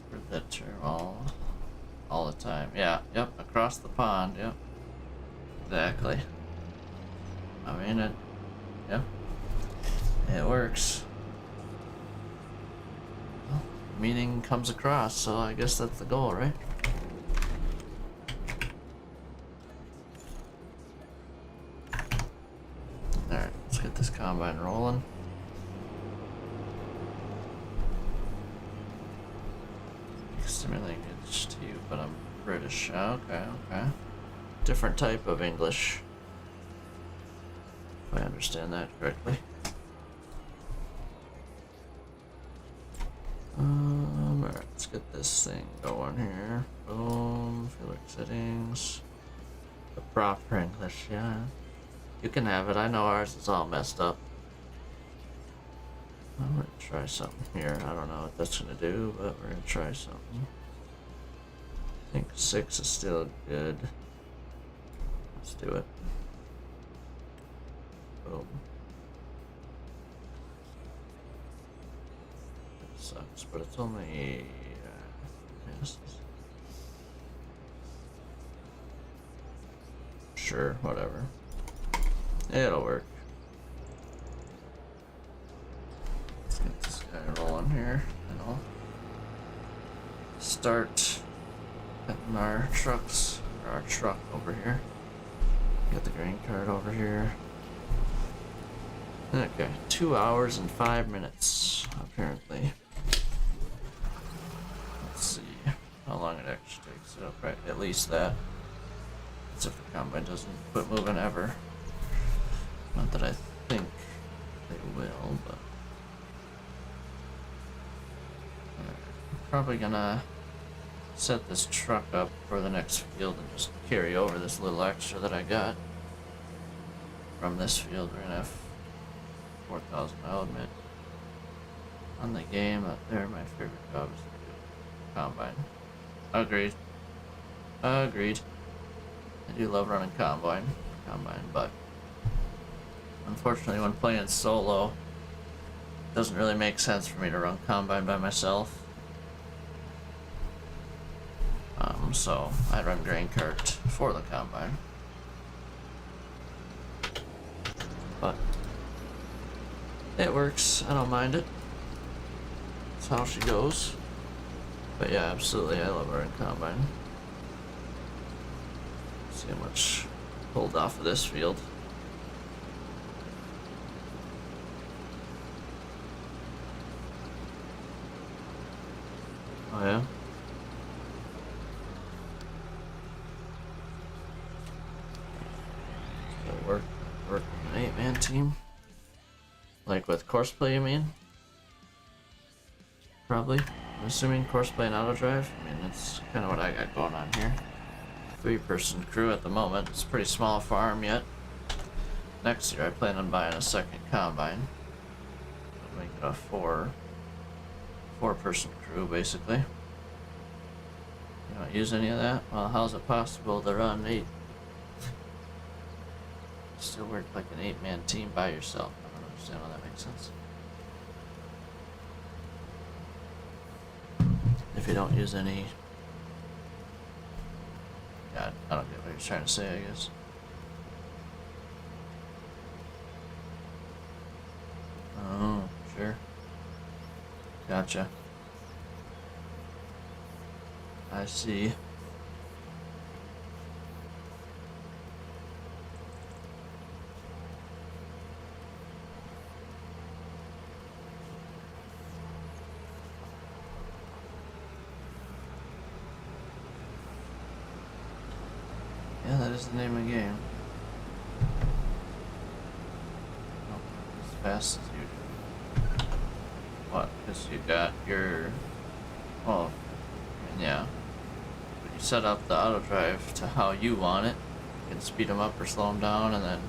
For that term all the time. Yeah, yep, across the pond, yep. Exactly. I mean it, yep. It works. Well, meaning comes across, so I guess that's the goal, right? Alright, let's get this combine rolling. Similar language to you, but I'm British. Okay, okay. Different type of English. If I understand that correctly. Alright, let's get this thing going here. Boom, field settings. The proper English, yeah. You can have it. I know ours is all messed up. I'm gonna try something here. I don't know what that's gonna do, but we're gonna try something. I think 6 is still good. Let's do it. Boom. It sucks, but it's only misses. Sure, whatever. It'll work. Let's get this guy rolling here, and I'll start getting our trucks, or our truck over here. Get the grain cart over here. Okay, 2 hours and 5 minutes, apparently. Let's see how long it actually takes. Oh, right, at least that. That's if the combine doesn't quit moving ever. Not that I think they will, but I'm probably gonna set this truck up for the next field and just carry over this little extra that I got from this field. We're gonna have 4,000, I'll admit. On the game, they're my favorite job is to do combine. Agreed. Agreed. I do love running combine, but unfortunately when playing solo, it doesn't really make sense for me to run combine by myself. So I run grain cart for the combine. But it works, I don't mind it. That's how she goes. But yeah, absolutely, I love running combine. See how much pulled off of this field. Oh yeah? So work with an 8-man team? Like with Courseplay, you mean? Probably. I'm assuming Courseplay and auto drive. I mean, that's kind of what I got going on here. 3-person crew at the moment. It's a pretty small farm yet. Next year I plan on buying a second combine. I'll make it a 4-person crew basically. You don't use any of that? Well, how's it possible to run 8? Still work like an 8-man team by yourself. I don't understand how that makes sense. If you don't use any... Yeah, I don't get what you're trying to say, I guess. Oh, sure. Gotcha. I see. Yeah, that is the name of the game. Oh, as fast as you do. What? Because you got your... Oh, I mean, yeah. But you set up the auto drive to how you want it. You can speed them up or slow them down, and then...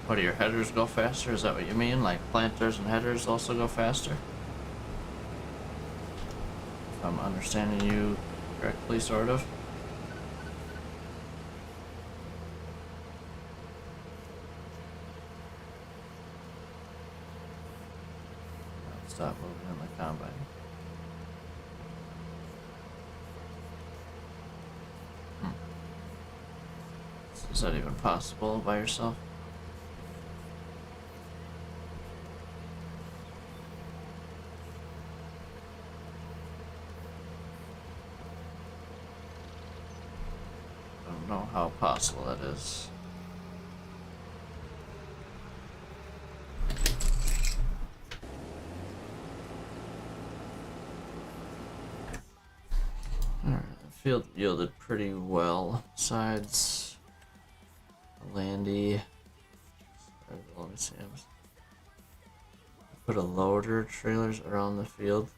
What, do your headers go faster? Is that what you mean? Like planters and headers also go faster? If I'm understanding you correctly, sort of. Stop moving in the combine. Is that even possible by yourself? I don't know how possible that is. Alright, the field yielded pretty well. Besides Landy. Let me see. Put a loader trailers around the field.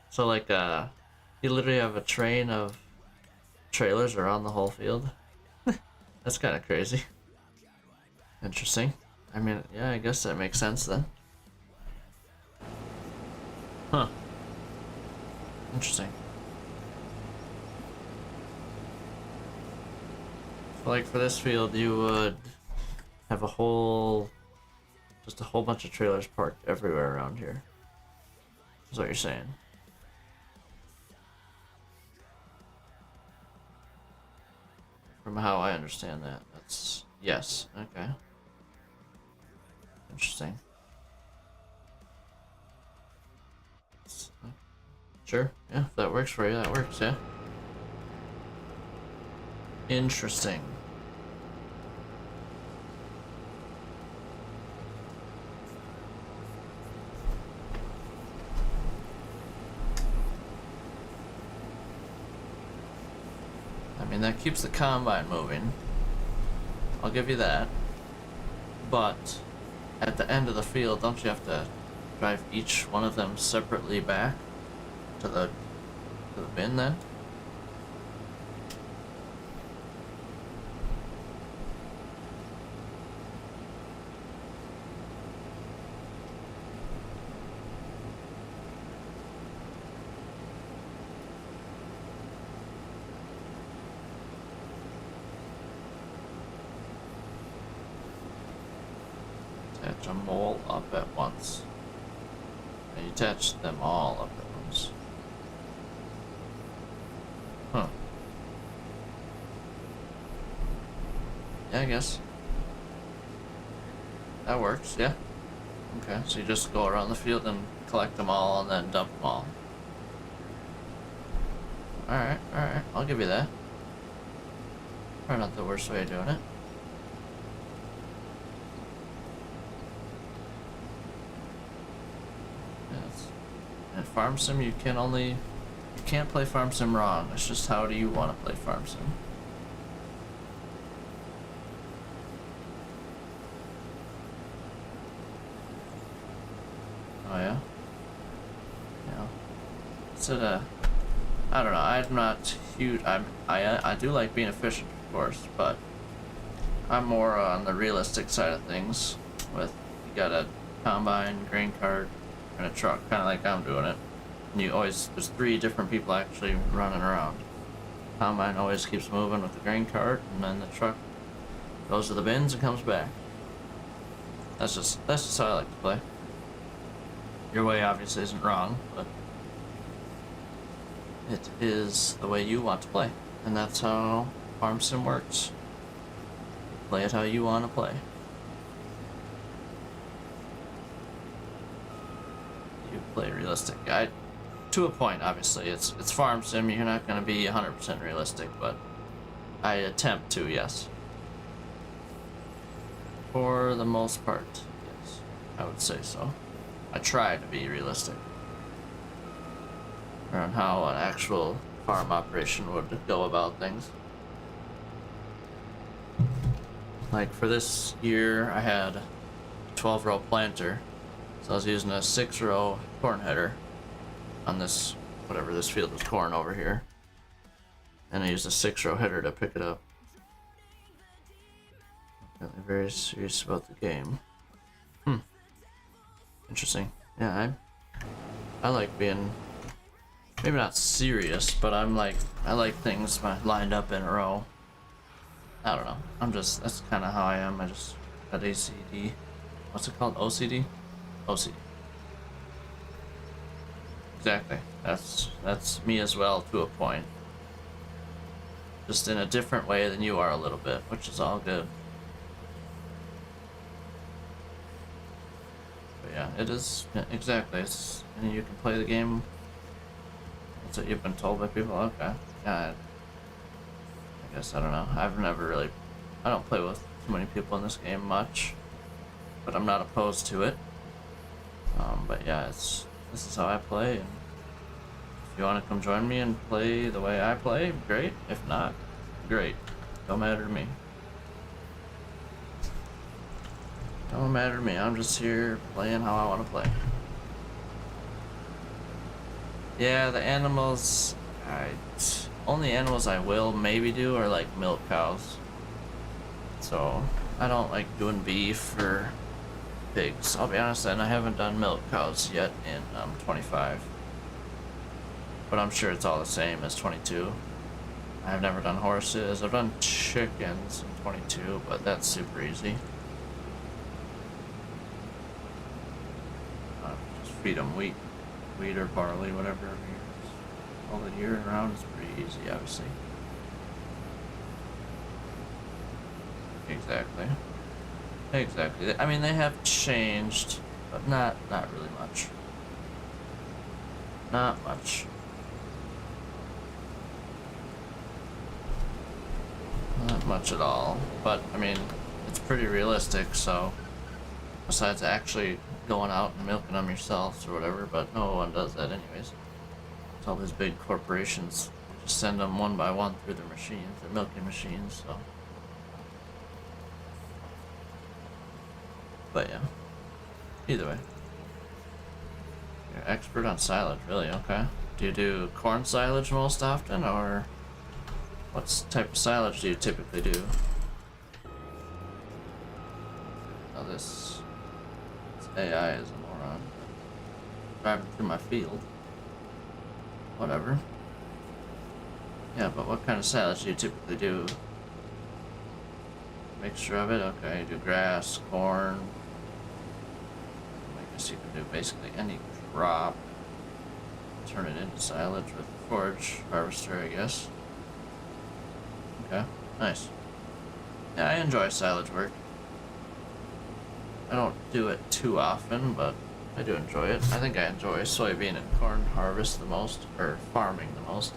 So like you literally have a train of trailers around the whole field. That's kind of crazy. Interesting. I mean, yeah, I guess that makes sense then. Huh. Interesting. So like for this field, you would have just a whole bunch of trailers parked everywhere around here. Is what you're saying. From how I understand that, that's yes. Okay. Interesting. Sure. Yeah, if that works for you, that works. Yeah. Interesting. I mean, that keeps the combine moving. I'll give you that. But at the end of the field, don't you have to drive each one of them separately back to the bin then? Attach them all up at once. And you attach them all up at once. Yeah, I guess. That works, yeah. Okay, so you just go around the field and collect them all and then dump them all. Alright, I'll give you that. Probably not the worst way of doing it. Yes. And Farm Sim, you can't play Farm Sim wrong. It's just how do you want to play Farm Sim. Oh yeah? Yeah. It's I don't know, I'm not huge, I do like being efficient, of course, but I'm more on the realistic side of things with, you got a combine, grain cart, and a truck, kind of like I'm doing it. And there's 3 different people actually running around. Combine always keeps moving with the grain cart, and then the truck goes to the bins and comes back. That's just how I like to play. Your way obviously isn't wrong, but it is the way you want to play. And that's how Farm Sim works. Play it how you want to play. You play realistic. To a point, obviously. It's Farm Sim, you're not going to be 100% realistic, but I attempt to, yes. For the most part, yes. I would say so. I try to be realistic around how an actual farm operation would go about things. Like for this year, I had a 12-row planter, so I was using a 6-row corn header on this, whatever this field was corn over here, and I used a 6-row header to pick it up. Definitely very serious about the game. Interesting. Yeah, I like being, maybe not serious, but I like things lined up in a row. I don't know. That's kind of how I am. I just got ACD. What's it called? OCD? OCD. Exactly. That's me as well to a point. Just in a different way than you are a little bit, which is all good. Yeah, it is, exactly. And you can play the game. That's what you've been told by people. Okay. Yeah. I guess I don't know. I don't play with too many people in this game much, but I'm not opposed to it. But yeah, this is how I play, and if you want to come join me and play the way I play, great. If not, great. Don't matter to me. Don't matter to me. I'm just here playing how I want to play. Yeah, the animals, only animals I will maybe do are like milk cows. So I don't like doing beef or pigs. I'll be honest, and I haven't done milk cows yet in 25. But I'm sure it's all the same as 22. I've never done horses. I've done chickens in 22, but that's super easy. Just feed them wheat or barley, whatever. All the year around is pretty easy, obviously. Exactly. I mean, they have changed, but not really much. Not much. Not much at all. But I mean, it's pretty realistic. So, besides actually going out and milking them yourselves or whatever, but no one does that anyways. It's all these big corporations just send them one by one through their machines, their milking machines. So. But yeah, either way. You're expert on silage, really, okay. Do you do corn silage most often, or what type of silage do you typically do? Oh, this AI is a moron. Driving through my field. Whatever. Yeah, but what kind of silage do you typically do? Mixture of it? Okay, you do grass, corn. I guess you can do basically any crop. Turn it into silage with a forage harvester, I guess. Okay, nice. Yeah, I enjoy silage work. I don't do it too often, but I do enjoy it. I think I enjoy soybean and corn harvest the most, or farming the most.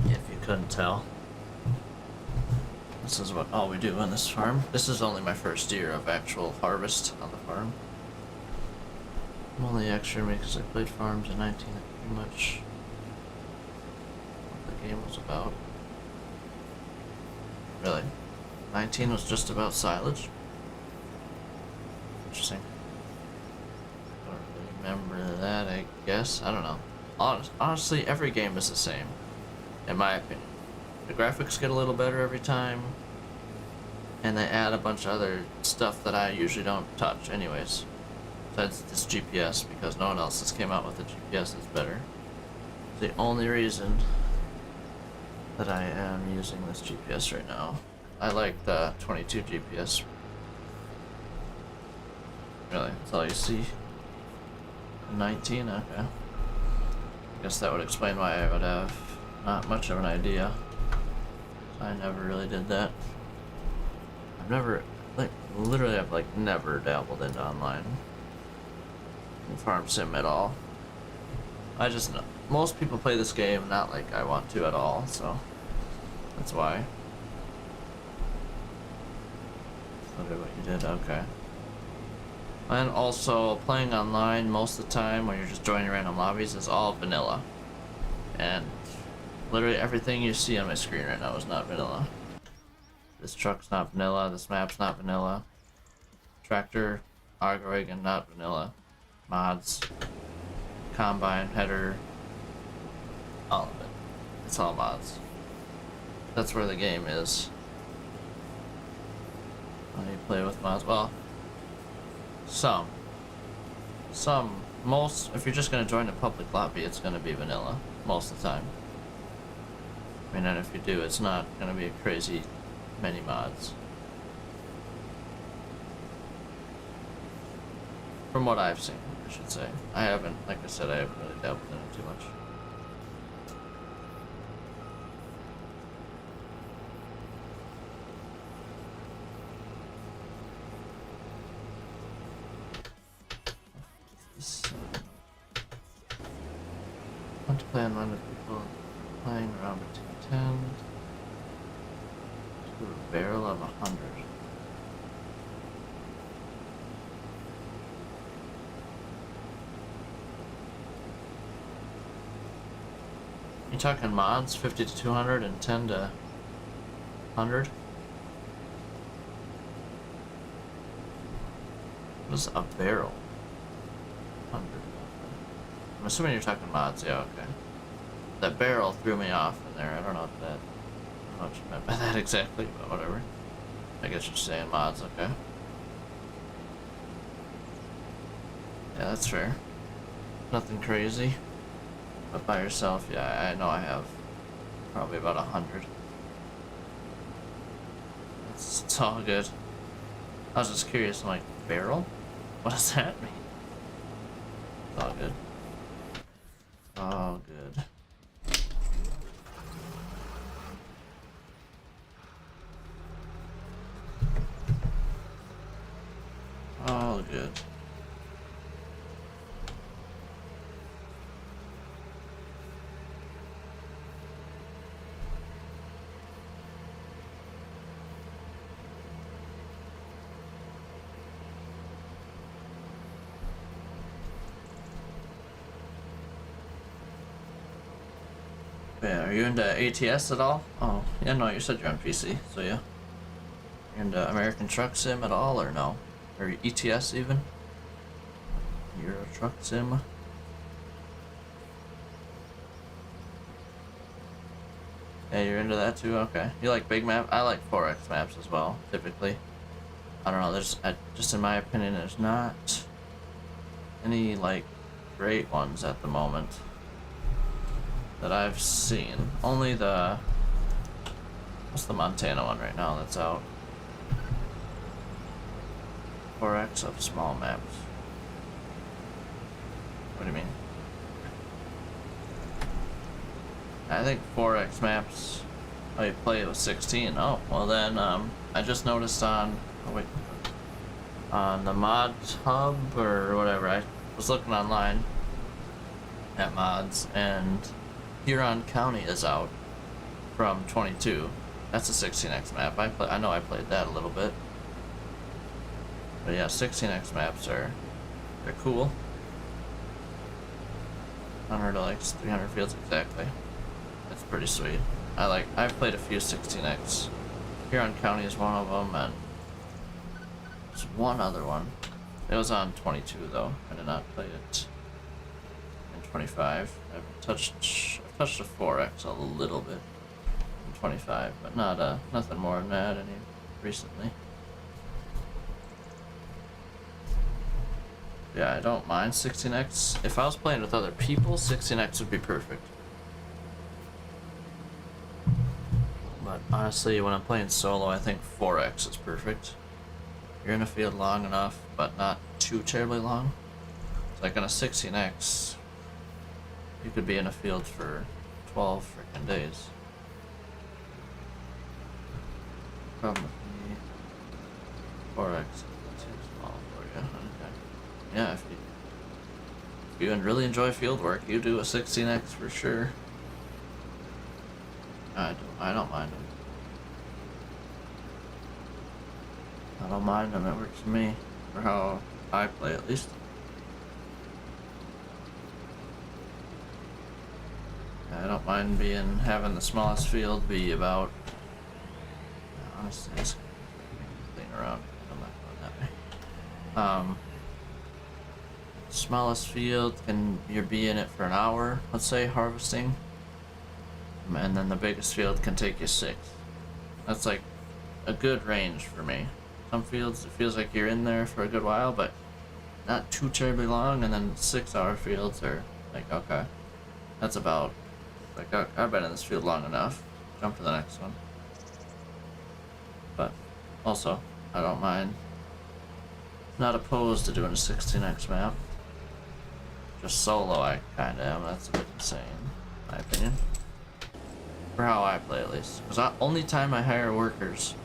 If you couldn't tell. This is what all we do on this farm. This is only my first year of actual harvest on the farm. I'm only extra because I played farms in 19. That's pretty much what the game was about. Really? 19 was just about silage? Interesting. I don't really remember that, I guess. I don't know. Honestly, every game is the same, in my opinion. The graphics get a little better every time, and they add a bunch of other stuff that I usually don't touch anyways. Besides this GPS, because no one else has came out with a GPS that's better. It's the only reason that I am using this GPS right now. I like the 22 GPS. Really, that's all you see? 19? Okay. I guess that would explain why I would have not much of an idea. I never really did that. I've never, like, literally I've, like, never dabbled into online farm sim at all. I just know most people play this game not like I want to at all, so that's why. Look at what you did, okay. And also, playing online most of the time when you're just joining random lobbies is all vanilla. And literally everything you see on my screen right now is not vanilla. This truck's not vanilla, this map's not vanilla. Tractor, Argowagon, not vanilla. Mods, combine, header, all of it. It's all mods. That's where the game is. How do you play with mods? Well, most, if you're just gonna join a public lobby, it's gonna be vanilla, most of the time. I mean, and if you do, it's not gonna be crazy many mods. From what I've seen, I should say. I haven't, like I said, I haven't really dabbled in it too much. Want to play online with people playing around between 10 to a barrel of 100. You talking mods? 50 to 200 and 10 to 100? What is a barrel? 100. I'm assuming you're talking mods, yeah, okay. That barrel threw me off in there. I don't know what you meant by that exactly, but whatever. I guess you're saying mods, okay. Yeah, that's fair. Nothing crazy. But by yourself, yeah, I know I have probably about 100. It's all good. I was just curious, I'm like, barrel? What does that mean? It's all good. All good. All good. Yeah, are you into ATS at all? Oh, yeah, no, you said you're on PC, so yeah. You're into American Truck Sim at all, or no? Or ETS even? Euro Truck Sim? Yeah, you're into that too? Okay. You like big map? I like 4X maps as well, typically. I don't know, there's, just in my opinion, there's not any, like, great ones at the moment that I've seen. Only the, what's the Montana one right now that's out? 4X of small maps. What do you mean? I think 4X maps Oh, you play it with 16. Oh, well then, I just noticed on, oh wait, on the mod hub or whatever, I was looking online at mods, and Huron County is out from 22. That's a 16x map. I know I played that a little bit. But yeah, 16x maps they're cool. 100 likes, 300 fields exactly. It's pretty sweet. I've played a few 16x. Huron County is one of them, and there's one other one. It was on 22 though. I did not play it in 25. I've touched a 4x a little bit in 25, but not nothing more than that any recently. Yeah, I don't mind 16x. If I was playing with other people, 16x would be perfect. But honestly, when I'm playing solo, I think 4x is perfect. You're in a field long enough, but not too terribly long. It's like on a 16x, you could be in a field for 12 freaking days. Problem with me, 4x is too small for you. Okay. Yeah, if you really enjoy field work, you do a 16x for sure. I don't mind them. I don't mind them. It works for me, for how I play at least. I don't mind having the smallest field be about. Honestly, it's clean around. I'm not going that way. Smallest field you'll be in it for an hour, let's say, harvesting, and then the biggest field can take you 6. That's like a good range for me. Some fields it feels like you're in there for a good while, but not too terribly long, and then 6-hour fields are like, okay, that's about like, I've been in this field long enough, jump to the next one. But also, I don't mind, not opposed to doing a 16x map. Just solo I kinda am, that's a bit insane, in my opinion. For how I play at least. Because the only time I hire workers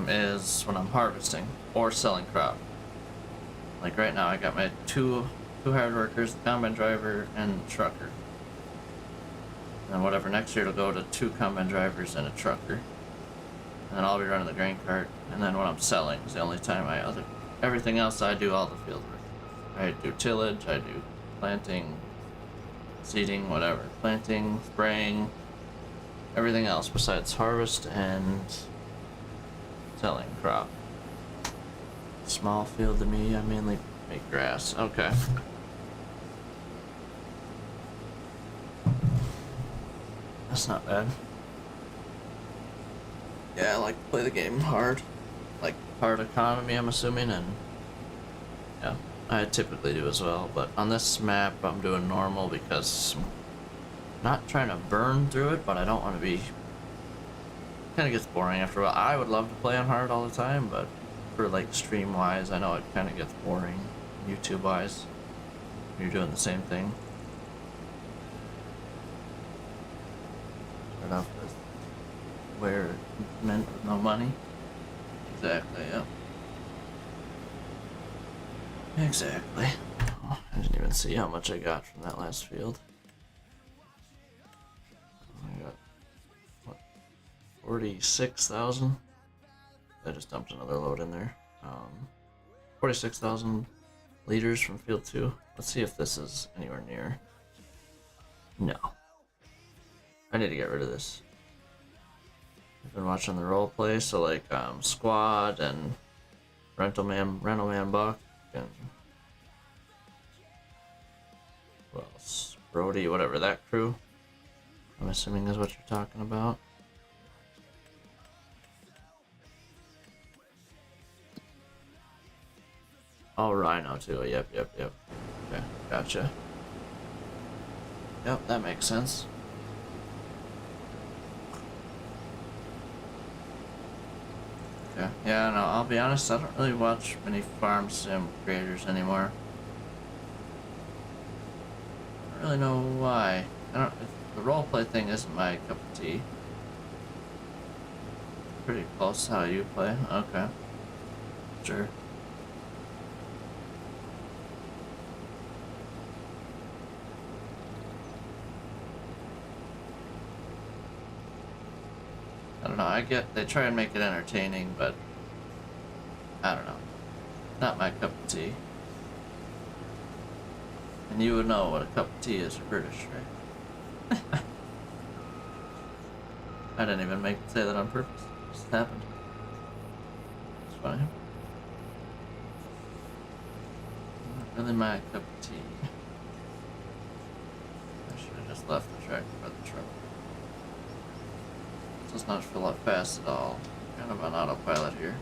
is when I'm harvesting or selling crop. Like right now I got my two hired workers, the combine driver and trucker. And whatever, next year it'll go to 2 combine drivers and a trucker. And then I'll be running the grain cart, and then when I'm selling is the only time everything else I do all the field work. I do tillage, I do planting, seeding, whatever. Planting, spraying, everything else besides harvest and selling crop. Small field to me, I mainly make grass. Okay. That's not bad. Yeah, I like to play the game hard. Like hard economy, I'm assuming, and yeah. I typically do as well, but on this map I'm doing normal because I'm not trying to burn through it, but I don't want to be. Kind of gets boring after a while. I would love to play on hard all the time, but for like stream wise, I know it kind of gets boring, YouTube wise. You're doing the same thing. Start off with where it meant with no money. Exactly, yeah. Exactly. Oh, I didn't even see how much I got from that last field. I got, what, 46,000? I just dumped another load in there. 46,000 liters from field 2. Let's see if this is anywhere near. No. I need to get rid of this. I've been watching the role play, so like Squad and Rental Man Buck. And who else? Brody, whatever, that crew. I'm assuming is what you're talking about. Oh, Rhino too. Yep. Okay, gotcha. Yep, that makes sense. Okay. Yeah, no, I'll be honest, I don't really watch many farm sim creators anymore. I don't really know why. The roleplay thing isn't my cup of tea. Pretty close to how you play. Okay. Sure. I don't know, they try and make it entertaining, but I don't know. Not my cup of tea. And you would know what a cup of tea is for British, right? I didn't even say that on purpose. It just happened. It's funny. Not really my cup of tea. I should have just left the track by the truck. It does not fill up fast at all. Kind of on autopilot here.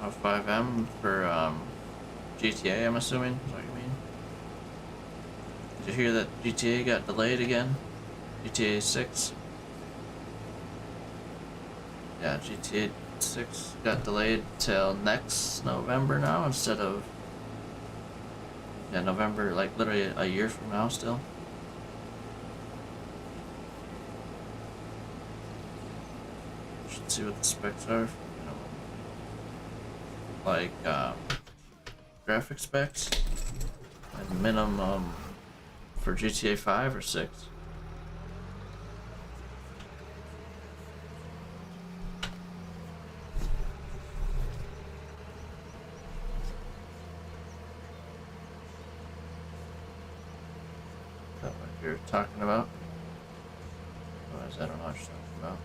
Oh, 5M for GTA, I'm assuming. Is what you mean? Did you hear that GTA got delayed again? GTA 6? Yeah, GTA 6 got delayed till next November now instead of... Yeah, November, like literally a year from now still. Should see what the specs are. Like graphic specs and minimum for GTA 5 or 6. Is that what you're talking about? Otherwise, I don't know what you're talking about.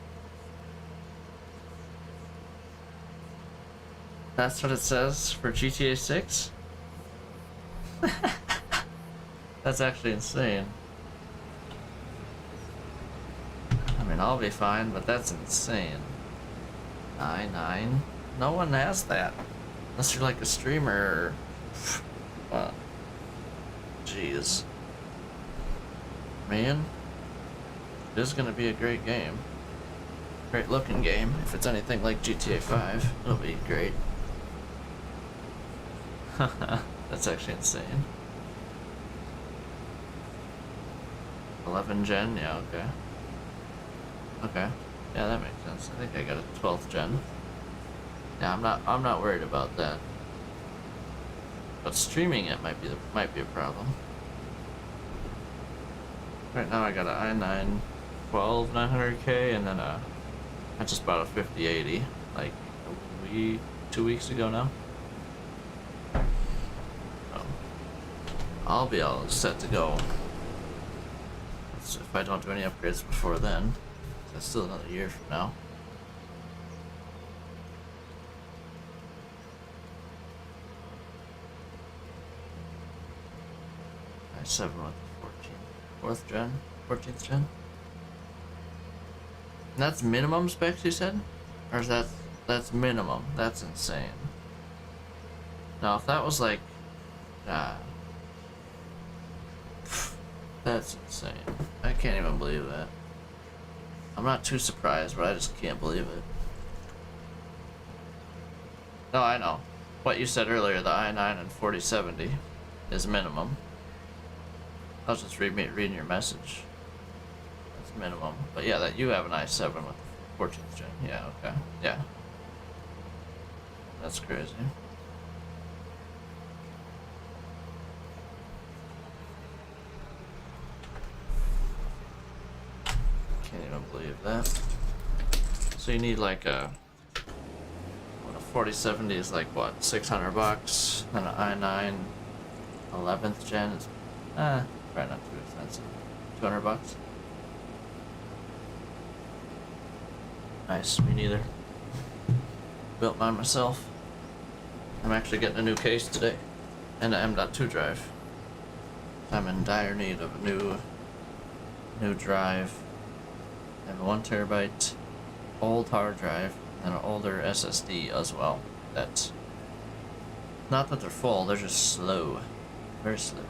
That's what it says for GTA 6? That's actually insane. I mean, I'll be fine, but that's insane. i9? No one has that. Unless you're like a streamer or... Jeez. Man. This is gonna be a great game. Great looking game. If it's anything like GTA 5, it'll be great. That's actually insane. 11 gen, yeah, okay. Okay. Yeah, that makes sense. I think I got a 12th gen. Yeah, I'm not worried about that. But streaming it might be a problem. Right now I got an i9 900K and then I just bought a 5080 like 2 weeks ago now. I'll be all set to go. So if I don't do any upgrades before then. That's still another year from now. i7 with 4th gen, 14th gen. And that's minimum specs, you said? Or is that's minimum? That's insane. Now if that was like, that's insane. I can't even believe that. I'm not too surprised, but I just can't believe it. No, I know. What you said earlier, the i9 and 4070 is minimum. I was just reading your message. That's minimum. But yeah, that you have an i7 with 14th gen. Yeah, okay. Yeah. That's crazy. Can't even believe that. So you need like a 4070 is like what, $600, and an i9 11th gen is probably not too expensive. $200. Nice, me neither. Built mine myself. I'm actually getting a new case today, and an M.2 drive. I'm in dire need of a new drive. I have a 1 terabyte old hard drive and an older SSD as well. That's not that they're full, they're just slow, very slow.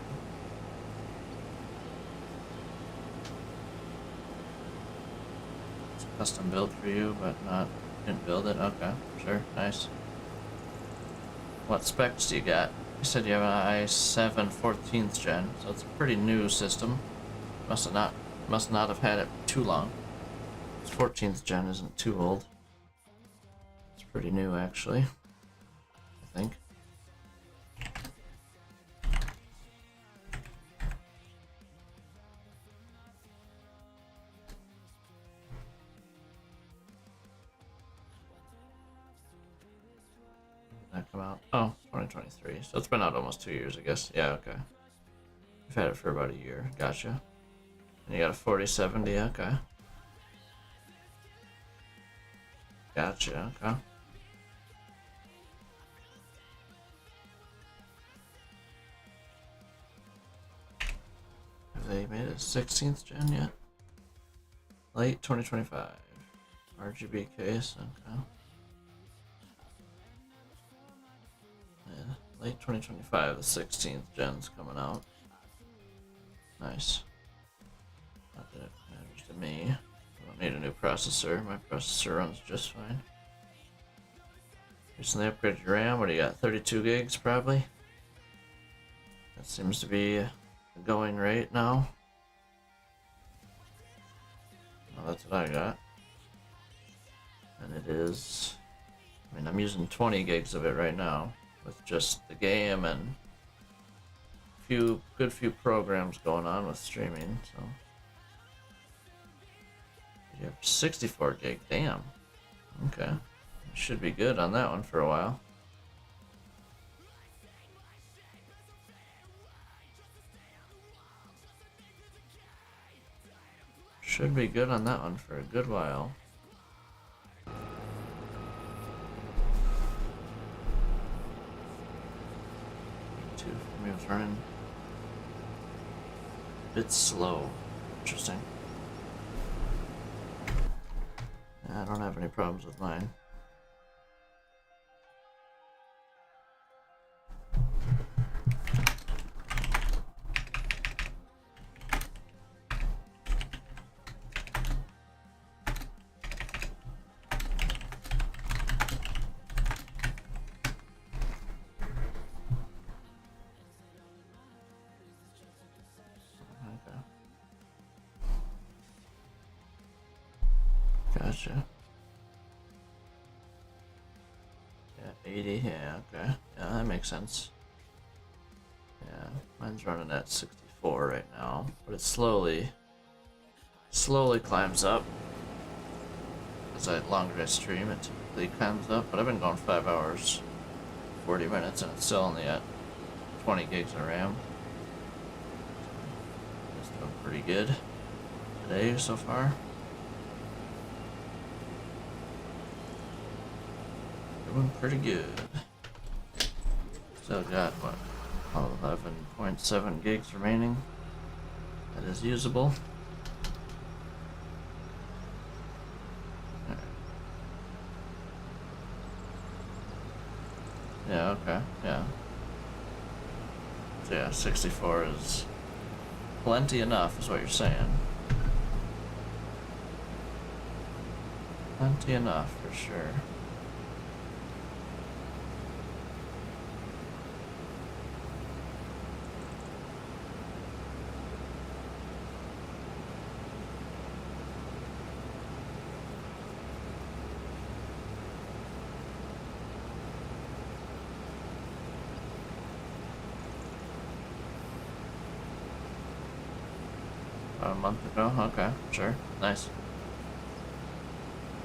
It's a custom build for you, but didn't build it. Okay, sure, nice. What specs do you got? You said you have an i7 14th gen, so it's a pretty new system. Must not have had it too long. This 14th gen isn't too old. It's pretty new actually, I think. That come out? Oh, 2023. So it's been out almost 2 years, I guess. Yeah, okay. We've had it for about a year. Gotcha. And you got a 4070, okay. Gotcha, okay. Have they made a 16th gen yet? Late 2025. RGB case, okay. Yeah, late 2025, the 16th gen's coming out. Nice. Not that it matters to me. I don't need a new processor. My processor runs just fine. Recently upgraded your RAM. What do you got? 32 gigs probably? That seems to be the going rate now. Well, that's what I got. And it is... I mean, I'm using 20 gigs of it right now with just the game and good few programs going on with streaming, so... You have 64 gig, damn. Okay. Should be good on that one for a while. Should be good on that one for a good while. Two for me was running a bit slow. Interesting. I don't have any problems with mine. Gotcha. Yeah, 80, yeah, okay. Yeah, that makes sense. Yeah, mine's running at 64 right now, but it slowly climbs up. As the longer I stream, it typically climbs up, but I've been going 5 hours, 40 minutes, and it's still only at 20 gigs of RAM. It's doing pretty good today so far. Doing pretty good. Still got, what, 11.7 gigs remaining. That is usable. Right. Yeah, okay, yeah. So yeah, 64 is plenty enough, is what you're saying. Plenty enough, for sure. About a month ago? Okay, sure. Nice.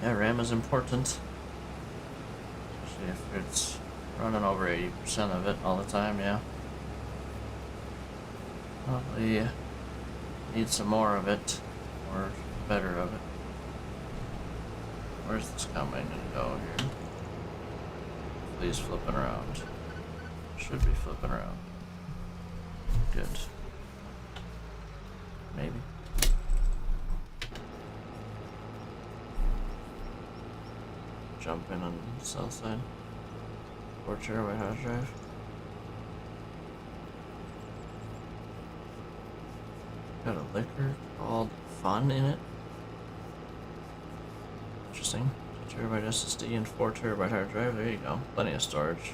Yeah, RAM is important. Especially if it's running over 80% of it all the time, yeah. Probably need some more of it, or better of it. Where's this coming and go here? Please flipping around. Should be flipping around. Good. Maybe. Jump in on the south side. 4 terabyte hard drive. Got a liquor called Fun in it. Interesting. 2 terabyte SSD and 4 terabyte hard drive. There you go. Plenty of storage.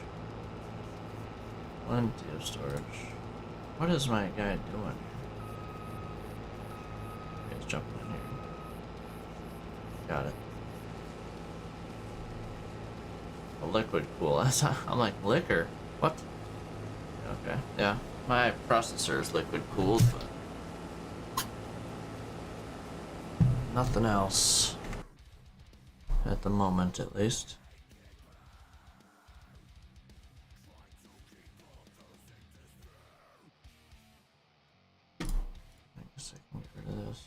Plenty of storage. What is my guy doing? He's jumping in here. Got it. A liquid cool. I'm like, liquor? What? Okay, yeah. My processor is liquid cooled, but nothing else. At the moment, at least. I guess I can get rid of this.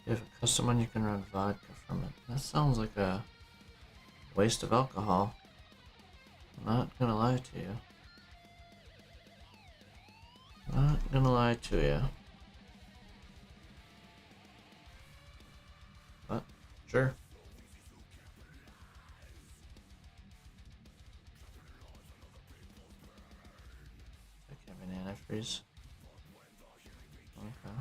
You have a custom one, you can run vodka from it. That sounds like a waste of alcohol. I'm not gonna lie to you. Not gonna lie to you. But, sure. I can't be an antifreeze. Okay.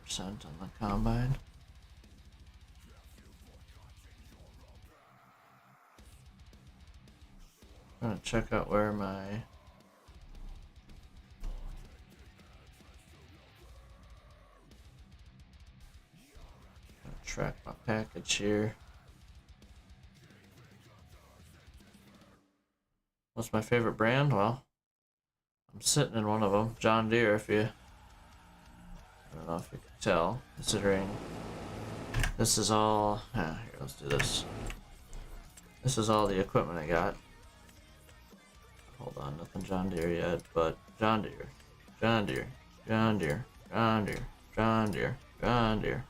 12% on the combine. I'm gonna check out where my track my package here. What's my favorite brand? Well, I'm sitting in one of them, John Deere. I don't know if you can tell, considering this is all. Here, let's do this. This is all the equipment I got. Hold on, nothing John Deere yet, but John Deere, John Deere, John Deere, John Deere, John Deere, John Deere,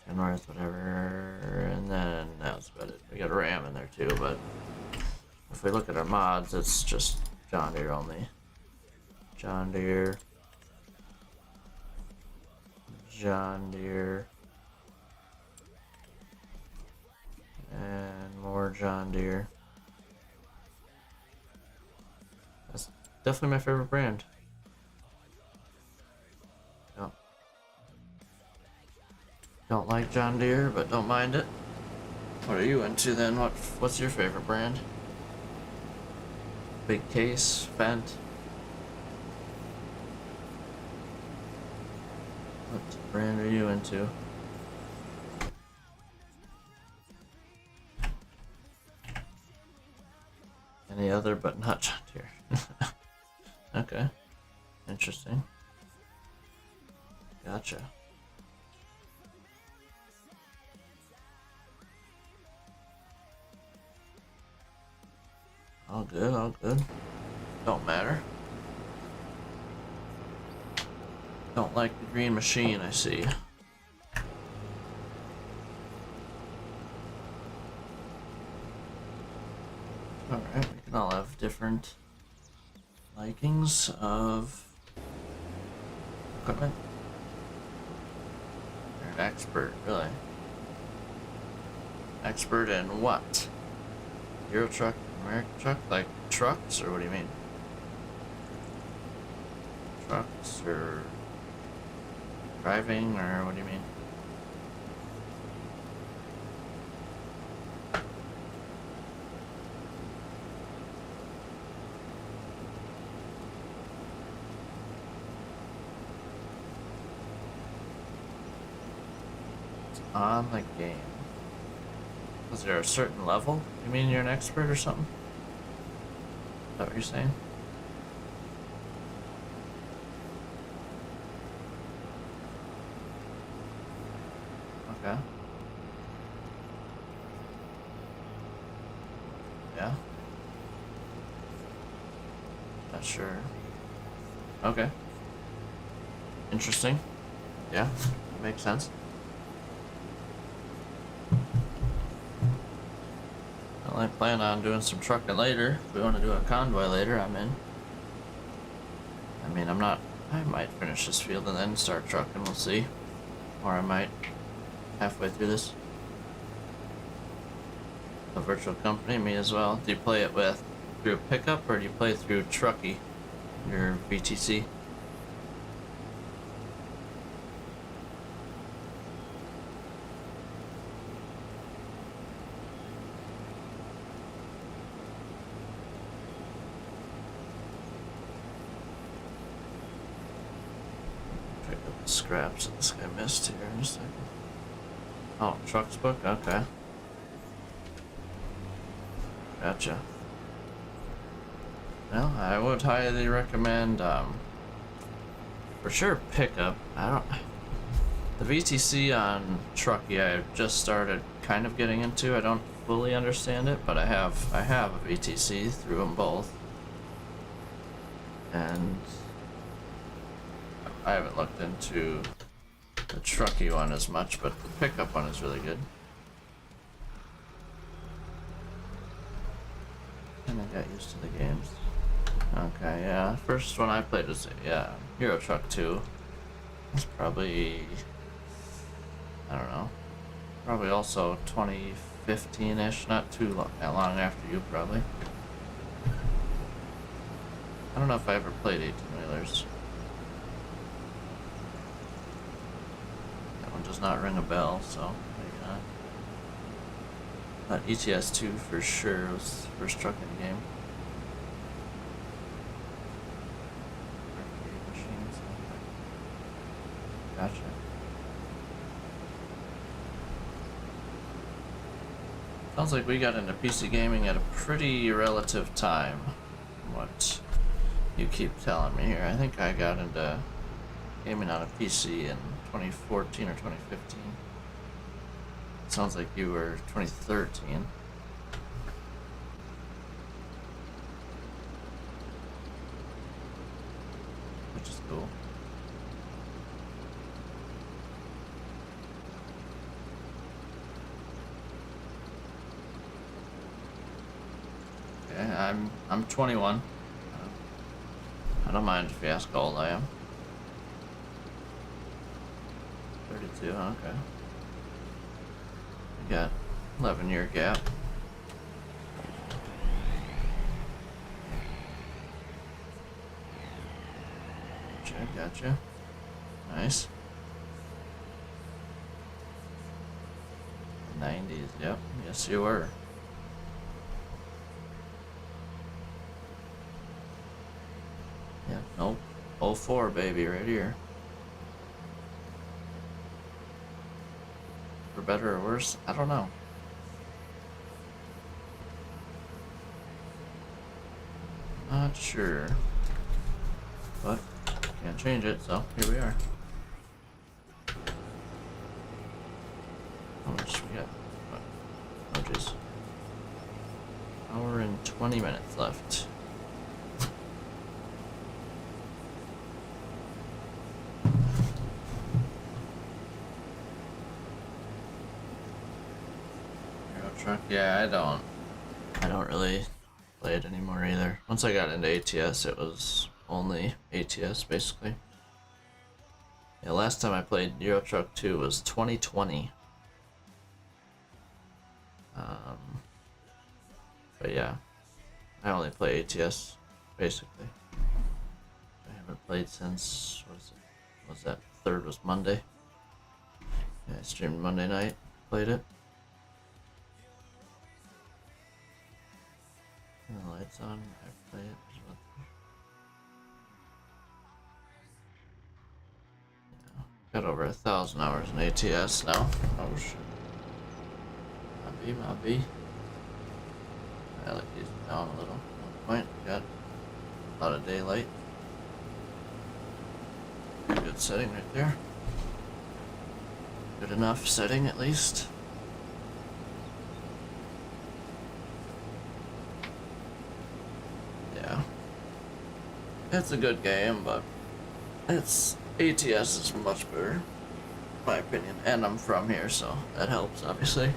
Kenworth, whatever, and then that's about it. We got a Ram in there too, but if we look at our mods, it's just John Deere only. John Deere, John Deere, and more John Deere. That's definitely my favorite brand. Don't like John Deere, but don't mind it. What are you into then? What's your favorite brand? Big case, Fendt. What brand are you into? Any other but not John Deere. Okay. Interesting. Gotcha. All good, all good. Don't matter. Don't like the green machine, I see. Alright, we can all have different likings of equipment. You're an expert, really. Expert in what? Euro truck, American truck? Like trucks, or what do you mean? Trucks, or driving, or what do you mean? It's on the game. Was there a certain level? You mean you're an expert or something? Is that what you're saying? Okay. Yeah. Not sure. Okay. Interesting. Yeah, that makes sense. Well, I plan on doing some trucking later. If we want to do a convoy later, I'm in. I mean, I might finish this field and then start trucking, we'll see. Or I might halfway through this. A virtual company, me as well. Do you play it with through a pickup or do you play through Truckee, your VTC? Pick up the scraps that this guy missed here in a second. Oh, Trucks book? Okay. Gotcha. Well, I would highly recommend, for sure pickup. The VTC on Truckee I've just started kind of getting into. I don't fully understand it, but I have a VTC through them both. And I haven't looked into the Truckee one as much, but the pickup one is really good. And I got used to the games. Okay, yeah. First one I played was, yeah, Euro Truck 2. It's probably, I don't know, probably also 2015-ish, not too long after you probably. I don't know if I ever played 18-wheelers. That one does not ring a bell, so maybe not. But ETS2 for sure was the first truck in the game. Arcade machines. Gotcha. Sounds like we got into PC gaming at a pretty relative time, from what you keep telling me here. I think I got into gaming on a PC in 2014 or 2015. Sounds like you were 2013. Which is cool. Okay, I'm 21. I don't mind if you ask how old I am. 32, okay. We got 11-year gap. Gotcha. Nice. 90s, yep. Yes, you were. Yep, nope. 04, baby, right here. For better or worse, I don't know. Not sure. But can't change it, so here we are. How much we got? Oh, jeez. Hour and 20 minutes left. Euro Truck? Yeah, I don't really play it anymore either. Once I got into ATS, it was only ATS basically. Yeah, last time I played Euro Truck 2 was 2020. But yeah, I only play ATS basically. I haven't played since, what was that? Third was Monday. Yeah, I streamed Monday night, played it. And the lights on, I play it. Got over 1,000 hours in ATS now. Oh shit. Might be. I like these down a little. One point, got a lot of daylight. Good setting right there. Good enough setting at least. Yeah. It's a good game, but it's ATS is much better, in my opinion, and I'm from here, so that helps, obviously.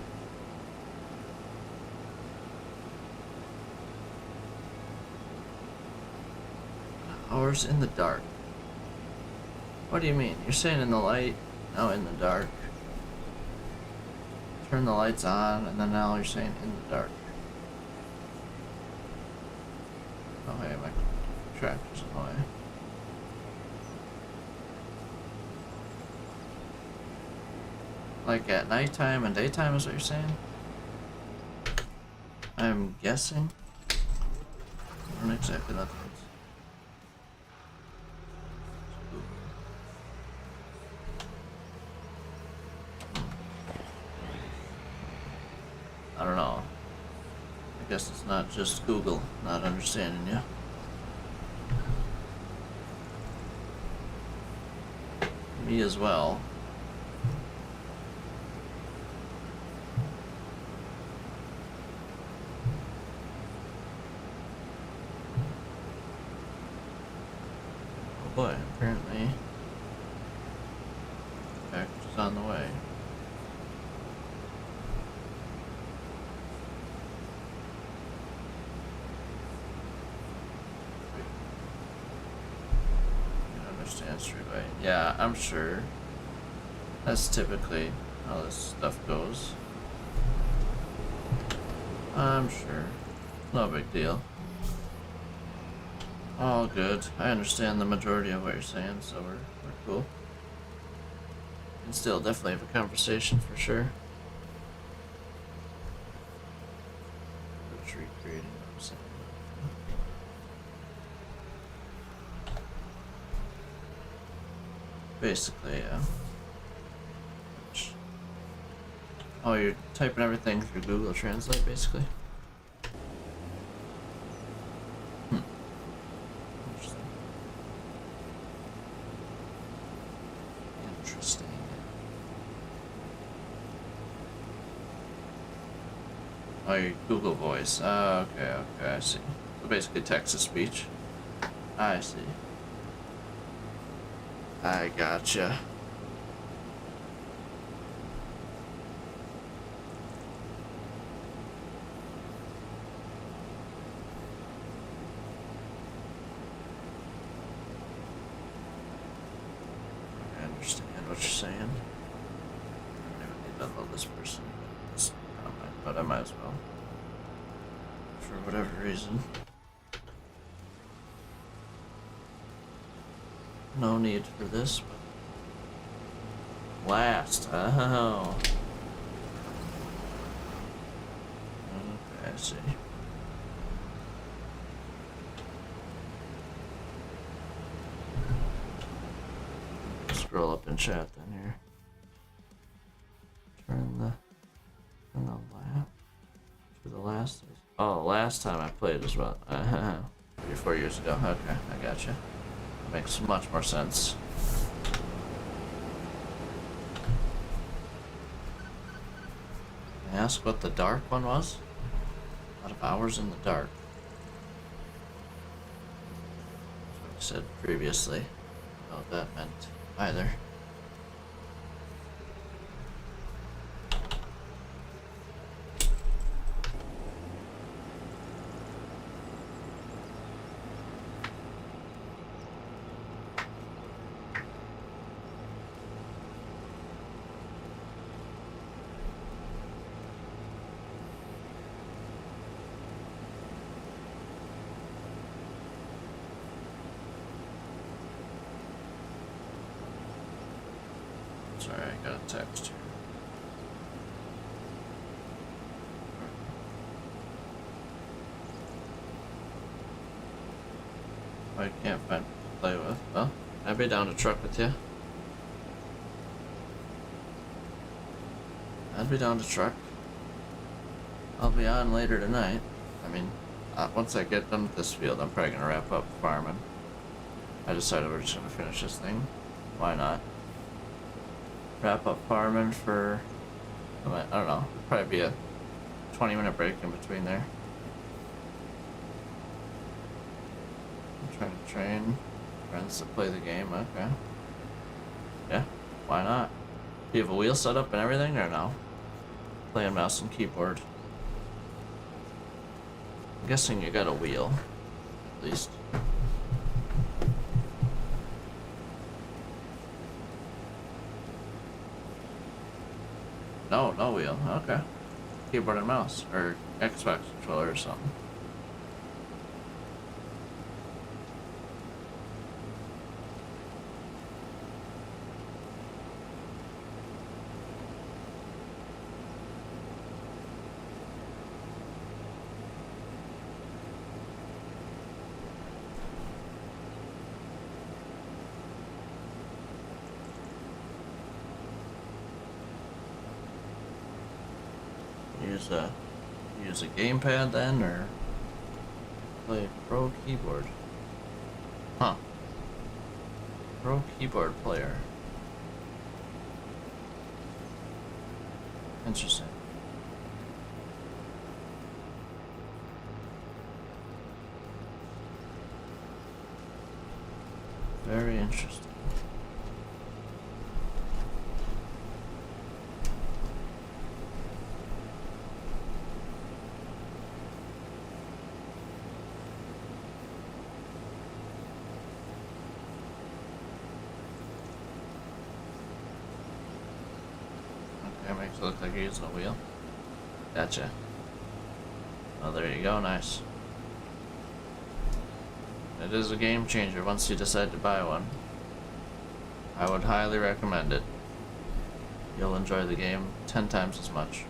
Hours in the dark. What do you mean? You're saying in the light? No, in the dark. Turn the lights on, and then now you're saying in the dark. Oh, hey, my tractor's in the way. Like at nighttime and daytime is what you're saying? I'm guessing. I don't exactly know. I don't know. I guess it's not just Google not understanding you. Me as well. Oh boy, apparently package is on the way. Understand streetway. Yeah, I'm sure. That's typically how this stuff goes. I'm sure. No big deal. All good. I understand the majority of what you're saying, so we're cool. Can still definitely have a conversation for sure. Retreat creating website. Basically, yeah. Oh, you're typing everything through Google Translate, basically? Interesting. Interesting. Oh, your Google Voice. Oh, okay, I see. So basically text-to-speech. I see. I gotcha. I understand what you're saying. I don't even need to unload this person. But I might as well. For whatever reason. No need for this, but last. Oh. Okay, I see. Scroll up in chat then here. Turn the lap to the last. Oh, last time I played as well. 3 or 4 years ago. Okay, I gotcha. That makes much more sense. Can I ask what the dark one was? A lot of hours in the dark. That's what I said previously. What that meant either. Sorry, I got a text here. I can't find to play with. Well, I'd be down to truck with you. I'd be down to truck. I'll be on later tonight. I mean, once I get done with this field, I'm probably gonna wrap up farming. I decided we're just gonna finish this thing. Why not? Wrap up farming for, I don't know, probably be a 20-minute break in between there. I'm trying to train friends to play the game. Okay. Yeah, why not? Do you have a wheel set up and everything, or no? Playing mouse and keyboard. I'm guessing you got a wheel, at least. No wheel. Okay. Keyboard and mouse, or Xbox controller or something. use a gamepad then, or play a pro keyboard? Huh. Pro keyboard player. Interesting. Very interesting. Okay, makes it look like you're using a wheel. Gotcha. Oh, there you go, nice. It is a game changer once you decide to buy one. I would highly recommend it. You'll enjoy the game 10 times as much.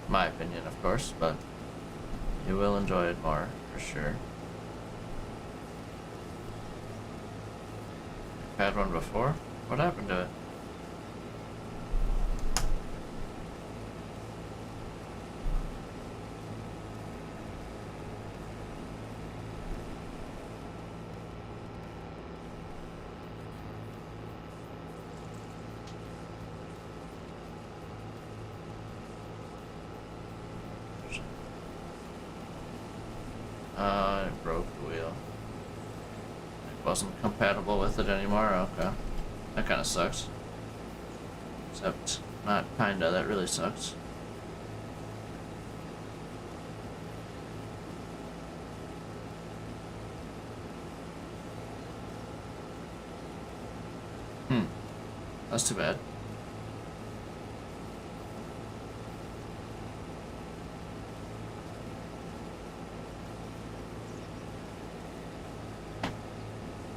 My opinion, of course, but you will enjoy it more, for sure. I've had one before? What happened to it? It broke the wheel. It wasn't compatible with it anymore? Okay. That kinda sucks. Except, not kinda, that really sucks. That's too bad.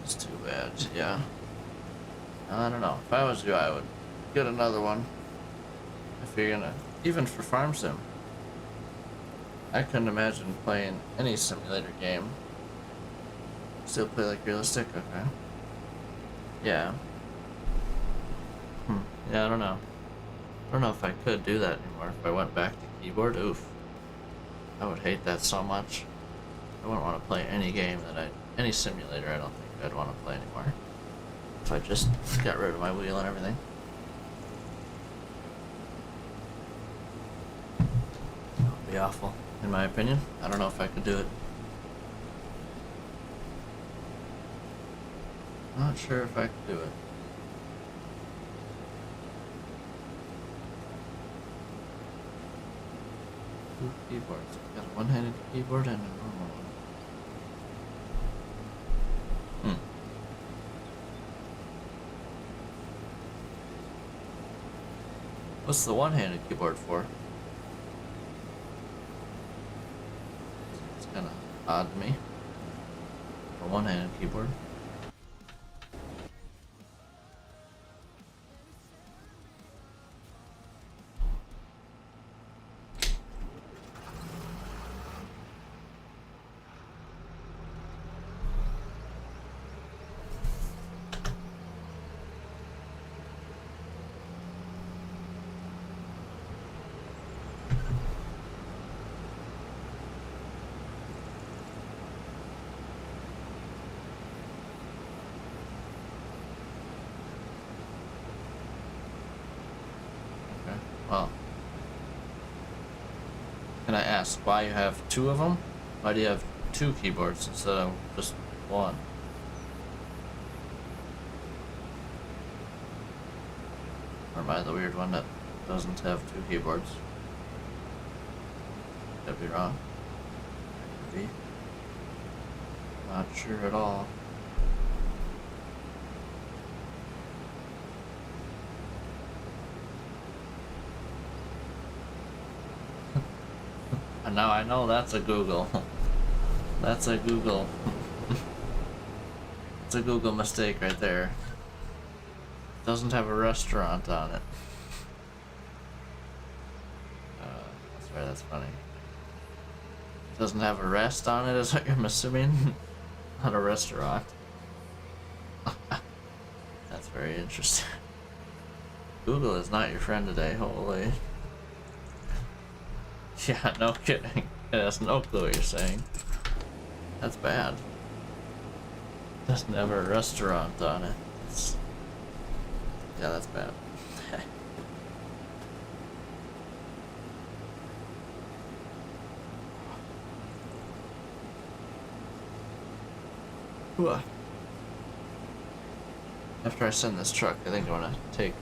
It's too bad, yeah. I don't know. If I was you, I would get another one. If you're gonna, even for Farm Sim. I couldn't imagine playing any simulator game. Still play like realistic? Okay. Yeah. Yeah, I don't know. I don't know if I could do that anymore. If I went back to keyboard, oof. I would hate that so much. I wouldn't want to play any game any simulator, I don't think I'd want to play anymore. If I just got rid of my wheel and everything. That would be awful, in my opinion. I don't know if I could do it. Not sure if I could do it. Two keyboards. Got a one-handed keyboard and a normal one. What's the one-handed keyboard for? It's kind of odd to me. A one-handed keyboard. Well, can I ask why you have two of them? Why do you have two keyboards instead of just one? Or am I the weird one that doesn't have two keyboards? Could be wrong. Could be. Not sure at all. And now I know that's a Google. That's a Google. It's a Google mistake right there. Doesn't have a restaurant on it. That's right, that's funny. Doesn't have a rest on it, is what I'm assuming? Not a restaurant. That's very interesting. Google is not your friend today, holy. Yeah, no kidding. It has no clue what you're saying. That's bad. Doesn't have a restaurant on it. Yeah, that's bad. After I send this truck, I think I'm gonna take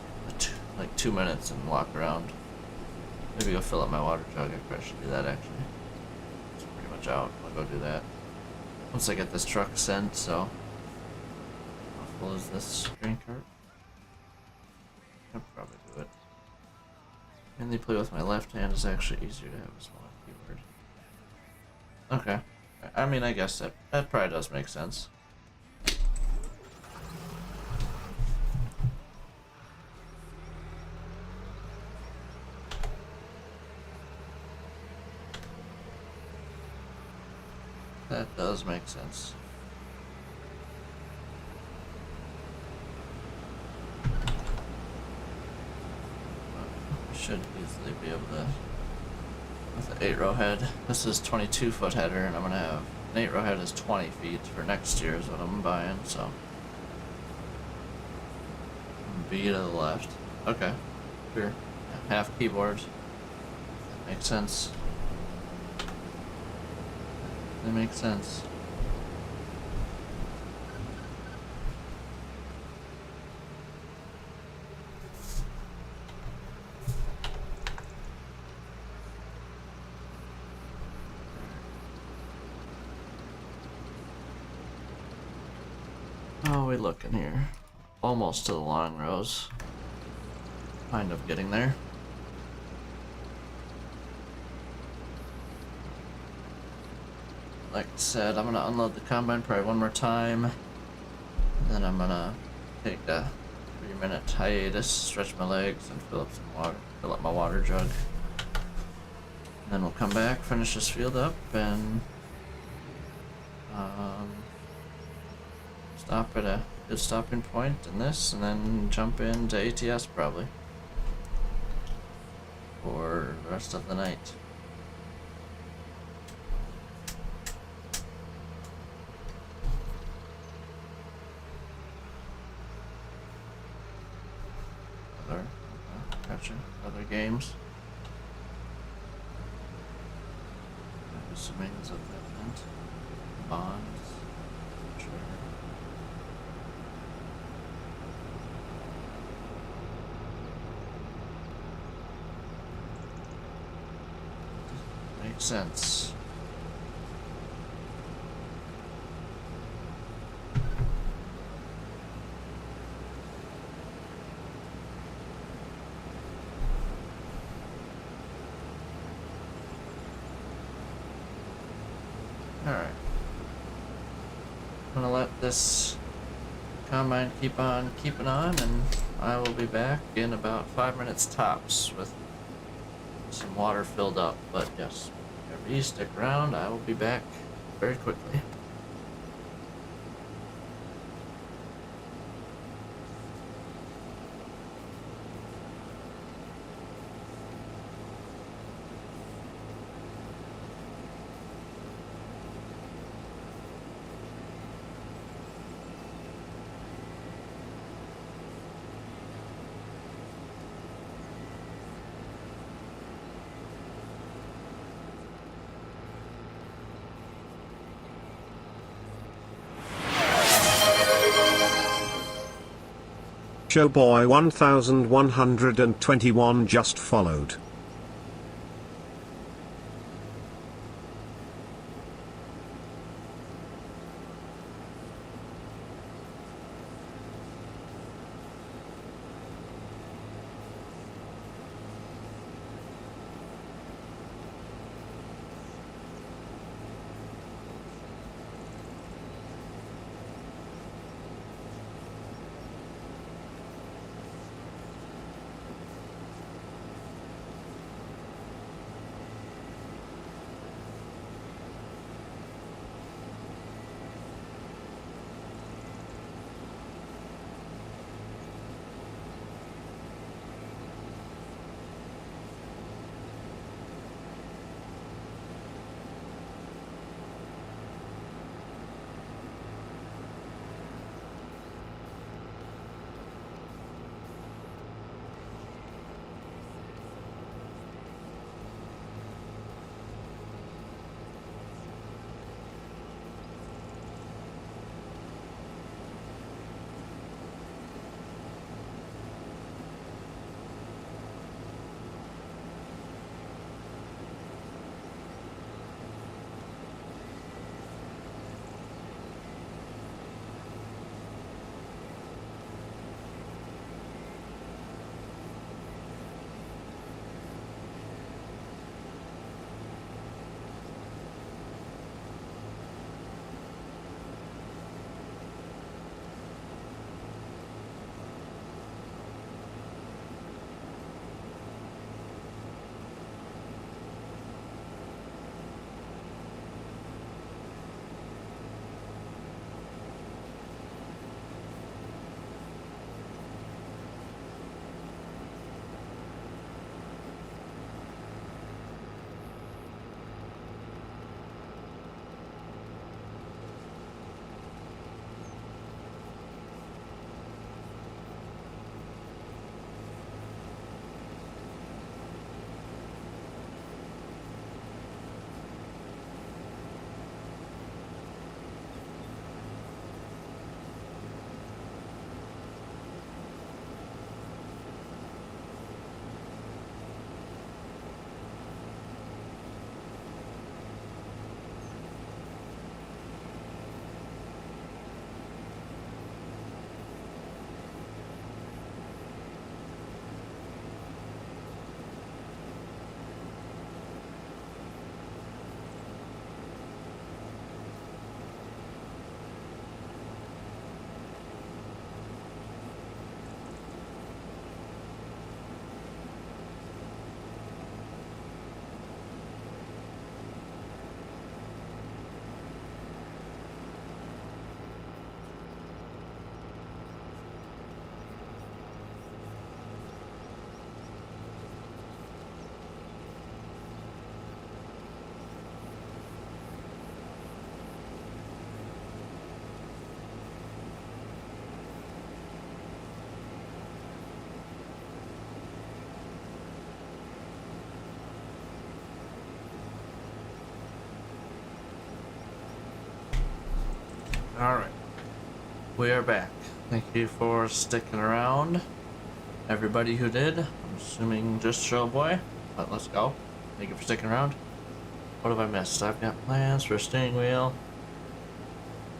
like 2 minutes and walk around. Maybe go fill up my water jug. I probably should do that actually. It's pretty much out. I'll go do that once I get this truck sent. So, how full is this grain cart? I'll probably do it. Mainly play with my left hand is actually easier to have a smaller keyboard. Okay. I mean, I guess that probably does make sense. That does make sense. I should easily be able to, with an 8-row head. This is 22-foot header, and I'm gonna have an 8-row head is 20 feet for next year is what I'm buying. So B to the left. Okay, sure. Yeah, half keyboard. That makes sense. That makes sense. How are we looking here? Almost to the long rows. Kind of getting there. Like I said, I'm gonna unload the combine probably one more time. Then I'm gonna take a 3-minute hiatus, stretch my legs, and fill up some water, fill up my water jug. And then we'll come back, finish this field up, and stop at a good stopping point in this, and then jump into ATS probably for the rest of the night. Gotcha. Other games. I'm assuming is what that meant. Bonds. Sure. Makes sense. Alright. I'm gonna let this combine keep on keeping on, and I will be back in about 5 minutes tops with some water filled up. But yes, whenever you stick around, I will be back very quickly. Showboy 1121 just followed. Alright. We are back. Thank you for sticking around. Everybody who did. I'm assuming just Showboy. But let's go. Thank you for sticking around. What have I missed? I've got plans for a steering wheel.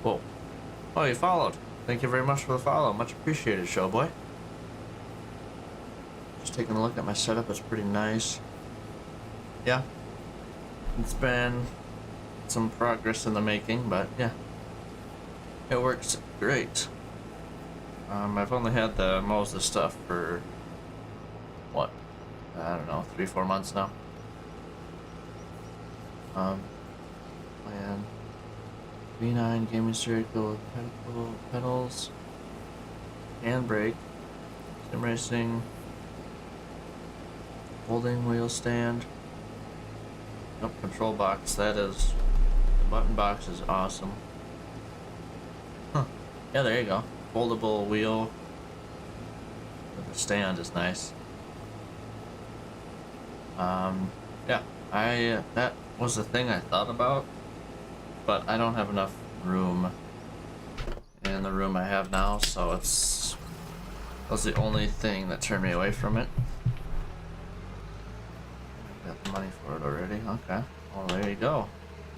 Whoa. Oh, you followed. Thank you very much for the follow. Much appreciated, Showboy. Just taking a look at my setup. It's pretty nice. Yeah. It's been some progress in the making, but yeah. It works great. I've only had the Moses stuff for, what? I don't know, 3-4 months now. Plan. V9 gaming steering wheel with pedals. Handbrake. Sim racing. Holding wheel stand. Nope, control box. That is. The button box is awesome. Huh. Yeah, there you go. Foldable wheel. The stand is nice. Yeah, that was the thing I thought about, but I don't have enough room in the room I have now, so that was the only thing that turned me away from it. I got the money for it already. Okay. Well, there you go.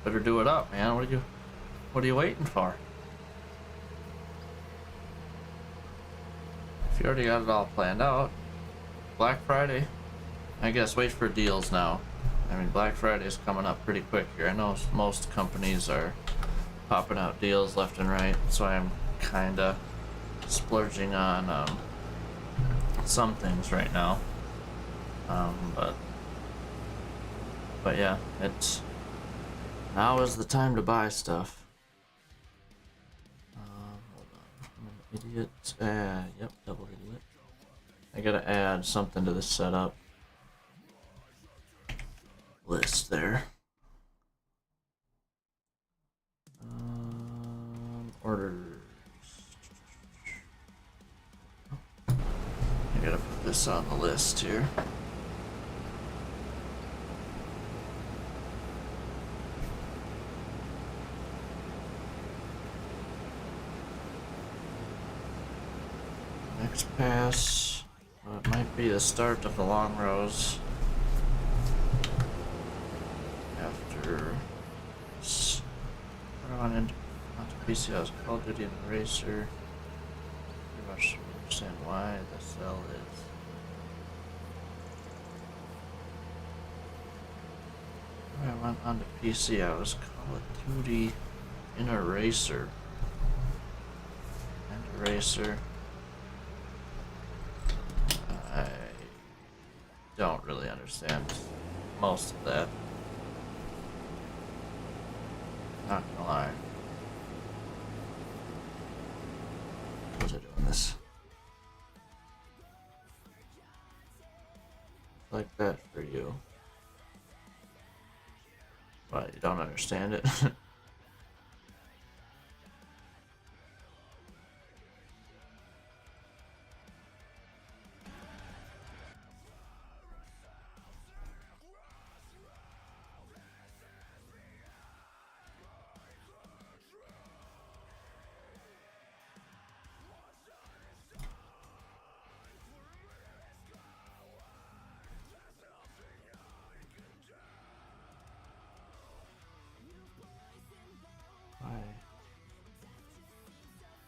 Better do it up, man. What are you waiting for? If you already got it all planned out, Black Friday, I guess wait for deals now. I mean, Black Friday is coming up pretty quick here. I know most companies are popping out deals left and right, so I'm kinda splurging on some things right now. But yeah, now is the time to buy stuff. Hold on, I'm an idiot. Yep, double idiot. I gotta add something to the setup list there. Orders. I gotta put this on the list here. Next pass. Well, it might be the start of the long rows. After run onto PC, I was Call of Duty and Racer. Pretty much understand why the cell is. When I went onto PC, I was Call of Duty in a Racer. And a Racer. I don't really understand most of that. Not gonna lie. Was I doing this? Like that for you. But you don't understand it.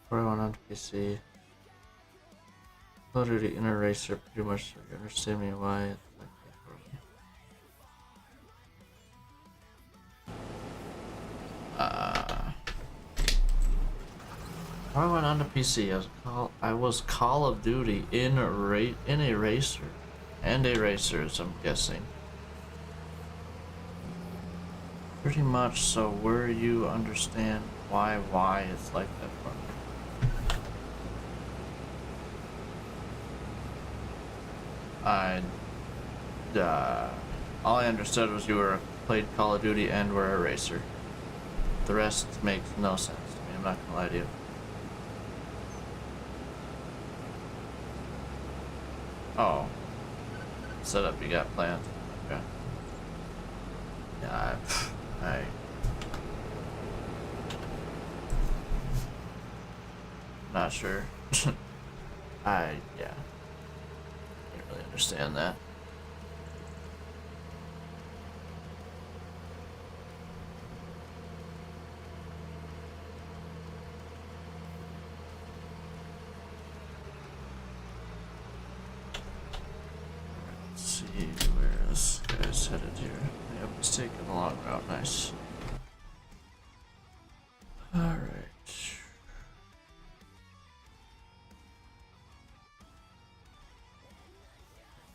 Before I went on to PC, Call of Duty Inner Racer pretty much, you understand me why it's like that for me. Before I went on to PC, I was Call of Duty in a Racer, and a Racers, I'm guessing. Pretty much, so where you understand why it's like that for me. All I understood was you played Call of Duty and were a racer. The rest makes no sense to me, I'm not gonna lie to you. Oh. Setup you got planned. Okay. Yeah, Not sure. Yeah. Can't really understand that. Let's see where this guy's headed here. Yep, he's taking the long route. Nice. Alright.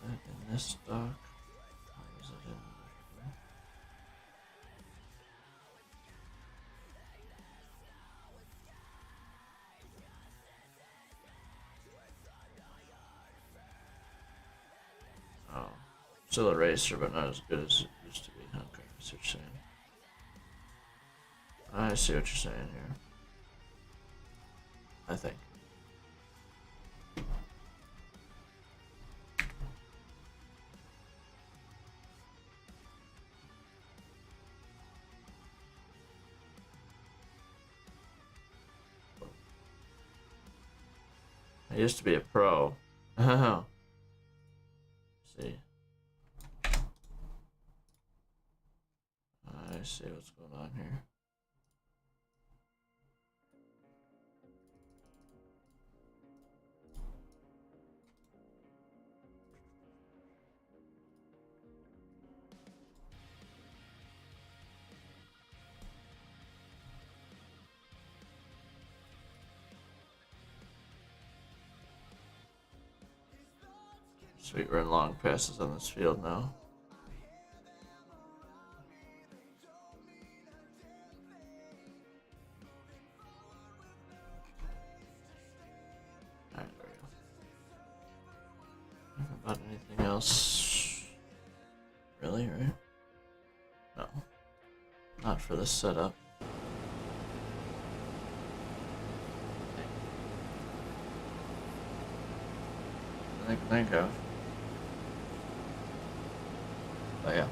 That in this dock. Or is it in there? Oh. Still a racer, but not as good as it used to be. Okay, I see what you're saying. I see what you're saying here. I think. I used to be a pro. Oh. See. I see what's going on here. Sweet, we're in long passes on this field now. Alright, there we go. Nothing about anything else. Really, right? No. Not for this setup. I think of. Oh yeah.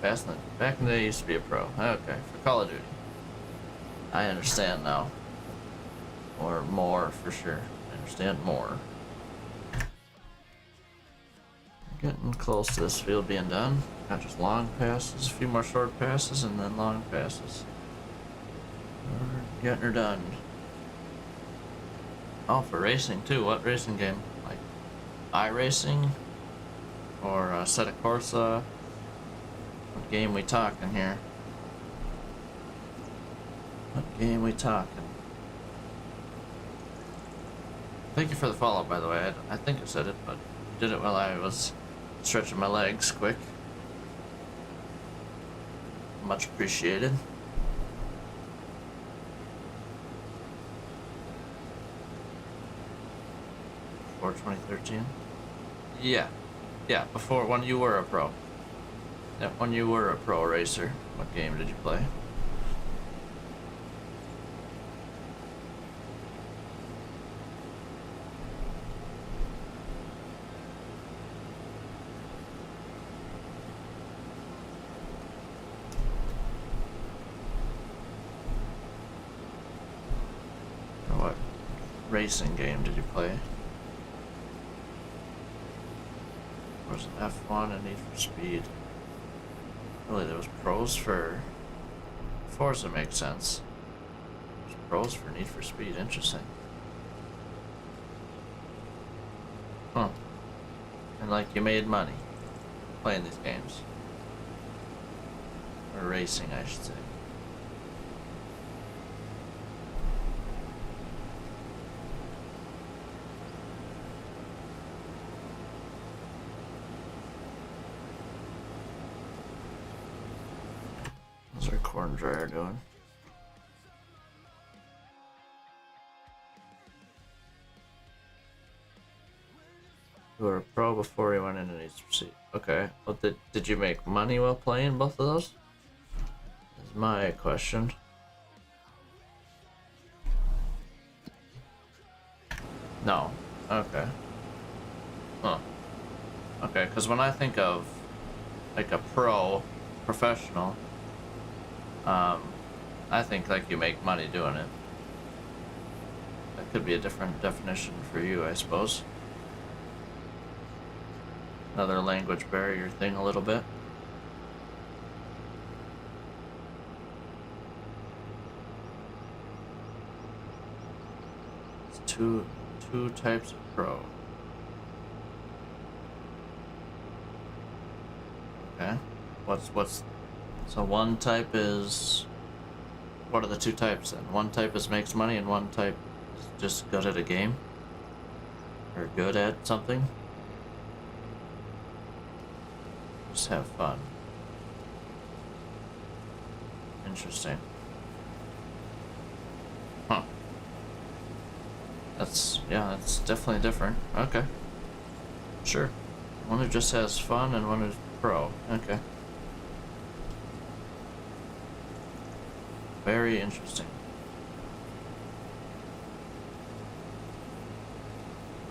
Back in the day, I used to be a pro. Okay, for Call of Duty. I understand now. Or more, for sure. I understand more. Getting close to this field being done. Not just long passes, a few more short passes, and then long passes. We're getting her done. Oh, for racing too. What racing game? Like iRacing? Or Assetto Corsa? What game we talking here? What game we talking? Thank you for the follow, by the way. I think I said it, but I did it while I was stretching my legs quick. Much appreciated. Before 2013? Yeah. Yeah, before, when you were a pro. Yeah, when you were a pro racer. What game did you play? Or what racing game did you play? Or was it F1 and Need for Speed? Really, there was pros for Forza, makes sense. There's pros for Need for Speed, interesting. Huh. And like you made money playing these games. Or racing, I should say. How's our corn dryer doing? You were a pro before you went into Need for Speed. Okay. Well, did you make money while playing both of those? Is my question. No. Okay. Huh. Okay, because when I think of like a professional, I think like you make money doing it. That could be a different definition for you, I suppose. Another language barrier thing a little bit. It's two types of pro. Okay. What's so one type is, what are the two types then? One type is makes money and one type is just good at a game? Or good at something? Just have fun. Interesting. Huh. That's definitely different. Okay. Sure. One who just has fun and one who's pro. Okay. Very interesting.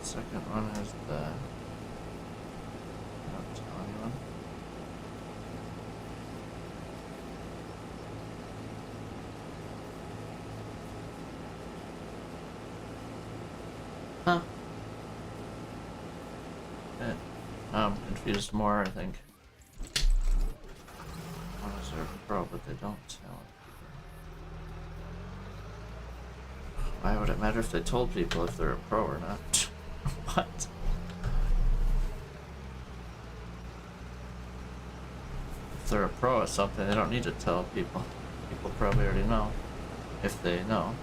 The second one is the... Not tell anyone. Huh. I'm confused more, I think. One is a pro, but they don't tell it. Why would it matter if they told people if they're a pro or not? What? If they're a pro at something, they don't need to tell people. People probably already know. If they know.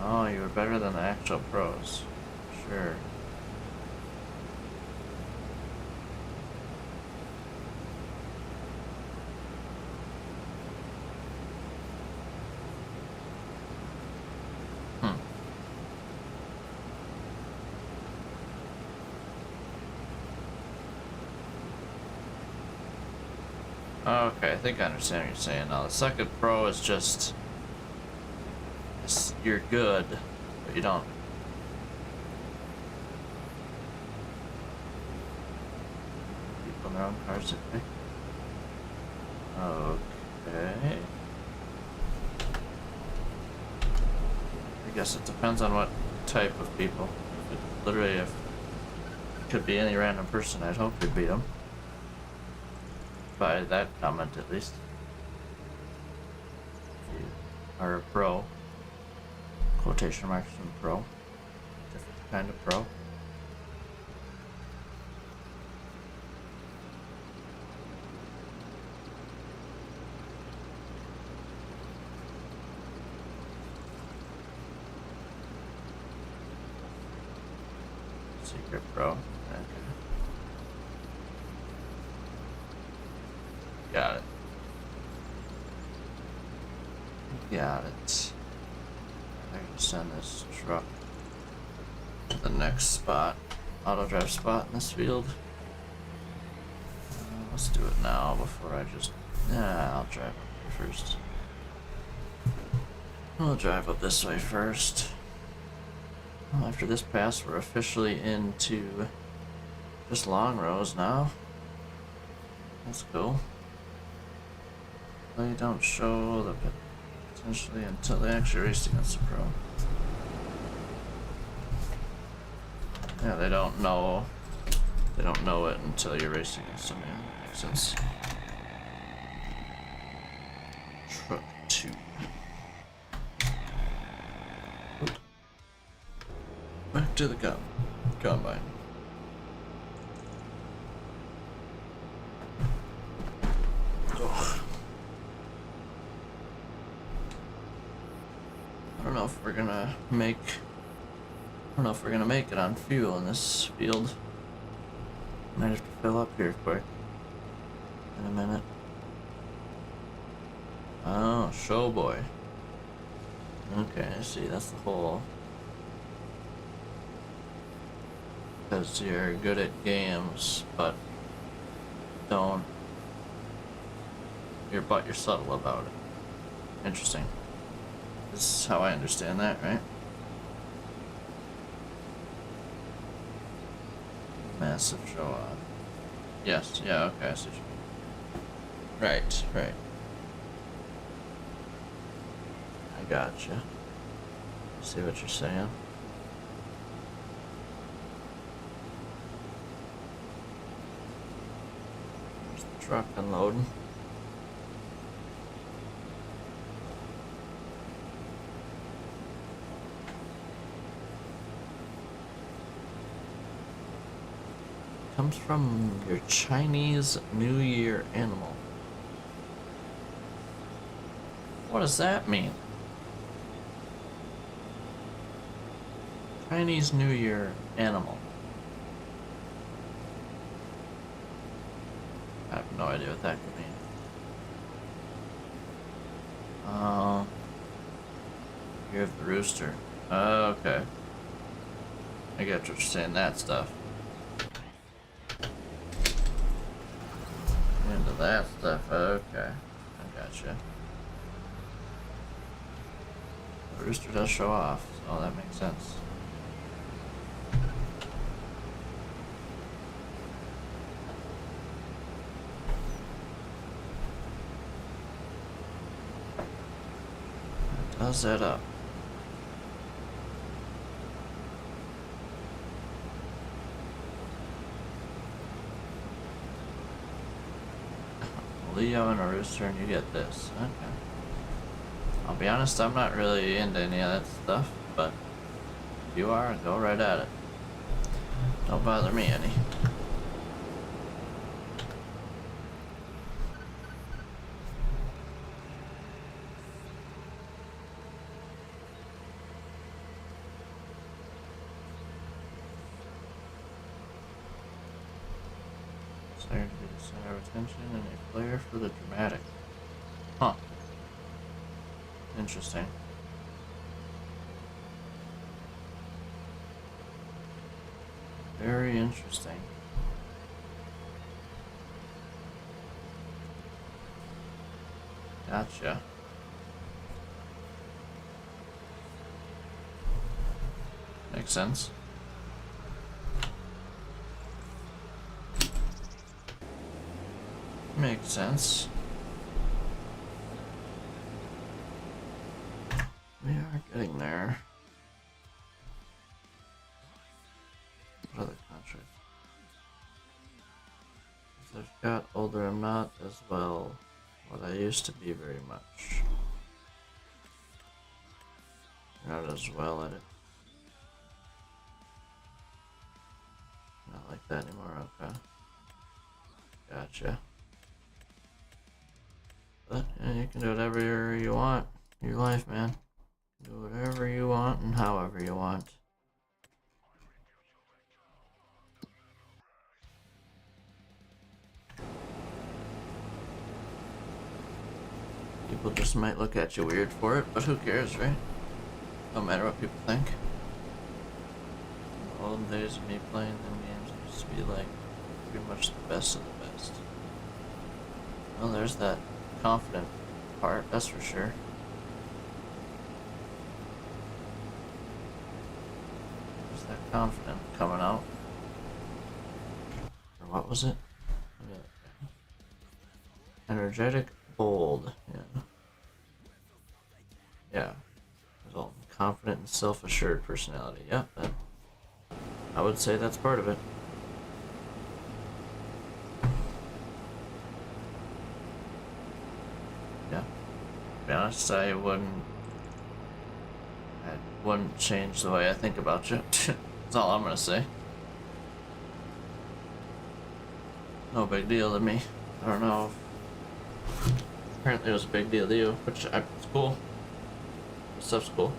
Oh, you were better than the actual pros. Sure. Okay, I think I understand what you're saying now. The second pro is just... you're good, but you don't... People in their own cars, okay. Okay. I guess it depends on what type of people. If it could be any random person, I'd hope you'd beat them. By that comment, at least. If you are a pro, quotation marks from pro, different kind of pro. Secret pro. Okay. Got it. Got it. I can send this truck to the next spot. Auto drive spot in this field. Let's do it now before I just... I'll drive up here first. I'll drive up this way first. Well, after this pass, we're officially into just long rows now. That's cool. They don't show the potentially until they actually race against the pro. Yeah, they don't know. They don't know it until you're racing against them. Yeah, makes sense. Truck 2. Oop. Back to the combine. I don't know if we're gonna make it on fuel in this field. Might have to fill up here quick. In a minute. Oh, show boy. Okay, I see, that's the whole. Because you're good at games, but you're subtle about it. Interesting. This is how I understand that, right? Massive show off. Yes, yeah, okay, I see what you mean. Right. gotcha. See what you're saying? There's the truck unloading. Comes from your Chinese New Year animal. What does that mean? Chinese New Year animal. I have no idea what that could mean. You have the rooster. Okay. I get what you're saying, that stuff. Into that stuff, okay. I gotcha. The rooster does show off, so that makes sense. That does that up. Leo and a rooster, and you get this. Okay. I'll be honest, I'm not really into any of that stuff, but if you are, go right at it. Don't bother me any. Desire to be the center of attention and a flair for the dramatic. Huh. Interesting. Very interesting. Gotcha. Makes sense. Makes sense. We are getting there. What other contract? As I've got older, I'm not as well what I used to be very much. Not as well at it. Not like that anymore, okay. Gotcha. But yeah, you can do whatever you want in your life, man. Do whatever you want and however you want. People just might look at you weird for it, but who cares, right? No matter what people think. In the olden days of me playing them games, it used to be like pretty much the best of the best. Well, there's that confident part, that's for sure. There's that confident coming out. Or what was it? Energetic, bold, yeah. Yeah. Result in confident and self-assured personality. Yep, that, I would say that's part of it. Yeah. To be honest, I wouldn't change the way I think about you. That's all I'm gonna say. No big deal to me. I don't know. Apparently it was a big deal to you, which it's cool. This stuff's cool.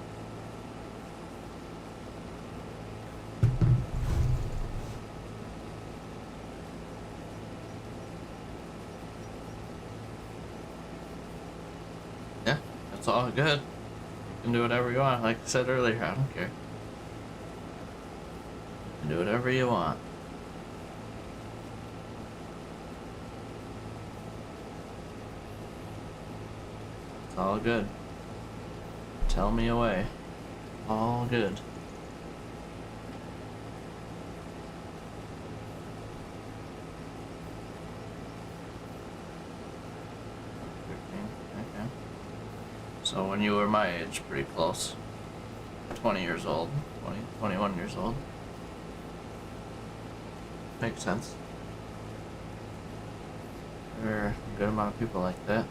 Yeah, that's all good. You can do whatever you want. Like I said earlier, I don't care. You can do whatever you want. It's all good. Tell me away. All good. Okay. So So when you were my age, pretty close. 20 years old, 21 years old. Makes sense. There are a good amount of people like that.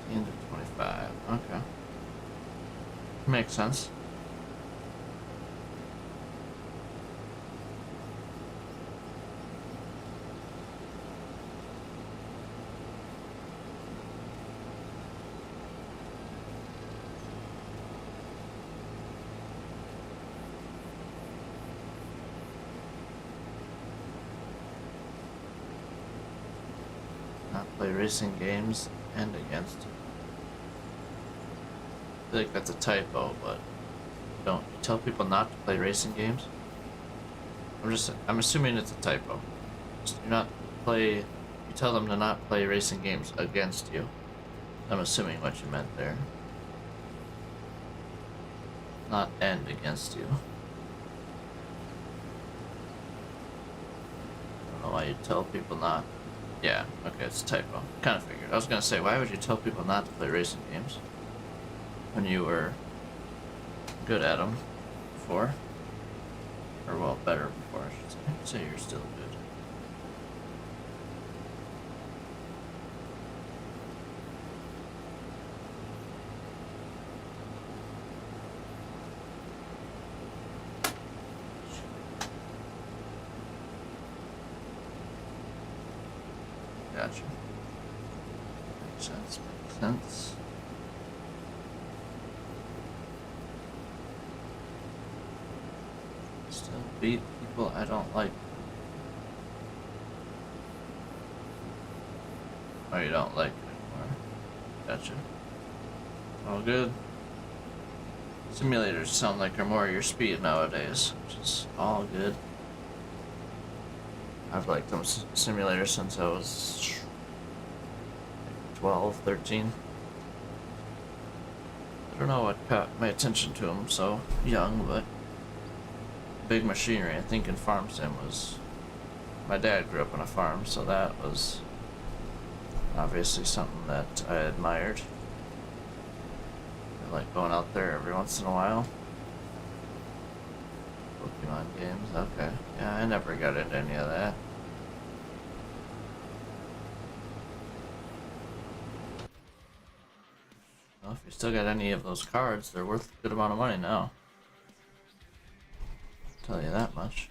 End of 25. Okay. Makes sense. Not play racing games and against. I feel like that's a typo, but don't you tell people not to play racing games? I'm assuming it's a typo. You tell them to not play racing games against you. I'm assuming what you meant there. Not and against you. I don't know why you tell people not. Yeah, okay, it's a typo. Kind of figured. I was gonna say, why would you tell people not to play racing games when you were good at them before? Or, well, better before, I should say. Say you're still good. Gotcha. Makes sense, makes sense. Still beat people I don't like. Oh, you don't like anymore. Gotcha. All good. Simulators sound like they're more your speed nowadays, which is all good. I've liked them simulators since I was 12, 13. I don't know what caught my attention to them so young, but big machinery. I think in farm sim was. My dad grew up on a farm, so that was obviously something that I admired. I like going out there every once in a while. Pokemon games, okay. Yeah, I never got into any of that. Well, if you still got any of those cards, they're worth a good amount of money now. I'll tell you that much.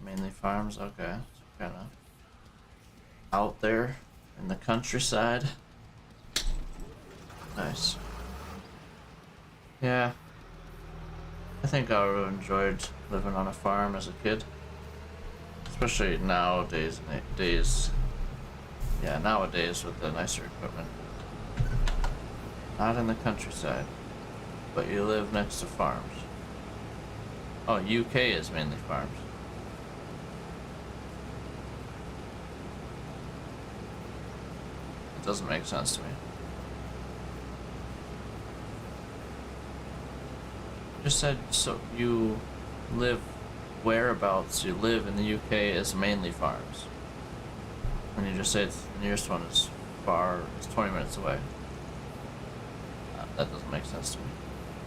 Mainly farms, okay. So kind of out there in the countryside. Nice. Yeah. I think I would have enjoyed living on a farm as a kid. Especially nowadays. Yeah, nowadays with the nicer equipment. Not in the countryside. But you live next to farms. Oh, UK is mainly farms. It doesn't make sense to me. Just said, so you live whereabouts you live in the UK is mainly farms. And you just say it's, the nearest one is far, it's 20 minutes away. That doesn't make sense to me.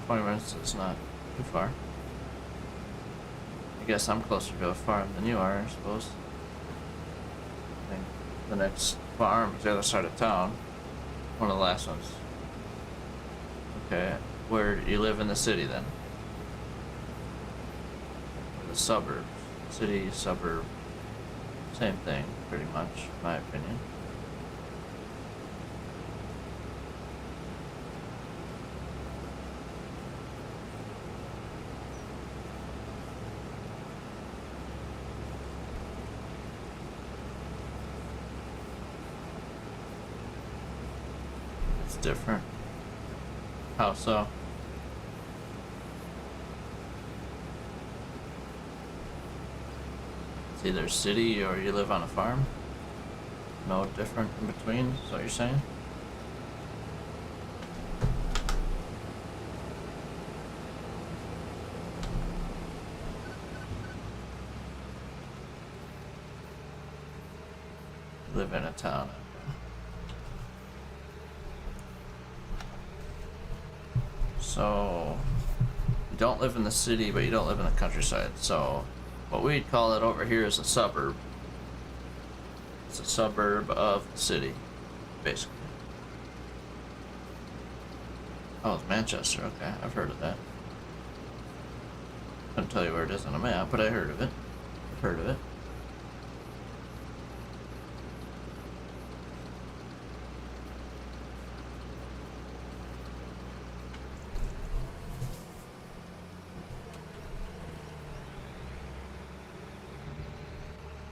20 minutes is not too far. I guess I'm closer to a farm than you are, I suppose. I think the next farm is the other side of town. One of the last ones. Okay, where you live in the city then? The suburbs. City, suburb. Same thing, pretty much, in my opinion. It's different. How so? It's either city or you live on a farm. No different in between, is what you're saying? Live in a town. So, you don't live in the city, but you don't live in the countryside. So, what we'd call it over here is a suburb. It's a suburb of the city, basically. Oh, it's Manchester. Okay, I've heard of that. Couldn't tell you where it is on a map, but I heard of it. I've heard of it.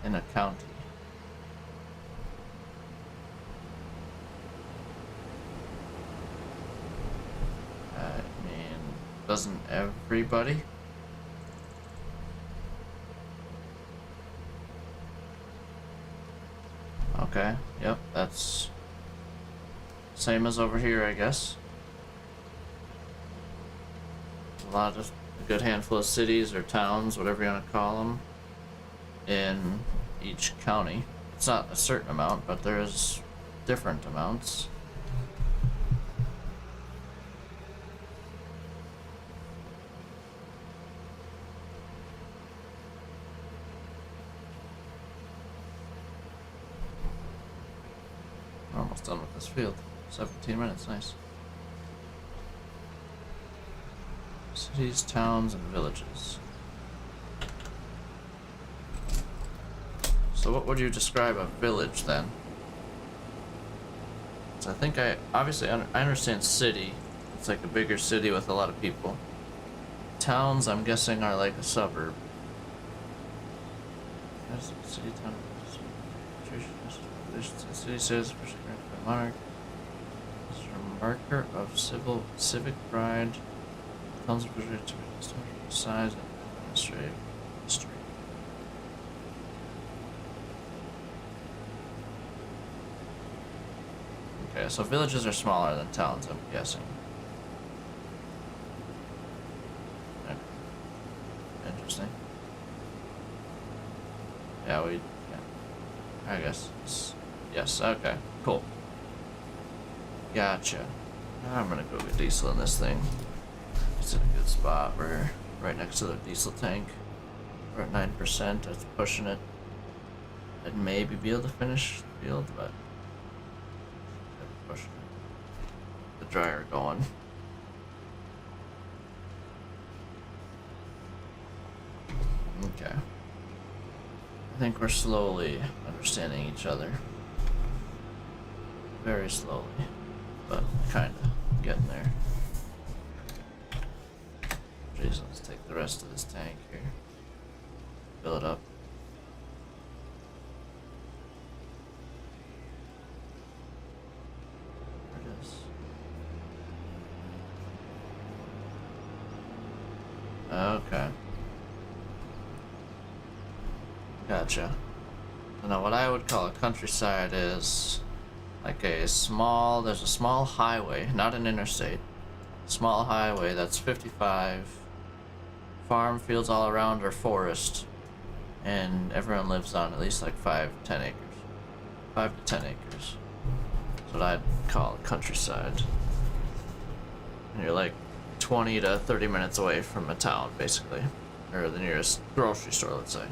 In a county. I mean, doesn't everybody? Okay, yep, that's same as over here, I guess. A lot of a good handful of cities or towns, whatever you want to call them, in each county. It's not a certain amount, but there is different amounts. We're almost done with this field. 17 minutes, nice. Cities, towns, and villages. So what would you describe a village then? So I think I understand city. It's like a bigger city with a lot of people. Towns, I'm guessing, are like a suburb. City, town, city says monarch. It's a marker of civic pride. Towns of size and administrative history. Okay, so villages are smaller than towns, I'm guessing. Okay. Interesting. Yeah, I guess. Yes, okay, cool. Gotcha. Now I'm gonna go get diesel in this thing. It's in a good spot. We're right next to the diesel tank. We're at 9%. That's pushing it. I'd maybe be able to finish the field, but pushing the dryer going. Okay. I think we're slowly understanding each other. Very slowly, but kinda getting there. Jeez, let's take the rest of this tank here. Fill it up. There it is. Okay. Gotcha. Now what I would call a countryside is like there's a small highway, not an interstate. Small highway that's 55. Farm fields all around are forest. And everyone lives on at least like 5-10 acres. 5 to 10 acres. That's what I'd call a countryside. And you're like 20 to 30 minutes away from a town, basically. Or the nearest grocery store, let's say.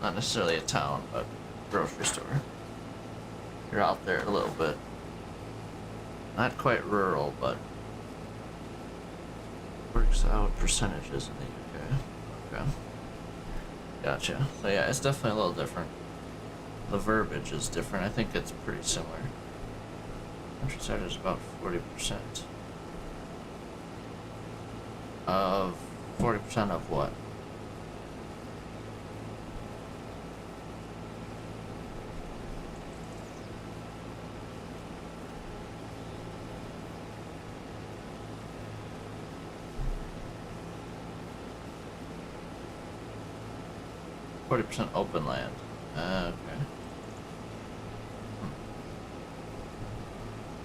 Not necessarily a town, but grocery store. You're out there a little bit. Not quite rural, but works out percentages in the UK. Okay. Gotcha. So yeah, it's definitely a little different. The verbiage is different. I think it's pretty similar. Countryside is about 40%. Of 40% of what? 40% open land. Okay.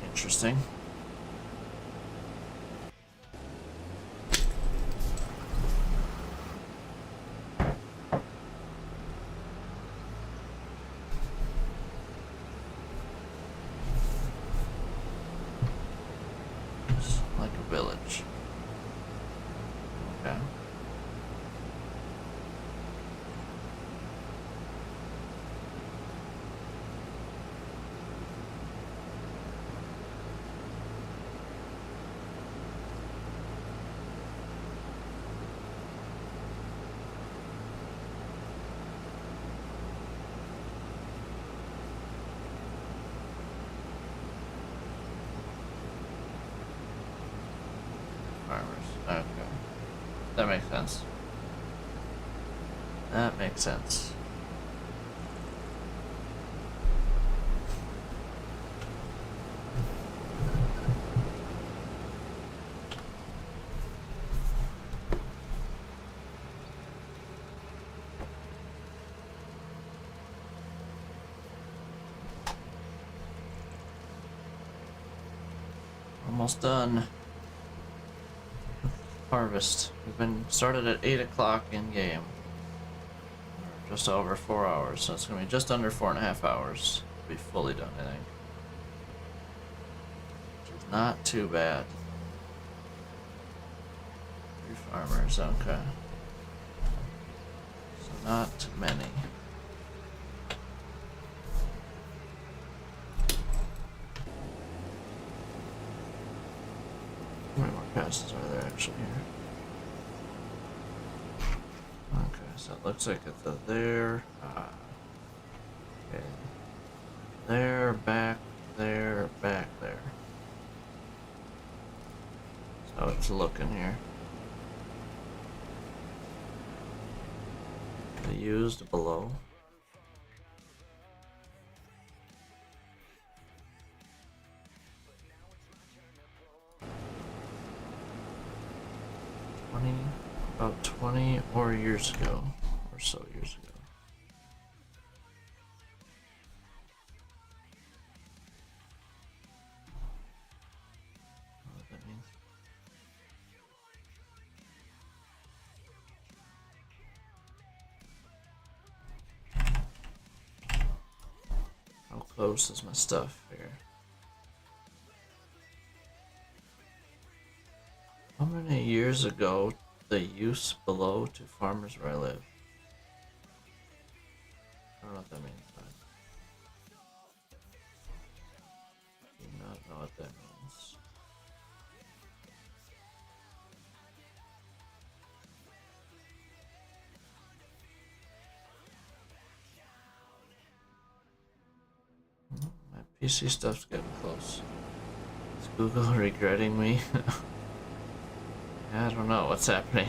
Interesting. It's like a village. Okay. Farmers. Okay. That makes sense. That makes sense. Almost done. Harvest. We've been started at 8 o'clock in game. Just over 4 hours, so it's gonna be just under 4.5 hours to be fully done, I think. Which is not too bad. 3 farmers, okay. So not too many. How many more passes are there actually here? Okay, so it looks like it's a there. Okay. There, back there, back there. So it's looking here. The used below. About 20 or years ago, or so years ago. I don't know what that means. How close is my stuff here? How many years ago the use below to farmers where I live? I don't know what that means. I do not know what that means. My PC stuff's getting close. Is Google regretting me? I don't know what's happening.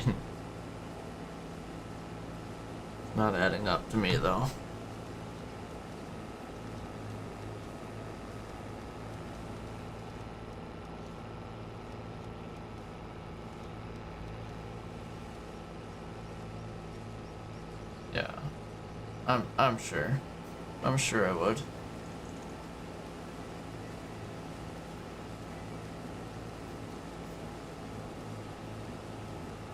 It's not adding up to me though. Yeah. I'm sure. I'm sure I would.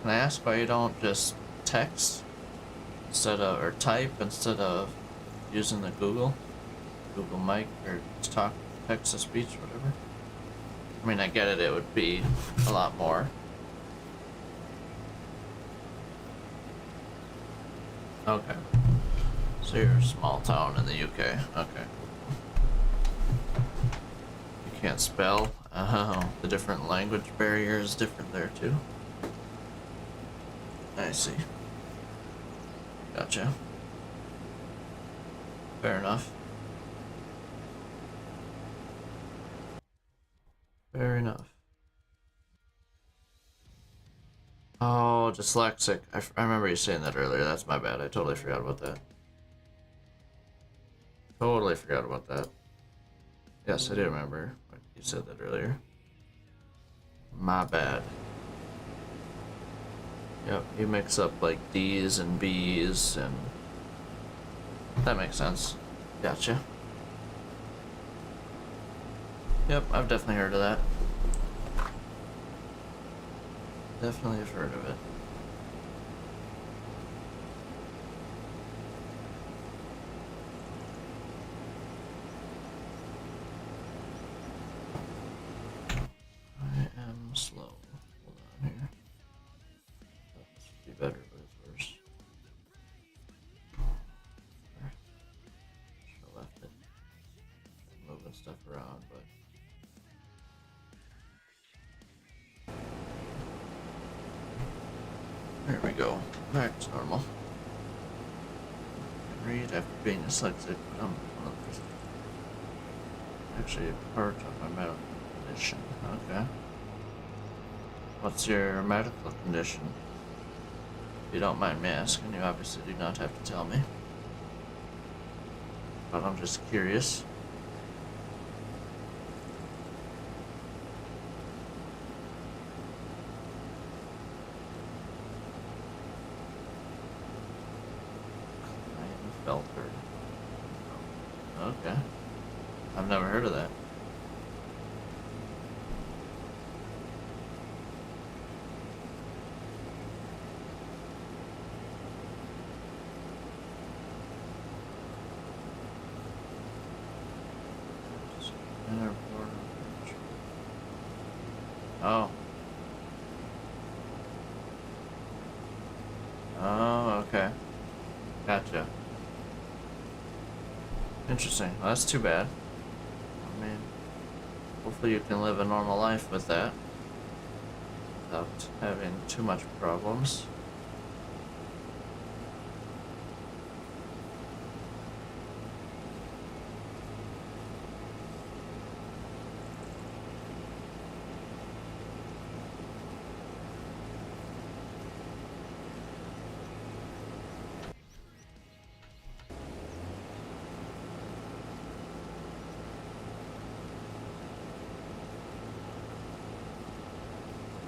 Can I ask why you don't just text instead of, or type instead of using the Google mic, or talk, text to speech, whatever? I mean, I get it, it would be a lot more. Okay. So you're a small town in the UK. Okay. You can't spell. Oh, the different language barrier is different there too. I see. Gotcha. Fair enough. Fair enough. Oh, dyslexic. I remember you saying that earlier. That's my bad. I totally forgot about that. Totally forgot about that. Yes, I do remember. You said that earlier. My bad. Yep, you mix up like D's and B's and That makes sense. Gotcha. Yep, I've definitely heard of that. Definitely have heard of it. I am slow. Hold on here. This would be better, but it's worse. Should have left it. Moving stuff around, but. There we go. Back to normal. I can read after being dyslexic, but I'm one of those. Actually, a part of my medical condition. Okay. What's your medical condition? If you don't mind me asking, you obviously do not have to tell me. But I'm just curious. Klinefelter. Okay. I've never heard of that. Oh. Oh, okay. Gotcha. Interesting. Well, that's too bad. I mean, hopefully you can live a normal life with that without having too much problems.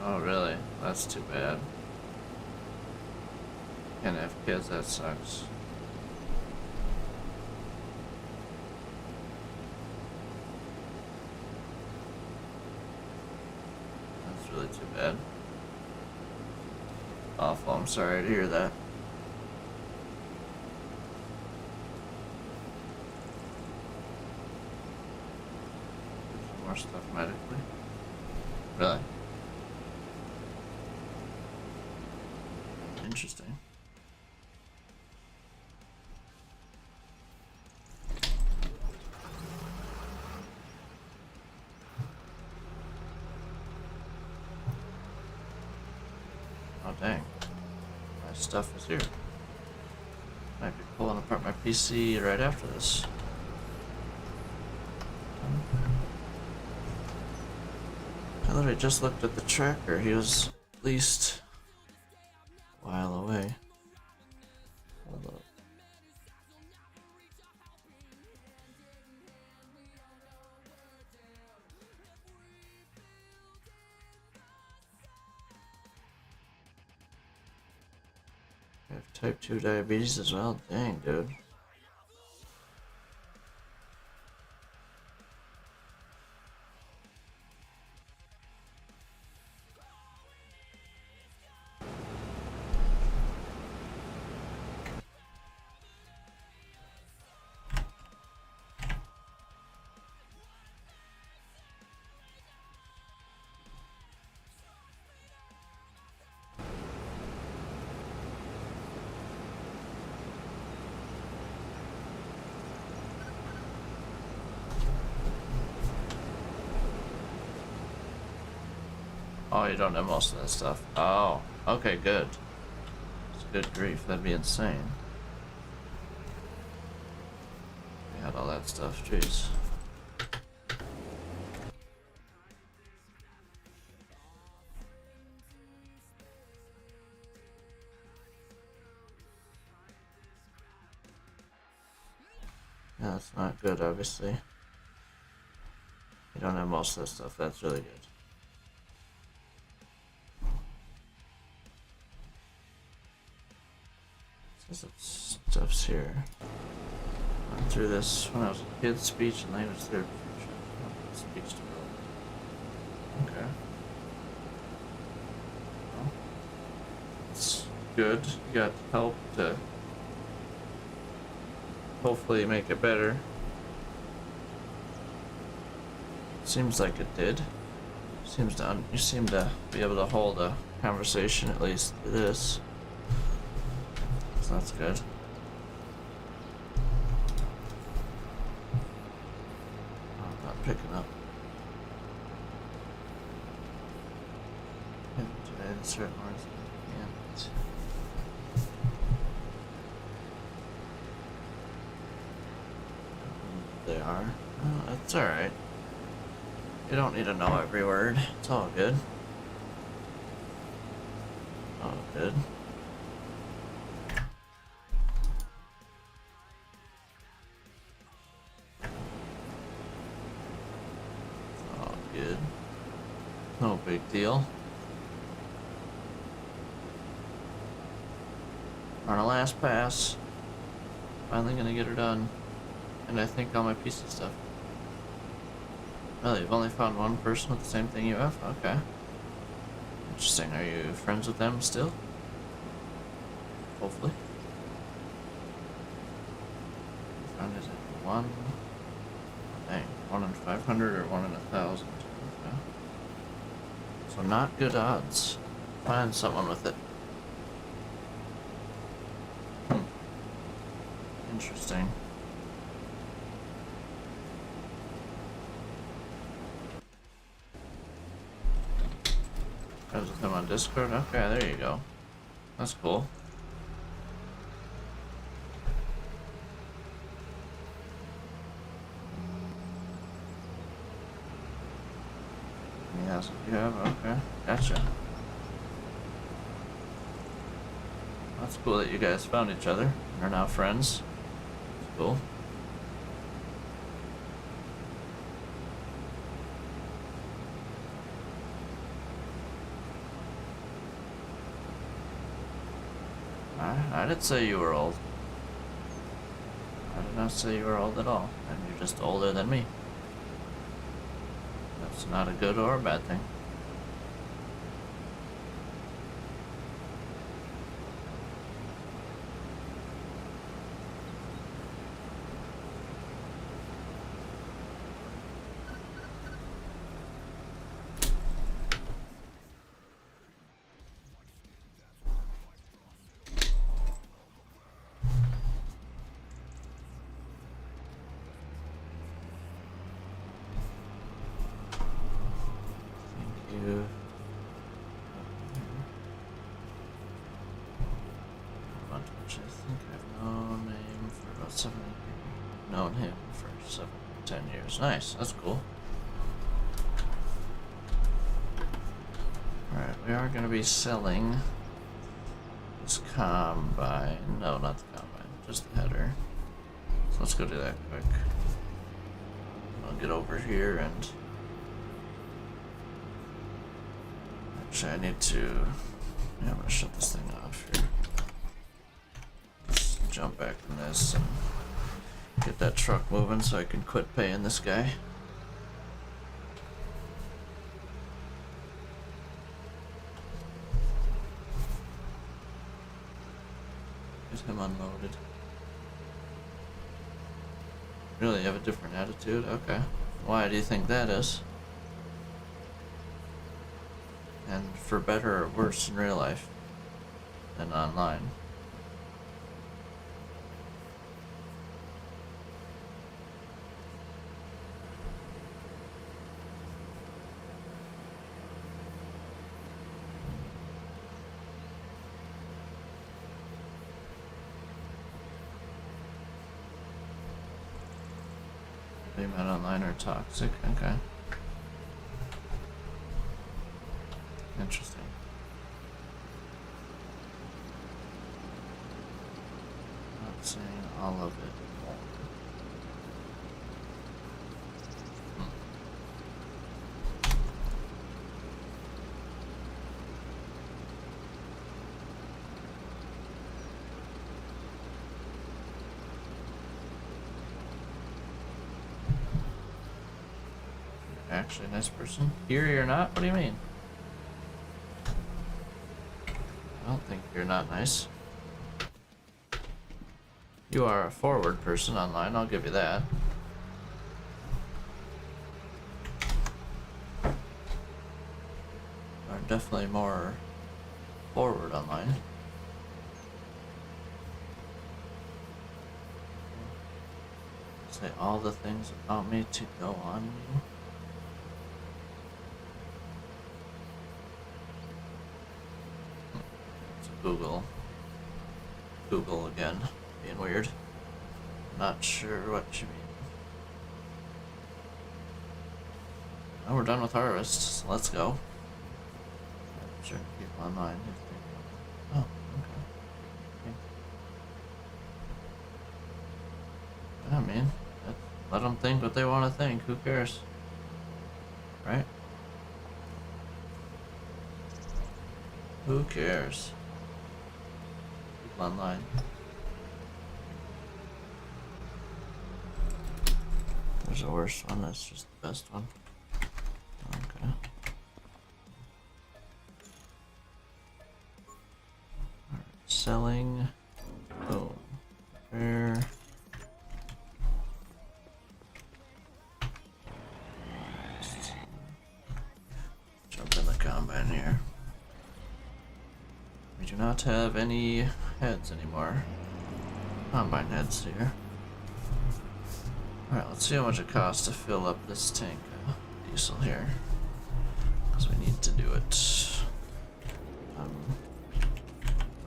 Oh, really? That's too bad. Can't have kids, that sucks. That's really too bad. Awful, I'm sorry to hear that. Some more stuff medically. Really? Interesting. Oh, dang. My stuff is here. Might be pulling apart my PC right after this. I literally just looked at the tracker. He was at least a while away. Hold up. I have type 2 diabetes as well. Dang, dude. Oh, you don't have most of that stuff. Oh, okay, good. It's good grief, that'd be insane. We had all that stuff, jeez. Yeah, that's not good, obviously. You don't have most of that stuff, that's really good. Says that stuff's here. went through this when I was a kid. Speech and language therapy. Speech development. Okay. Well, it's good. You got help to hopefully make it better. Seems like it did. You seem to be able to hold a conversation at least through this. So that's good. I'm not picking up. Today the certain words and they are. Oh, that's alright. You don't need to know every word. It's all good. All good. All good. No big deal. On our last pass. Finally gonna get her done. And I think all my piece of stuff. Really, you've only found one person with the same thing you have? Okay. Interesting. Are you friends with them still? Hopefully. Found it at 1. Dang. 1 in 500 or 1 in 1,000. Okay. So not good odds. Find someone with it. Interesting. Friends with him on Discord? Okay, there you go. That's cool. Yes, you have? Okay. Gotcha. That's cool that you guys found each other and are now friends. That's cool. I didn't say you were old. I did not say you were old at all. And you're just older than me. That's not a good or a bad thing. Known him for 7 or 10 years. Nice, that's cool. Alright, we are going to be selling this combine. No, not the combine, just the header. So let's go do that quick. I'll get over here and... Actually, I need to... Yeah, I'm going to shut this thing off here. Just jump back in this and... get that truck moving so I can quit paying this guy. Get him unloaded. Really, you have a different attitude? Okay. Why do you think that is? And for better or worse in real life than online? Men online are toxic. Okay. Interesting. Not saying all of it. actually a nice person. Here you're not? What do you mean? I don't think you're not nice. You are a forward person online, I'll give you that. You are definitely more forward online. Say all the things about me to go on you. It's Google again, being weird. Not sure what you mean. Now we're done with harvest, so let's go. Certain people online. Oh, okay. I mean, let them think what they want to think. Who cares? Right? Who cares? People online. There's a worse one. That's just the best one. Okay. Alright. Selling. Boom. Repair. Jump in the combine here. We do not have any heads anymore. Combine heads here. Alright, let's see how much it costs to fill up this tank of diesel here. Because we need to do it.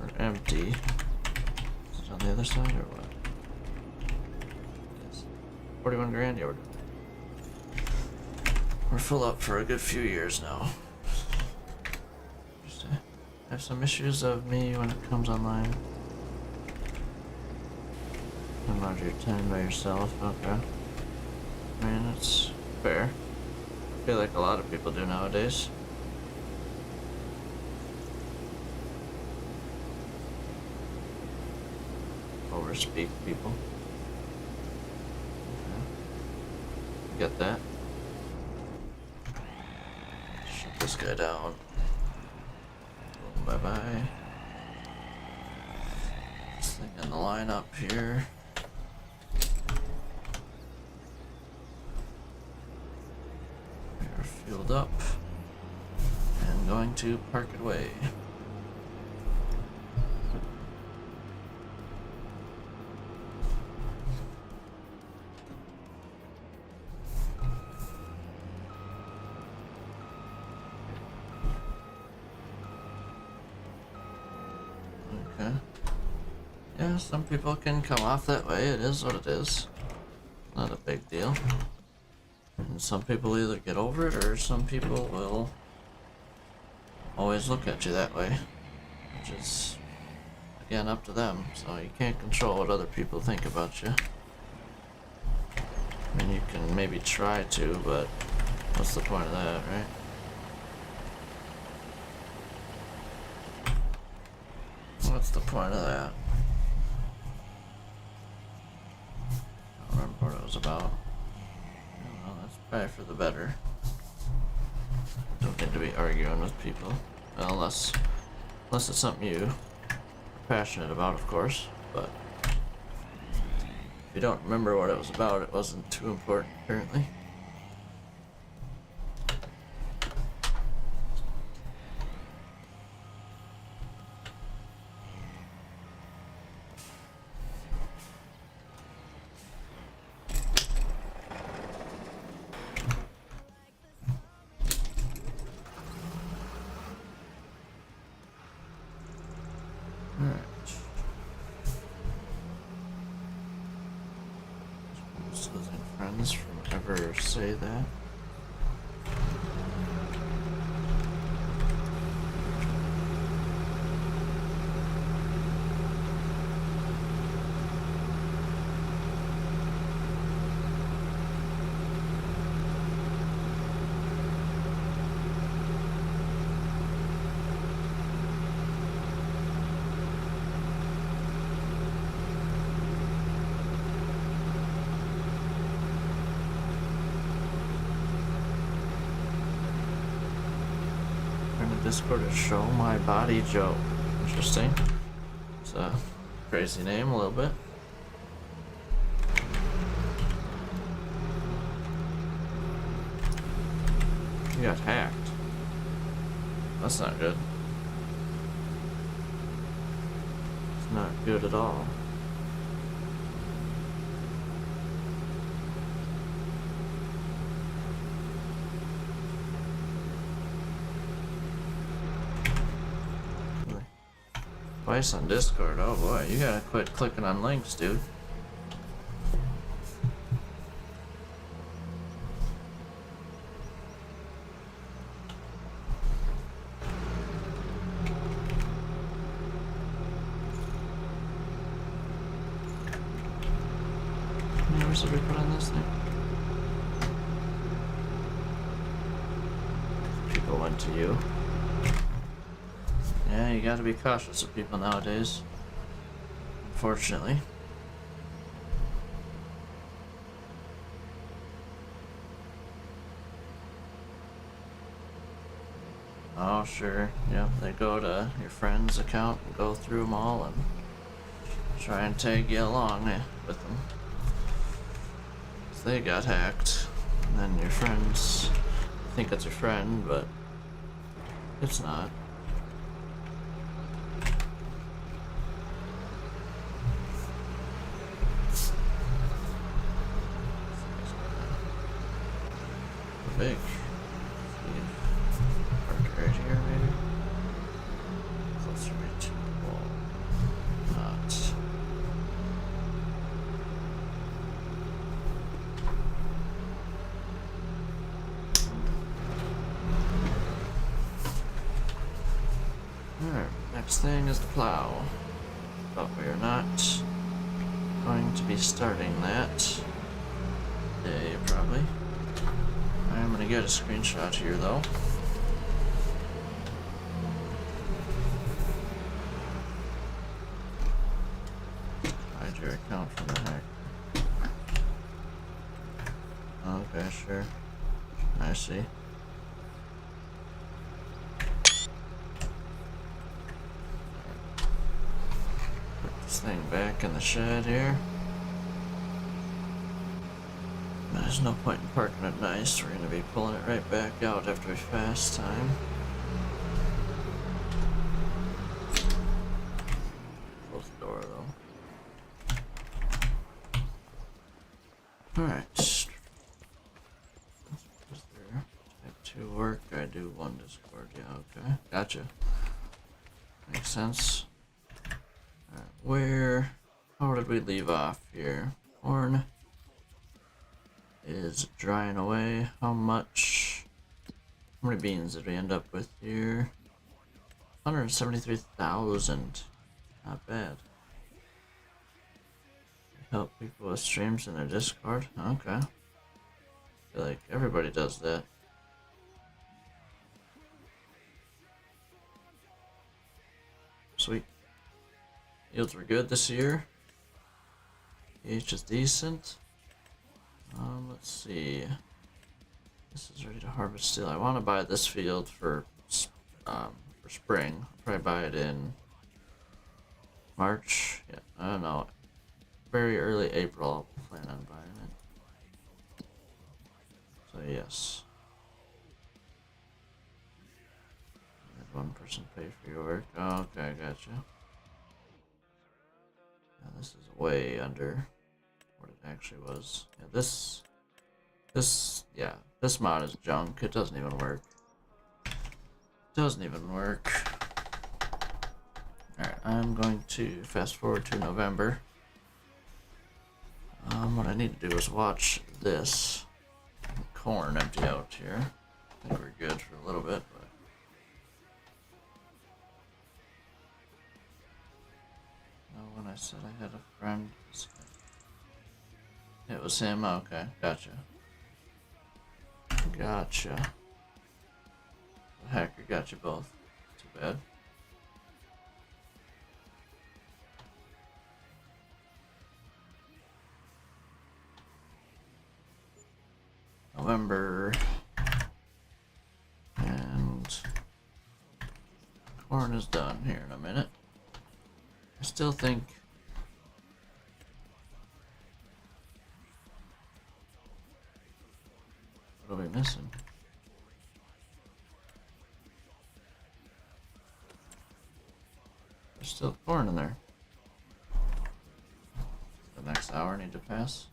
We're empty. Is it on the other side or what? Yes. 41 grand? Yeah, we're full up for a good few years now. Just have some issues of me when it comes online. I'm out your time by yourself, okay. I mean, it's fair. I feel like a lot of people do nowadays. Overspeak people. Okay. Get that. Shut this guy down. Bye bye. This thing in the line up here. We're fueled up and going to park it away. Okay. Yeah, some people can come off that way. It is what it is. Not a big deal. And some people either get over it or some people will always look at you that way. Which is, again, up to them. So you can't control what other people think about you. I mean, you can maybe try to, but what's the point of that, right? What's the point of that? I don't remember what it was about. Well, that's probably for the better. Don't need to be arguing with people. Well, unless it's something you are passionate about, of course. But if you don't remember what it was about, it wasn't too important, apparently. Friends from ever say that. Discord is Show My Body Joe. Interesting. It's a crazy name a little bit. You got hacked. That's not good. It's not good at all. Twice on Discord. Oh boy, you gotta quit clicking on links, dude. How many hours did we put on this thing? People went to you. Yeah, you gotta be cautious of people nowadays. Unfortunately. Oh, sure. Yep, they go to your friend's account and go through them all and try and tag you along with them. So they got hacked. And then your friends think it's your friend, but it's not. Big. Park right here, maybe. Closer to the wall. Not. Alright, next thing is the plow. But we are not going to be starting that today, probably. I'm gonna get a screenshot here though. Hide your account from the hack. Okay, sure. I see. Put this thing back in the shed here. There's no point in parking it nice. We're gonna be pulling it right back out after we fast time. Close the door though. Alright. Is there type 2 work? I do 1 Discord. Yeah, okay. Gotcha. Makes sense. Alright, where? How did we leave off here? Corn is drying away. How much? How many beans did we end up with here? 173,000. Not bad. Help people with streams in their Discord. Okay. I feel like everybody does that. Sweet. Yields were good this year. pH is decent. Let's see. This is ready to harvest still. I want to buy this field for spring. I'll probably buy it in March. Yeah, I don't know. Very early April, I'll plan on buying it. So yes. Let one person pay for your work. Oh, okay, gotcha. Yeah, this is way under what it actually was. Yeah, this mod is junk. It doesn't even work. Doesn't even work. Alright, I'm going to fast forward to November. What I need to do is watch this corn empty out here. I think we're good for a little bit, but when I said I had a friend, it was him. Okay, gotcha. Gotcha. The hacker got you both. Too bad. November. And corn is done here in a minute. I still think what are we missing? There's still corn in there. The next hour need to pass.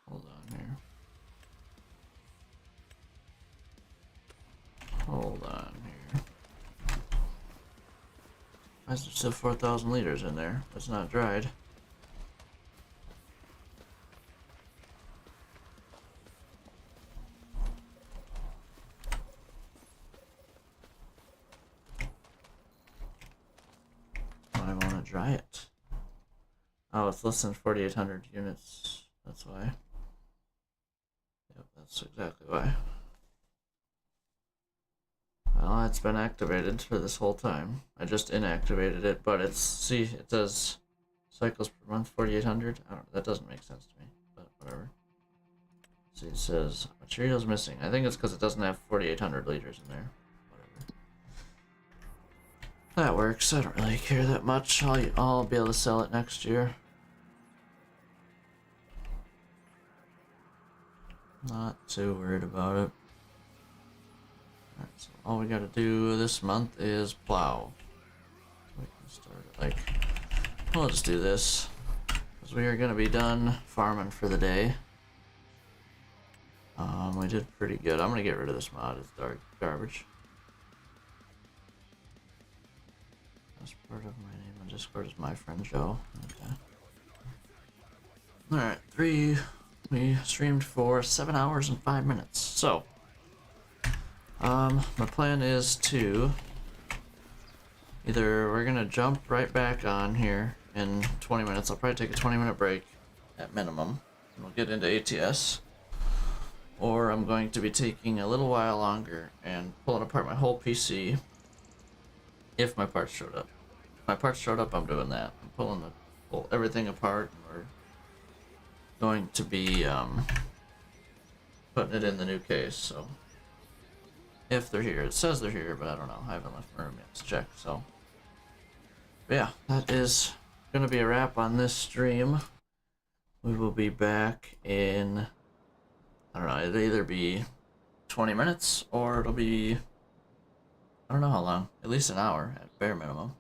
Hold on here. Hold on here. Why is there still 4,000 liters in there? It's not dried. I want to dry it. Oh, it's less than 4,800 units. That's why. Yep, that's exactly why. Well, it's been activated for this whole time. I just inactivated it, but it's, see, it says cycles per month 4,800. I don't, that doesn't make sense to me, but whatever. See, it says materials missing. I think it's because it doesn't have 4,800 liters in there. Whatever. That works. I don't really care that much. I'll be able to sell it next year. Not too worried about it. Alright, so all we gotta do this month is plow. So we can start it like, we'll just do this. Because we are gonna be done farming for the day. We did pretty good. I'm gonna get rid of this mod, it's dark garbage. That's part of my name on Discord is my friend Joe. Okay. Alright, we streamed for 7 hours and 5 minutes. So my plan is to either we're gonna jump right back on here in 20 minutes. I'll probably take a 20-minute break at minimum, and we'll get into ATS. Or I'm going to be taking a little while longer and pulling apart my whole PC if my parts showed up. If my parts showed up, I'm doing that. I'm pull everything apart, and we're going to be putting it in the new case, so if they're here. It says they're here, but I don't know. I haven't left my room yet to check, so. But yeah, that is gonna be a wrap on this stream. We will be back in, I don't know, it'll either be 20 minutes or it'll be, I don't know how long, at least an hour at bare minimum.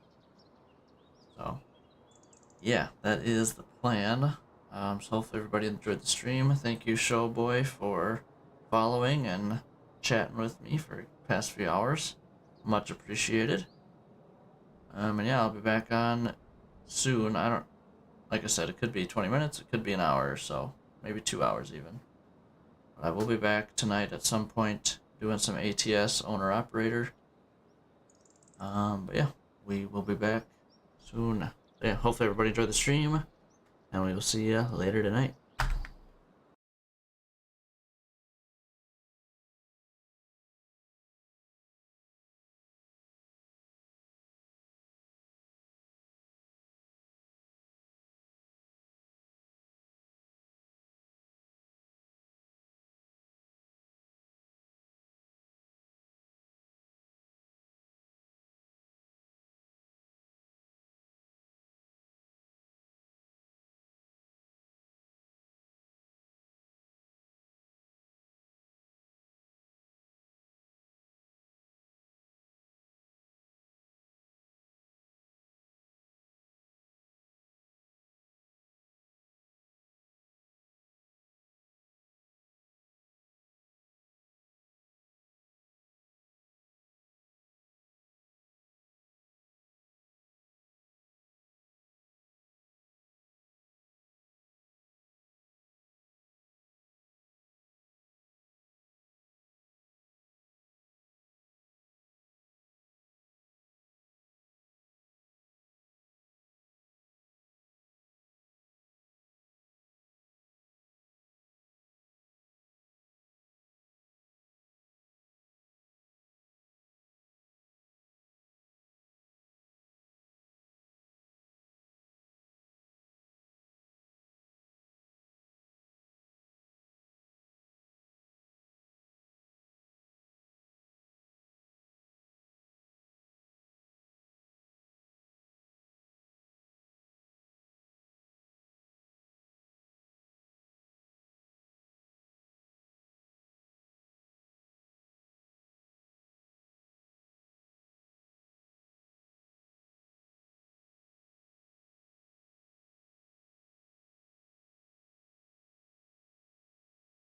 So, yeah, that is the plan. So hopefully everybody enjoyed the stream. Thank you, Showboy, for following and chatting with me for the past few hours. Much appreciated. And yeah, I'll be back on soon. Like I said, it could be 20 minutes, it could be an hour or so, maybe 2 hours even. But I will be back tonight at some point doing some ATS owner-operator. But yeah, we will be back soon. Yeah, hopefully everybody enjoyed the stream, and we will see you later tonight.